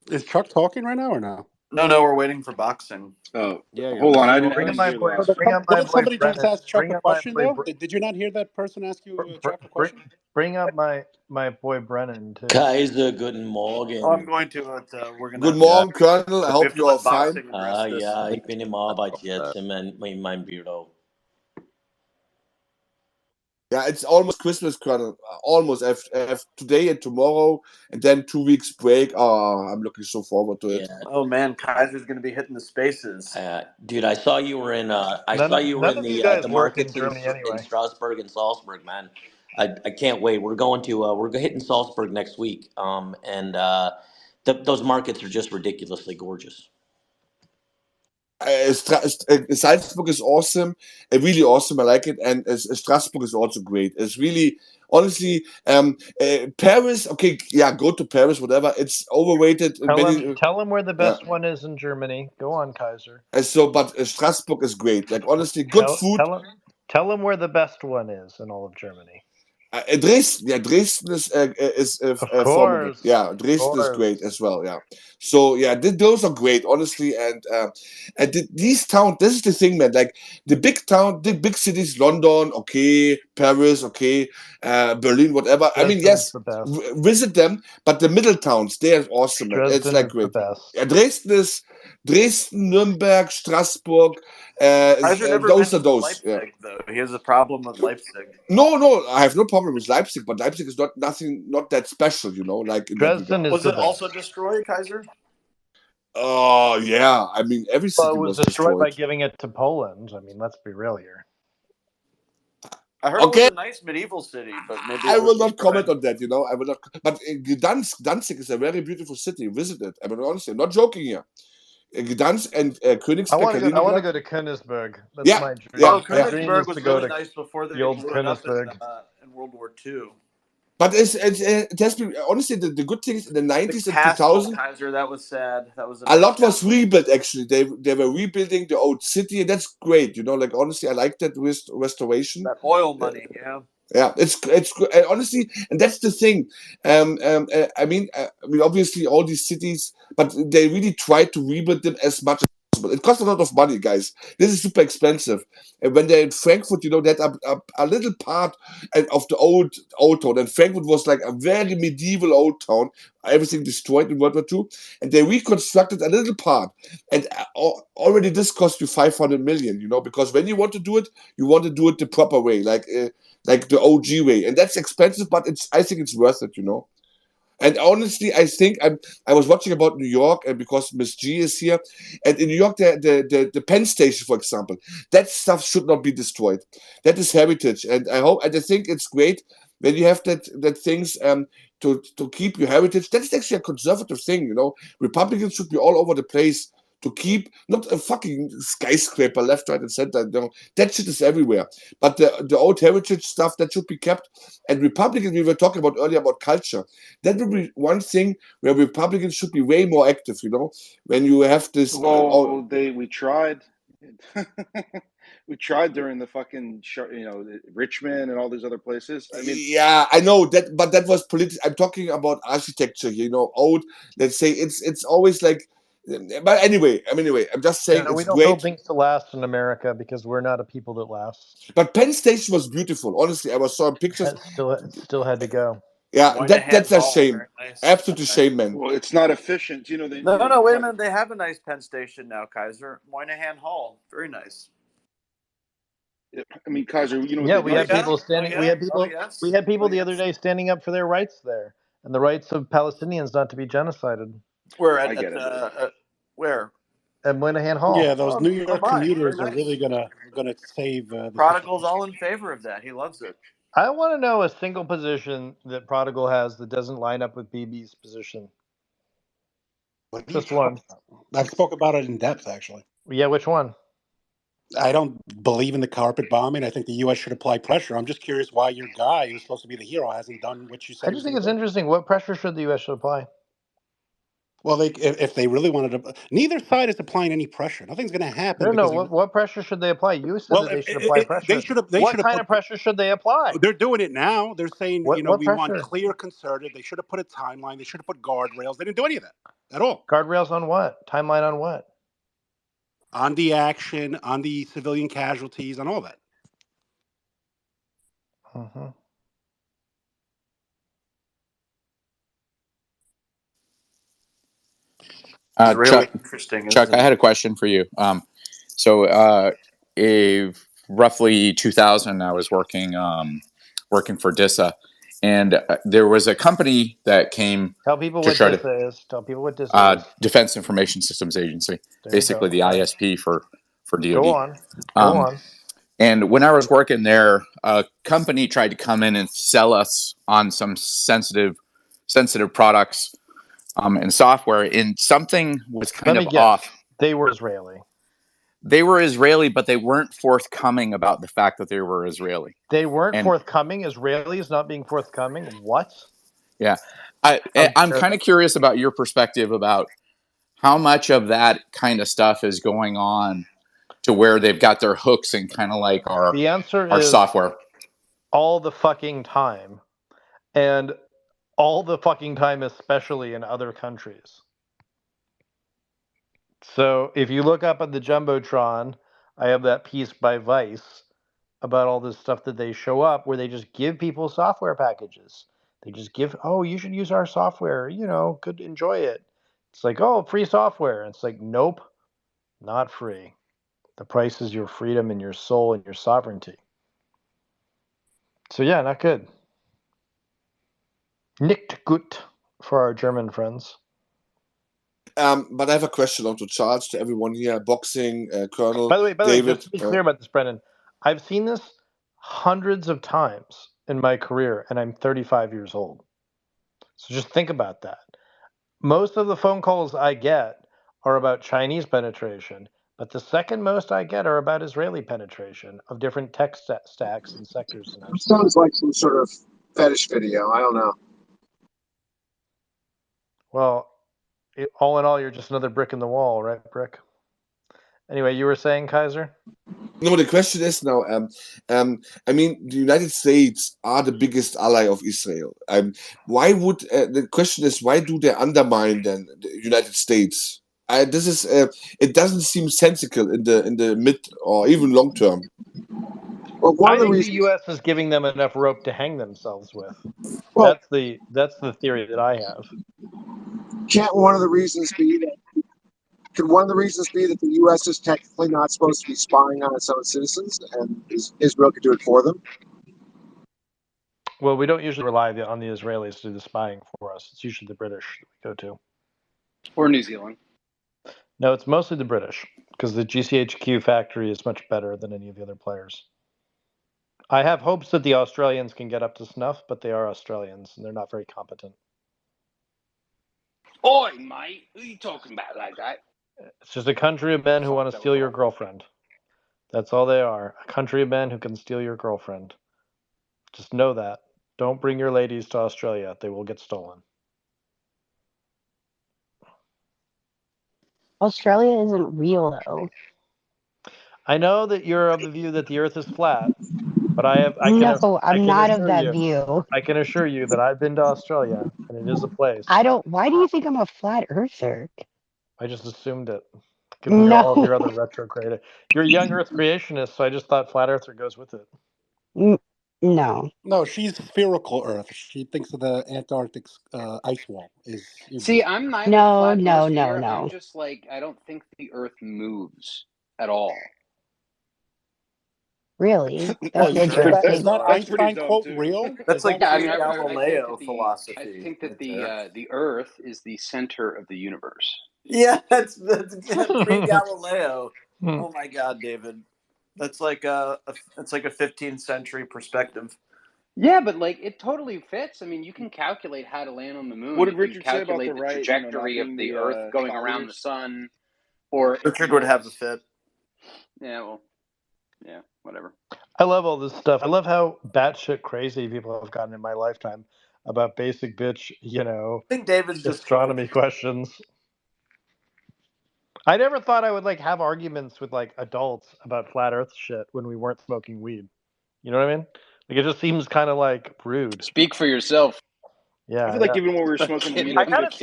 Is Chuck talking right now or no? No, we're waiting for boxing. Oh, yeah. Hold on, I didn't Bring up hear my boy. last. Bring up my Didn't boy. somebody just Brennan. ask Chuck Bring a up my question boy. though? Did you not hear that person ask you, Chuck, a question? Bring up my boy Brennan too. Kaiser, guten Morgen. I'm going to. We're gonna. Good morning, Colonel. I We hope have to you let are fine. boxing address this. Ja, ich bin im Arbeit jetzt in meinem Büro. Yeah, it's almost Christmas, Colonel. Almost. I have today and tomorrow, and then 2 weeks break. Oh, I'm looking so forward to it. Oh man, Kaiser's going to be hitting the spaces. Dude, I saw you were in. None of you guys the work in markets Germany in anyway. Strasbourg and Salzburg, man. I can't wait. We're going to we're hitting Salzburg next week. And those markets are just ridiculously gorgeous. Salzburg is awesome, really awesome. I like it, and Strasbourg is also great. It's really, honestly, Paris. Okay, yeah, go to Paris, whatever. It's overrated. Tell him where the best one is in Germany. Go on, Kaiser. But Strasbourg is great. Like honestly, good food. Tell him where the best one is in all of Germany. Dresden, yeah, Dresden is formidable. Yeah, Dresden is great as well. Yeah, so yeah, those are great, honestly, and these towns. This is the thing, man. Like the big cities, London, okay, Paris, okay, Berlin, whatever. I mean, yes, visit them, but the middle towns, they are awesome, man. It's like great. Yeah, Dresden, Nuremberg, Strasbourg. Those are those. Leipzig, yeah. Though he has a problem with Leipzig. No, I have no problem with Leipzig, but Leipzig is not that special, you know. Like Dresden is was it also destroyed, Kaiser? Oh yeah, I mean every city it was destroyed by giving it to Poland. I mean, let's be real here. I heard it was a nice medieval city, but maybe I will not comment on that. You know, I will not. But Danzig is a very beautiful city. Visit it. I mean, honestly, I'm not joking here. Gdansk and Königsberg. I want to go to Königsberg. That's my dream. Yeah. My dream is was to go really to nice before they the old blew it up Königsberg. in World War II. But it has been, honestly, the good thing is in the 90s and 2000s. Kaiser, that was sad. That was a lot was rebuilt, actually. They were rebuilding the old city, and that's great. You know, like, honestly, I like that restoration. That oil money, yeah. Yeah, it's honestly, and that's the thing. I mean, obviously, all these cities, but they really try to rebuild them as much as possible. It costs a lot of money, guys. This is super expensive. And when they're in Frankfurt, you know, that a little part of the old town. And Frankfurt was like a very medieval old town. Everything destroyed in World War II, and they reconstructed a little part. And already this cost you 500 million. You know, because when you want to do it the proper way, like the OG way, and that's expensive, but I think it's worth it, you know. And honestly, I think I was watching about New York, and because Miss G is here, and in New York, the Penn Station, for example, that stuff should not be destroyed. That is heritage, and I think it's great when you have that things to keep your heritage. That's actually a conservative thing, you know. Republicans should be all over the place to keep not a fucking skyscraper left, right, and center. You know, that shit is everywhere. But the old heritage stuff that should be kept. And Republicans, we were talking about earlier about culture. That would be one thing where Republicans should be way more active. You know, when you have this. Well, we tried. We tried during the fucking Richmond and all these other places. I mean, Yeah, I know that, but that was political. I'm talking about architecture here. You know, old. Let's say it's always like. But anyway, I'm just saying we it's don't great. build things to last in America because we're not a people that lasts. But Penn Station was beautiful. Honestly, I saw pictures. It still had to go. Yeah, that's a shame. Nice. Absolute shame, man. well, it's not efficient. You know, No, wait a minute. They have a nice Penn Station now, Kaiser. Moynihan Hall. Very nice. I mean, Kaiser, you know. Yeah, we had people standing. We had people. yes. We had people the other day standing up for their rights there and the rights of Palestinians not to be genocided. Where I get it. Where? At Moynihan Hall. Yeah, those New York my. commuters Very are really gonna save. The Prodigal's all in favor of that. He loves it. I want to know a single position that Prodigal has that doesn't line up with BB's position. Just one. I've spoke about it in depth, actually. Yeah, which one? I don't believe in the carpet bombing. I think the U.S. should apply pressure. I'm just curious why your guy, who's supposed to be the hero, hasn't done what you said. I just think it's interesting. What pressure should the U.S. apply? Well, if they really wanted to, neither side is applying any pressure. Nothing's going to happen. No. What pressure should they apply? You said that they should apply pressure. What kind of pressure should they apply? They're doing it now. They're saying, what we pressure? want clear, concerted. They should have put a timeline. They should have put guardrails. They didn't do any of that at all. Guardrails on what? Timeline on what? On the action, on the civilian casualties, on all that. Mm-hmm. Really Chuck, interesting. Chuck, I had a question for you. Roughly 2000, I was working for DISA, and there was a company that came. Tell people to what try DISA is. Tell people what DISA is. Defense Information Systems Agency, basically the ISP for DoD. Go on. And when I was working there, a company tried to come in and sell us on some sensitive products and software, and something was kind of off. They were Israeli. They were Israeli, but they weren't forthcoming about the fact that they were Israeli. They weren't forthcoming? Israelis not being forthcoming? What? Yeah. I'm kind of curious about your perspective about how much of that kind of stuff is going on to where they've got their hooks in kind of like our software. All the fucking time. And all the fucking time, especially in other countries. So if you look up at the Jumbotron, I have that piece by Vice about all this stuff that they show up where they just give people software packages. They just give, you should use our software, could enjoy it. It's like, free software. It's like, nope, not free. The price is your freedom and your soul and your sovereignty. So yeah, not good. Nicht gut for our German friends. But I have a question on to Charles, to everyone here, boxing, Colonel By the way, David. just to be clear about this, Brennan, I've seen this hundreds of times in my career, and I'm 35 years old. So just think about that. Most of the phone calls I get are about Chinese penetration, but the second most I get are about Israeli penetration of different tech stacks and sectors. Sounds like some sort of fetish video. I don't know. Well, all in all, you're just another brick in the wall, right, Brick? Anyway, you were saying, Kaiser? No, the question is now, I mean, the United States are the biggest ally of Israel. Why would, the question is, why do they undermine then the United States? It doesn't seem sensical in the mid or even long term. Well, I think the U.S. is giving them enough rope to hang themselves with. Well, that's the theory that I have. Could one of the reasons be that the U.S. is technically not supposed to be spying on its own citizens, and Israel could do it for them? Well, we don't usually rely on the Israelis to do the spying for us. It's usually the British that we go to. Or New Zealand. No, it's mostly the British, because the GCHQ factory is much better than any of the other players. I have hopes that the Australians can get up to snuff, but they are Australians, and they're not very competent. Oi, mate, who are you talking about like that? It's just a country of men who want to steal your girlfriend. That's all they are. A country of men who can steal your girlfriend. Just know that. Don't bring your ladies to Australia. They will get stolen. Australia isn't real, though. I know that you're of the view that the Earth is flat, but I'm not of that view. I can assure you that I've been to Australia, and it is a place. Why do you think I'm a flat earther? I just assumed it. Given all of your other retrograde. You're a young Earth creationist, so I just thought flat earther goes with it. No. No, she's spherical Earth. She thinks of the Antarctic ice wall is. See, I'm neither No, flat no, nor no, sphere. no. I'm just like, I don't think the Earth moves at all. Really? Well, That's is interesting. that Einstein quote real? That's like Galileo philosophy. I think that the Earth is the center of the universe. Yeah, that's pre-Galileo. Oh my God, David, that's like a 15th century perspective. Yeah, but like it totally fits. I mean, you can calculate how to land on the moon. What did You can Richard say about calculate the the right, trajectory not of being the the Earth going around the followers? sun. Or Richard would have the fit. Yeah, well, yeah, whatever. I love all this stuff. I love how batshit crazy people have gotten in my lifetime about basic bitch, I think David's just astronomy questions. I never thought I would like have arguments with like adults about flat Earth shit when we weren't smoking weed. You know what I mean? Like it just seems kind of like rude. Speak for yourself. Yeah. I feel like even when we were smoking weed, I kind of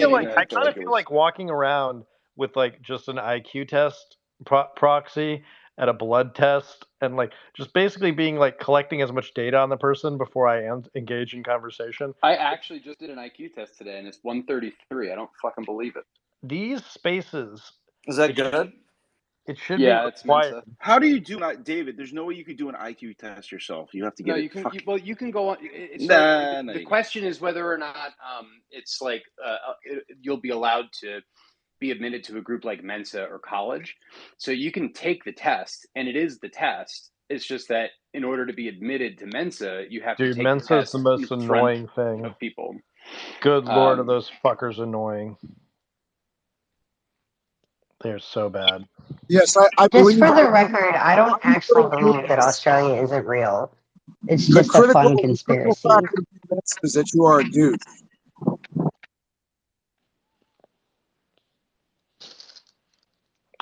feel like walking around with like just an IQ test proxy and a blood test and like just basically being like collecting as much data on the person before I engage in conversation. I actually just did an IQ test today and it's 133. I don't fucking believe it. These spaces. Is that good? It should be required. How do you do that, David? There's no way you could do an IQ test yourself. You have to get No, it. you can. You can go on. The question is whether or not it's like you'll be allowed to be admitted to a group like Mensa or college. So you can take the test, and it is the test. It's just that in order to be admitted to Mensa, you have to take Mensa the is test the most in annoying front thing of people. Good lord, are those fuckers annoying? They're so bad. Yes, I Just believe. for the record, I don't actually believe that Australia isn't real. It's The just a critical fun conspiracy. fact is that you are a douche.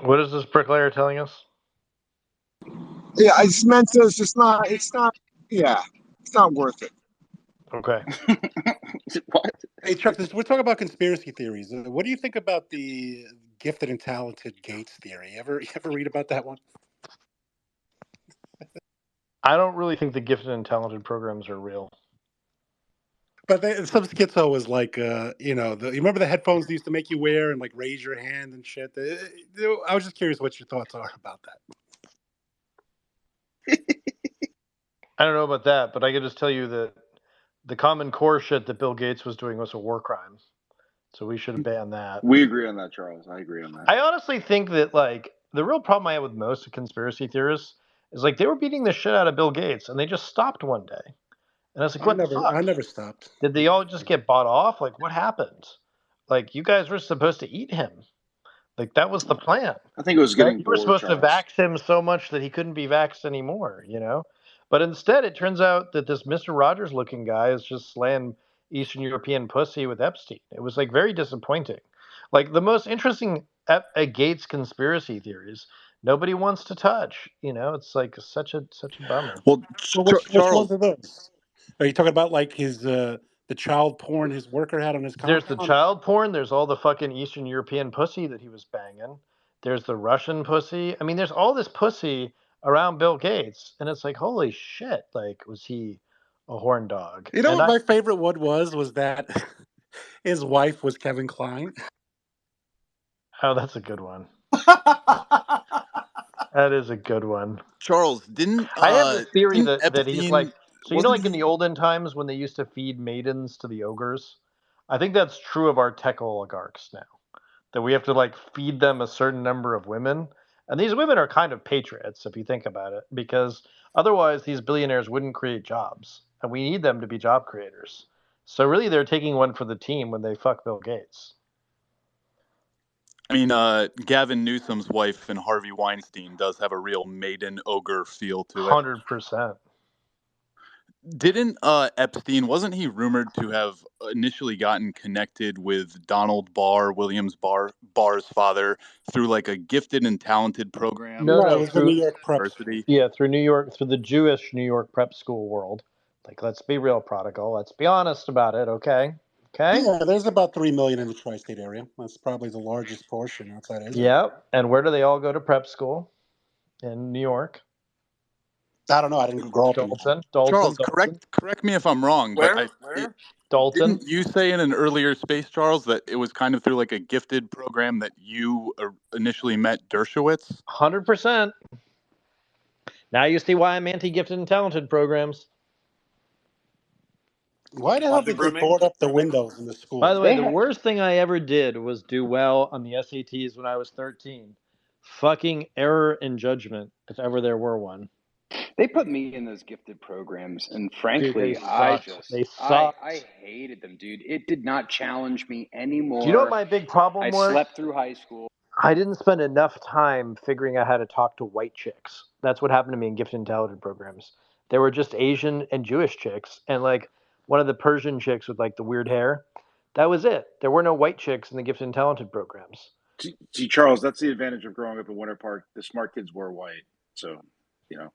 What is this bricklayer telling us? Yeah, I just meant to. It's not. Yeah, it's not worth it. Okay. What? Hey, Chuck, we're talking about conspiracy theories. What do you think about the gifted and talented Gates theory? You ever read about that one? I don't really think the gifted and talented programs are real. But some schizo was like, you remember the headphones they used to make you wear and like raise your hand and shit? I was just curious what your thoughts are about that. I don't know about that, but I can just tell you that the Common Core shit that Bill Gates was doing was a war crime. So we should ban that. We agree on that, Charles. I agree on that. I honestly think that like the real problem I have with most conspiracy theorists is like they were beating the shit out of Bill Gates and they just stopped one day. And I was like, what the fuck? I never stopped. Did they all just get bought off? Like, what happened? Like, you guys were supposed to eat him. Like, that was the plan. I think it was getting You were supposed to vax him so much that he couldn't be vaxxed anymore, you know? But instead, it turns out that this Mr. Rogers-looking guy is just slaying Eastern European pussy with Epstein. It was, like, very disappointing. Like, the most interesting Gates conspiracy theories, nobody wants to touch. You know, it's, like, such a bummer. Well, which ones are those? Are you talking about like his the child porn his worker had on his compound? There's the child porn. There's all the fucking Eastern European pussy that he was banging. There's the Russian pussy. I mean, there's all this pussy around Bill Gates, and it's like, holy shit! Like, was he a horn dog? You know what my favorite one was that his wife was Kevin Kline. Oh, that's a good one. That is a good one. Charles, didn't I have this theory that Epstein... he's like So you know, like in the olden times when they used to feed maidens to the ogres, I think that's true of our tech oligarchs now. That we have to like feed them a certain number of women, and these women are kind of patriots if you think about it, because otherwise these billionaires wouldn't create jobs, and we need them to be job creators. So really, they're taking one for the team when they fuck Bill Gates. I mean, Gavin Newsom's wife and Harvey Weinstein does have a real maiden ogre feel to it. 100%. Didn't Epstein, wasn't he rumored to have initially gotten connected with Donald Barr, Barr's father, through like a gifted and talented program? No, it was the New York prep University. Yeah, through the Jewish New York prep school world. Like, let's be real, prodigal. Let's be honest about it, okay? Okay? Yeah, there's about 3 million in the tri-state area. That's probably the largest portion outside Israel. Yeah, and where do they all go to prep school? In New York. I don't know. I didn't grow up in Charles, correct me if I'm wrong, but Dalton? Didn't you say in an earlier space, Charles, that it was kind of through like a gifted program that you initially met Dershowitz? 100%. Now you see why I'm anti-gifted and talented programs. Why the hell did they board up the windows in the school? By the way, the worst thing I ever did was do well on the SATs when I was 13. Fucking error in judgment, if ever there were one. They put me in those gifted programs, and frankly, Dude, they sucked. I hated them, dude. It did not challenge me anymore. Do you know what my big problem was? I slept through high school. I didn't spend enough time figuring out how to talk to white chicks. That's what happened to me in gifted and talented programs. There were just Asian and Jewish chicks, and like one of the Persian chicks with like the weird hair. That was it. There were no white chicks in the gifted and talented programs. See, Charles, that's the advantage of growing up in Winter Park. The smart kids were white, so you know.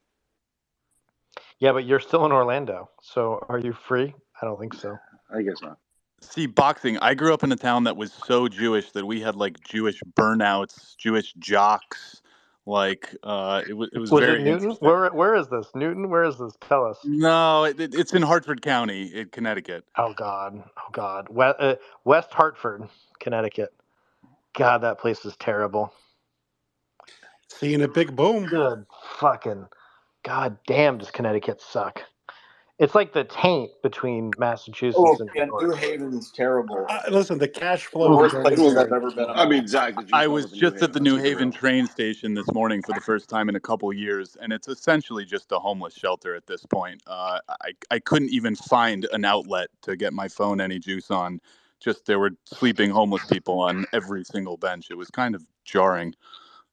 Yeah, but you're still in Orlando, so are you free? I don't think so. I guess not. See, boxing, I grew up in a town that was so Jewish that we had like Jewish burnouts, Jewish jocks. Like it was very it Newton? Where is this? Newton? Where is this? Tell us. No, it's in Hartford County, in Connecticut. Oh God. West Hartford, Connecticut. God, that place is terrible. Seeing a big boom. Good fucking God damn, does Connecticut suck? It's like the taint between Massachusetts and New York. New Haven's terrible. Listen, the cash flow. Worst place I've ever been. I mean, Zach, I was just at the New Haven train station this morning for the first time in a couple years, and it's essentially just a homeless shelter at this point. I couldn't even find an outlet to get my phone any juice on. Just there were sleeping homeless people on every single bench. It was kind of jarring.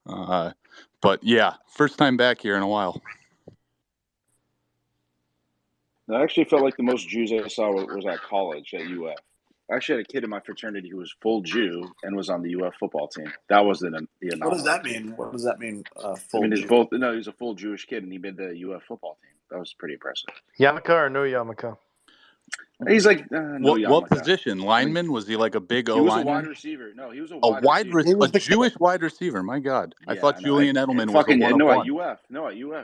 But yeah, first time back here in a while. I actually felt like the most Jews I saw was at college at UF. I actually had a kid in my fraternity who was full Jew and was on the UF football team. That was the anomaly. What does that mean? What does that mean? Full I mean, Jew? he was a full Jewish kid, and he made the UF football team. That was pretty impressive. Yarmulke or no yarmulke? He's like what position? Lineman? Was he like a big O He was a lineman? wide receiver. No, he was a Jewish wide receiver. My God, I thought Julian Edelman was a at one-of-one. UF.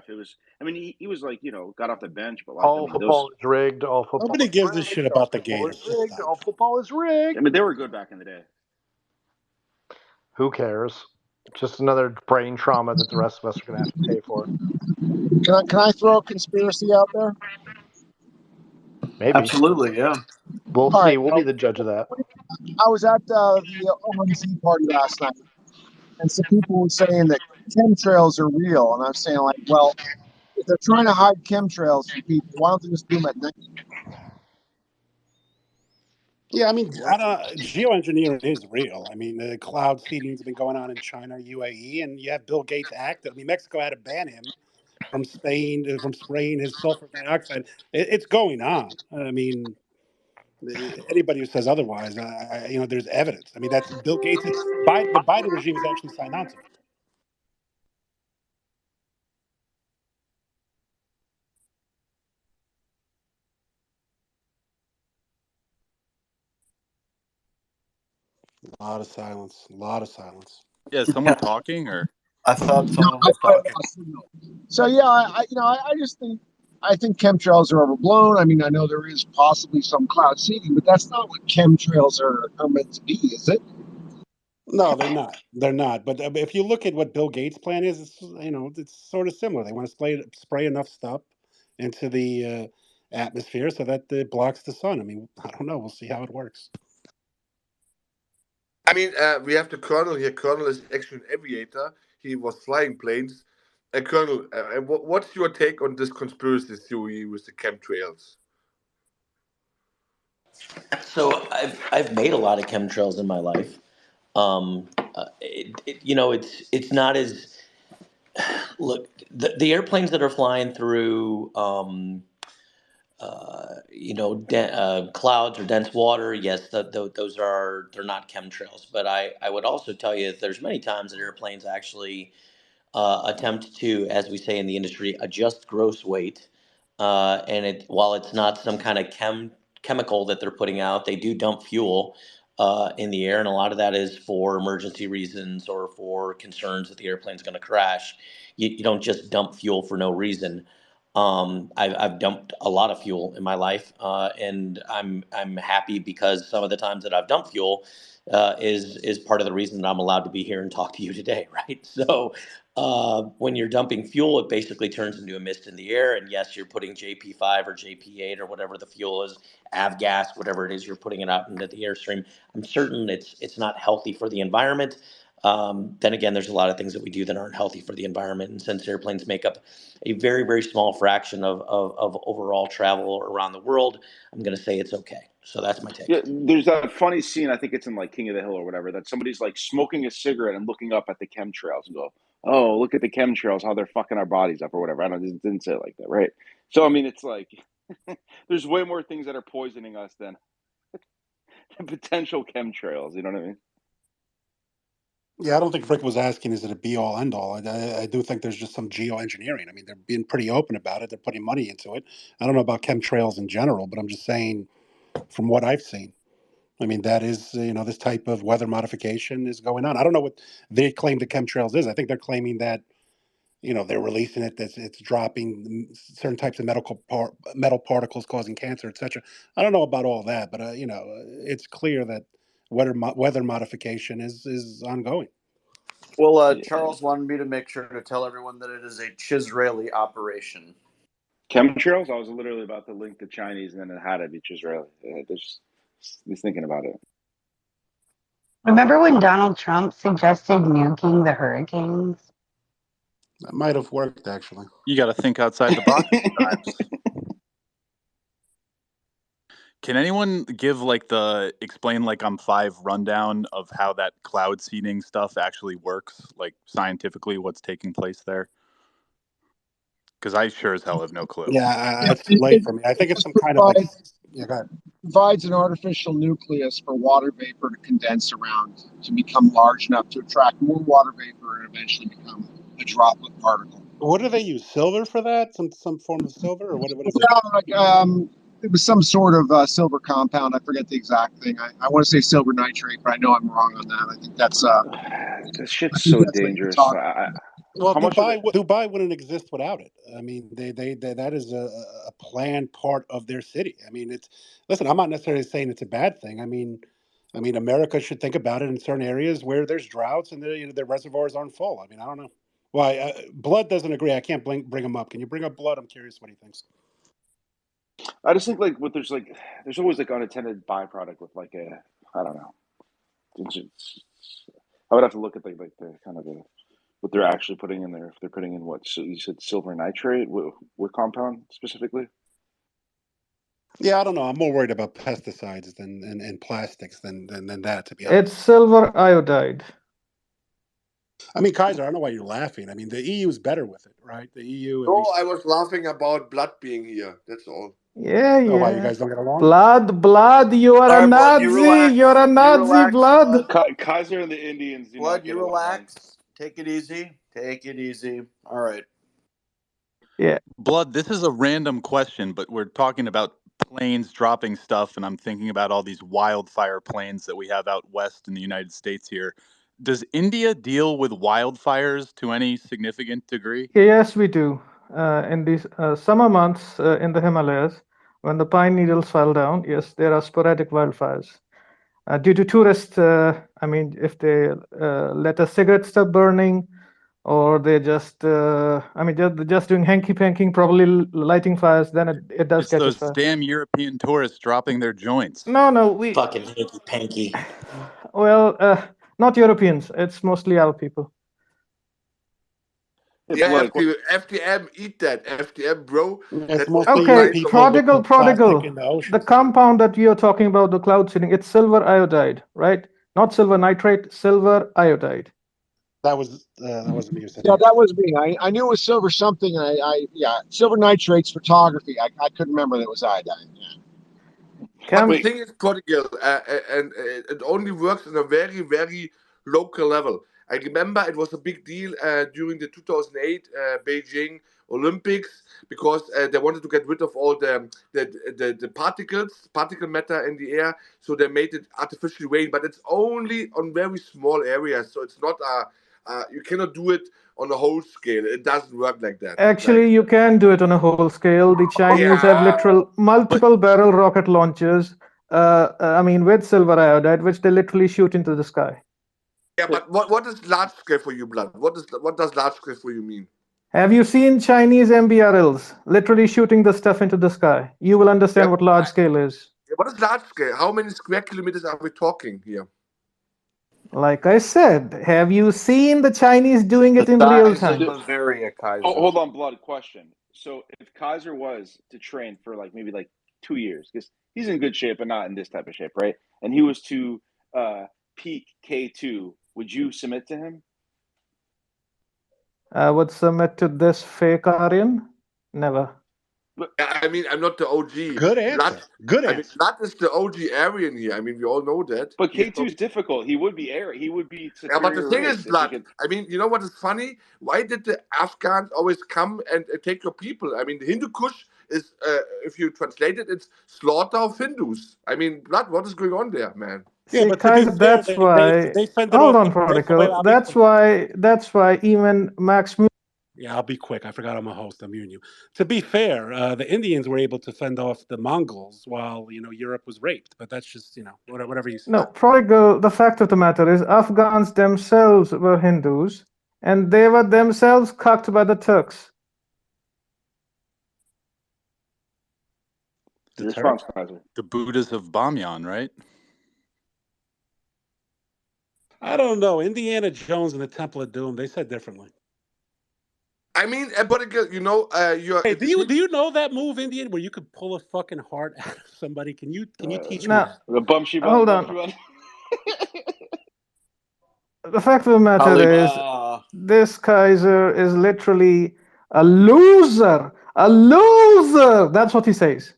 It was. I mean, he was like got off the bench, but all football is rigged. All football. Nobody gives a shit about the Gators. All football is rigged. I mean, they were good back in the day. Who cares? Just another brain trauma that the rest of us are going to have to pay for. Can I throw a conspiracy out there? Maybe. Absolutely, yeah. We'll see. Right, we'll be the judge of that. I was at the OMZ party last night, and some people were saying that chemtrails are real, and I'm saying, like, well, if they're trying to hide chemtrails from people, why don't they just do them at night? Yeah, I mean, geoengineering is real. I mean, the cloud seeding has been going on in China, UAE, and you have Bill Gates active. I mean, Mexico had to ban him from spraying his sulfur dioxide. It's going on. I mean, anybody who says otherwise, there's evidence. I mean, that's Bill Gates. The Biden regime has actually signed on to it. A lot of silence. Yeah, is someone talking or? I thought someone was talking. So yeah, I think chemtrails are overblown. I mean, I know there is possibly some cloud seeding, but that's not what chemtrails are meant to be, is it? No, they're not. They're not. But if you look at what Bill Gates' plan is, it's sort of similar. They want to spray enough stuff into the atmosphere so that it blocks the sun. I mean, I don't know. We'll see how it works. I mean, we have the Colonel here. Colonel is actually an aviator. He was flying planes. Colonel, what's your take on this conspiracy theory with the chemtrails? So I've made a lot of chemtrails in my life. It's not as look the airplanes that are flying through clouds or dense water. Yes, those they're not chemtrails. But I would also tell you that there's many times that airplanes actually attempt to, as we say in the industry, adjust gross weight. And while it's not some kind of chemical that they're putting out, they do dump fuel in the air, and a lot of that is for emergency reasons or for concerns that the airplane's going to crash. You don't just dump fuel for no reason. I've dumped a lot of fuel in my life, and I'm happy because some of the times that I've dumped fuel is part of the reason that I'm allowed to be here and talk to you today, right? So when you're dumping fuel, it basically turns into a mist in the air, and yes, you're putting JP5 or JP8 or whatever the fuel is, avgas, whatever it is, you're putting it out into the airstream. I'm certain it's not healthy for the environment. Then again, there's a lot of things that we do that aren't healthy for the environment, and since airplanes make up a very, very small fraction of overall travel around the world, I'm going to say it's okay. So that's my take. Yeah, there's that funny scene, I think it's in like King of the Hill or whatever, that somebody's like smoking a cigarette and looking up at the chemtrails and go, oh, look at the chemtrails, how they're fucking our bodies up or whatever. I didn't say it like that, right? So, I mean, it's like, there's way more things that are poisoning us than potential chemtrails, you know what I mean? Yeah, I don't think Frick was asking, is it a be-all, end-all? I do think there's just some geoengineering. I mean, they're being pretty open about it. They're putting money into it. I don't know about chemtrails in general, but I'm just saying from what I've seen. I mean, that is, this type of weather modification is going on. I don't know what they claim the chemtrails is. I think they're claiming that, they're releasing it, that it's dropping certain types of metal particles causing cancer, etc. I don't know about all that, but, it's clear that weather modification is ongoing. Well, Charles wanted me to make sure to tell everyone that it is a Chisraeli operation. Chemtrails? I was literally about to link the Chinese, and then it had to be Chisraeli. He's thinking about it. Remember when Donald Trump suggested nuking the hurricanes? That might have worked, actually. You got to think outside the box sometimes. Can anyone give explain on 5 rundown of how that cloud seeding stuff actually works, like scientifically what's taking place there? Because I sure as hell have no clue. Yeah, it's too late for me. I think it's some kind of yeah, go ahead. Provides an artificial nucleus for water vapor to condense around to become large enough to attract more water vapor and eventually become a droplet particle. What do they use? Silver for that? Some form of silver, or what is it? It was some sort of silver compound. I forget the exact thing. I want to say silver nitrate, but I know I'm wrong on that. I think that's this shit's so dangerous. Well, Dubai wouldn't exist without it. I mean, that is a planned part of their city. I mean, listen, I'm not necessarily saying it's a bad thing. I mean, America should think about it in certain areas where there's droughts and their reservoirs aren't full. I mean, I don't know. Why Blood doesn't agree. I can't bring him up. Can you bring up Blood? I'm curious what he thinks. I just think there's always unintended byproduct with I don't know. I would have to look at the kind of what they're actually putting in there. If they're putting in what, so you said silver nitrate, what compound specifically? Yeah, I don't know. I'm more worried about pesticides and plastics than that, to be honest. It's silver iodide. I mean, Kaiser, I don't know why you're laughing. I mean, the EU is better with it, right? The EU. No, I was laughing about Blood being here. That's all. Yeah. Oh, why you guys don't get along? Blood, you are a Nazi. You're a Nazi, Blood. Kaiser and the Indians. Blood, you relax. Take it easy. Take it easy. All right. Yeah. Blood, this is a random question, but we're talking about planes dropping stuff, and I'm thinking about all these wildfire planes that we have out west in the United States here. Does India deal with wildfires to any significant degree? Yes, we do. In these summer months in the Himalayas, when the pine needles fell down, yes, there are sporadic wildfires. Due to tourists, if they let a cigarette stop burning, or they're just, they're just doing hanky-panking, probably lighting fires, then it does It's catch those fire. damn European tourists dropping their joints. No, we... Fucking hanky panky. Well, not Europeans. It's mostly our people. Yeah, FDM, eat that. FDM, bro. It's That mostly Okay, people prodigal. with plastic in the The ocean. compound that you're talking about, the cloud seeding, it's silver iodide, right? Not silver nitrate, silver iodide. That wasn't me who said Yeah, that. that was me. I knew it was silver something. Silver nitrates photography. I couldn't remember that it was iodine. But the thing is, prodigal, and it only works on a very, very local level. I remember it was a big deal during the 2008 Beijing Olympics because they wanted to get rid of all the particle matter in the air, so they made it artificially rain. But it's only on very small areas, so it's not you cannot do it on a whole scale. It doesn't work like that. Actually, you can do it on a whole scale. The Chinese have literal multiple barrel rocket launchers, with silver iodide, which they literally shoot into the sky. Yeah, but what is large scale for you, Blood? What does large scale for you mean? Have you seen Chinese MBRLs literally shooting the stuff into the sky? You will understand what large scale is. Yeah, what is large scale? How many square kilometers are we talking here? Like I said, have you seen the Chinese doing it in real time? Bavaria, Kaiser. Oh, hold on, Blood. Question. So if Kaiser was to train for maybe 2 years, because he's in good shape, but not in this type of shape, right? And he was to peak K2, would you submit to him? I would submit to this fake Aryan? Never. I mean, I'm not the OG. Good answer. Good answer. Blood is the OG Aryan here. I mean, we all know that. But K2 is difficult. He would be Aryan. He would be superior. Yeah, but the thing race is, Blood, I mean, you know what is funny? Why did the Afghans always come and take your people? I mean, the Hindu Kush is, if you translate it, it's slaughter of Hindus. I mean, Blood, what is going on there, man? See, Kaiser, that's why. Hold on, Prodigal. That's why even Max. Yeah, I'll be quick. I forgot I'm a host. I'm muting you. To be fair, the Indians were able to fend off the Mongols while Europe was raped. But that's just whatever you say. No, Prodigal. The fact of the matter is, Afghans themselves were Hindus, and they were themselves cucked by the Turks. The Buddhas of Bamyan, right? I don't know. Indiana Jones and the Temple of Doom, they said differently. I mean, but you're. Hey, do you know that move, Indian, where you could pull a fucking heart out of somebody? Can you teach me that? The bumshy bum. Hold on. The fact of the matter is, this Kaiser is literally a loser. A loser. That's what he says.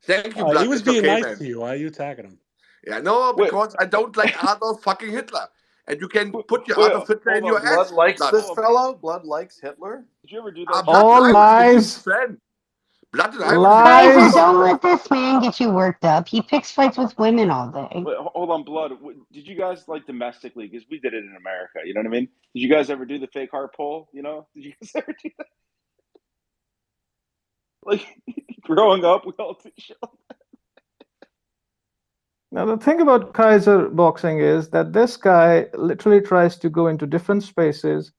Thank you, Blood. He was It's being okay, nice man. to you. Why are you attacking him? Yeah, no, because I don't like Adolf fucking Hitler. And you can put your Adolf Hitler in your ass. Blood likes this fellow? Blood likes Hitler? Did you ever do that? All lies. Blood and Kaiser, don't let this man get you worked up. He picks fights with women all day. Wait, hold on, Blood. Did you guys domestically? Because we did it in America. You know what I mean? Did you guys ever do the fake heart pull? Did you guys ever do that? Growing up, we all did shit. Now, the thing about Kaiser boxing is that this guy literally tries to go into different spaces,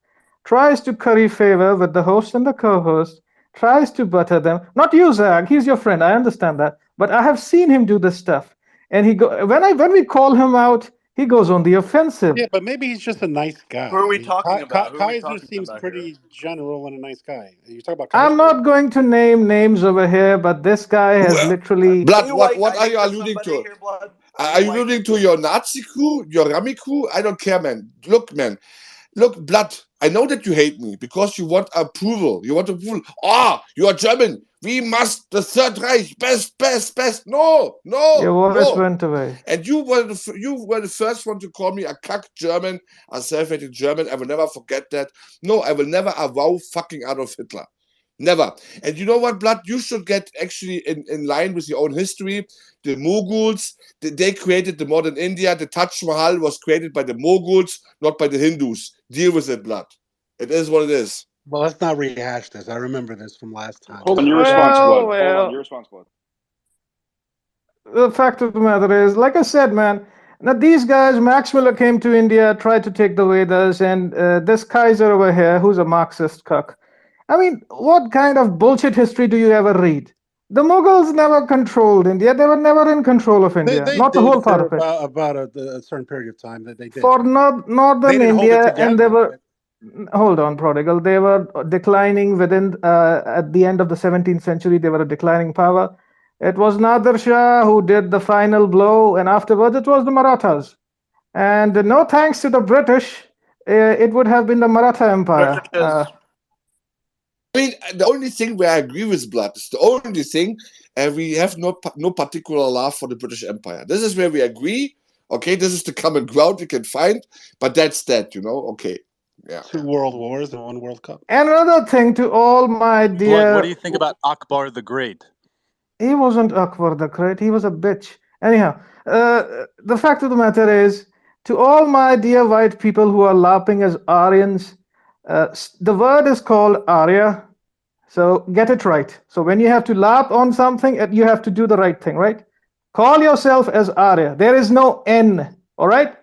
tries to curry favor with the host and the co-host, tries to butter them. Not you, Zach. He's your friend. I understand that. But I have seen him do this stuff. And when we call him out, he goes on the offensive. Yeah, but maybe he's just a nice guy. Who are we talking about? Kaiser seems pretty general and a nice guy. You talk about I'm not going to name names over here, but this guy has literally... Blood, what are you alluding to? Are you alluding to your Nazi crew, your Rami crew? I don't care, man. Look, Blood, I know that you hate me because you want approval. You want approval. You are German. We must, the Third Reich, best. No. Your voice went away. And you were the first one to call me a cuck German, a self-hating German. I will never forget that. No, I will never avow fucking Adolf Hitler. Never. And you know what, Blood? You should get actually in line with your own history. The Mughals, they created the modern India. The Taj Mahal was created by the Mughals, not by the Hindus. Deal with it, Blood. It is what it is. Well, let's not rehash this. I remember this from last time. Hold on, you're responsible. Hold on, you're responsible. The fact of the matter is, like I said, man, Now, these guys, Max Miller came to India, tried to take the Vedas, and this Kaiser over here, who's a Marxist cuck. I mean, what kind of bullshit history do you ever read? The Mughals never controlled India. They were never in control of India. They Not the did whole part for of it. about a certain period of time that they did. For northern didn't hold it India, and they together, were. Hold on, Prodigal. They were declining within, at the end of the 17th century, they were a declining power. It was Nadir Shah who did the final blow, and afterwards it was the Marathas. And no thanks to the British, it would have been the Maratha Empire. I mean, the only thing where I agree with Blood is the only thing, and we have no particular love for the British Empire. This is where we agree. Okay, this is the common ground we can find, but that's that, you know. Okay, yeah. 2 World Wars and 1 World Cup. And another thing to all my dear. Blood, what do you think about Akbar the Great? He wasn't Akbar the Great. He was a bitch. Anyhow, the fact of the matter is, to all my dear white people who are laughing as Aryans, the word is called Arya. So get it right. So when you have to laugh on something, you have to do the right thing, right? Call yourself as Arya. There is no N. All right?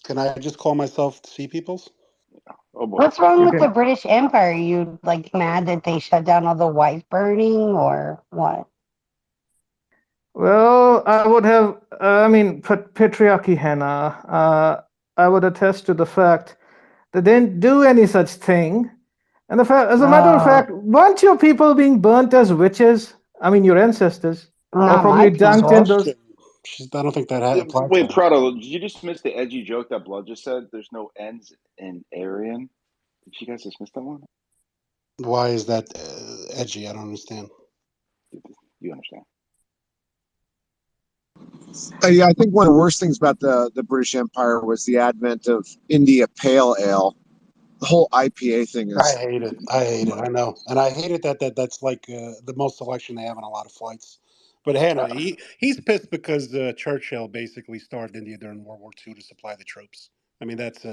Can I just call myself Sea Peoples? Oh boy. What's wrong with the British Empire? Are you like mad that they shut down all the wife burning or what? Well, I would have, patriarchy, Hannah. I would attest to the fact that they didn't do any such thing. And as a matter of fact, weren't your people being burnt as witches? I mean, your ancestors. Or probably dunked in those. I don't think that applies. Wait, Prado, did you just miss the edgy joke that Blood just said? There's no N's in Aryan. Did you guys just miss that one? Why is that edgy? I don't understand. You understand. Yeah, I think one of the worst things about the British Empire was the advent of India Pale Ale. The whole IPA thing is. I hate it. I know, and I hate it that's like the most selection they have on a lot of flights. But Hannah, he's pissed because Churchill basically starved India during World War II to supply the troops. I mean, that's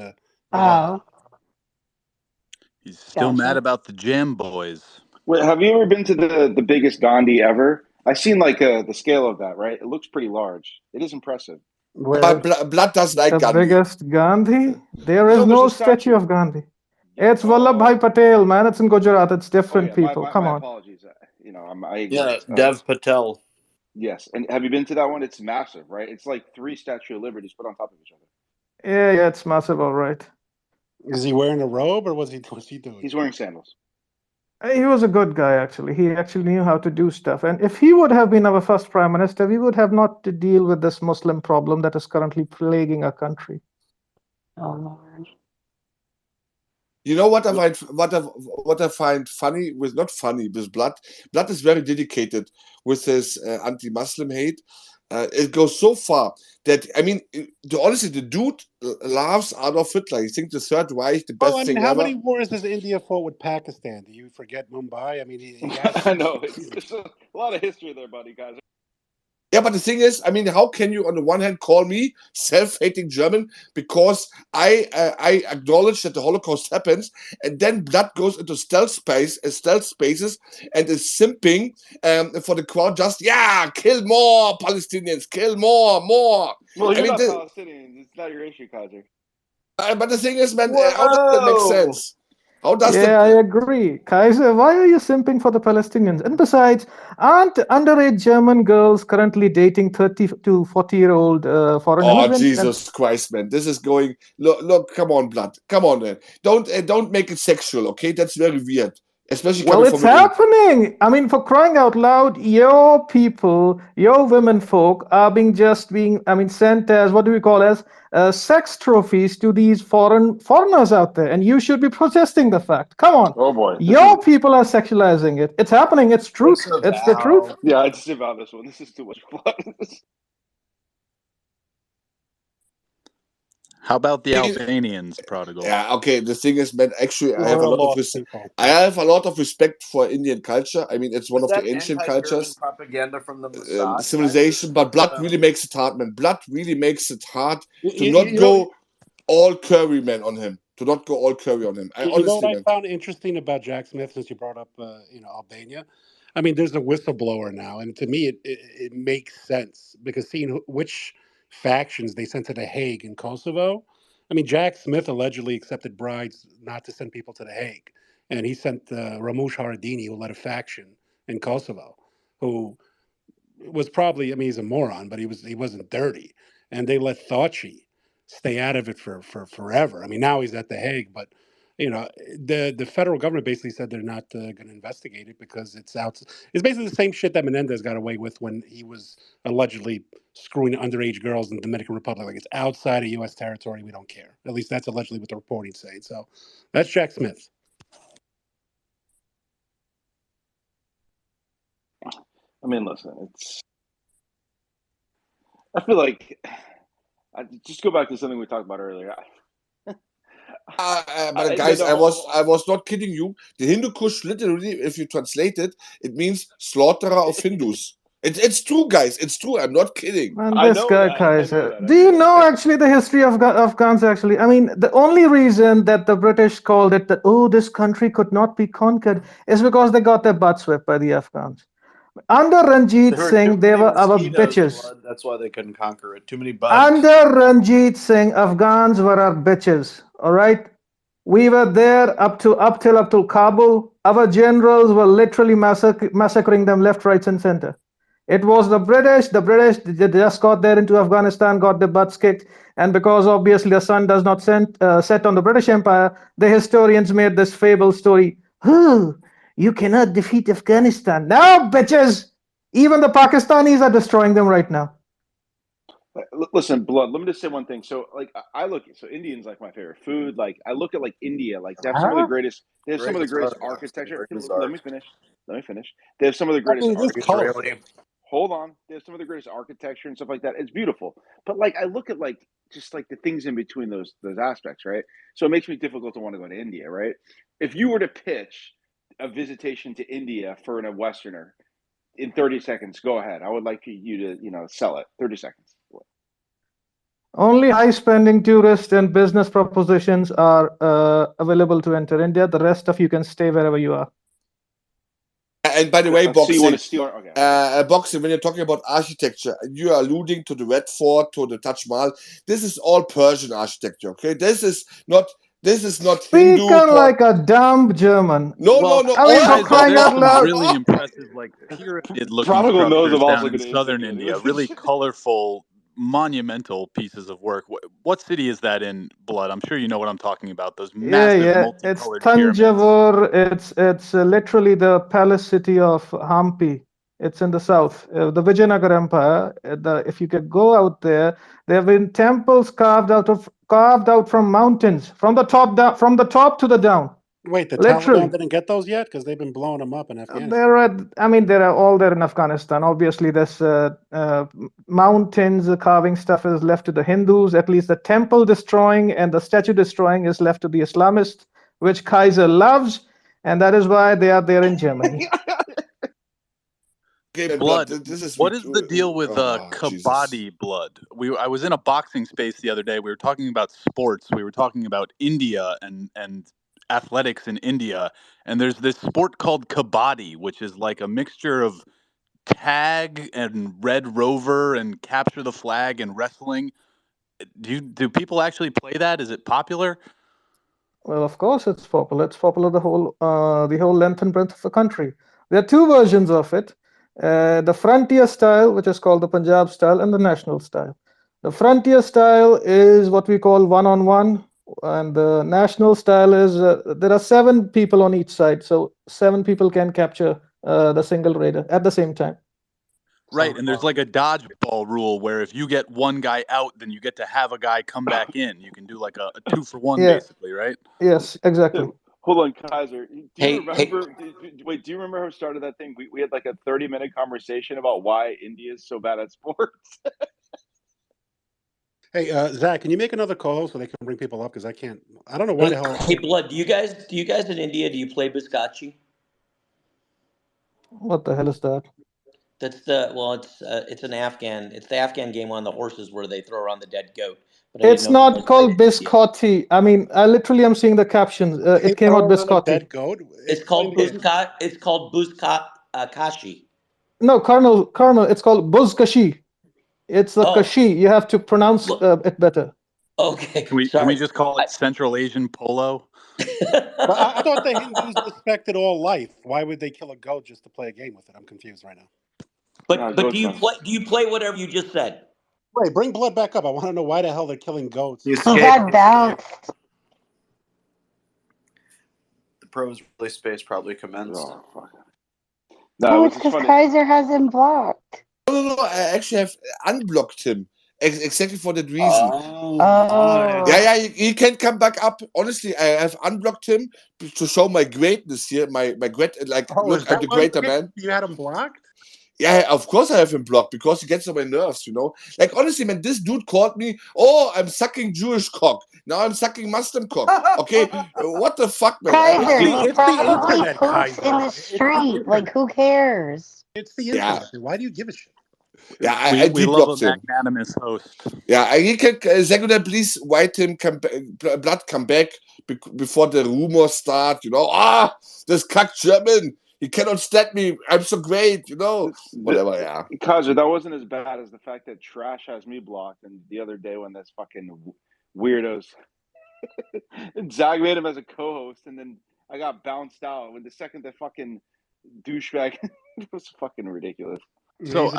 He's still mad about the Jam Boys. Wait, have you ever been to the biggest Gandhi ever? I've seen like the scale of that, right? It looks pretty large. It is impressive. But Blood does like the Gandhi. biggest Gandhi? There is no statue of Gandhi. It's Vallabhbhai Patel, man. It's in Gujarat. It's different people. Come on. Apologies. You know, I Dev Patel. Yes, and have you been to that one? It's massive, right? It's like 3 Statue of Liberties put on top of each other. Yeah, it's massive, all right. Is he wearing a robe or what's he doing? He's wearing sandals. He was a good guy, actually. He actually knew how to do stuff. And if he would have been our first prime minister, we would have not to deal with this Muslim problem that is currently plaguing our country. Oh, Lord. You know what I find funny with Blood. Blood is very dedicated with his anti-Muslim hate. It goes so far that honestly, the dude laughs Adolf Hitler. He thinks the Third Reich the best thing how ever. many wars has India fought with Pakistan? Do you forget Mumbai? I mean, he I know it's a lot of history there, buddy, guys. Yeah, but the thing is, how can you on the one hand call me self-hating German because I acknowledge that the Holocaust happens, and then Blood goes into stealth spaces, and is simping for the crowd. Just kill more Palestinians, kill more. Well, you're not Palestinians. It's not your issue, Kaiser. But the thing is, man, how does that make sense? I agree. Kaiser, why are you simping for the Palestinians? And besides, aren't underage German girls currently dating 30 to 40-year-old foreign immigrants? Oh, Jesus Christ, man. This is going... Look, come on, Blood. Come on, man. Don't make it sexual, okay? That's very weird. Especially coming it's happening. I mean, for crying out loud, your people, your women folk are being sent as, what do we call as, sex trophies to these foreigners out there. And you should be protesting the fact. Come on. Oh, boy. Your people are sexualizing it. It's happening. It's truth. It's the truth. Yeah, it's about this one. This is too much fun. How about the Albanians, Prodigal? Yeah, okay. The thing is, man, actually, I have a lot of respect for Indian culture. I mean, it's one of the ancient cultures. Propaganda from the civilization, but Blood really makes it hard, man. Blood really makes it hard to not go all curry, man, on him. To not go all curry on him. You know what I found interesting about Jack Smith, since you brought up, Albania? I mean, there's a whistleblower now, and to me, it makes sense because seeing which factions they sent to The Hague in Kosovo. I mean, Jack Smith allegedly accepted bribes not to send people to The Hague, and he sent Ramush Haradini, who led a faction in Kosovo, who was probably, I mean, he's a moron, but he wasn't dirty, and they let Thauci stay out of it for forever. I mean, now he's at The Hague, but the federal government basically said they're not going to investigate it because it's out. It's basically the same shit that Menendez got away with when he was allegedly screwing underage girls in the Dominican Republic. Like, it's outside of U.S. territory. We don't care. At least that's allegedly what the reporting's saying. So that's Jack Smith. I mean, listen, I feel like I just go back to something we talked about earlier. But guys, I was not kidding you. The Hindu Kush, literally, if you translate it, it means slaughterer of Hindus. It's true, guys. It's true. I'm not kidding. And this guy, Kaiser. Do you know actually the history of Afghans? Actually, I mean, the only reason that the British called it that this country could not be conquered is because they got their butts whipped by the Afghans. Under Ranjit Singh, they were our bitches. Blood. That's why they couldn't conquer it. Too many bugs. Under Ranjit Singh, Afghans were our bitches. All right, we were there up till Kabul. Our generals were literally massacring them left, right, and center. It was the British. The British they just got there into Afghanistan, got their butts kicked, and because obviously the sun does not set on the British Empire, the historians made this fable story. You cannot defeat Afghanistan. No, bitches! Even the Pakistanis are destroying them right now. Listen, Blood, let me just say one thing. So, like, Indian's like my favorite food. Like, I look at, like, India, like, they have some of the greatest, architecture. Let me finish. They have some of the greatest architecture. Hold on. They have some of the greatest architecture and stuff like that. It's beautiful. But, like, I look at, like, just, like, the things in between those aspects, right? So it makes me difficult to want to go to India, right? If you were to pitch a visitation to India for a Westerner in 30 seconds, go ahead. I would like you to, sell it. 30 seconds. Only high-spending tourist and business propositions are available to enter India. The rest of you can stay wherever you are. And by the way, Boxing, when you're talking about architecture, you are alluding to the Red Fort, to the Taj Mahal. This is all Persian architecture, okay? This is not Hindu. Speaking like a dumb German. No. Really impressive, like pyramid-looking structures down in southern India. Really colorful, monumental pieces of work. What city is that in, Blood? I'm sure you know what I'm talking about. Those massive, it's multicolored Tanjavur. It's literally the palace city of Hampi. It's in the south. The Vijayanagar Empire. If you could go out there, there have been temples carved out from mountains, from the top to the down. Wait, the Taliban didn't get those yet because they've been blowing them up in Afghanistan. They're all there in Afghanistan. Obviously, this mountains carving stuff is left to the Hindus. At least the temple destroying and the statue destroying is left to the Islamists, which Kaiser loves, and that is why they are there in Germany. Blood. What is the deal with Kabaddi, Blood? I was in a boxing space the other day. We were talking about sports. We were talking about India and athletics in India, and there's this sport called Kabaddi, which is like a mixture of tag and Red Rover and capture the flag and wrestling. Do people actually play that? Is it popular? Well, of course it's popular. It's popular the whole length and breadth of the country. There are two versions of it. The frontier style, which is called the Punjab style, and the national style. The frontier style is what we call one-on-one, and the national style is there are 7 people on each side, so 7 people can capture the single raider at the same time. Right, and there's like a dodgeball rule where if you get one guy out, then you get to have a guy come back in. You can do like a 2-for-1, basically, right? Yes, exactly. Hold on, Kaiser. Do you remember who started that thing? We had like a 30-minute conversation about why India is so bad at sports. Hey, Zach, can you make another call so they can bring people up? Because I can't. I don't know why the hell. Hey, Blood, do you guys in India, do you play Biscacci? What the hell is that? That's it's an Afghan. It's the Afghan game on the horses where they throw around the dead goat. It's not called biscotti. I mean, I literally am seeing the captions. It came out biscotti. Dead goat? It's called Buzka. It's called Buzkashi. No, Colonel. It's called Buzkashi. It's the Kashi. You have to pronounce it better. Okay. Can we just call it Central Asian polo? But I thought the Hindus respected all life. Why would they kill a goat just to play a game with it? I'm confused right now. But do you play whatever you just said? Wait, bring Blood back up. I want to know why the hell they're killing goats. He got bounced. The pros really space probably commenced. Oh, fuck. No, it's because Kaiser has him blocked. No, I actually have unblocked him. Exactly for that reason. Oh. Yeah, he can come back up. Honestly, I have unblocked him to show my greatness here. My great, like, look, I'm the greater man. You had him blocked? Yeah, of course I have him blocked because he gets on my nerves, you know? Like, honestly, man, this dude called me, oh, I'm sucking Jewish cock. Now I'm sucking Muslim cock. Okay? What the fuck, man? Kaiser, he It's the probably internet, poops Kaiser. in the street. Like, who cares? It's the internet. Why do you give a shit? Yeah, I we love a deblocked him. magnanimous host. Yeah, he can, Seguda, please white him, blood come back before the rumors start, you know? This cuck German. He cannot stand me. I'm so great, you know. Whatever, yeah. Kaiser, that wasn't as bad as the fact that Trash has me blocked, and the other day when this fucking weirdos Zag made him as a co-host, and then I got bounced out. When the second the fucking douchebag, it was fucking ridiculous. So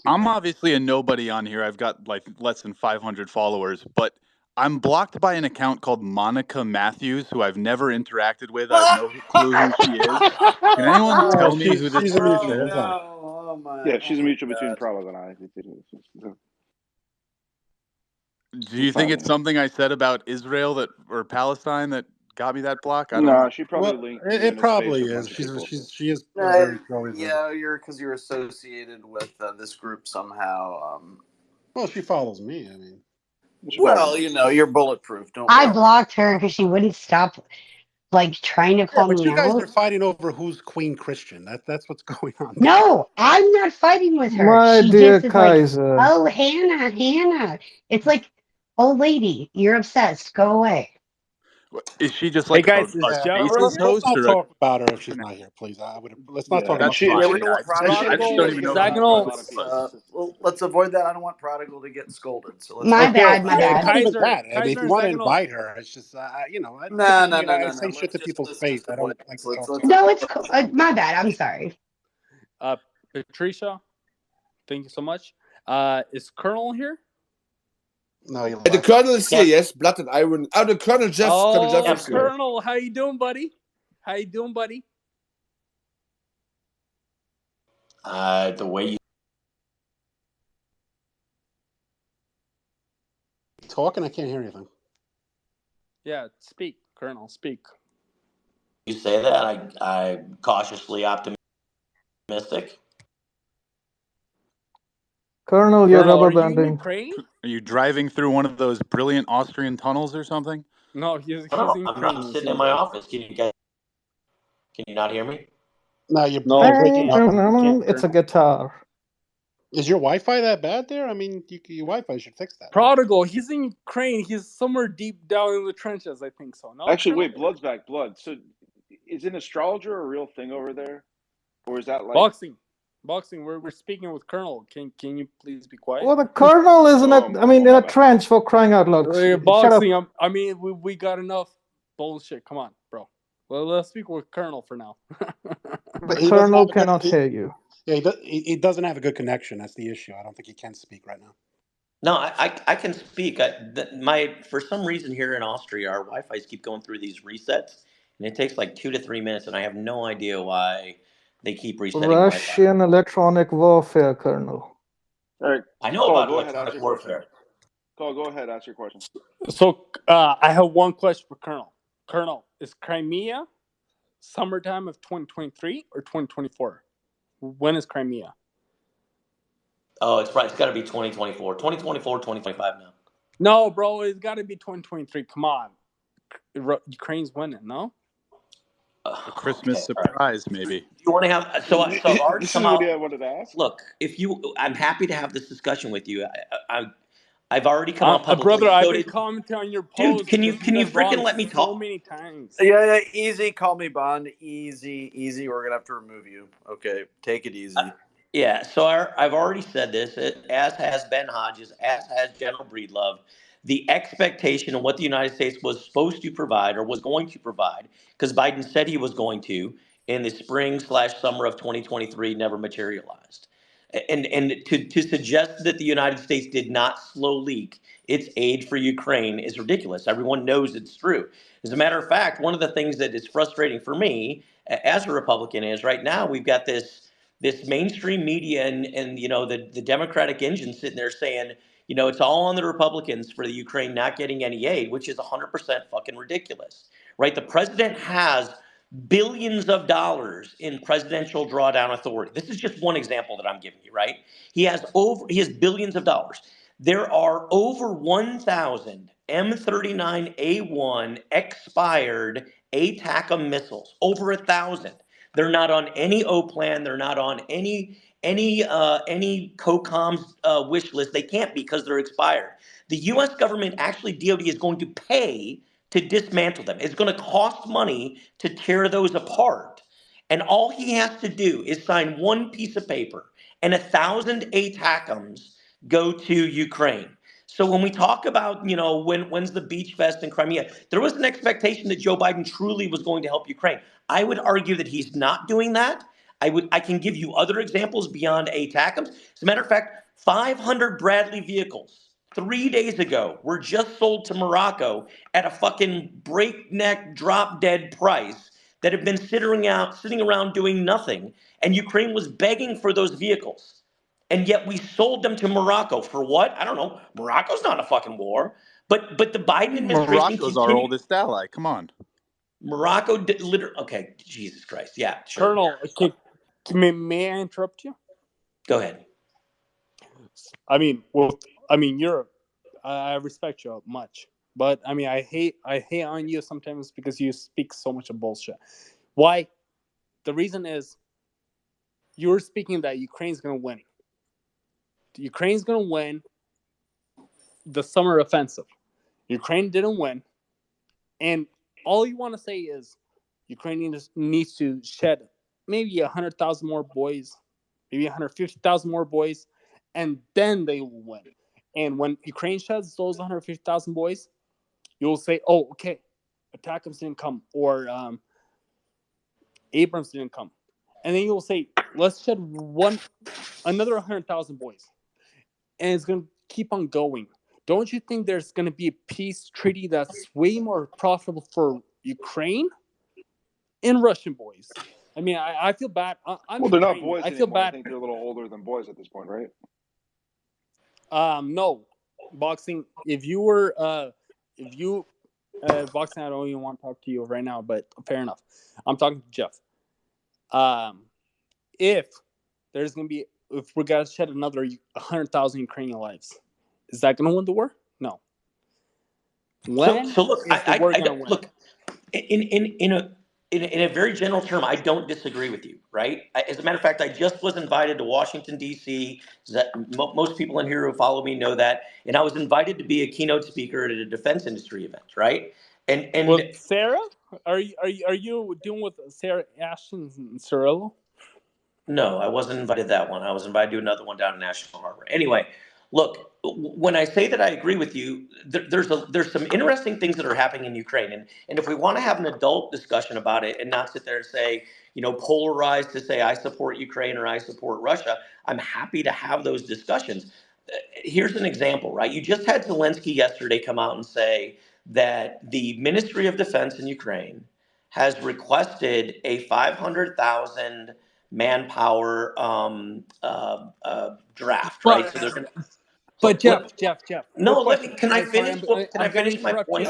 I'm obviously a nobody on here. I've got like less than 500 followers, but I'm blocked by an account called Monica Matthews, who I've never interacted with. I have no clue who she is. Can anyone tell me who this is? Yeah, she's a mutual between Prabhu and I. Do you think it's something I said about Israel or Palestine that got me that block? I don't No, know. she probably linked. It probably is. She is very pro-Israel. Yeah, because you're associated with this group somehow. Well, she follows me. I mean, well, you know, you're bulletproof. Don't. I blocked her because she wouldn't stop, like, trying to call but me you guys out. are fighting over who's Queen Christian. That's what's going on. No, I'm not fighting with her. My she dear just is Kaiser. like, oh, Hannah. It's like, old lady, you're obsessed. Go away. Is she just like guys, a let's Spaces host? not or talk about her if she's not here, please. Let's not talk about that's fine. we don't want I just don't even know. well, let's avoid that. I don't want Prodigal to get scolded. So let's My bad. Kaiser, I mean, if you want to invite her, it's just you know. No. I say shit to people's face. I don't like to talk. No, it's cool. My bad. I'm sorry. Patricia, thank you so much. Is Colonel here? No, the Colonel is here, yes. Blood and Iron. Oh, the Colonel Jeff. Colonel Jeff is here. Colonel, how you doing, buddy? The way you talking, I can't hear anything. Yeah, speak, Colonel, speak. You say that, I'm cautiously optimistic. Colonel, you're rubber are you in banding. Ukraine? Are you driving through one of those brilliant Austrian tunnels or something? No, he's in I'm sitting in my office. Can you not hear me? No, you're It's a guitar. Is your Wi-Fi that bad there? I mean, your Wi-Fi should fix that. Prodigal, he's in Ukraine. He's somewhere deep down in the trenches, I think so. No, Actually, wait, Blood's back. Blood. So, is an astrologer a real thing over there, or is that like boxing? We're speaking with Colonel. Can you please be quiet? Well, the Colonel is in a trench, for crying out loud. Boxing. I mean, we got enough bullshit. Come on, bro. Well, let's speak with Colonel for now. The Colonel cannot hear you. Yeah, he doesn't have a good connection. That's the issue. I don't think he can speak right now. No, I can speak. For some reason here in Austria, our Wi-Fi's keep going through these resets, and it takes like 2 to 3 minutes, and I have no idea why they keep resetting Russian electronic warfare, Colonel. All right. I know about electronic warfare. Go ahead, ask your question. So I have one question for Colonel. Colonel, is Crimea summertime of 2023 or 2024? When is Crimea? Oh, it's got to be 2024. 2024, 2025 now. No, bro, it's got to be 2023. Come on. Ukraine's winning, no? A Christmas surprise, maybe. You want to have so I've already come out. I wanted to ask. Look, I'm happy to have this discussion with you. I've already come out publicly. Brother, I've been commenting on your post. Dude, can you freaking let me talk? So many times. Yeah, easy. Call me Bond. Easy. We're gonna have to remove you. Okay, take it easy. Yeah, so I've already said this, as has Ben Hodges, as has General Breedlove. The expectation of what the United States was supposed to provide or was going to provide, because Biden said he was going to in the spring/summer of 2023, never materialized. And to suggest that the United States did not slow leak its aid for Ukraine is ridiculous. Everyone knows it's true. As a matter of fact, one of the things that is frustrating for me as a Republican is right now we've got this mainstream media and the Democratic engine sitting there saying, it's all on the Republicans for the Ukraine not getting any aid, which is 100% fucking ridiculous, right? The president has billions of dollars in presidential drawdown authority. This is just one example that I'm giving you, right? He has billions of dollars. There are over 1,000 M39A1 expired ATACMS missiles, over 1,000. They're not on any O plan. They're not on any COCOM's wish list. They can't be because they're expired. The U.S. government, actually, DoD is going to pay to dismantle them. It's going to cost money to tear those apart. And all he has to do is sign one piece of paper, and 1,000 ATACMS go to Ukraine. So when we talk about, when's the beach fest in Crimea, there was an expectation that Joe Biden truly was going to help Ukraine. I would argue that he's not doing that. I can give you other examples beyond ATACMS. As a matter of fact, 500 Bradley vehicles 3 days ago were just sold to Morocco at a fucking breakneck, drop dead price that have been sitting around doing nothing. And Ukraine was begging for those vehicles. And yet we sold them to Morocco for what? I don't know. Morocco's not a fucking war. But the Biden administration Morocco's our oldest ally. Come on. Morocco literally. Okay, Jesus Christ. Yeah, sure. Colonel, may I interrupt you? Go ahead. I mean, you're. I respect you much, but I mean, I hate on you sometimes because you speak so much of bullshit. Why? The reason is you're speaking that Ukraine's going to win. Ukraine's going to win the summer offensive. Ukraine didn't win, and all you want to say is Ukraine needs to shed maybe 100,000 more boys, maybe 150,000 more boys, and then they will win. And when Ukraine sheds those 150,000 boys, you'll say, oh, okay, ATACMS didn't come, or Abrams didn't come. And then you'll say, let's shed another 100,000 boys. And it's going to keep on going. Don't you think there's going to be a peace treaty that's way more profitable for Ukraine and Russian boys? I mean, I feel bad. Well, they're not boys anymore. I think they're a little older than boys at this point, right? No, boxing. If you boxing, I don't even want to talk to you right now, but fair enough. I'm talking to Jeff. If we're gonna shed another 100,000 Ukrainian lives, is that gonna win the war? No. So look, look, in a very general term, I don't disagree with you, right? As a matter of fact, I just was invited to Washington, D.C. Most people in here who follow me know that. And I was invited to be a keynote speaker at a defense industry event, right? And with Sarah? Are you dealing with Sarah Ashton and Cirillo? No, I wasn't invited to that one. I was invited to another one down in National Harbor. Anyway, look, when I say that I agree with you, there's some interesting things that are happening in Ukraine. And if we want to have an adult discussion about it and not sit there and say, polarized to say I support Ukraine or I support Russia, I'm happy to have those discussions. Here's an example, right? You just had Zelensky yesterday come out and say that the Ministry of Defense in Ukraine has requested a 500,000 manpower draft, right? So they're going to. But Jeff. No, can I finish? Can I finish my point?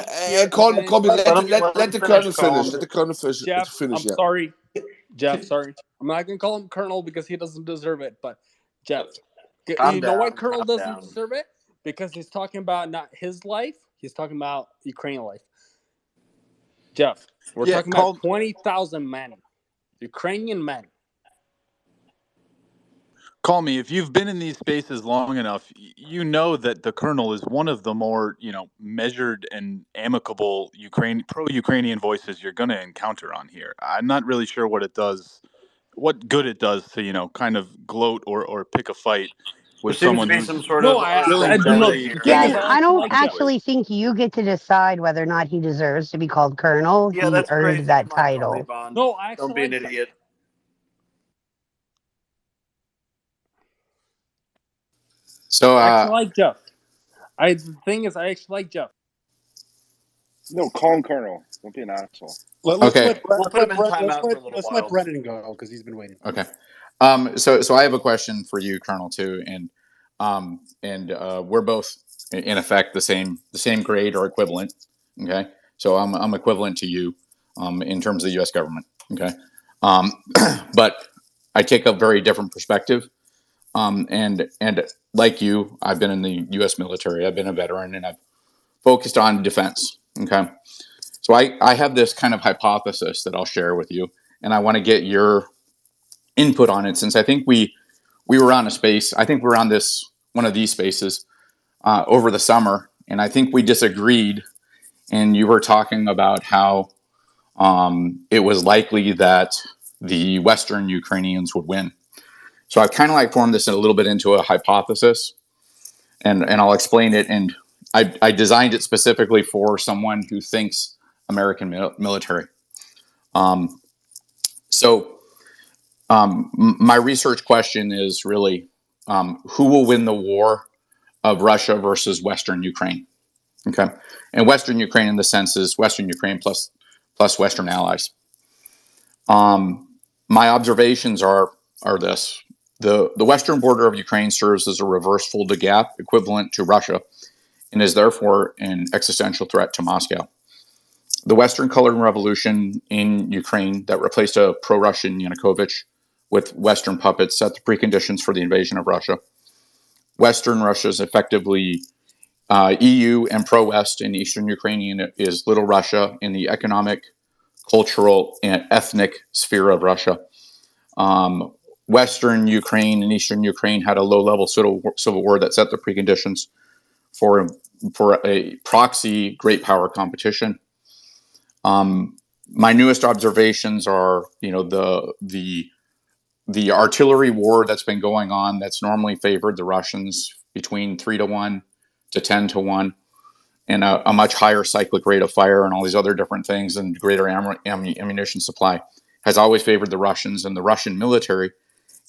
Call me. Let the colonel finish. Let the colonel finish. Jeff, I'm sorry. Jeff, sorry. I'm not going to call him Colonel because he doesn't deserve it. But Jeff, you know why Colonel doesn't deserve it? Because he's talking about not his life. He's talking about Ukrainian life. Jeff, we're talking about 20,000 men, Ukrainian men. Call me. If you've been in these spaces long enough, you know that the colonel is one of the more, measured and amicable pro-Ukrainian voices you're going to encounter on here. I'm not really sure what it does what good it does to kind of gloat or pick a fight with There seems to someone be who's some sort No, of willing to no. really The thing Jen, is, I I actually don't like Jeff. actually think you get to decide whether or not he deserves to be called Colonel. Yeah, He that's earned crazy. that Come on, Tony title. Bond. No, I Don't actually be an like Jeff. idiot. So, I actually like Jeff. The thing is, I actually like Jeff. No, call him Colonel. Don't be an asshole. Let's okay, let We'll put him in timeout for a little let's while. let Brennan go because he's been waiting. okay. So I have a question for you, Colonel, too, and we're both in effect the same grade or equivalent. Okay, so I'm equivalent to you, in terms of the U.S. government. Okay, but I take a very different perspective. And like you, I've been in the U.S. military. I've been a veteran, and I've focused on defense. Okay, so I have this kind of hypothesis that I'll share with you, and I want to get your input on it, since I think we were on a space. I think we were on one of these spaces over the summer, and I think we disagreed. And you were talking about how it was likely that the Western Ukrainians would win. So I kind of like formed this a little bit into a hypothesis, and I'll explain it. And I designed it specifically for someone who thinks American military. My research question is really, who will win the war of Russia versus Western Ukraine? Okay, and Western Ukraine in the sense is Western Ukraine plus Western allies. My observations are this: the western border of Ukraine serves as a reverse Fulda Gap equivalent to Russia, and is therefore an existential threat to Moscow. The Western Colored Revolution in Ukraine that replaced a pro-Russian Yanukovych with Western puppets set the preconditions for the invasion of Russia. Western Russia is effectively EU, and pro-West in Eastern Ukrainian is Little Russia in the economic, cultural, and ethnic sphere of Russia. Western Ukraine and Eastern Ukraine had a low-level civil war that set the preconditions for a proxy great power competition. My newest observations are, the artillery war that's been going on that's normally favored the Russians between 3-1 to 10-1, and a much higher cyclic rate of fire and all these other different things, and greater ammunition supply has always favored the Russians. And the Russian military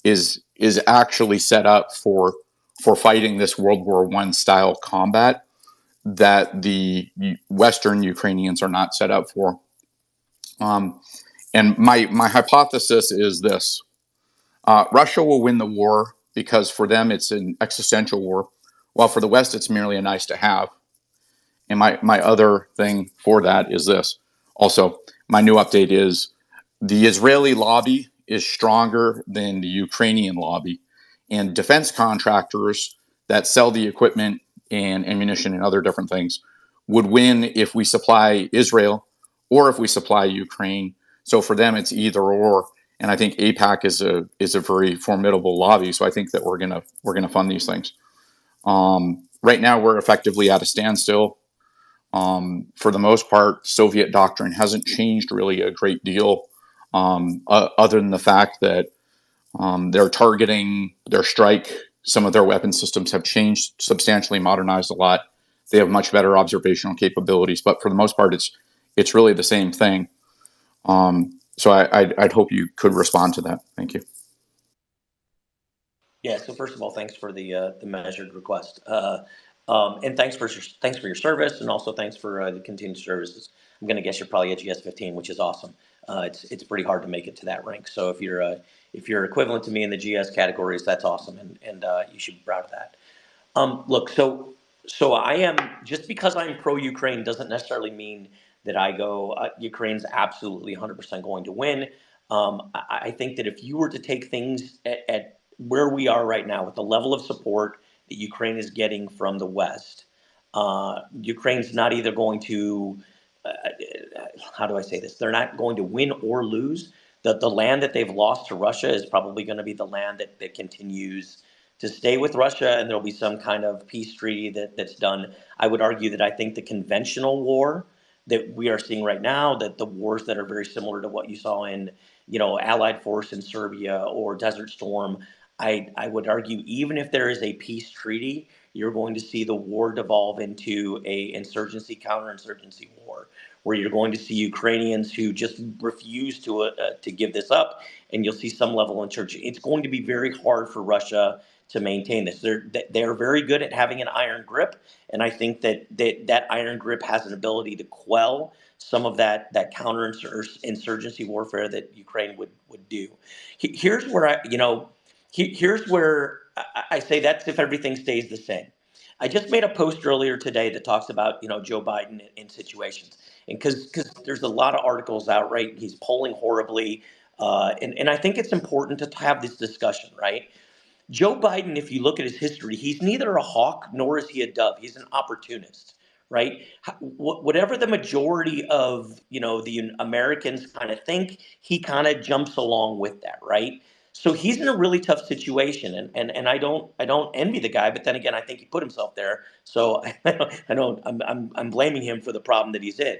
is actually set up for fighting this World War I style combat that the Western Ukrainians are not set up for. And my hypothesis is this: Russia will win the war because for them it's an existential war, while for the West it's merely a nice to have. And my other thing for that is this. Also, my new update is the Israeli lobby is stronger than the Ukrainian lobby, and defense contractors that sell the equipment and ammunition and other different things would win if we supply Israel or if we supply Ukraine. So for them, it's either or. And I think AIPAC is a very formidable lobby. So I think that we're gonna fund these things. Right now, we're effectively at a standstill. For the most part, Soviet doctrine hasn't changed really a great deal, other than the fact that they're targeting their strike. Some of their weapon systems have changed, substantially modernized a lot. They have much better observational capabilities, but for the most part, it's really the same thing. So I'd hope you could respond to that. Thank you. Yeah. So first of all, thanks for the measured request, and thanks for your service, and also thanks for the continued services. I'm going to guess you're probably a GS-15, which is awesome. It's pretty hard to make it to that rank. So if you're equivalent to me in the GS categories, that's awesome, and you should be proud of that. Look, so I am, just because I'm pro-Ukraine doesn't necessarily mean that I go Ukraine's absolutely 100% going to win. I think that if you were to take things at where we are right now with the level of support that Ukraine is getting from the West, Ukraine's not either going to, how do I say this? They're not going to win or lose. The land that they've lost to Russia is probably going to be the land that continues to stay with Russia, and there'll be some kind of peace treaty that's done. I would argue that I think the conventional war that we are seeing right now, that the wars that are very similar to what you saw in allied force in Serbia or Desert Storm, I would argue even if there is a peace treaty, you're going to see the war devolve into a insurgency, counterinsurgency war, where you're going to see Ukrainians who just refuse to give this up, and you'll see some level of insurgency. It's going to be very hard for Russia to maintain this. They're very good at having an iron grip, and I think that iron grip has an ability to quell some of that counterinsurgency warfare that Ukraine would do. Here's where here's where I say that's if everything stays the same. I just made a post earlier today that talks about Joe Biden in situations, and because there's a lot of articles out, right? He's polling horribly, and I think it's important to have this discussion, right? Joe Biden, if you look at his history, he's neither a hawk nor is he a dove. He's an opportunist, right? Whatever the majority of the Americans kind of think, he kind of jumps along with that, right? So he's in a really tough situation, and I don't envy the guy, but then again, I think he put himself there. So I'm blaming him for the problem that he's in.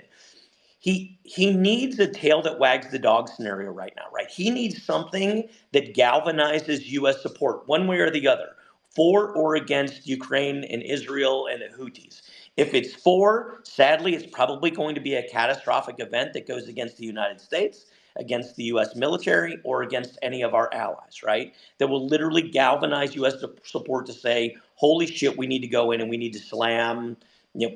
He needs a tail that wags the dog scenario right now, right? He needs something that galvanizes U.S. support one way or the other, for or against Ukraine and Israel and the Houthis. If it's for, sadly, it's probably going to be a catastrophic event that goes against the United States, against the U.S. military, or against any of our allies, right? That will literally galvanize U.S. support to say, holy shit, we need to go in and we need to slam,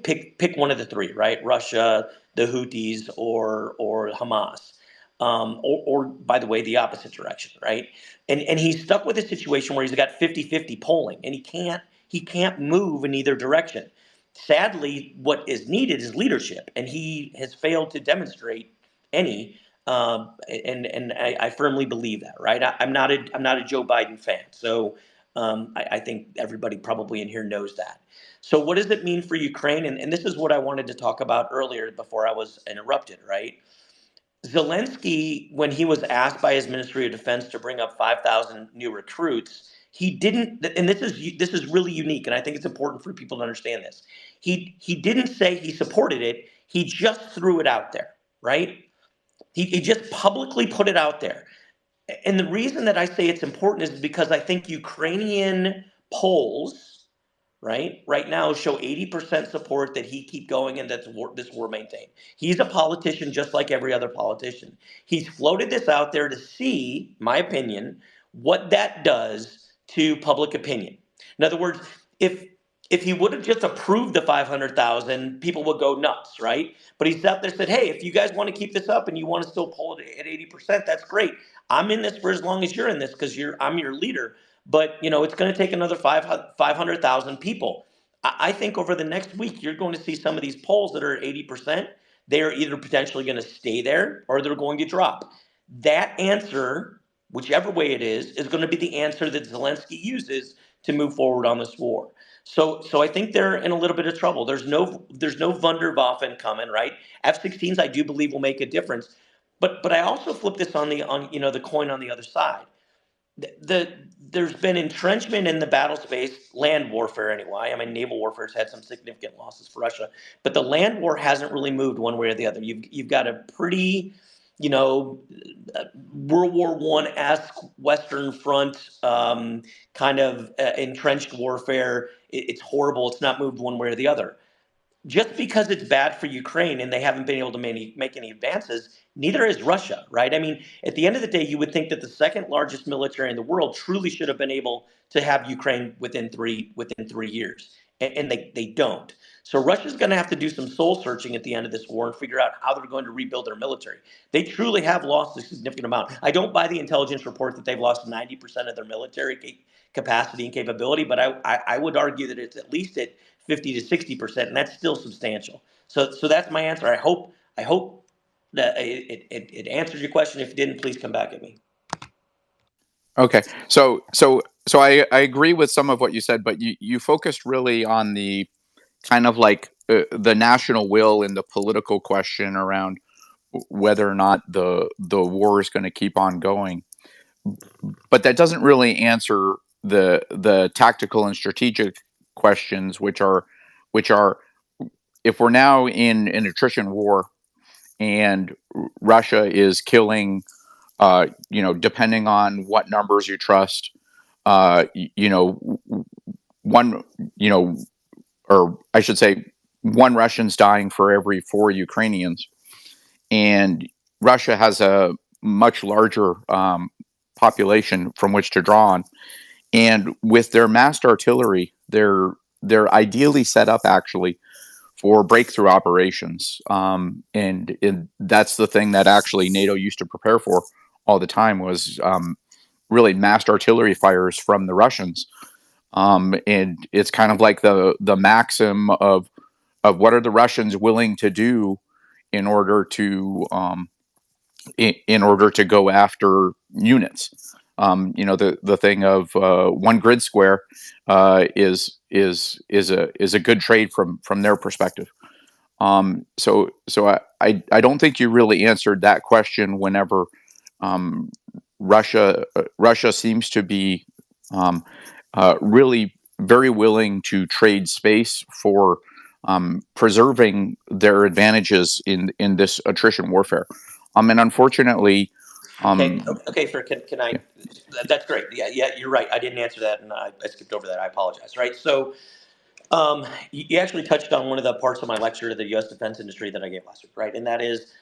pick one of the three, right? Russia, the Houthis, or Hamas. Or by the way, the opposite direction, right? And he's stuck with a situation where he's got 50-50 polling, and he can't move in either direction. Sadly, what is needed is leadership, and he has failed to demonstrate any. And I firmly believe that, right? I'm not a Joe Biden fan, so I think everybody probably in here knows that. So what does it mean for Ukraine? And this is what I wanted to talk about earlier before I was interrupted, right? Zelensky, when he was asked by his Ministry of Defense to bring up 5,000 new recruits, he didn't, and this is really unique, and I think it's important for people to understand this. He didn't say he supported it. He just threw it out there, right? He just publicly put it out there. And the reason that I say it's important is because I think Ukrainian polls, right now show 80% support that he keep going and that this war maintained. He's a politician just like every other politician. He's floated this out there to see, my opinion, what that does to public opinion. In other words, if he would have just approved the 500,000, people would go nuts, right? But he's out there said, hey, if you guys want to keep this up and you want to still poll it at 80%, that's great. I'm in this for as long as you're in this because I'm your leader. But it's going to take another 500,000 people. I think over the next week, you're going to see some of these polls that are at 80%. They are either potentially going to stay there or they're going to drop. That answer, whichever way it is going to be the answer that Zelensky uses to move forward on this war. So I think they're in a little bit of trouble. There's no Wunderwaffen coming, right? F-16s I do believe will make a difference, but I also flip this on the coin on the other side. There's been entrenchment in the battle space, land warfare anyway. I mean, naval warfare has had some significant losses for Russia, but the land war hasn't really moved one way or the other. You've got a pretty World War I-esque Western Front kind of entrenched warfare. It's horrible. It's not moved one way or the other. Just because it's bad for Ukraine and they haven't been able to make any advances, neither is Russia, right? I mean, at the end of the day, you would think that the second largest military in the world truly should have been able to have Ukraine within 3 years, and they don't. So Russia's going to have to do some soul searching at the end of this war and figure out how they're going to rebuild their military. They truly have lost a significant amount. I don't buy the intelligence report that they've lost 90% of their military capacity and capability, but I would argue that it's at least at 50 to 60%, and that's still substantial. So that's my answer. I hope that it answers your question. If it didn't, please come back at me. Okay, so I agree with some of what you said, but you focused really on the kind of like the national will and the political question around whether or not the war is going to keep on going. But that doesn't really answer the tactical and strategic questions, which are if we're now in an attrition war and Russia is killing depending on what numbers you trust, one, or I should say, one Russian's dying for every 4 Ukrainians, and Russia has a much larger population from which to draw on. And with their massed artillery, they're ideally set up actually for breakthrough operations. And that's the thing that actually NATO used to prepare for all the time was really massed artillery fires from the Russians. And it's kind of like the maxim of what are the Russians willing to do in order to in order to go after units. The thing of one grid square is a good trade from their perspective. So I don't think you really answered that question. Whenever Russia seems to be really very willing to trade space for preserving their advantages in this attrition warfare. And unfortunately, Okay, sir. Can I? That's great. Yeah, you're right. I didn't answer that, and I skipped over that. I apologize. Right. So, you actually touched on one of the parts of my lecture to the U.S. defense industry that I gave last week, right? And that is,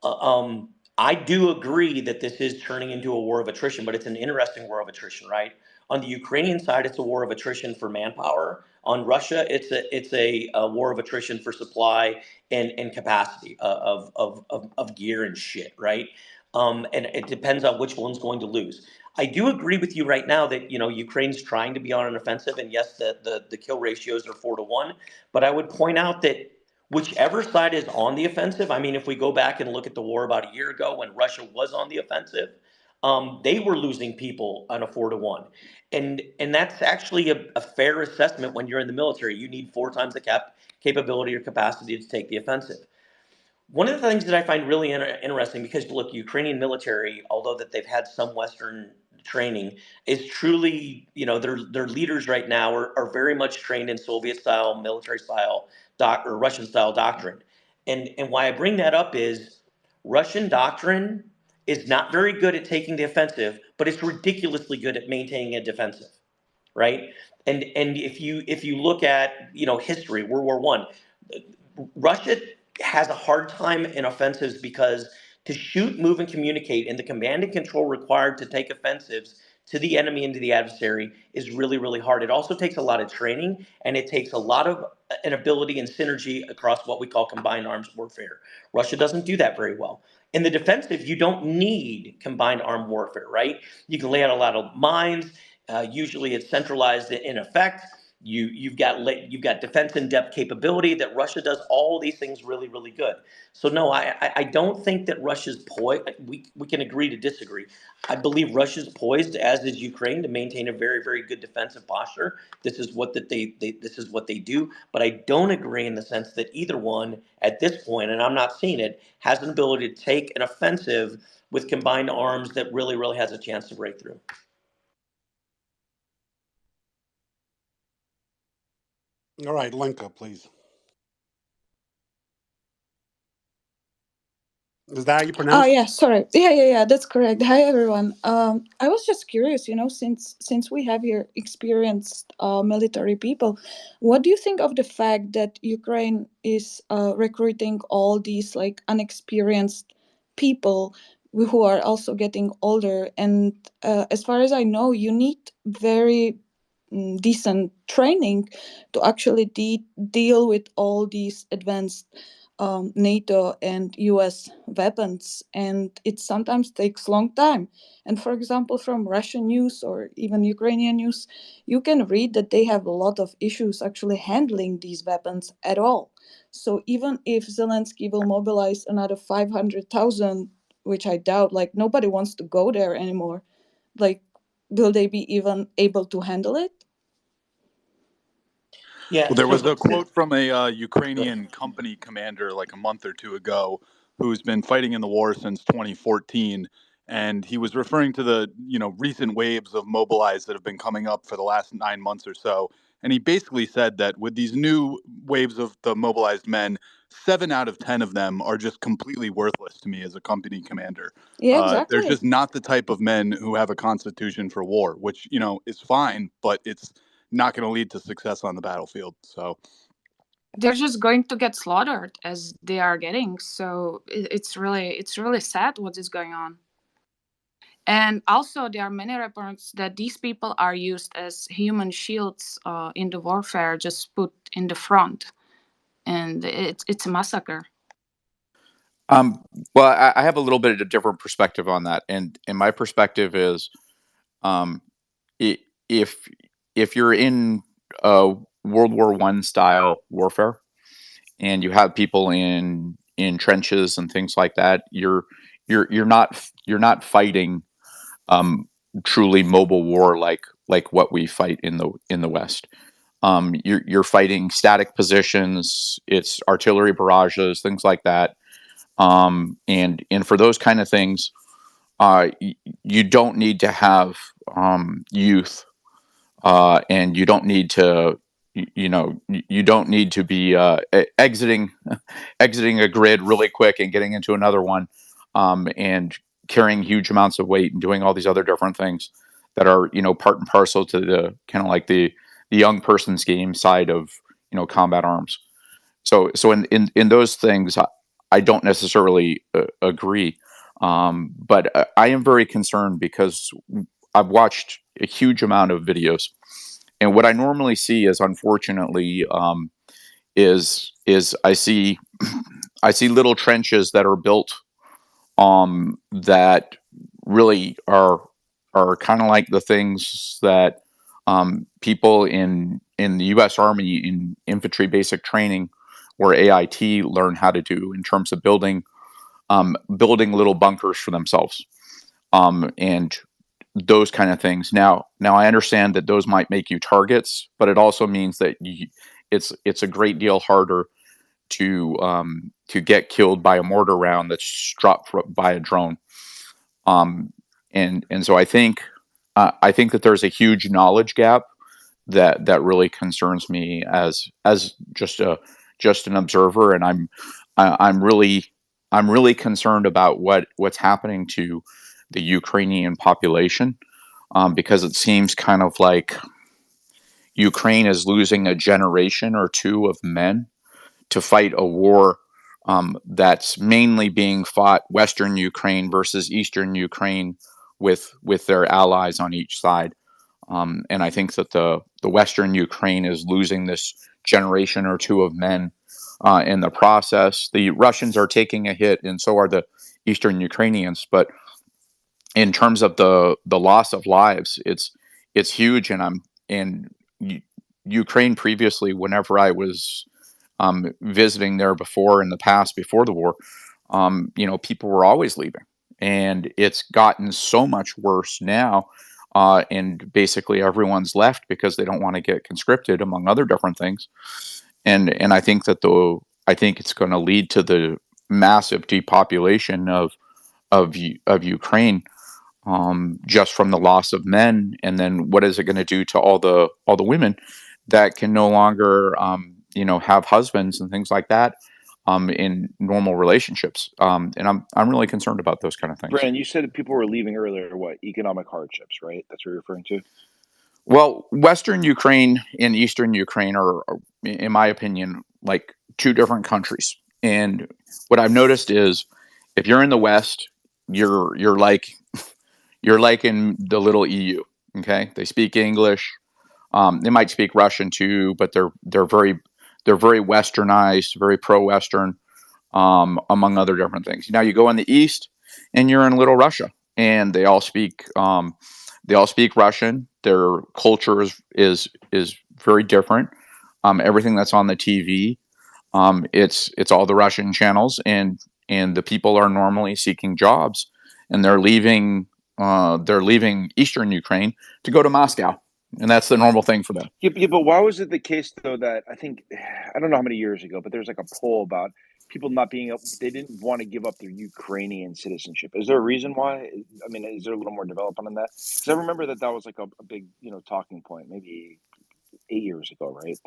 I do agree that this is turning into a war of attrition, but it's an interesting war of attrition, right? On the Ukrainian side, it's a war of attrition for manpower. On Russia, it's a war of attrition for supply and capacity of gear and shit, right? And it depends on which one's going to lose. I do agree with you right now that Ukraine's trying to be on an offensive, and yes, the kill ratios are 4-1. But I would point out that whichever side is on the offensive, I mean, if we go back and look at the war about a year ago when Russia was on the offensive, they were losing people on a 4-1, and that's actually a fair assessment when you're in the military. You need 4 times the capability or capacity to take the offensive. One of the things that I find really interesting, because look, Ukrainian military, although that they've had some Western training, is truly, their leaders right now are very much trained in Soviet style, military style, or Russian style doctrine. And why I bring that up is Russian doctrine is not very good at taking the offensive, but it's ridiculously good at maintaining a defensive, right? And if you look at history, World War One, Russia has a hard time in offensives because to shoot, move, and communicate and the command and control required to take offensives to the enemy and to the adversary is really, really hard. It also takes a lot of training, and it takes a lot of an ability and synergy across what we call combined arms warfare. Russia doesn't do that very well. In the defensive, you don't need combined armed warfare, right? You can lay out a lot of mines. Usually it's centralized in effect. You've got defense in depth capability that Russia does all these things really, really good. So no, I don't think that Russia's poised. We can agree to disagree. I believe Russia's poised, as is Ukraine, to maintain a very, very good defensive posture. This is what this is what they do. But I don't agree in the sense that either one at this point, and I'm not seeing it, has an ability to take an offensive with combined arms that really, really has a chance to break through. All right, Lenka, please. Is that how you pronounce Oh it? yeah, sorry. Yeah, that's correct. Hi everyone. I was just curious, since we have here experienced military people, what do you think of the fact that Ukraine is recruiting all these like unexperienced people who are also getting older? And as far as I know, you need very decent training to actually deal with all these advanced NATO and US weapons, and it sometimes takes long time. And for example, from Russian news or even Ukrainian news, you can read that they have a lot of issues actually handling these weapons at all. So even if Zelensky will mobilize another 500,000, which I doubt, like nobody wants to go there anymore, like will they be even able to handle it? Yeah. Well, there was a quote from a Ukrainian company commander like a month or two ago who's been fighting in the war since 2014. And he was referring to the recent waves of mobilized that have been coming up for the last 9 months or so. And he basically said that with these new waves of the mobilized men, 7 out of 10 of them are just completely worthless to me as a company commander. Yeah, They're exactly. just not the type of men who have a constitution for war, which, you know, is fine, but it's not going to lead to success on the battlefield. So they're just going to get slaughtered as they are getting. So it's really sad what is going on. And also, there are many reports that these people are used as human shields in the warfare, just put in the front, and it's a massacre. Well, I have a little bit of a different perspective on that, and my perspective is, if you're in World War I style warfare, and you have people in trenches and things like that, you're not fighting truly mobile war like what we fight in the West. You're fighting static positions. It's artillery barrages, things like that. And for those kind of things, you don't need to have youth, and you don't need to, you don't need to be exiting a grid really quick and getting into another one, and carrying huge amounts of weight and doing all these other different things that are, part and parcel to the kind of like the young person's game side of, combat arms. So in those things, I don't necessarily agree. But I am very concerned because I've watched a huge amount of videos, and what I normally see is, unfortunately, is I see I see little trenches that are built, that really are kind of like the things that people in the U.S. Army in infantry basic training or AIT learn how to do in terms of building little bunkers for themselves, and those kind of things. Now I understand that those might make you targets, but it also means that it's a great deal harder to get killed by a mortar round that's dropped by a drone. And so I think that there's a huge knowledge gap that really concerns me as just an observer, and I'm really concerned about what's happening to the Ukrainian population, because it seems kind of like Ukraine is losing a generation or two of men to fight a war that's mainly being fought Western Ukraine versus Eastern Ukraine with their allies on each side. And I think that the Western Ukraine is losing this generation or two of men in the process. The Russians are taking a hit, and so are the Eastern Ukrainians. But in terms of the loss of lives, it's huge. And Ukraine previously, whenever I was visiting there before in the past, before the war, people were always leaving, and it's gotten so much worse now. And basically everyone's left because they don't want to get conscripted, among other different things. And I think that I think it's going to lead to the massive depopulation of Ukraine, just from the loss of men. And then what is it going to do to all the women that can no longer, have husbands and things like that, in normal relationships? And I'm really concerned about those kind of things. Brandon, you said that people were leaving earlier. What, economic hardships, right? That's what you're referring to. Well, Western Ukraine and Eastern Ukraine are, in my opinion, like two different countries. And what I've noticed is, if you're in the West, you're like in the little EU. Okay, they speak English. They might speak Russian too, but they're very westernized, very pro-Western, among other different things. Now you go in the East, and you're in Little Russia, and they all speak Russian. Their culture is very different. Everything that's on the TV, it's all the Russian channels, and the people are normally seeking jobs, and they're leaving Eastern Ukraine to go to Moscow, and that's the normal thing for them. Yeah, but why was it the case though that I don't know how many years ago, but there's like a poll about people not being able, they didn't want to give up their Ukrainian citizenship. Is there a reason why? I mean, is there a little more development on that? Because I remember that was like a big, talking point maybe 8 years ago, right?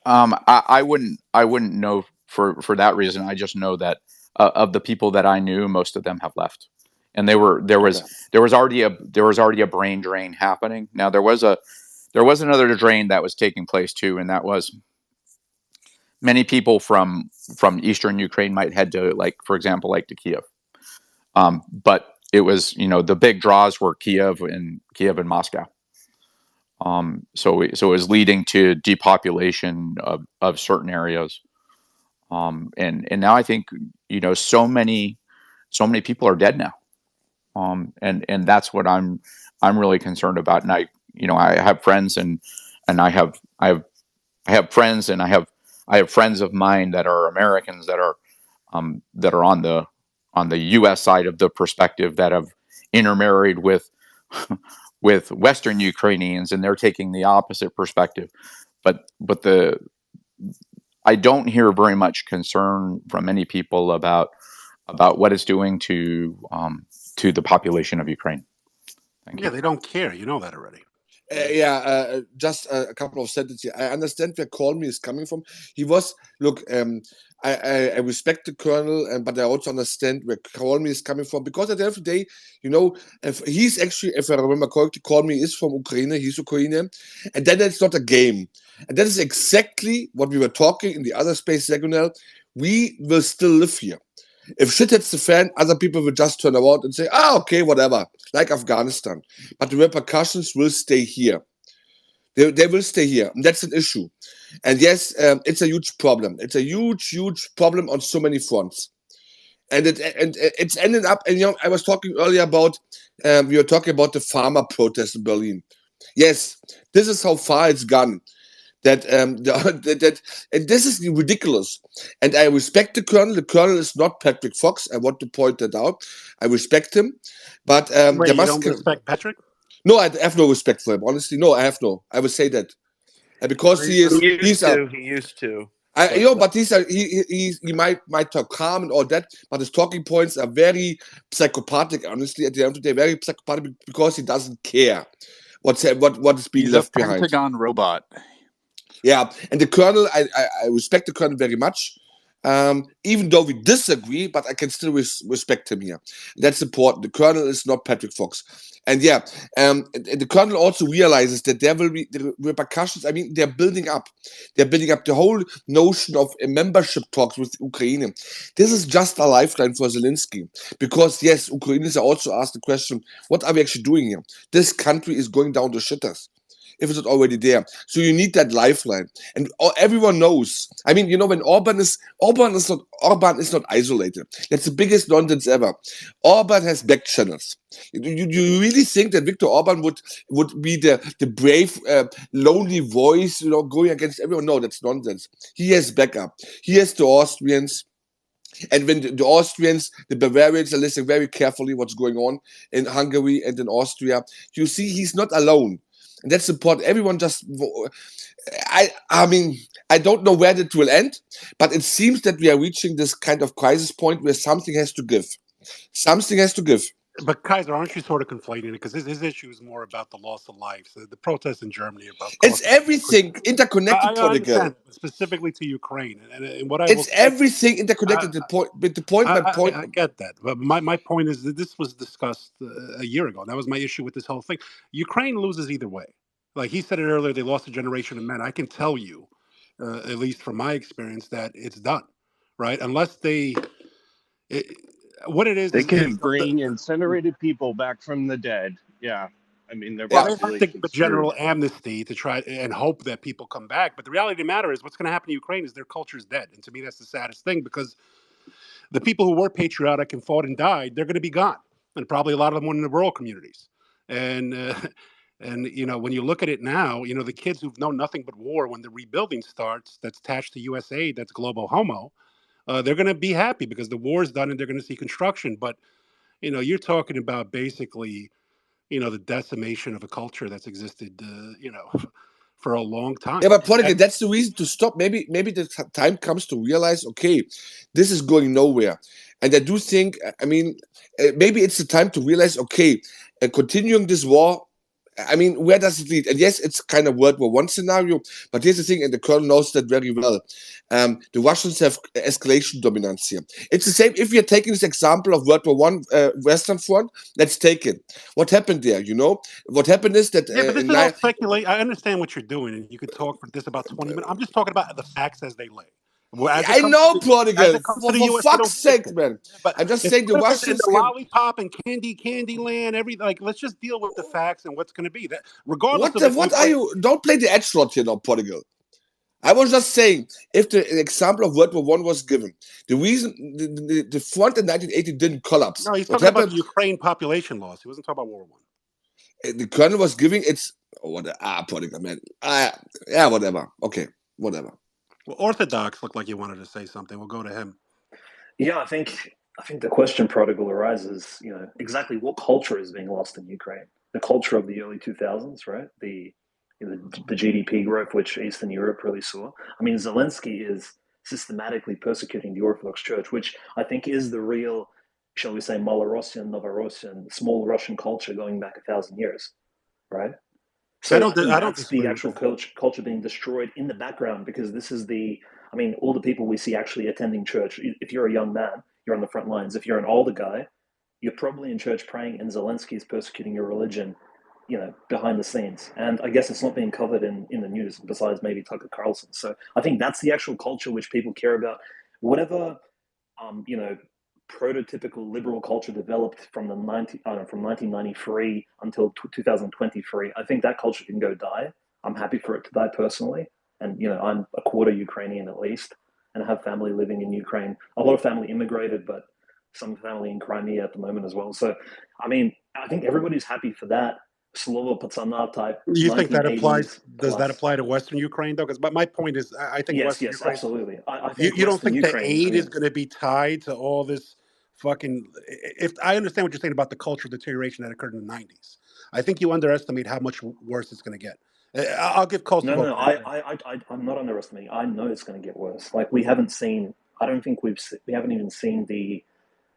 I wouldn't know for that reason. I just know that of the people that I knew, most of them have left, and there was already a brain drain happening. Now there was another drain that was taking place too, and that was many people from Eastern Ukraine might head to, like, for example, like to Kiev. But it was, the big draws were Kiev and Moscow. So it was leading to depopulation of certain areas. And now I think, so many people are dead now. And that's what I'm really concerned about. And I have friends and I have friends and I have friends of mine that are Americans that are on the U.S. side of the perspective that have intermarried with Western Ukrainians, and they're taking the opposite perspective. But I don't hear very much concern from many people about what it's doing to the population of Ukraine. Thank you. They don't care. You know that already. Just a couple of sentences. I understand where Colmy is coming from. He was, look, I respect the colonel, but I also understand where Colmy is coming from, because at the end of the day, if he's actually, if I remember correctly, Colmy is from Ukraine, he's Ukrainian, and then it's not a game. And that is exactly what we were talking in the other space, Zagonel. We will still live here. If shit hits the fan, other people will just turn around and say, okay, whatever, like Afghanistan. But the repercussions will stay here. They will stay here. And that's an issue. And yes, it's a huge problem. It's a huge, huge problem on so many fronts. And it's ended up, and I was talking earlier about, we were talking about the farmer protest in Berlin. Yes, this is how far it's gone. And this is ridiculous. And I respect the colonel. The colonel is not Patrick Fox. I want to point that out. I respect him, but Wait, you don't respect Patrick? No, I have no respect for him. Honestly, no, I have no. I will say that, because he used to. But he might talk calm and all that, but his talking points are very psychopathic. Honestly, at the end of the day, very psychopathic, because he doesn't care what is being left behind. He's a Pentagon robot. Yeah, and the colonel, I respect the colonel very much, even though we disagree, but I can still respect him here. That's important. The colonel is not Patrick Fox. And the colonel also realizes that there will be the repercussions. I mean, they're building up. They're building up the whole notion of membership talks with Ukraine. This is just a lifeline for Zelensky. Because, yes, Ukrainians are also asked the question, what are we actually doing here? This country is going down the shitters, if it's not already there. So you need that lifeline. And everyone knows. I mean, when Orban is not isolated. That's the biggest nonsense ever. Orban has back channels. You really think that Viktor Orban would be the brave, lonely voice, going against everyone? No, that's nonsense. He has backup. He has the Austrians. And when the Austrians, the Bavarians are listening very carefully what's going on in Hungary and in Austria, you see he's not alone. And that's important. Everyone I mean, I don't know where that will end, but it seems that we are reaching this kind of crisis point where something has to give. Something has to give. But Kaiser, aren't you sort of conflating it? Because his issue is more about the loss of lives. The protests in Germany about it's everything interconnected. I understand, specifically to Ukraine, and what it's everything interconnected. I get that, but my point is that this was discussed a year ago. That was my issue with this whole thing. Ukraine loses either way. Like he said it earlier, they lost a generation of men. I can tell you, at least from my experience, that it's done, right? Unless what it is, they can bring incinerated people back from the dead. Yeah, I mean, they're I think the general amnesty to try and hope that people come back. But the reality of the matter is, what's going to happen to Ukraine is their culture is dead, and to me, that's the saddest thing, because the people who were patriotic and fought and died, they're going to be gone, and probably a lot of them went in the rural communities. And when you look at it now, the kids who've known nothing but war, when the rebuilding starts, that's attached to USA, that's Global Homo. They're going to be happy because the war's done and they're going to see construction. But, you're talking about basically, the decimation of a culture that's existed, for a long time. Yeah, but Polygon, that's the reason to stop. Maybe the time comes to realize, okay, this is going nowhere. And I do think, maybe it's the time to realize, okay, continuing this war I mean, where does it lead? And yes, it's kind of World War I scenario, but here's the thing, and the Colonel knows that very well. The Russians have escalation dominance here. It's the same, if we are taking this example of World War I, Western Front, let's take it. What happened there, you know? What happened is that... Yeah, but this is all speculation. I understand what you're doing, and you could talk for this about 20 minutes. I'm just talking about the facts as they lay. Well, I know, Prodigal. For US, fuck's sake, man. But I'm just saying the Russians the lollipop and candy land, like let's just deal with the facts and what's going to be. That regardless what are you? Don't play the edgelord here now, Prodigal. I was just saying, if an example of World War I was given, the reason the front in 1980 didn't collapse. No, he's talking about the Ukraine population loss. He wasn't talking about World War I. The Colonel was giving its Prodigal, man. Yeah, whatever. Okay, whatever. Well, Orthodox looked like you wanted to say something. We'll go to him. Yeah, I think the question, Prodigal, arises, exactly what culture is being lost in Ukraine? The culture of the early 2000s, right? The GDP growth which Eastern Europe really saw. I mean, Zelensky is systematically persecuting the Orthodox Church, which I think is the real, shall we say, Malorussian, Novorossian, small Russian culture going back 1,000 years, right? So that's the actual culture being destroyed in the background, because this is all the people we see actually attending church. If you're a young man, you're on the front lines. If you're an older guy, you're probably in church praying, and Zelensky is persecuting your religion, behind the scenes. And I guess it's not being covered in the news, besides maybe Tucker Carlson. So I think that's the actual culture which people care about. Whatever, prototypical liberal culture developed from 1993 until 2023, I think that culture can go die. I'm happy for it to die personally. And, I'm a quarter Ukrainian at least, and I have family living in Ukraine. A lot of family immigrated, but some family in Crimea at the moment as well. So, I think everybody's happy for that. Slovo Patsana type. Do you think that applies? Does that apply to Western Ukraine though? Because my point is, I think Western Ukraine, absolutely. I think you don't think Ukraine, the aid is going to be tied to all this fucking? If I understand what you're saying about the cultural deterioration that occurred in the 90s, I think you underestimate how much worse it's going to get. I'll give Kosovo. No, I'm not underestimating. I know it's going to get worse. Like we haven't seen. I don't think we haven't even seen the.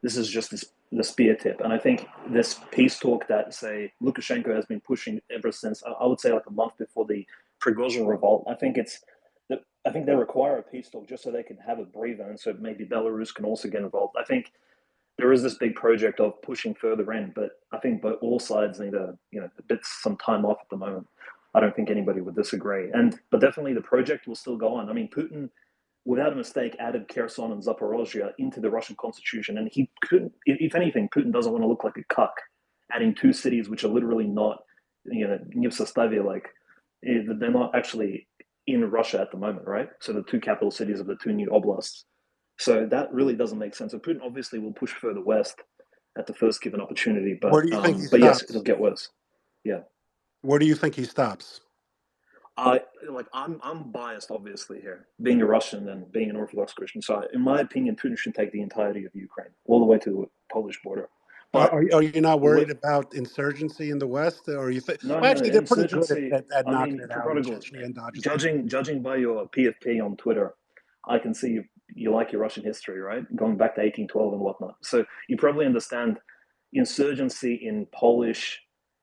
This is just the spear tip, and I think this peace talk that say Lukashenko has been pushing ever since, I would say like a month before the Prigozhin revolt. I think they require a peace talk just so they can have a breather, and so maybe Belarus can also get involved. I think there is this big project of pushing further in, but I think all sides need some time off at the moment. I don't think anybody would disagree, but definitely the project will still go on. I mean, Putin, without a mistake, added Kherson and Zaporozhye into the Russian constitution. And he couldn't, if anything, Putin doesn't want to look like a cuck, adding two cities which are literally not, Nevsostavia, like, they're not actually in Russia at the moment, right? So the two capital cities of the two new oblasts. So that really doesn't make sense. So Putin obviously will push further west at the first given opportunity. But, where do you think he stops? But yes, it'll get worse. Yeah. Where do you think he stops? I'm biased, obviously, here, being a Russian and being an Orthodox Christian. So, in my opinion, Putin should take the entirety of Ukraine, all the way to the Polish border. But are you not worried about insurgency in the West, or you think? No, actually, they're pretty good at knocking it out. Judging by your PFP on Twitter, I can see you like your Russian history, right? Going back to 1812 and whatnot. So you probably understand insurgency in Polish.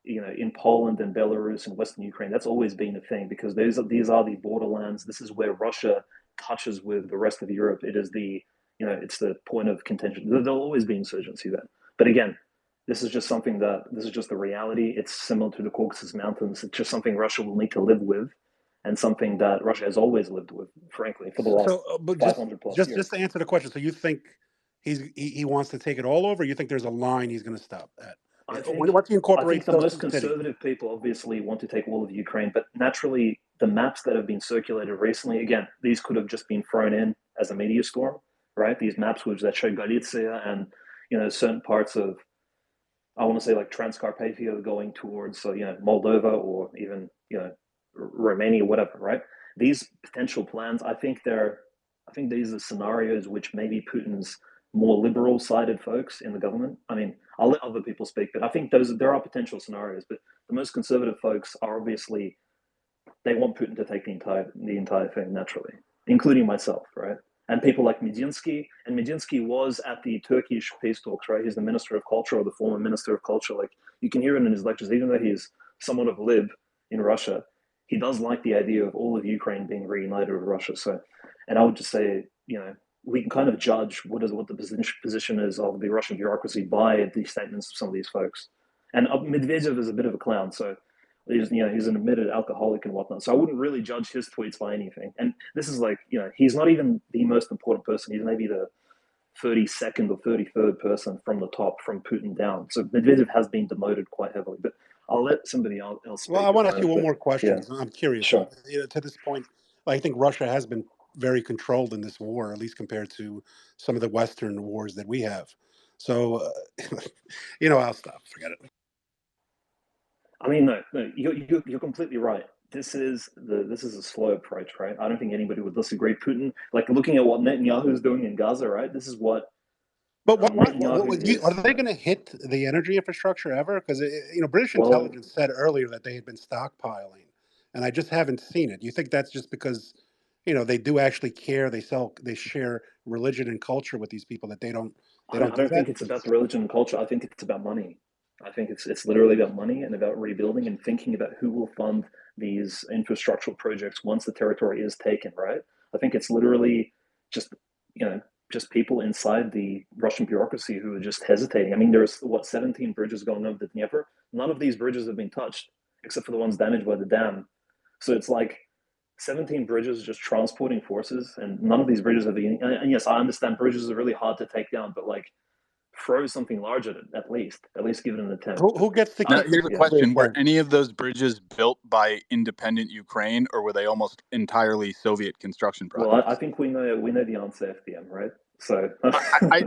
In Poland and Belarus and Western Ukraine, that's always been a thing, because these are the borderlands. This is where Russia touches with the rest of Europe. It is it's the point of contention. There'll always be insurgency there. But again, this is just the reality. It's similar to the Caucasus Mountains. It's just something Russia will need to live with, and something that Russia has always lived with, frankly, for the last 500 plus years. Just to answer the question, so you think he wants to take it all over? Or you think there's a line he's going to stop at? I think the most conservative people obviously want to take all of Ukraine, but naturally the maps that have been circulated recently, again, these could have just been thrown in as a media storm, right? These maps that show Galicia and certain parts of, I want to say like Transcarpathia going towards Moldova, or even Romania, whatever, right? These potential plans, I think these are scenarios which maybe Putin's more liberal-sided folks in the government. I mean, I'll let other people speak, but I think there are potential scenarios. But the most conservative folks are obviously, they want Putin to take the entire thing naturally, including myself, right? And people like Medinsky, and Medinsky was at the Turkish peace talks, right? He's the Minister of Culture, or the former Minister of Culture. Like, you can hear it in his lectures, even though he's somewhat of lib in Russia, he does like the idea of all of Ukraine being reunited with Russia. So, and I would just say, we can kind of judge what the position is of the Russian bureaucracy by the statements of some of these folks. And Medvedev is a bit of a clown, so he's an admitted alcoholic and whatnot. So I wouldn't really judge his tweets by anything. And this is like, he's not even the most important person. He's maybe the 32nd or 33rd person from the top, from Putin down. So Medvedev has been demoted quite heavily. But I'll let somebody else speak. Well, I want to ask you one more question. Yeah. I'm curious. Sure. To this point, I think Russia has been very controlled in this war, at least compared to some of the Western wars that we have. So, I'll stop. Forget it. I mean, no, you're completely right. This is a slow approach, right? I don't think anybody would disagree. Putin, like looking at what Netanyahu is doing in Gaza, right? This is what. But are they going to hit the energy infrastructure ever? Because British intelligence said earlier that they had been stockpiling, and I just haven't seen it. You think that's just because they do actually care? They share religion and culture with these people that they don't. I don't think it's about the religion and culture. I think it's about money. I think it's literally about money and about rebuilding and thinking about who will fund these infrastructural projects once the territory is taken, right? I think it's literally just people inside the Russian bureaucracy who are just hesitating. I mean, there's 17 bridges going over the Dnieper. None of these bridges have been touched except for the ones damaged by the dam. So it's like 17 bridges just transporting forces, and none of these bridges have been. And yes, I understand bridges are really hard to take down, but like, throw something large at it at least give it an attempt. Who gets to keep here's a question: were any of those bridges built by independent Ukraine, or were they almost entirely Soviet construction projects? Well, I think we know the answer, FDM, right? So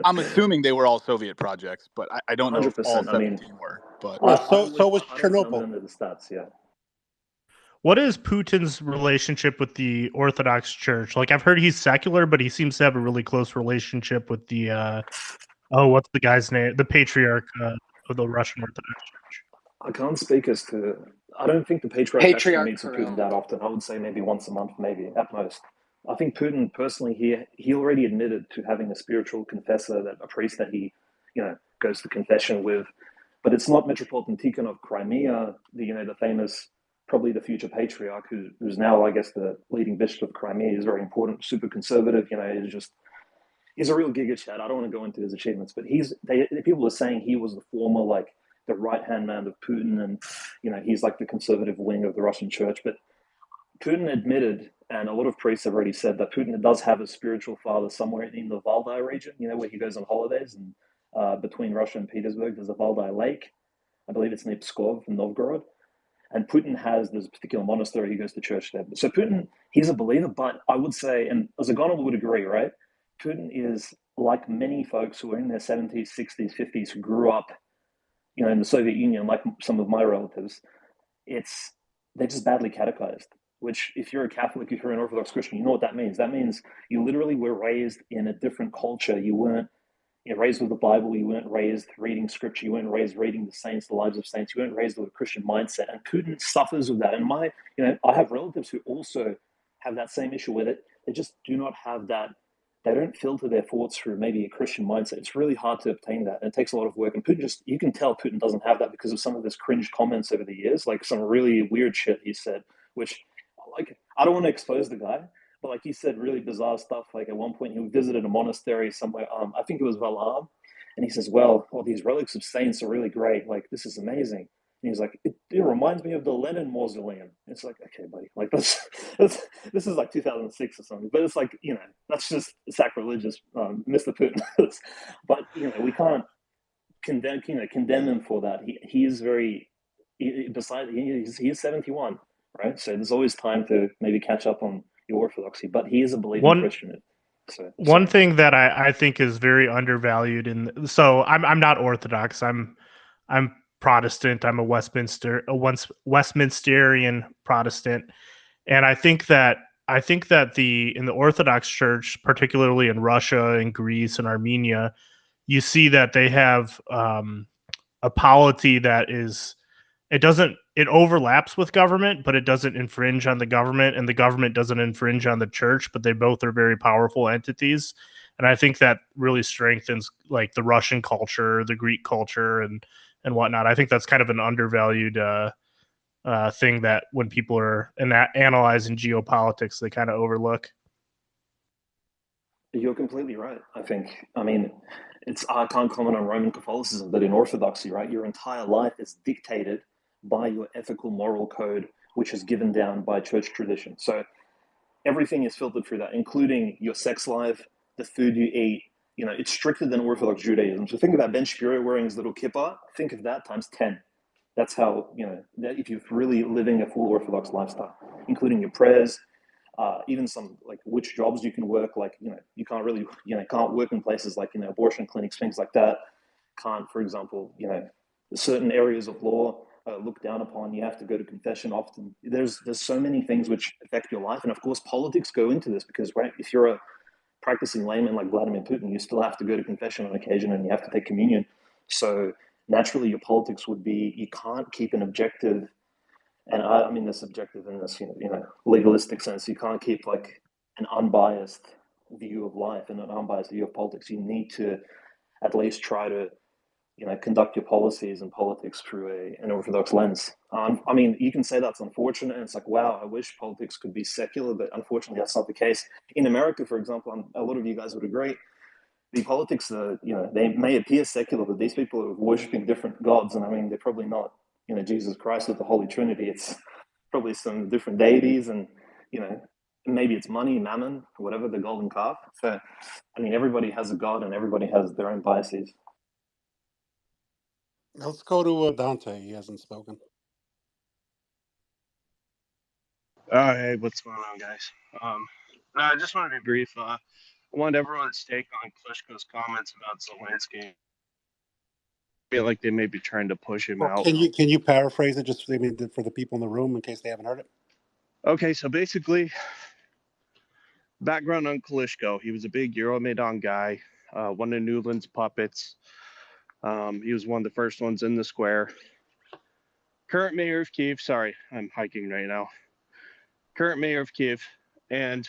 I'm assuming they were all Soviet projects, but I don't know if all 17 were. But so was Chernobyl. Under the stats, yeah. What is Putin's relationship with the Orthodox Church? Like, I've heard he's secular, but he seems to have a really close relationship with the what's the guy's name? The patriarch of the Russian Orthodox Church. I can't speak as to. I don't think the patriarch actually meets with Putin that often. I would say maybe once a month, maybe at most. I think Putin personally, he already admitted to having a spiritual confessor, a priest that he, goes to confession with. But it's not Metropolitan Tikhon of Crimea, the famous, probably the future patriarch, who's now, I guess, the leading bishop of Crimea. He's very important, super conservative. He's a real giga chat. I don't want to go into his achievements, but people are saying he was the former, the right-hand man of Putin, and, he's like the conservative wing of the Russian church. But Putin admitted, and a lot of priests have already said, that Putin does have a spiritual father somewhere in the Valdai region, where he goes on holidays, and between Russia and Petersburg, there's a Valdai lake. I believe it's near Pskov in Novgorod. And Putin has this particular monastery. He goes to church there. So Putin, he's a believer, but I would say, and Zaganov would agree, right? Putin is like many folks who are in their 70s, 60s, 50s, who grew up, in the Soviet Union, like some of my relatives. They're just badly catechized, which if you're a Catholic, if you're an Orthodox Christian, you know what that means. That means you literally were raised in a different culture. You weren't raised with the Bible. You weren't raised reading scripture. You weren't raised reading the saints, the lives of saints. You weren't raised with a Christian mindset. And Putin suffers with that. And I have relatives who also have that same issue with it. They just do not have that. They don't filter their thoughts through maybe a Christian mindset. It's really hard to obtain that. And it takes a lot of work. And Putin you can tell Putin doesn't have that because of some of his cringe comments over the years, like some really weird shit he said, which, I don't want to expose the guy, but he said really bizarre stuff. Like at one point he visited a monastery somewhere, I think it was Valam, and he says, well, these relics of saints are really great. This is amazing. And he's like, it reminds me of the Lenin mausoleum. It's like, okay, buddy, this is like 2006 or something. But it's that's just sacrilegious, Mr. Putin. But we can't condemn him for that. He is he is 71, right? So there's always time to maybe catch up on your orthodoxy. But he is a believing Christian. One thing that I think is very undervalued so I'm not Orthodox. I'm Protestant. I'm a Westminsterian Protestant, and I think that in the Orthodox Church, particularly in Russia and Greece and Armenia, you see that they have a polity that it overlaps with government, but it doesn't infringe on the government, and the government doesn't infringe on the church, but they both are very powerful entities. And I think that really strengthens the Russian culture, the Greek culture, and whatnot. I think that's kind of an undervalued thing that when people are analyzing geopolitics, they kind of overlook. You're completely right. I mean, I can't comment on Roman Catholicism, but in Orthodoxy, right, your entire life is dictated by your ethical moral code, which is given down by church tradition. So everything is filtered through that, including your sex life, the food you eat. You know, it's stricter than Orthodox Judaism. So think about Ben Shapiro wearing his little kippah. Think of that times 10. That's how, you know, that if you're really living a full Orthodox lifestyle, including your prayers, even some like which jobs you can work, like, you know, you can't really, you know, can't work in places like, you know, abortion clinics, things like that. Can't, for example, you know, certain areas of law looked down upon. You have to go to confession often. There's so many things which affect your life, and of course politics go into this because, right, if you're a practicing layman like Vladimir Putin, you still have to go to confession on occasion and you have to take communion. So naturally your politics would be, you can't keep an objective, and I mean this objective in this, you know, legalistic sense. You can't keep like an unbiased view of life and an unbiased view of politics. You need to at least try to, you know, conduct your policies and politics through an Orthodox lens. I mean, you can say that's unfortunate, and it's like, wow, I wish politics could be secular, but unfortunately that's not the case. In America, for example, a lot of you guys would agree, the politics, you know, they may appear secular, but these people are worshiping different gods, and I mean, they're probably not, you know, Jesus Christ with the Holy Trinity. It's probably some different deities, and, you know, maybe it's money, mammon, whatever, the golden calf. So, I mean, everybody has a god, and everybody has their own biases. Let's go to Dante. He hasn't spoken. Hey, what's going on, guys? I just wanted to be brief. I want everyone's take on Klitschko's comments about Zelensky. I feel like they may be trying to push him out. Can you paraphrase it just for the people in the room in case they haven't heard it? Okay, so basically, background on Klitschko. He was a big Euromaidan guy, one of Nuland's puppets. He was one of the first ones in the square. Current mayor of Kiev. Sorry, I'm hiking right now. Current mayor of Kiev. And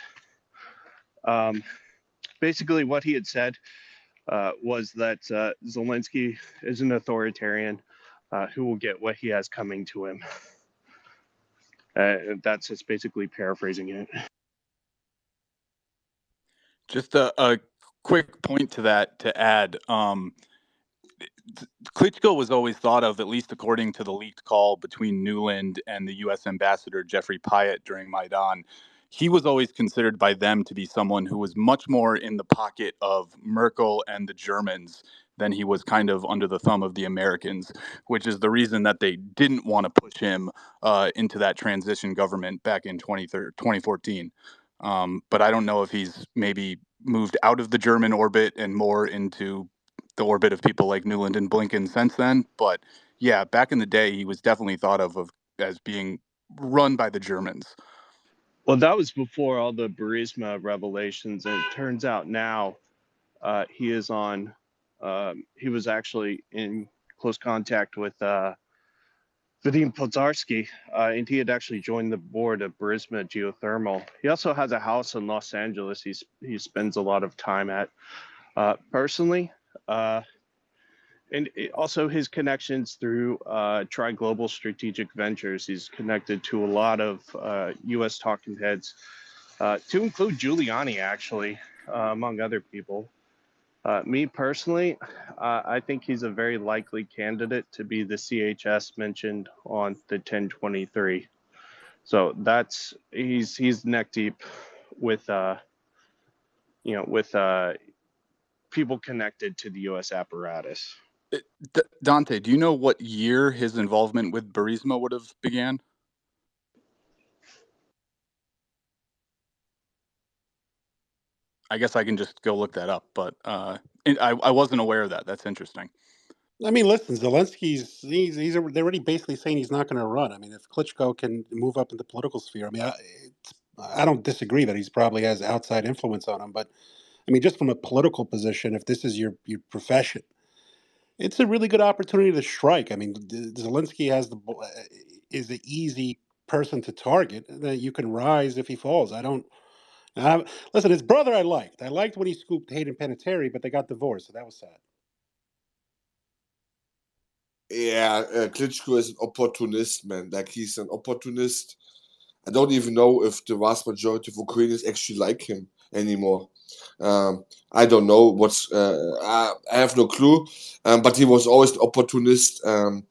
basically what he had said was that Zelensky is an authoritarian who will get what he has coming to him. That's just basically paraphrasing it. Just a quick point to that to add. Klitschko was always thought of, at least according to the leaked call between Nuland and the U.S. ambassador Jeffrey Pyatt during Maidan, he was always considered by them to be someone who was much more in the pocket of Merkel and the Germans than he was kind of under the thumb of the Americans, which is the reason that they didn't want to push him into that transition government back in 2014. But I don't know if he's maybe moved out of the German orbit and more into the orbit of people like Nuland and Blinken since then. But yeah, back in the day, he was definitely thought of as being run by the Germans. Well, that was before all the Burisma revelations, and it turns out now he is on. He was actually in close contact with Vadim Pozharsky, and he had actually joined the board of Burisma Geothermal. He also has a house in Los Angeles. He spends a lot of time at personally. And also his connections through Tri Global Strategic Ventures. He's connected to a lot of U.S. talking heads, to include Giuliani, actually, among other people. Me personally, I think he's a very likely candidate to be the CHS mentioned on the 1023. So he's neck deep with people connected to the U.S. apparatus. Dante, do you know what year his involvement with Burisma would have began? I guess I can just go look that up, but I wasn't aware of that. That's interesting. I mean, listen, Zelensky's they're already basically saying he's not going to run. I mean, if Klitschko can move up in the political sphere, I mean, I don't disagree that he's probably has outside influence on him, but I mean, just from a political position, if this is your profession, it's a really good opportunity to strike. I mean, Zelensky is the easy person to target that you can rise if he falls. Listen, his brother I liked when he scooped Hayden Panettiere, but they got divorced, so that was sad. Yeah, Klitschko is an opportunist, man. Like, he's an opportunist. I don't even know if the vast majority of Ukrainians actually like him anymore. I don't know what's. I have no clue. But he was always an opportunist. And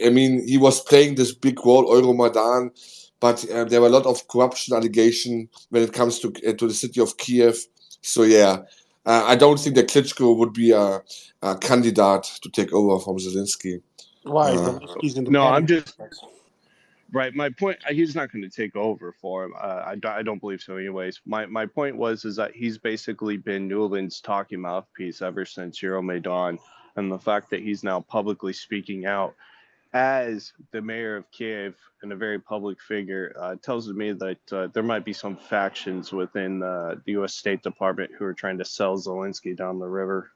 I mean, he was playing this big role, Euromaidan. But there were a lot of corruption allegation when it comes to the city of Kiev. So yeah, I don't think that Klitschko would be a candidate to take over from Zelensky. Why? Zelensky's No, I'm independent. just right. My point, he's not going to take over for him. I don't believe so anyways. My point is that he's basically been Nuland's talking mouthpiece ever since Euromaidan, and the fact that he's now publicly speaking out as the mayor of Kiev and a very public figure tells me that there might be some factions within the U.S. State Department who are trying to sell Zelensky down the river.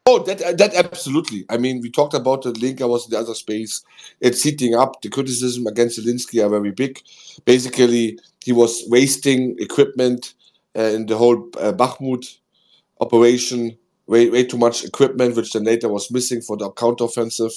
Oh, that absolutely. I mean, we talked about the link. I was in the other space. It's heating up. The criticism against Zelensky are very big. Basically, he was wasting equipment in the whole Bakhmut operation. Way too much equipment, which then later was missing for the counteroffensive.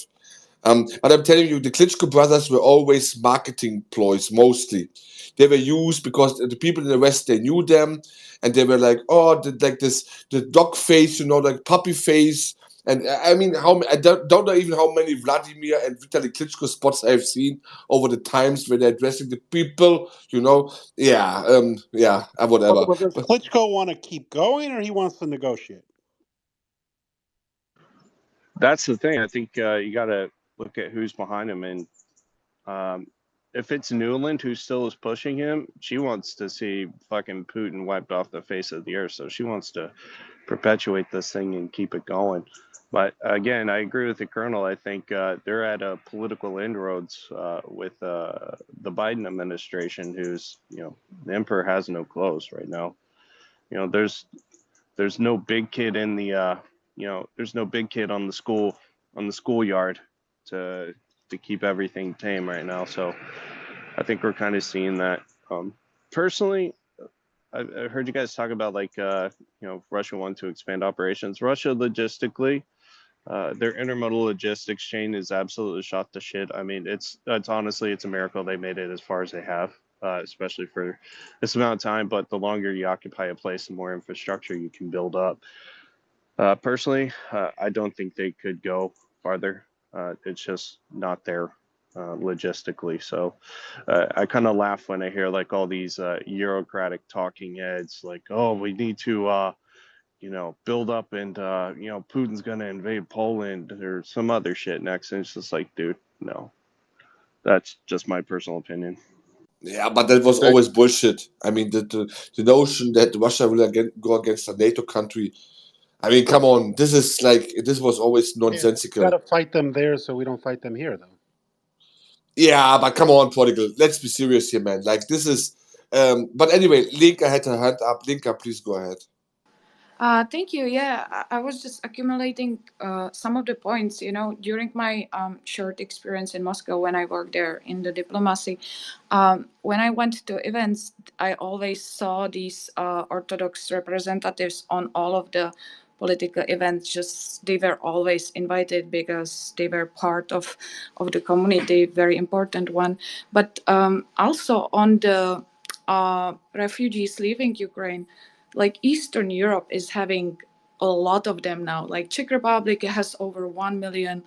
But I'm telling you, the Klitschko brothers were always marketing ploys, mostly. They were used because the people in the West, they knew them, and they were like, oh, the dog face, like puppy face. And I mean, I don't know even how many Vladimir and Vitaly Klitschko spots I've seen over the times when they're addressing the people, Yeah, whatever. Well, does Klitschko want to keep going, or he wants to negotiate? That's the thing. I think you got to look at who's behind him, and if it's Nuland who still is pushing him, she wants to see fucking Putin wiped off the face of the earth. So she wants to perpetuate this thing and keep it going. But again, I agree with the Colonel. I think they're at a political inroads with the Biden administration, who's, the emperor has no clothes right now. There's no big kid in the there's no big kid on the schoolyard to keep everything tame right now. So I think we're kind of seeing that. Personally, I heard you guys talk about Russia wanting to expand operations. Russia logistically, their intermodal logistics chain is absolutely shot to shit. I mean, it's honestly, it's a miracle they made it as far as they have, especially for this amount of time. But the longer you occupy a place, the more infrastructure you can build up. Personally, I don't think they could go farther. It's just not there logistically. So I kind of laugh when I hear all these Eurocratic talking heads like, oh, we need to, build up and, Putin's going to invade Poland or some other shit next. And it's just like, dude, no. That's just my personal opinion. Yeah, but that was always bullshit. I mean, the notion that Russia will go against a NATO country, I mean, come on. This was always nonsensical. We got to fight them there so we don't fight them here, though. Yeah, but come on, Prodigal. Let's be serious here, man. This is... but anyway, Linka had her hand up. Linka, please go ahead. Thank you. Yeah, I was just accumulating some of the points, during my short experience in Moscow when I worked there in the diplomacy. When I went to events, I always saw these Orthodox representatives on all of the political events. They were always invited because they were part of the community, very important one. But also on the refugees leaving Ukraine, Eastern Europe is having a lot of them now. Czech Republic has over 1 million.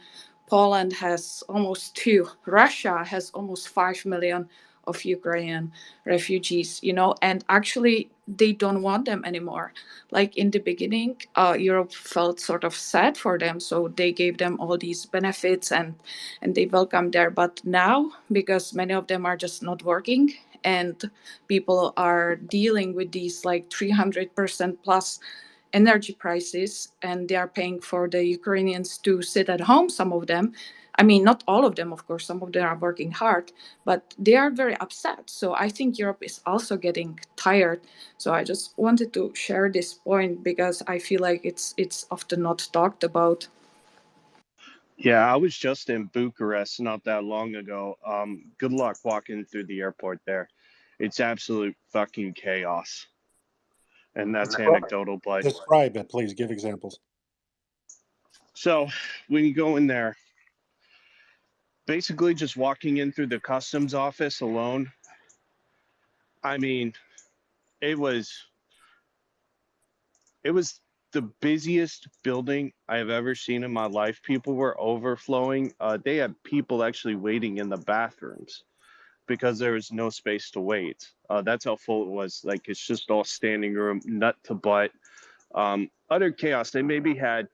Poland has almost 2. Russia has almost 5 million of Ukrainian refugees, and actually they don't want them anymore. In the beginning, Europe felt sort of sad for them. So they gave them all these benefits and they welcomed there. But now, because many of them are just not working, and people are dealing with these 300% plus energy prices, and they are paying for the Ukrainians to sit at home, some of them. I mean, not all of them, of course, some of them are working hard, but they are very upset. So I think Europe is also getting tired. So I just wanted to share this point because I feel like it's often not talked about. Yeah, I was just in Bucharest not that long ago. Good luck walking through the airport there. It's absolute fucking chaos. And that's anecdotal, but describe it, please. Give examples. So when you go in there, basically just walking in through the customs office alone. I mean, it was the busiest building I have ever seen in my life. People were overflowing. They had people actually waiting in the bathrooms because there was no space to wait. That's how full it was. Like, it's just all standing room, nut to butt. Utter chaos. They maybe had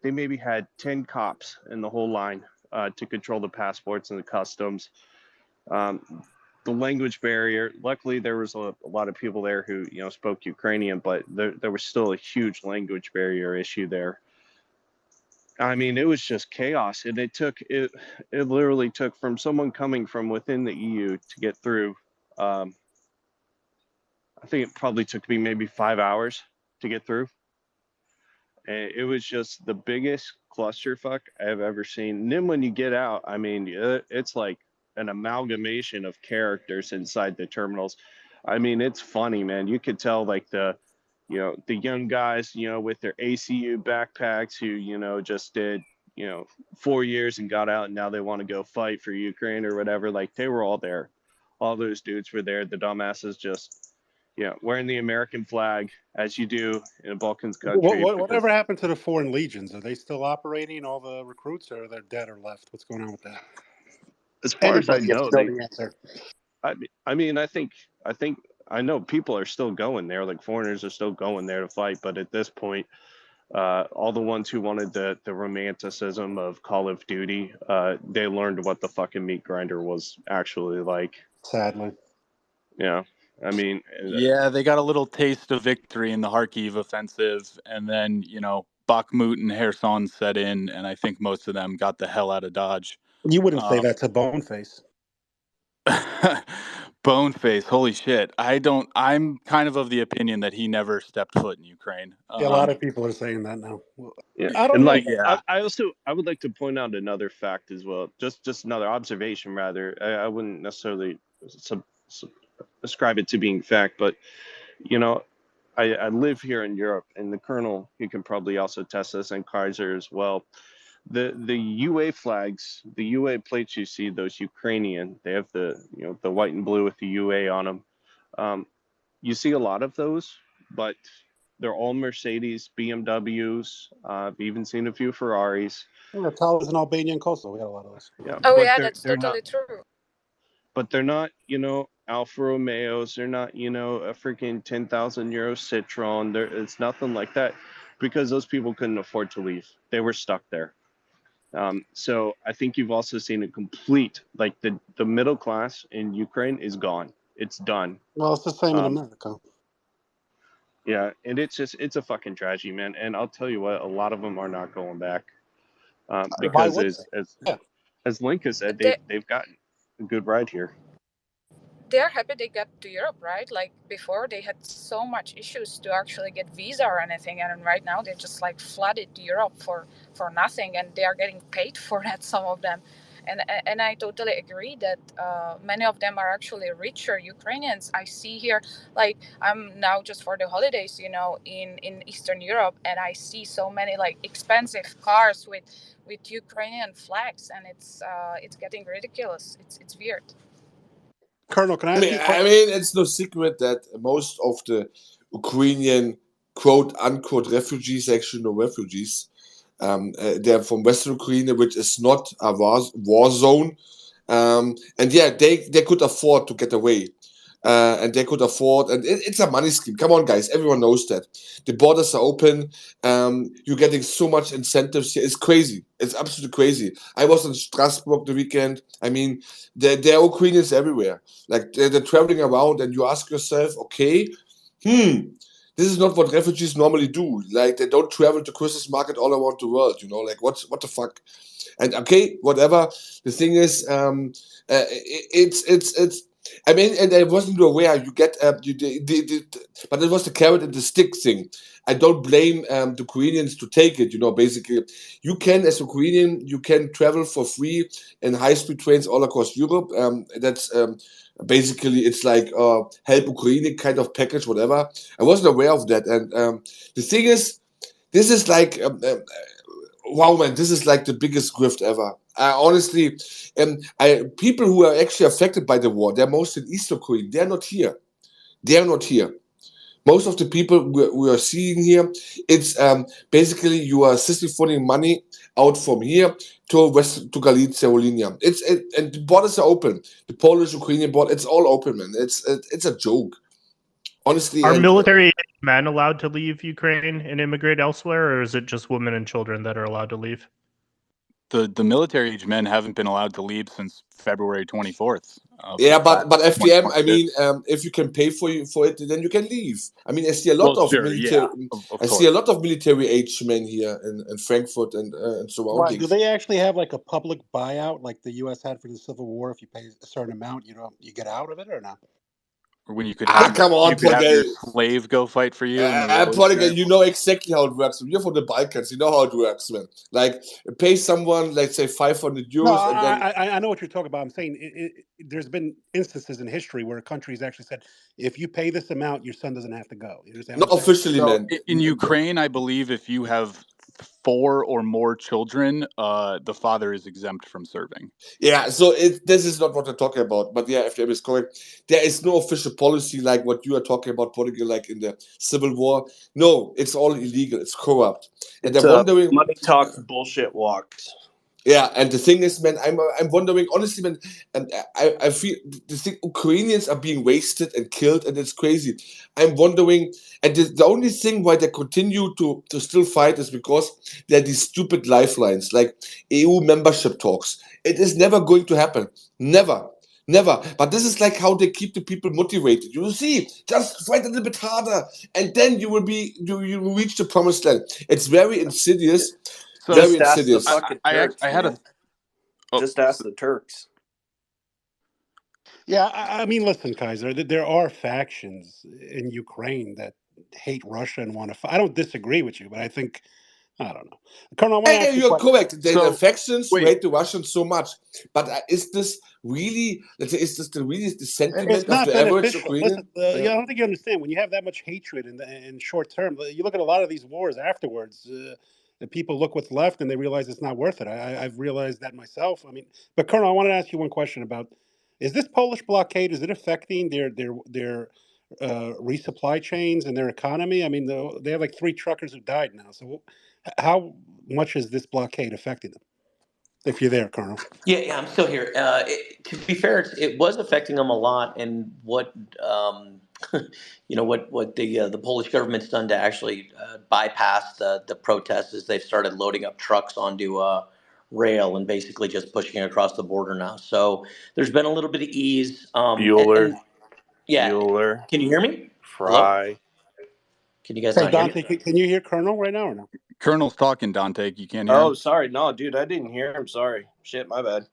10 cops in the whole line to control the passports and the customs. The language barrier. Luckily, there was a lot of people there who spoke Ukrainian, but there was still a huge language barrier issue there. I mean, it was just chaos, and it literally took from someone coming from within the EU to get through. I think it probably took me maybe 5 hours to get through. And it was just the biggest clusterfuck I've ever seen. And then when you get out, I mean, it's like an amalgamation of characters inside the terminals. I mean, it's funny, man. You could tell like the young guys, with their ACU backpacks who, just did, 4 years and got out and now they want to go fight for Ukraine or whatever. Like, they were all there. All those dudes were there. The dumbasses just, wearing the American flag as you do in a Balkans country. Whatever happened to the foreign legions? Are they still operating, all the recruits, or they're dead or left? What's going on with that? As far as I Anybody know, can know the answer. I know people are still going there, like foreigners are still going there to fight. But at this point, all the ones who wanted the romanticism of Call of Duty, they learned what the fucking meat grinder was actually like. Sadly. Yeah. I mean, yeah, they got a little taste of victory in the Kharkiv offensive, and then Bakhmut and Kherson set in, and I think most of them got the hell out of Dodge. You wouldn't say that to Boneface. Boneface, holy shit! I'm kind of the opinion that he never stepped foot in Ukraine. Yeah, a lot of people are saying that now. Yeah. I don't and know. like, I would like to point out another fact as well, just another observation rather. I wouldn't necessarily ascribe it to being fact, but I live here in Europe, and the Colonel, he can probably also test this, and Kaiser as well. The UA flags, the UA plates you see, those Ukrainian, they have the the white and blue with the UA on them. You see a lot of those, but they're all Mercedes, BMWs. I've even seen a few Ferraris. Yeah, Tallinn and Albania and Kosovo, we got a lot of those. Yeah, Oh but yeah, they're that's they're totally not. true. But they're not, Alfa Romeos. They're not, a freaking 10,000 euro Citroen. It's nothing like that, because those people couldn't afford to leave. They were stuck there. So I think you've also seen a complete, like the middle class in Ukraine is gone. It's done. Well, it's the same in America. Yeah, and it's a fucking tragedy, man. And I'll tell you what, a lot of them are not going back, because as Link has said, they've gotten a good ride here. They're happy they got to Europe, right? Like before, they had so much issues to actually get visa or anything, and right now they just like flooded Europe for nothing, and they are getting paid for that. Some of them, and I totally agree that many of them are actually richer Ukrainians. I see here, like I'm now just for the holidays, in Eastern Europe, and I see so many like expensive cars with Ukrainian flags, and it's getting ridiculous. It's weird. Colonel, can I ask you a I question? mean, it's no secret that most of the Ukrainian quote-unquote refugees, actually no refugees, they're from Western Ukraine, which is not a war zone. And yeah, they could afford to get away. And they could afford, and it's a money scheme. Come on, guys, everyone knows that. The borders are open. You're getting so much incentives here. It's crazy. It's absolutely crazy. I was in Strasbourg the weekend. I mean, there are Ukrainians everywhere. Like, they're traveling around, and you ask yourself, okay, this is not what refugees normally do. Like, they don't travel to Christmas market all around the world, like, what the fuck? And okay, whatever. The thing is, it's I mean, and I wasn't aware you get but it was the carrot and the stick thing. I don't blame the Ukrainians to take it. Basically, you can, as a Ukrainian, you can travel for free in high-speed trains all across Europe. That's basically, it's like help Ukraine kind of package, whatever. I wasn't aware of that, and the thing is, this is like wow, man, this is like the biggest grift ever. Honestly, people who are actually affected by the war, they're mostly in Eastern Korea. They're not here. They're not here. Most of the people we are seeing here, it's basically you are siphoning money out from here to West to Galicia, Volhynia. And the borders are open. The Polish-Ukrainian border, it's all open, man. It's a joke. Honestly, are military men allowed to leave Ukraine and immigrate elsewhere, or is it just women and children that are allowed to leave? The military-age men haven't been allowed to leave since February 24th. Yeah, but FDM, I mean, if you can pay for it, then you can leave. I mean, I see a lot of military. I see a lot of military-age men here in Frankfurt and surroundings. Right. Do they actually have like a public buyout, like the U.S. had for the Civil War? If you pay a certain amount, you get out of it, or not? Or when you could have, come on, you could have your slave go fight for you. You know exactly how it works. You're from the Balkans. You know how it works, man. like pay someone, let's say 500 euros. No, and then I know what you're talking about. I'm saying there's been instances in history where countries actually said, if you pay this amount, your son doesn't have to go. You understand? Not officially, man. In Ukraine, I believe if you have 4 or more children, the father is exempt from serving. Yeah, so this is not what I'm talking about. But yeah, FDM is correct. There is no official policy like what you are talking about, Portugal, like in the Civil War. No, it's all illegal. It's corrupt. And It's they're wondering. money talk, bullshit walks. Yeah, and the thing is, man, I'm wondering honestly, man, and I feel the thing Ukrainians are being wasted and killed, and it's crazy. I'm wondering, and the only thing why they continue to still fight is because there are these stupid lifelines like EU membership talks. It is never going to happen, never. But this is like how they keep the people motivated. You see, just fight a little bit harder, and then you will reach the promised land. It's very insidious. So Very just ask the insidious. fucking Turks. Just ask the Turks. Yeah, I mean, listen, Kaiser, there are factions in Ukraine that hate Russia and want to fight. I don't disagree with you, but I think, I don't know. Colonel, I want to ask you a You're question. correct. The factions hate the Russians so much, but is this really? Let's say, is this the sentiment It's of not the average beneficial. Ukrainian? Listen, I don't think you understand. When you have that much hatred in short term, you look at a lot of these wars afterwards. The people look what's left and they realize it's not worth it. I've realized that myself. I mean, but Colonel, I wanted to ask you one question about: is this Polish blockade, is it affecting their resupply chains and their economy? I mean, they have like 3 truckers who died now. So, how much is this blockade affecting them? If you're there, Colonel. Yeah, I'm still here. To be fair, it was affecting them a lot, and what what the Polish government's done to actually bypass the protests is they've started loading up trucks onto rail and basically just pushing it across the border now. So there's been a little bit of ease. Bueller. Yeah. Bueller. Can you hear me? Fry. Hello? Can you guys Hey, not hear me? Dante, can you hear Colonel right now or no? Colonel's talking, Dante. You can't hear Oh, him. sorry. No, dude, I didn't hear him. Sorry. Shit, my bad.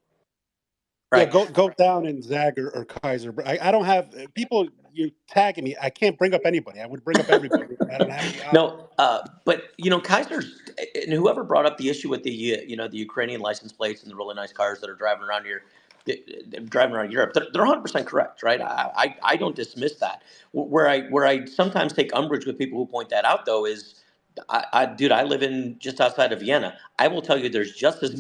Yeah, go down in Zag or Kaiser. I don't have people. You're tagging me. I can't bring up anybody. I would bring up everybody. I don't have any. No, but Kaiser's and whoever brought up the issue with the the Ukrainian license plates and the really nice cars that are driving around here, driving around Europe, they're 100% correct, right? I don't dismiss that. Where I sometimes take umbrage with people who point that out, though, is dude, I live in just outside of Vienna. I will tell you, there's just as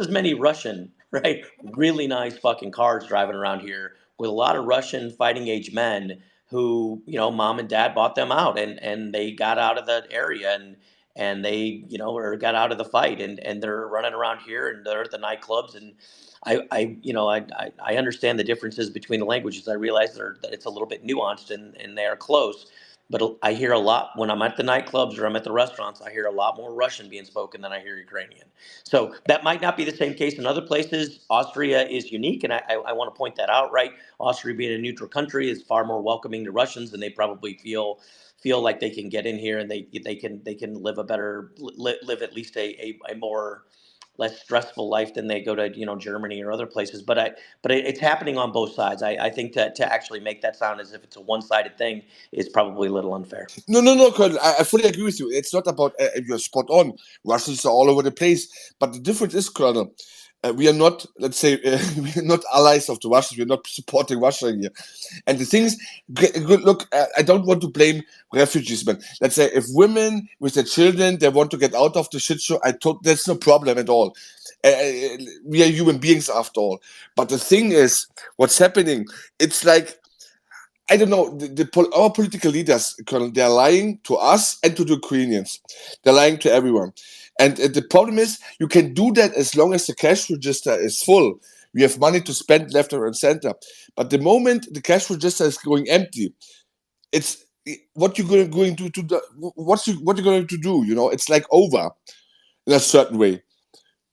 many Russian, right, really nice fucking cars driving around here with a lot of Russian fighting age men who, mom and dad bought them out and they got out of the area and they, or got out of the fight and they're running around here and they're at the nightclubs. And I understand the differences between the languages. I realize that it's a little bit nuanced and they are close. But I hear a lot when I'm at the nightclubs or I'm at the restaurants, I hear a lot more Russian being spoken than I hear Ukrainian. So that might not be the same case in other places. Austria is unique, and I want to point that out, right? Austria being a neutral country is far more welcoming to Russians, and they probably feel like they can get in here and they can live live at least a more less stressful life than they go to Germany or other places. But it's happening on both sides. I think that to actually make that sound as if it's a one-sided thing is probably a little unfair. No, Colonel. I fully agree with you. It's not about you're spot on. Russians are all over the place, but the difference is, Colonel, we are not, let's say, we are not allies of the Russians. We are not supporting Russia here. And the thing is, look, I don't want to blame refugees, but let's say if women with their children, they want to get out of the shit show, that's no problem at all. We are human beings after all. But the thing is, what's happening, it's like, I don't know, our political leaders, Colonel, they're lying to us and to the Ukrainians. They're lying to everyone. And the problem is, you can do that as long as the cash register is full. We have money to spend left and center. But the moment the cash register is going empty, it's what you're going to do. What you're going to do? You know, it's like over in a certain way.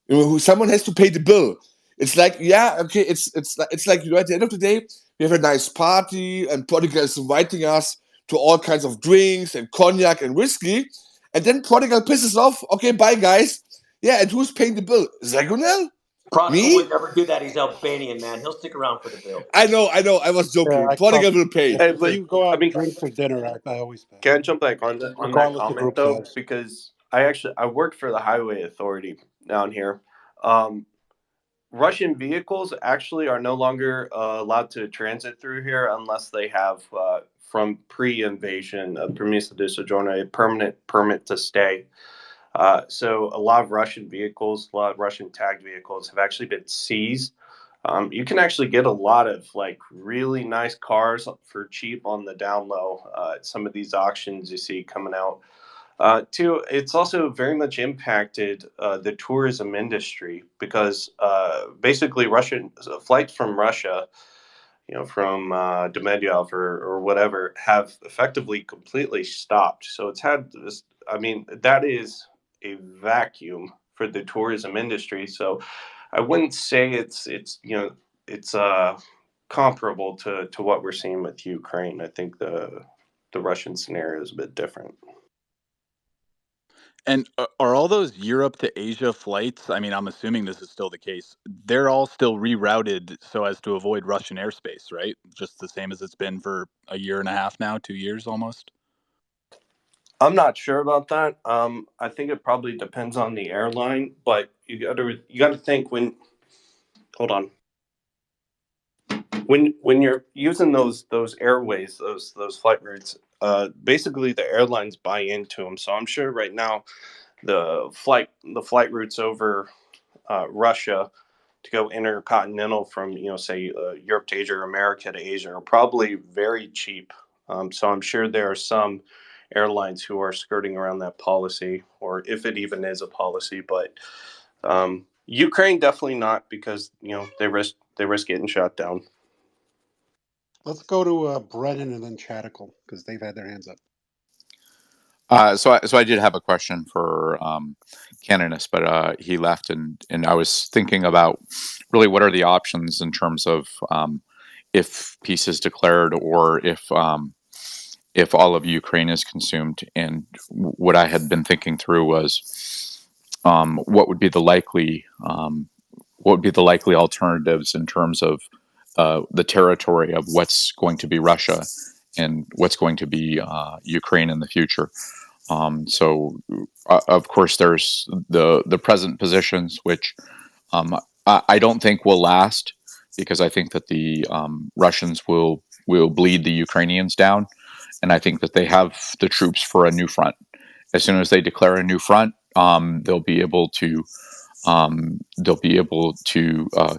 You know, someone has to pay the bill. It's like, yeah, okay, it's like, you know, at the end of the day, we have a nice party, and Portugal is inviting us to all kinds of drinks and cognac and whiskey, and then Portugal pisses off. Okay, bye, guys. Yeah, and who's paying the bill? Zagunel? Portugal would never do that. He's Albanian, man. He'll stick around for the bill. I know. I was joking. Portugal will pay. Hey, but you go out and drink for dinner. I always pay. Can I jump back on that comment though? Size. Because I worked for the Highway Authority down here. Russian vehicles actually are no longer allowed to transit through here unless they have, from pre-invasion, a permesso di soggiorno, a permanent permit to stay. So a lot of Russian vehicles, a lot of Russian tagged vehicles have actually been seized. You can actually get a lot of like really nice cars for cheap on the down low at some of these auctions you see coming out. Two, it's also very much impacted the tourism industry because basically Russian flights from Russia, you know, from Demedyev or whatever, have effectively completely stopped. So it's had this, I mean, that is a vacuum for the tourism industry. So I wouldn't say it's you know, it's comparable to what we're seeing with Ukraine. I think the Russian scenario is a bit different. And are all those Europe to Asia flights, I mean, I'm assuming this is still the case, they're all still rerouted so as to avoid Russian airspace, right? Just the same as it's been for a year and a half now, 2 years almost? I'm not sure about that. I think it probably depends on the airline, but you got to think when you're using those airways, those flight routes, basically the airlines buy into them. So I'm sure right now the flight routes over Russia to go intercontinental from, you know, say Europe to Asia or America to Asia are probably very cheap. So I'm sure there are some airlines who are skirting around that policy, or if it even is a policy. But Ukraine definitely not, because you know they risk getting shot down. Let's go to Brennan and then Chaticle because they've had their hands up. So I did have a question for Canonis, but he left, and I was thinking about really what are the options in terms of if peace is declared, or if all of Ukraine is consumed. And what I had been thinking through was what would be the likely alternatives in terms of the territory of what's going to be Russia and what's going to be Ukraine in the future. So of course there's the present positions, which I don't think will last, because I think that the Russians will bleed the Ukrainians down, and I think that they have the troops for a new front. As soon as they declare a new front, they'll be able to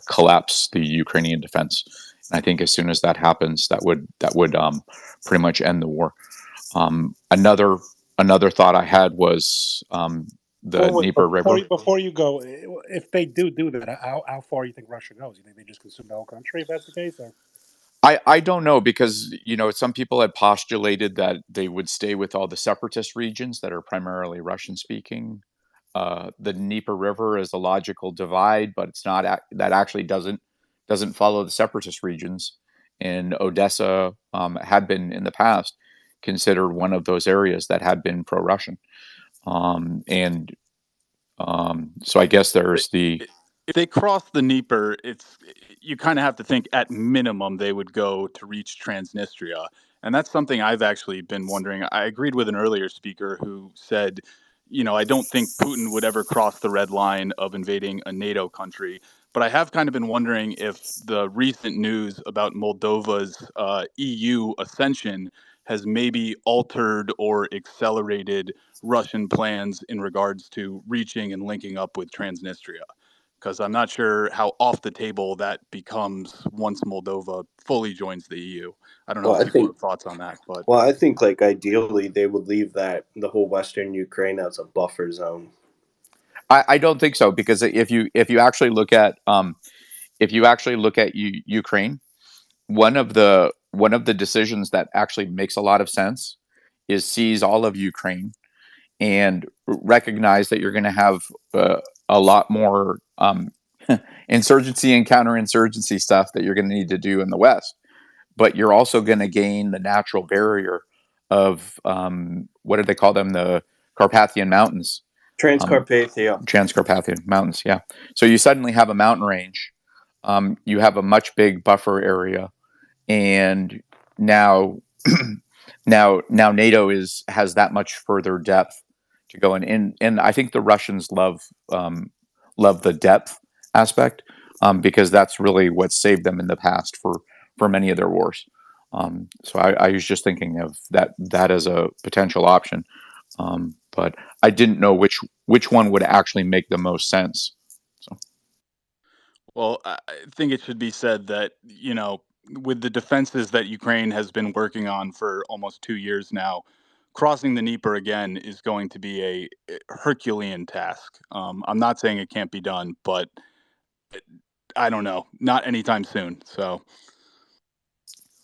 collapse the Ukrainian defense. And I think as soon as that happens, that would pretty much end the war. Another thought I had was the Dnieper River. Before you go, if they do that, how far do you think Russia goes? You think they just consume the whole country if that's the case? Or? I don't know, because some people had postulated that they would stay with all the separatist regions that are primarily Russian speaking. The Dnieper River is a logical divide, but it's not that actually doesn't follow the separatist regions. And Odessa had been in the past considered one of those areas that had been pro-Russian. So I guess there's if they cross the Dnieper, you kind of have to think at minimum they would go to reach Transnistria. And that's something I've actually been wondering. I agreed with an earlier speaker who said, I don't think Putin would ever cross the red line of invading a NATO country. But I have kind of been wondering if the recent news about Moldova's EU ascension has maybe altered or accelerated Russian plans in regards to reaching and linking up with Transnistria. Because I'm not sure how off the table that becomes once Moldova fully joins the EU. I don't know Well, if I people think have thoughts on that, but well, I think like ideally they would leave that the whole Western Ukraine as a buffer zone. I don't think so, because if you actually look at Ukraine, one of the decisions that actually makes a lot of sense is seize all of Ukraine and recognize that you're going to have a lot more insurgency and counterinsurgency stuff that you're going to need to do in the West. But you're also going to gain the natural barrier of what do they call them? The Carpathian Mountains. Transcarpathian Mountains, yeah. So you suddenly have a mountain range. You have a much big buffer area, and now now NATO has that much further depth to go in. And I think the Russians love the depth aspect, because that's really what saved them in the past for many of their wars. So I was just thinking of that as a potential option, but I didn't know which one would actually make the most sense. So. Well, I think it should be said that, with the defenses that Ukraine has been working on for almost 2 years now, crossing the Dnieper again is going to be a Herculean task. I'm not saying it can't be done, but I don't know, not anytime soon. So.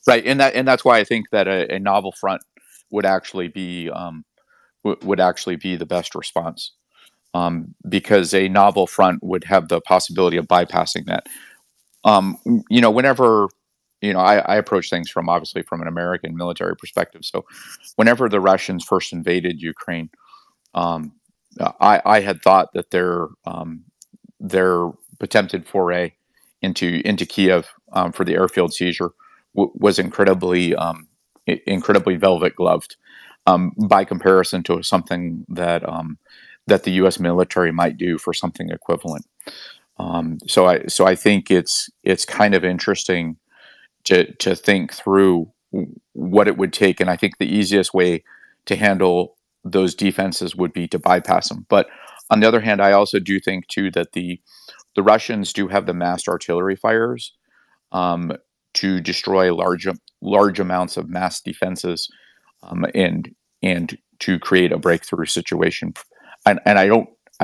Right, and that's why I think that a novel front would actually be the best response, because a novel front would have the possibility of bypassing that. Whenever I approach things obviously from an American military perspective. So, whenever the Russians first invaded Ukraine, I had thought that their attempted foray into Kiev for the airfield seizure was incredibly velvet gloved, by comparison to something that the U.S. military might do for something equivalent. So I think it's kind of interesting to think through what it would take, and I think the easiest way to handle those defenses would be to bypass them. But on the other hand, I also do think too that the Russians do have the massed artillery fires to destroy large amounts of mass defenses, and to create a breakthrough situation. And I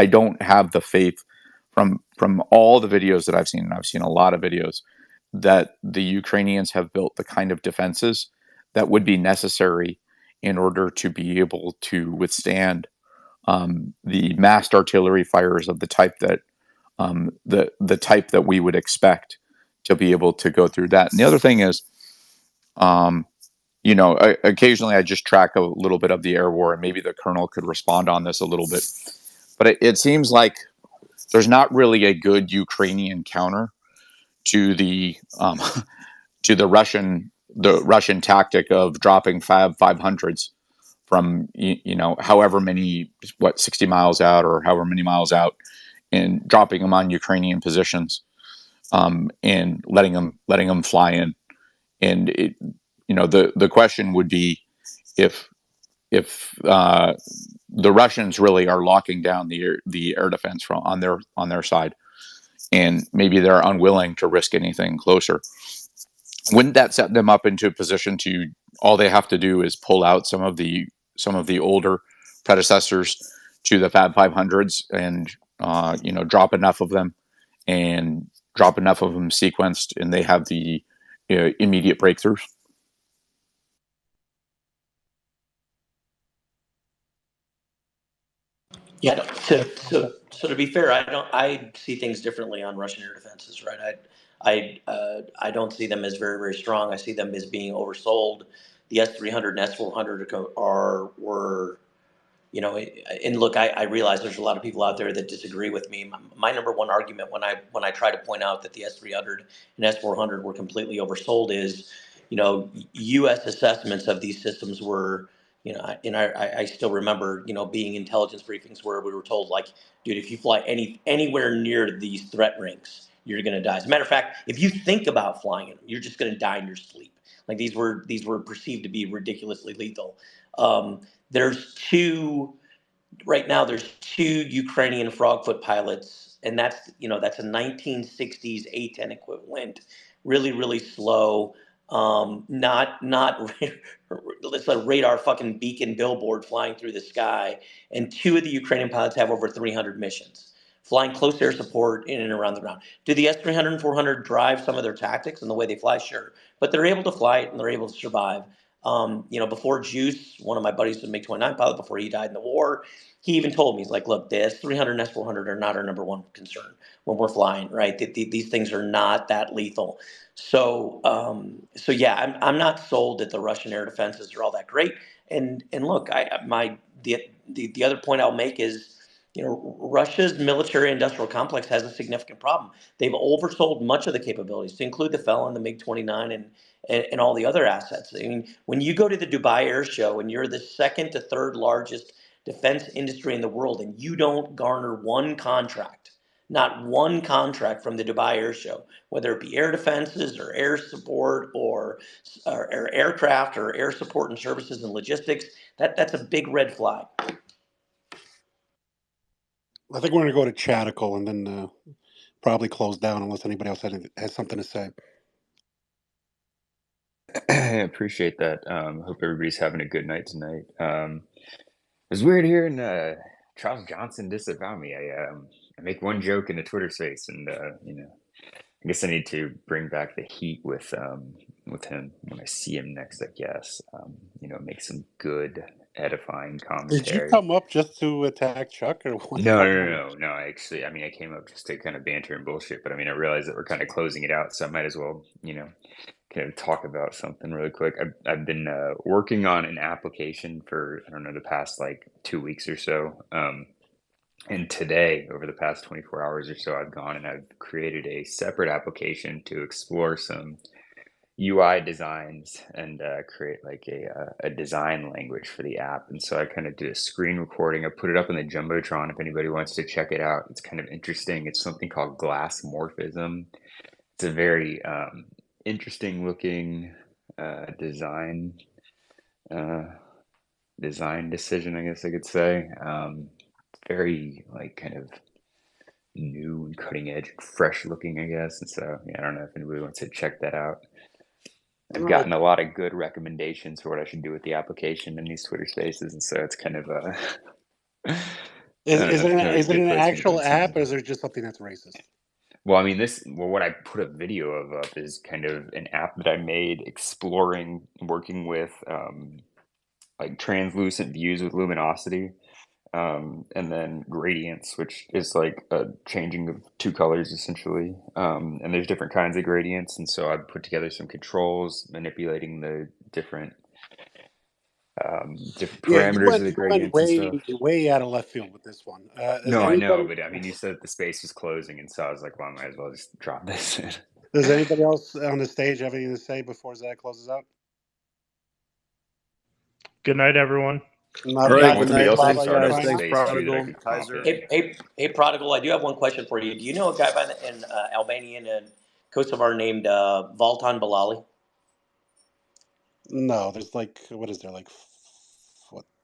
don't have the faith from all the videos that I've seen, and I've seen a lot of videos, that the Ukrainians have built the kind of defenses that would be necessary in order to be able to withstand the massed artillery fires of the type that the type that we would expect to be able to go through that. And the other thing is, occasionally I just track a little bit of the air war, and maybe the colonel could respond on this a little bit. But it seems like there's not really a good Ukrainian counter to the Russian tactic of dropping Fab 500s from however many 60 miles out or however many miles out, and dropping them on Ukrainian positions, and letting them fly in. And the question would be if the Russians really are locking down the air defense on their side, and maybe they're unwilling to risk anything closer. Wouldn't that set them up into a position to, all they have to do is pull out some of the older predecessors to the Fab 500s and drop enough of them sequenced, and they have the immediate breakthroughs? Yeah, so to be fair, I see things differently on Russian air defenses, right? I don't see them as very, very strong. I see them as being oversold. The S-300 and S-400 were, and look, I realize there's a lot of people out there that disagree with me. My number one argument when I try to point out that the S-300 and S-400 were completely oversold is, U.S. assessments of these systems were, and I still remember, being intelligence briefings where we were told, like, dude, if you fly anywhere near these threat rings, you're going to die. As a matter of fact, if you think about flying in them, you're just going to die in your sleep. Like these were perceived to be ridiculously lethal. There's two Ukrainian Frogfoot pilots, and that's a 1960s A-10 equivalent, really, really slow, not it's a radar fucking beacon billboard flying through the sky. And two of the Ukrainian pilots have over 300 missions, flying close air support in and around the ground. Do the S-300 and 400 drive some of their tactics and the way they fly? Sure, but they're able to fly it and they're able to survive. Before Juice, one of my buddies, was a MiG-29 pilot before he died in the war, he even told me, he's like, look, the S-300 and S-400 are not our number one concern when we're flying, right? These things are not that lethal. So yeah, I'm not sold that the Russian air defenses are all that great. And look, the other point I'll make is, Russia's military industrial complex has a significant problem. They've oversold much of the capabilities, to include the Felon, the MiG-29, and all the other assets. I mean, when you go to the Dubai Air Show and you're the second to third largest defense industry in the world and you don't garner one contract, not one contract from the Dubai Air Show, whether it be air defenses or air support or aircraft or air support and services and logistics, that's a big red flag. I think we're going to go to Chatical and then probably close down unless anybody else has something to say. I appreciate that. Hope everybody's having a good night tonight. It was weird hearing Charles Johnson disavow me. I make one joke in a Twitter space, and I guess I need to bring back the heat with him when I see him next. I guess make some good, edifying commentary. Did you come up just to attack Chuck, or what? No. Actually, I came up just to kind of banter and bullshit. But I realized that we're kind of closing it out, so I might as well, kind of talk about something really quick. I've been working on an application for, I don't know, the past like 2 weeks or so. And today, over the past 24 hours or so, I've gone and I've created a separate application to explore some UI designs and create like a design language for the app. And so I kind of did a screen recording. I put it up on the Jumbotron if anybody wants to check it out. It's kind of interesting. It's something called Glassmorphism. It's a very interesting looking design decision, I guess I could say. Very like kind of new and cutting edge and fresh looking, I guess. And so I don't know if anybody wants to check that out. I've gotten a lot of good recommendations for what I should do with the application in these Twitter spaces, and so it's kind of is it an actual app, or is it just something that's racist? Well, what I put a video of up is kind of an app that I made exploring, working with like translucent views with luminosity, and then gradients, which is like a changing of two colors essentially. And there's different kinds of gradients, and so I put together some controls manipulating the different parameters of the gradients and stuff. Way out of left field with this one. No, I know, but you said the space was closing, and so I was like, well, I might as well just drop this in. Does anybody else on the stage have anything to say before Zach closes out? Good night, everyone. Hey, Prodigal, I do have one question for you. Do you know a guy in Albanian and Kosovar named Valtan Balali? No, there's like, what is there, like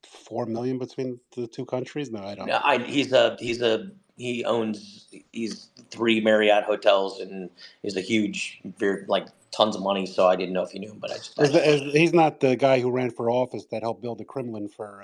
4 million between the two countries? No, I don't. No, he's 3 Marriott hotels and is a huge, like tons of money. So I didn't know if you knew him, but he's not the guy who ran for office that helped build the Kremlin for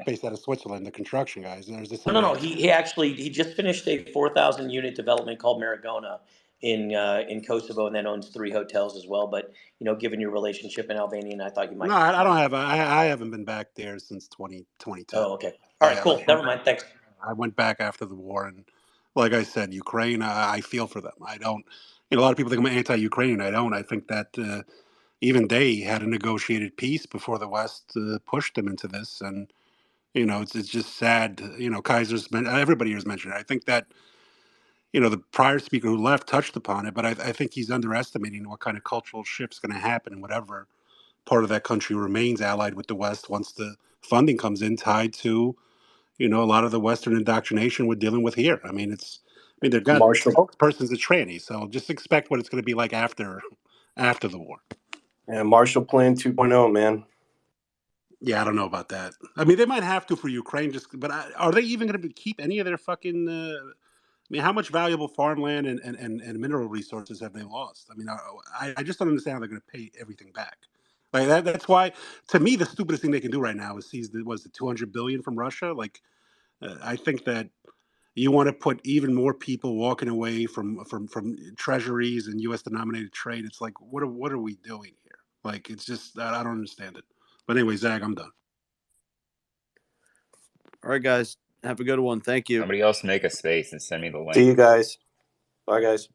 based out of Switzerland, the construction guys. No. He just finished a 4,000 unit development called Maragona in Kosovo, and then owns 3 hotels as well. But given your relationship in Albania, I thought you might. No, I don't have. I haven't been back there since 2022. Oh, okay. All right, cool. Never mind. Thanks. I went back after the war, and like I said, Ukraine. I feel for them. I don't. A lot of people think I'm anti-Ukrainian. I don't. I think that even they had a negotiated peace before the West pushed them into this, and it's just sad. Kaiser's. Everybody has mentioned it. I think that. The prior speaker who left touched upon it, but I think he's underestimating what kind of cultural shift's going to happen in whatever part of that country remains allied with the West once the funding comes in, tied to, a lot of the Western indoctrination we're dealing with here. It's mean, they're got Marshall. spokesperson's a tranny, so just expect what it's going to be like after the war. Yeah, Marshall Plan 2.0, man. Yeah, I don't know about that. I mean, they might have to for Ukraine, but are they even going to keep any of their fucking? I mean, how much valuable farmland and mineral resources have they lost? I mean, I just don't understand how they're going to pay everything back. Like that. That's why, to me, the stupidest thing they can do right now is seize the $200 billion from Russia. Like, I think that you want to put even more people walking away from treasuries and U.S. denominated trade. It's like, what are we doing here? Like, it's just I don't understand it. But anyway, Zach, I'm done. All right, guys. Have a good one. Thank you. Somebody else make a space and send me the link. See you guys. Bye, guys.